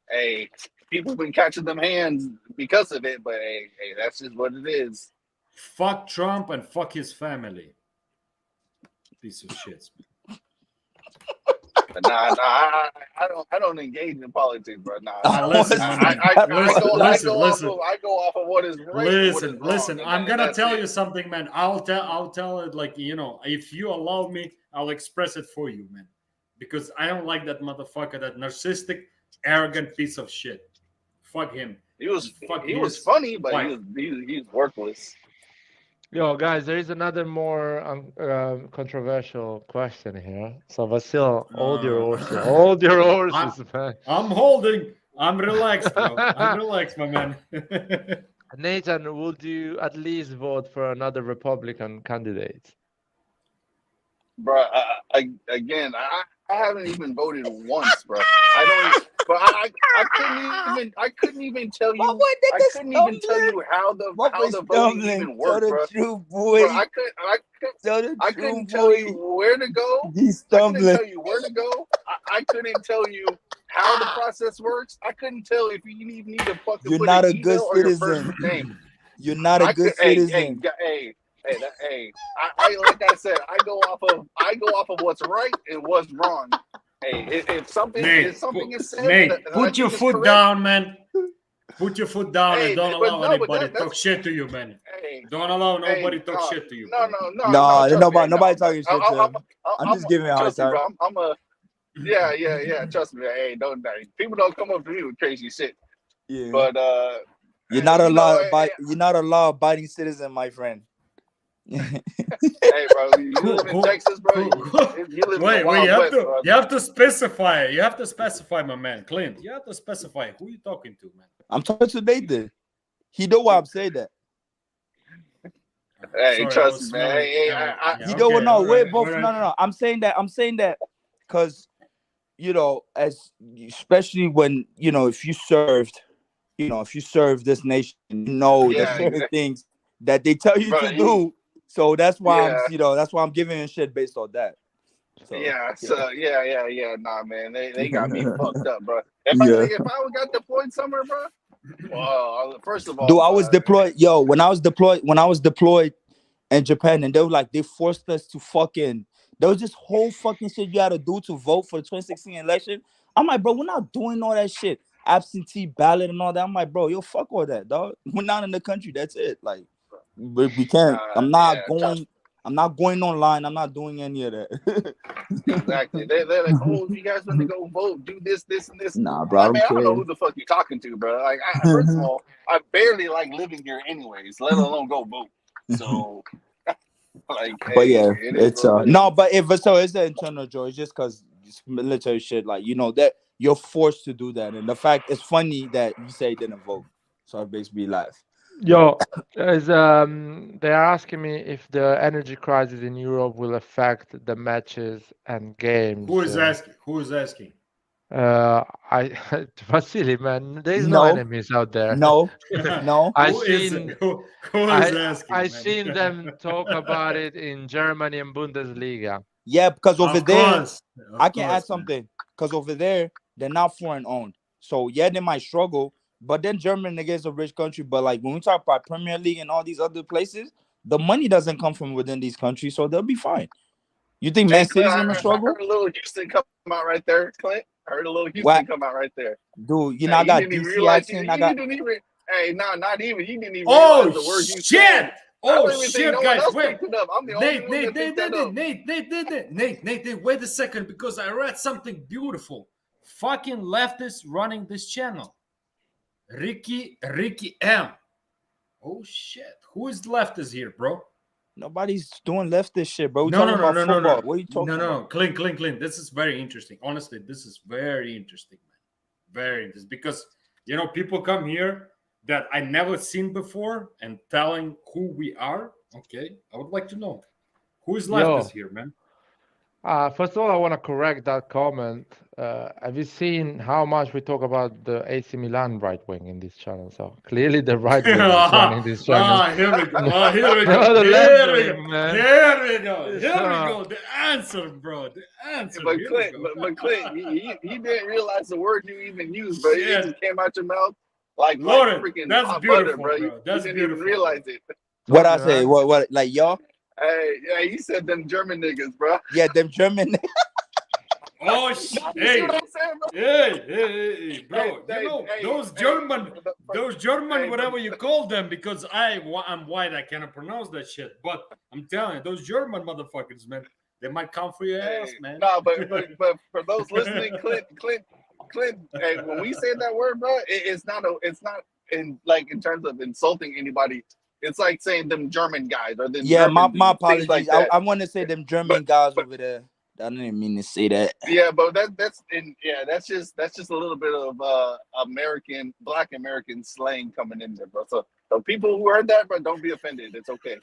hey, people been catching them hands because of it. But hey, that's just what it is. Fuck Trump and fuck his family. Piece of shit. Nah, I don't engage in politics, bro. Nah, listen, I go off of what is right. Listen. I'm gonna tell you something, man. I'll tell it like if you allow me, I'll express it for you, man. Because I don't like that motherfucker, that narcissistic, arrogant piece of shit. Fuck him. He was funny, but he's worthless. Yo, guys, there is another more controversial question here. So, Vasil, hold your horses, man. I'm holding. I'm relaxed, bro. I'm relaxed, my man. Nathan, would you at least vote for another Republican candidate? Bro, I haven't even voted once, bro. I couldn't even tell you. I couldn't even tell you how the voting even worked, bro. I couldn't tell you where to go. He's I stumbling. couldn't tell you where to go. I couldn't tell you how the process works. I couldn't tell if you even need to fucking You're put not an a good email or your citizen. first name. You're not a good citizen. Like I said, I go off of what's right and what's wrong. Hey, if something is said, Nate, put your foot down, man. Put your foot down and don't allow anybody to talk shit to you, man. Don't allow nobody to talk shit to you. No, nobody talking shit to him. I'm just giving a hard time. Yeah. Trust me. Hey, don't people don't come up to me with crazy shit. Yeah. But You're not a you know, law-abiding citizen, my friend. hey, bro, you live in Texas, bro. You live in the Wild West, bro. You have to specify. You have to specify, my man, Clint. You have to specify who you talking to, man. I'm talking to Nathan. He know why I'm saying that. Hey, Sorry, trust me, man. Hey, You know what? No, wait, both. No. I'm saying that because, you know, especially when, you know, if you serve this nation, you know, there's certain things that they tell you to do. So that's why I'm giving a shit based on that. So, Nah, man, they got me fucked up, bro. If I would got deployed somewhere, bro. Well, first of all, dude, I was deployed. Yo, when I was deployed in Japan, and they forced us to fucking. There was this whole fucking shit you had to do to vote for the 2016 election. I'm like, bro, we're not doing all that shit. Absentee ballot and all that. I'm like, bro, yo, fuck all that, dog. We're not in the country. That's it. Like, we can't. I'm not going online. I'm not doing any of that. Exactly. They're like, oh, if you guys want to go vote, do this, and this. Nah, bro, I don't know who the fuck you're talking to, bro. Like, first of all, I barely like living here anyways, let alone go vote. So, like, but yeah, it's no, but it's an internal joy. It's just because it's military shit. Like, you know that you're forced to do that, and the fact it's funny that you say you didn't vote, so it makes me laugh. Yo, they are asking me if the energy crisis in Europe will affect the matches and games. Who is asking? Vasily, man, there is no enemies out there. No. I Who is asking? I seen them talk about it in Germany and Bundesliga. Yeah, because over there, I can add something. Because over there, they're not foreign owned. So yeah, they might struggle. But then Germany is a rich country. But like when we talk about Premier League and all these other places, the money doesn't come from within these countries, so they'll be fine. You think Man City's gonna struggle? I heard a little Houston come out right there, Clint. I heard a little Houston come out right there. Dude, you know, I got DC accent. Not even. He didn't even realize the word you said. Shit, guys, wait. I'm the only one that picked that up. Nate, wait a second, because I read something beautiful. Fucking leftists running this channel. Ricky M. Oh shit. Who is leftist here, bro? Nobody's doing leftist shit, bro. No. What are you talking about? No. Clint. This is very interesting. Honestly, this is very interesting, man. Very interesting. Because, you know, people come here that I never seen before and telling who we are. Okay. I would like to know. Who is leftist here, man? First of all, I want to correct that comment. Have you seen how much we talk about the AC Milan right wing in this channel? So clearly the right wing is running this channel. Here we go. Here we go. The answer, bro. The answer. But Clint, he didn't realize the word you even used, bro. It just came out your mouth like freaking hot butter, bro. You didn't even realize it. What I say? What? Like y'all? Hey, you said them German niggas, bro. Yeah, them German niggas. Oh shit! Hey, bro. Those German, whatever you call them, because I'm white, I cannot pronounce that shit. But I'm telling you, those German motherfuckers, man, they might come for your ass, man. No, but for those listening, Clint. Hey, when we say that word, bro, it's not in terms of insulting anybody. It's like saying them German guys or them. Yeah, German my apologies. Like I want to say them German guys over there. I didn't mean to say that. Yeah, but that's just a little bit of Black American slang coming in there, bro. So people who heard that, bro, don't be offended. It's okay.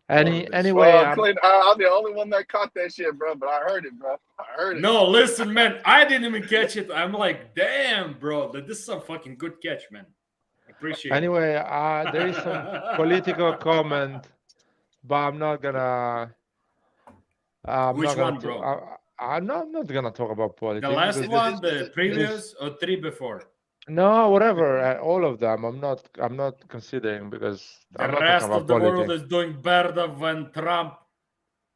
Anyway, Clint, I'm the only one that caught that shit, bro. But I heard it, bro. I heard it. No, listen, man. I didn't even catch it. I'm like, damn, bro. This is a fucking good catch, man. Appreciate anyway, there is some political comment, but I'm not gonna. Which one, bro? I'm not gonna talk about politics. The last one, the previous, or three before? No, whatever. All of them. I'm not considering because the rest of the world is doing better when Trump.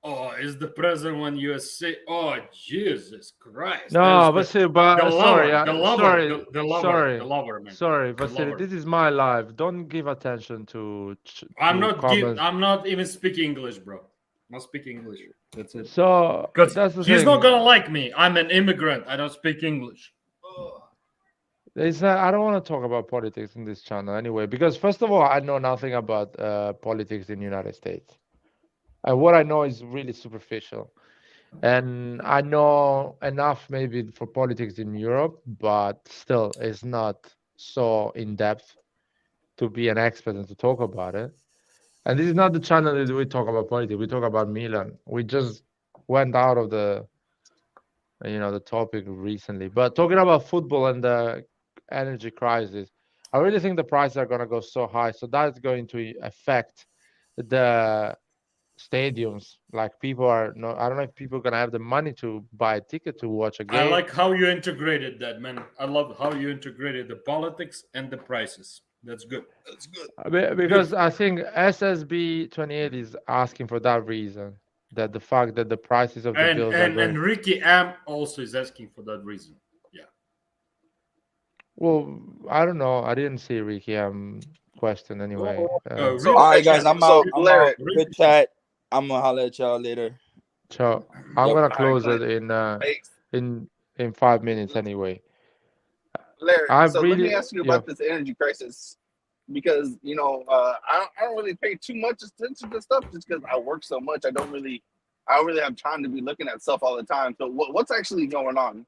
Oh, is the president when USA? Oh, Jesus Christ! No, Vasily, but the sorry, lover, man. Sorry, Vasily, this is my life. Don't give attention to. I'm not even speaking English, bro. Must speak English. That's it. So Because that's the he's thing. not gonna like me. I'm an immigrant. I don't speak English. I don't want to talk about politics in this channel anyway, because first of all, I know nothing about politics in the United States, and what I know is really superficial. And I know enough maybe for politics in Europe, but still, it's not so in depth to be an expert and to talk about it. And this is not the channel that we talk about politics. We talk about Milan. We just went out of the topic recently. But talking about football and the energy crisis, I really think the prices are going to go so high. So that's going to affect the stadiums. Like people are no, I don't know if people are going to have the money to buy a ticket to watch a I game. like how you integrated that, man. I love how you integrated the politics and the prices. That's good. That's good. Because I think SSB 28 is asking for that reason. That the fact that the prices of the And bills are going. and Ricky Am also is asking for that reason. Yeah. Well, I don't know. I didn't see Ricky question anyway. All right, guys, I'm out. Larry, Good chat. I'm gonna holler at y'all later. So I'm Yep. gonna All right, close but it thanks, in 5 minutes anyway. Larry. I So let me really ask you yeah. about this energy crisis because I don't really pay too much attention to stuff just because I work so much. I don't really have time to be looking at stuff all the time. So what's actually going on?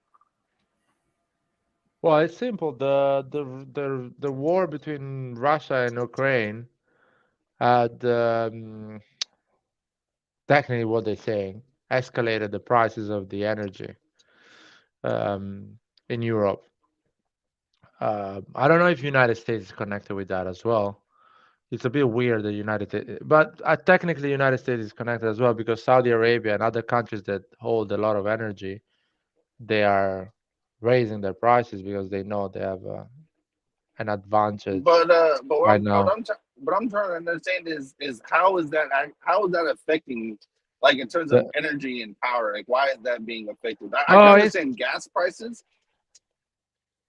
Well, it's simple. The war between Russia and Ukraine had technically what they're saying escalated the prices of the energy in Europe. I don't know if United States is connected with that as well. It's a bit weird the but technically United States is connected as well because Saudi Arabia and other countries that hold a lot of energy, they are raising their prices because they know they have an advantage But right now. what I'm trying to understand is how is that affecting like in terms of The- energy and power? Like why is that being affected? I can oh, it's understand gas prices.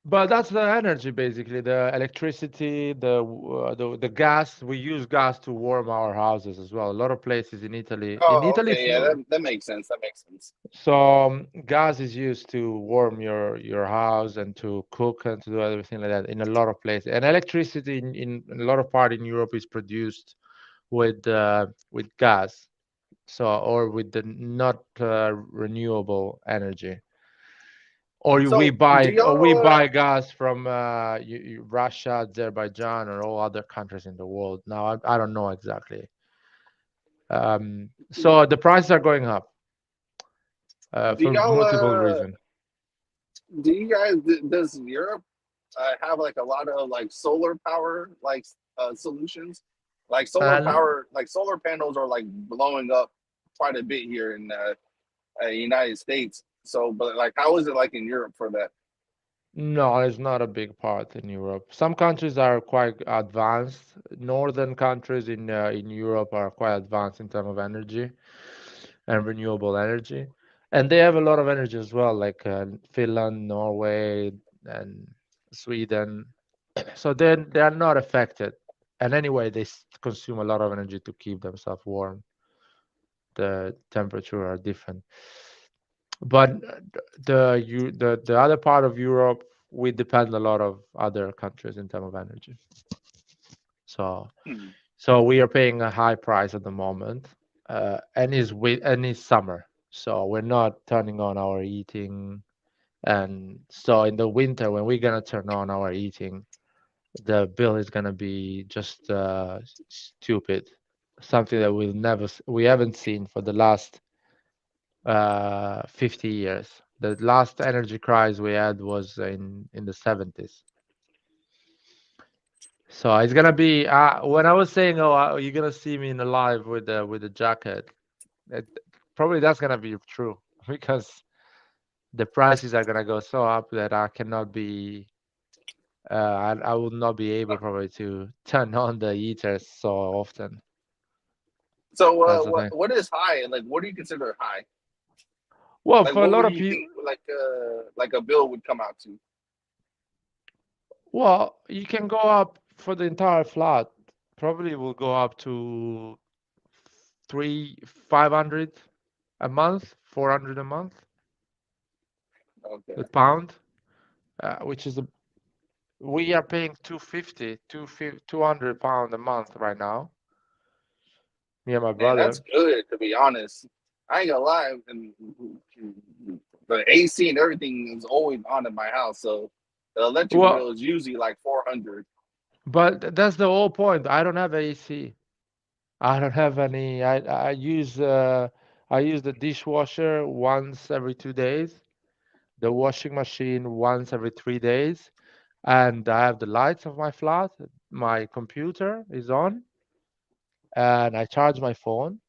But that's the energy basically, the electricity, the gas. We use gas to warm our houses as well. A lot of places in Italy. In Oh, Italy, okay, yeah, that makes sense. That makes sense. so gas is used to warm your house and to cook and to do everything like that in a lot of places. And electricity in a lot of part in Europe is produced with gas, so or with the not renewable energy. Or So do we y'all buy gas from Russia, Azerbaijan, or all other countries in the world. Now I don't know exactly. So the prices are going up do for y'all multiple reasons. do you guys does Europe have like a lot of like solar power like solutions? Like And solar panels are like blowing up quite a bit here in United States. So, but like, how is it like in Europe for that? no, it's not a big part in Europe. Some countries are quite advanced. Northern countries in Europe are quite advanced in terms of energy and renewable energy, and they have a lot of energy as well, like Finland, Norway, and Sweden. So they are not affected. And anyway, they consume a lot of energy to keep themselves warm. The temperature are different. But the other part of Europe, we depend a lot of other countries in terms of energy. So Hmm. so we are paying a high price at the moment, and it's summer, so we're not turning on our heating. And so in the winter, when we're gonna turn on our heating, the bill is gonna be just stupid, something that we haven't seen for the last 50 years. The last energy crisis we had was in the 70s. So it's gonna be when I was saying, "Oh, you're gonna see me in the live with the jacket," it, probably that's gonna be true because the prices are gonna go so up that I cannot be. I will not be able probably to turn on the heaters so often. So, That's the thing. what is high? Like, what do you consider high? Well, Like, for a what lot would of you people, think like a bill would come out to? well, you can go up for the entire flat. Probably will go up to 500 a month, 400 a month, Okay. a pound, which is we are paying 200 pound a month right now. Me and my Man, brother. that's good to be honest. I ain't gonna lie, and the AC and everything is always on in my house, so the electric Well, bill is usually like 400. but that's the whole point. I don't have AC. I don't have any. I use the dishwasher once every 2 days, the washing machine once every 3 days, and I have the lights of my flat. My computer is on, and I charge my phone.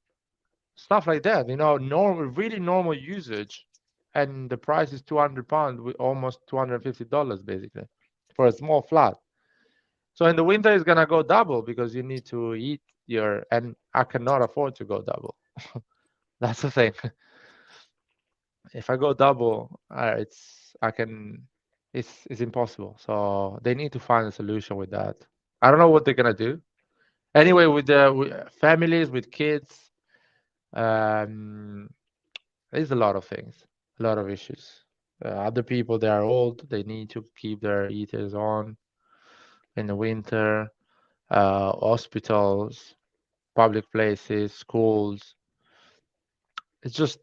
Stuff like that. Normal, really normal usage, and the price is 200 pounds, with almost $250 basically for a small flat. So in the winter, it's gonna go double because you need to eat and I cannot afford to go double. That's the thing. If I go double, it's impossible. So they need to find a solution with that. I don't know what they're gonna do. Anyway, with families, with kids, um, there's a lot of things, a lot of issues. Other people, they are old, they need to keep their heaters on in the winter. Hospitals, public places, schools. It's just,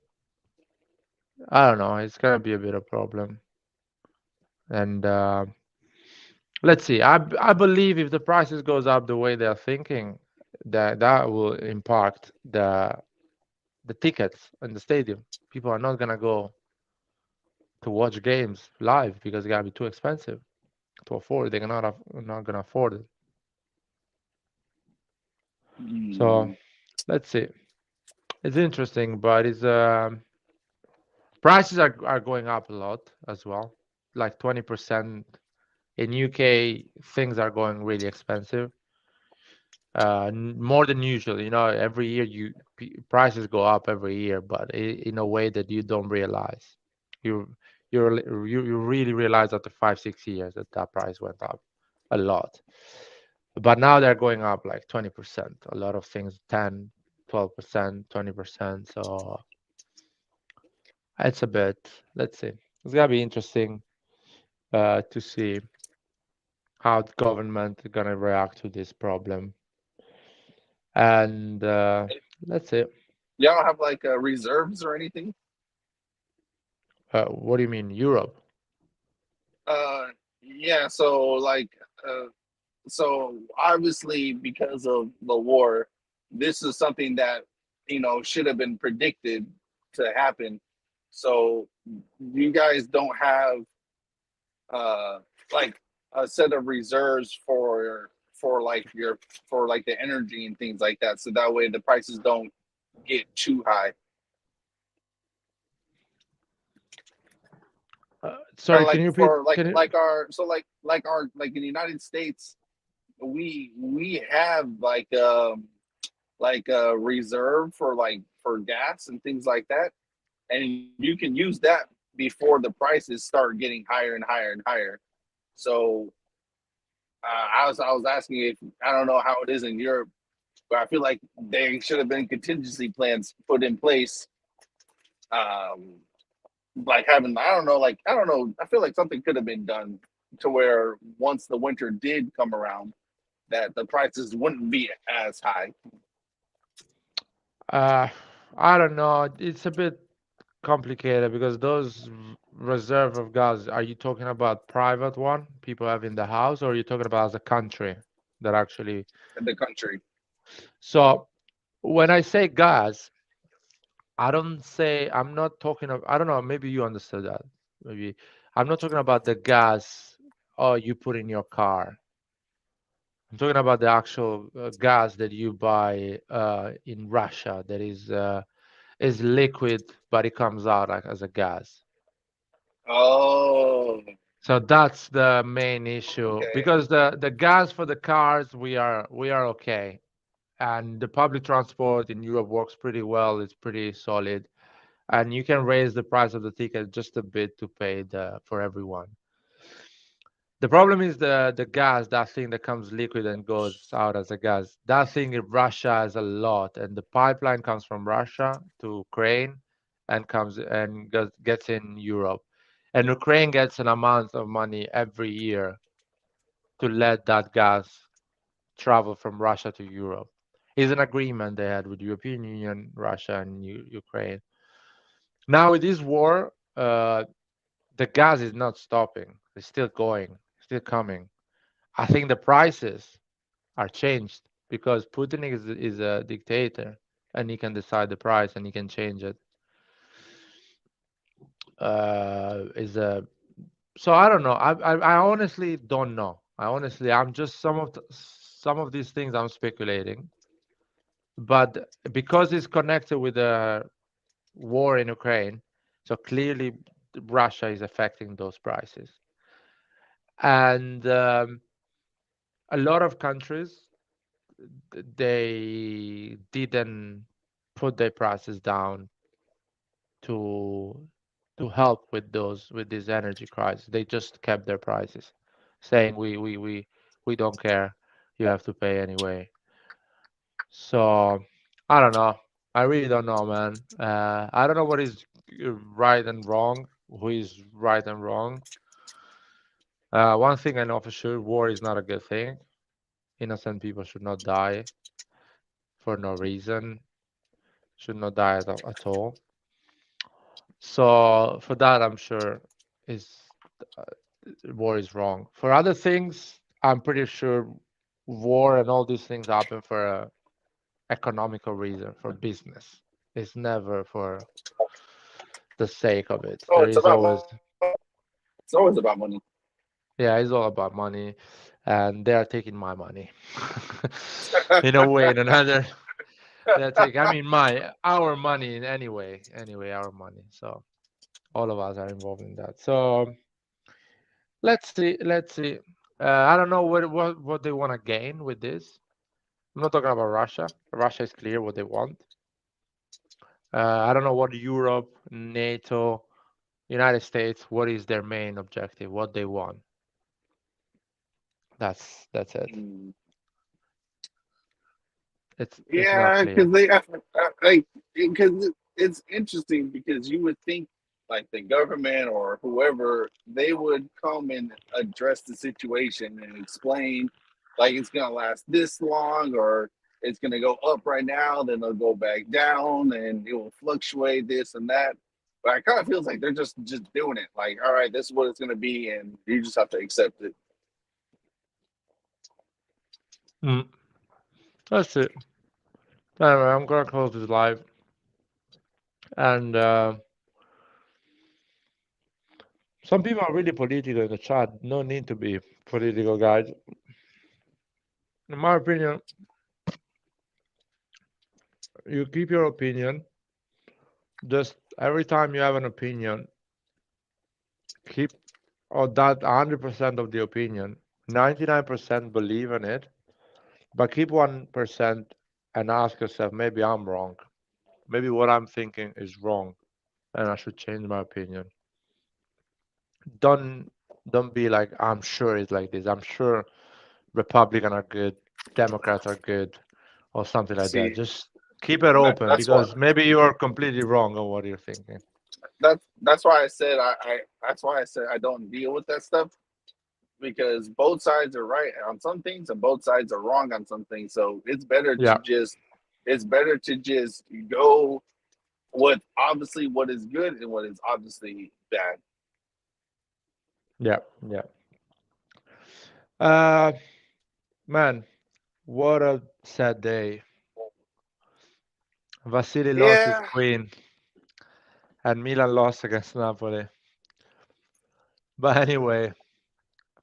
I don't know. It's gonna be a bit of problem. And let's see. I believe if the prices goes up the way they're thinking, that will impact the tickets in the stadium. People are not gonna go to watch games live because it's gonna be too expensive to afford. Not gonna afford it. So let's see. It's interesting, but it's prices are going up a lot as well, like 20%. In UK, things are going really expensive, more than usual. Every year prices go up every year, but in a way that you don't realize. You you really realize after 5-6 years that price went up a lot. But now they're going up like 20%. A lot of things 10, 12%, 20%. So it's a bit. Let's see. It's gonna be interesting to see how the government is gonna react to this problem. And let's see. Y'all don't have like reserves or anything? What do you mean, Europe? Yeah. Uh, so obviously because of the war, this is something that should have been predicted to happen. So you guys don't have like a set of reserves for like the energy and things like that, so that way the prices don't get too high. Sorry, can Like you repeat? for Can you? like in the United States, we have like a reserve for for gas and things like that, and you can use that before the prices start getting higher and higher and higher. So I was asking if I don't know how it is in Europe, but I feel like there should have been contingency plans put in place. Like having I don't know. I feel like something could have been done to where once the winter did come around, that the prices wouldn't be as high. Uh, I don't know. It's a bit complicated because those reserve of gas, are you talking about private one people have in the house, or are you talking about as a country that actually? In the country. So when I say gas, I'm not talking of, I don't know, maybe you understood that. Maybe I'm not talking about the gas you put in your car. I'm talking about the actual gas that you buy in Russia that is liquid, but it comes out like as a gas. Oh, So that's the main issue okay. because the gas for the cars we are okay, and the public transport in Europe works pretty well. It's pretty solid, and you can raise the price of the ticket just a bit to pay for everyone. The problem is the gas, that thing that comes liquid and goes out as a gas. That thing in Russia has a lot, and the pipeline comes from Russia to Ukraine and gets in Europe. And Ukraine gets an amount of money every year to let that gas travel from Russia to Europe. It's an agreement they had with European Union, Russia, and Ukraine. Now with this war, the gas is not stopping. It's still going, still coming. I think the prices are changed because Putin is a dictator and he can decide the price and he can change it. Is a So I don't know. I honestly don't know. I'm just some of these things I'm speculating, but because it's connected with the war in Ukraine, so clearly Russia is affecting those prices, and a lot of countries they didn't put their prices down to help with this energy crisis. They just kept their prices, saying we don't care, you have to pay anyway. So I don't know. I really don't know, man. I don't know what is right and wrong, who is right and wrong. One thing I know for sure, war is not a good thing. Innocent people should not die for no reason, should not die at all. So for that, I'm sure is uh, war is wrong. For other things, I'm pretty sure war and all these things happen for a economical reason, for business. It's never for the sake of it. Oh, There it's is about always, it's always about money. yeah, it's all about money, and they are taking my money in a way, in another. They're taking, I mean, our money in anyway, our money. So all of us are involved in that. So let's see, let's see. I don't know what they want to gain with this. I'm not talking about Russia. Russia is clear what they want. I don't know what Europe, NATO, United States, what is their main objective, what they want. That's it. Mm. It's not Yeah, clear. because they like because it's interesting because you would think like the government or whoever they would come and address the situation and explain like it's gonna last this long or it's gonna go up right now, then they'll go back down and it will fluctuate this and that. But it kind of feels like they're just doing it. Like, all right, this is what it's gonna be, and you just have to accept it. Mm, that's it. Anyway, I'm gonna close this live, and some people are really political in the chat. No need to be political, guys. In my opinion, you keep your opinion. Just every time you have an opinion, keep that 100% of the opinion. 99% believe in it, but keep 1% and ask yourself, maybe I'm wrong. Maybe what I'm thinking is wrong, and I should change my opinion. Don't don't be like, I'm sure it's like this. I'm sure Republicans are good, Democrats are good, or something like that. See, Just keep it open that's why because maybe you are completely wrong on what you're thinking. that's why I said I that's why I said I don't deal with that stuff because both sides are right on some things and both sides are wrong on some things. So Yeah, it's better to just go with obviously what is good and what is obviously bad. yeah, yeah. Uh, Man, what a sad day. Vasily lost his Yeah. queen, and Milan lost against Napoli. But anyway,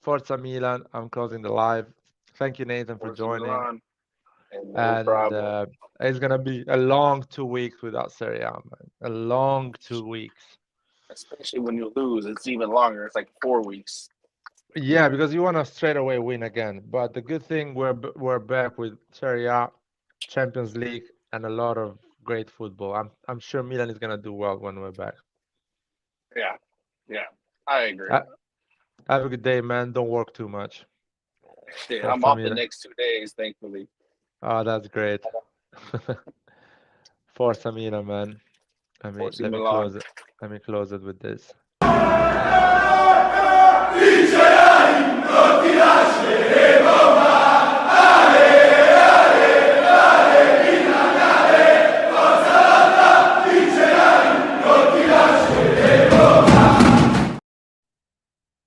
Forza Milan. I'm closing the live. Thank you, Nathan, for Or joining. Milan, and no And problem. it's gonna be a long 2 weeks without Serie A, man. A long 2 weeks. Especially when you lose, it's even longer. It's like 4 weeks. Yeah, because you want to straight away win again. But the good thing we're back with Serie A, Champions League, and a lot of great football. I'm sure Milan is gonna do well when we're back. Yeah, yeah, I agree. Uh, Have a good day, man. Don't work too much. Shit, Forza I'm off the Milan. next 2 days, thankfully. Oh, that's great. Forza Milan, man. Forza Let me Milan. close it. Let me close it with this.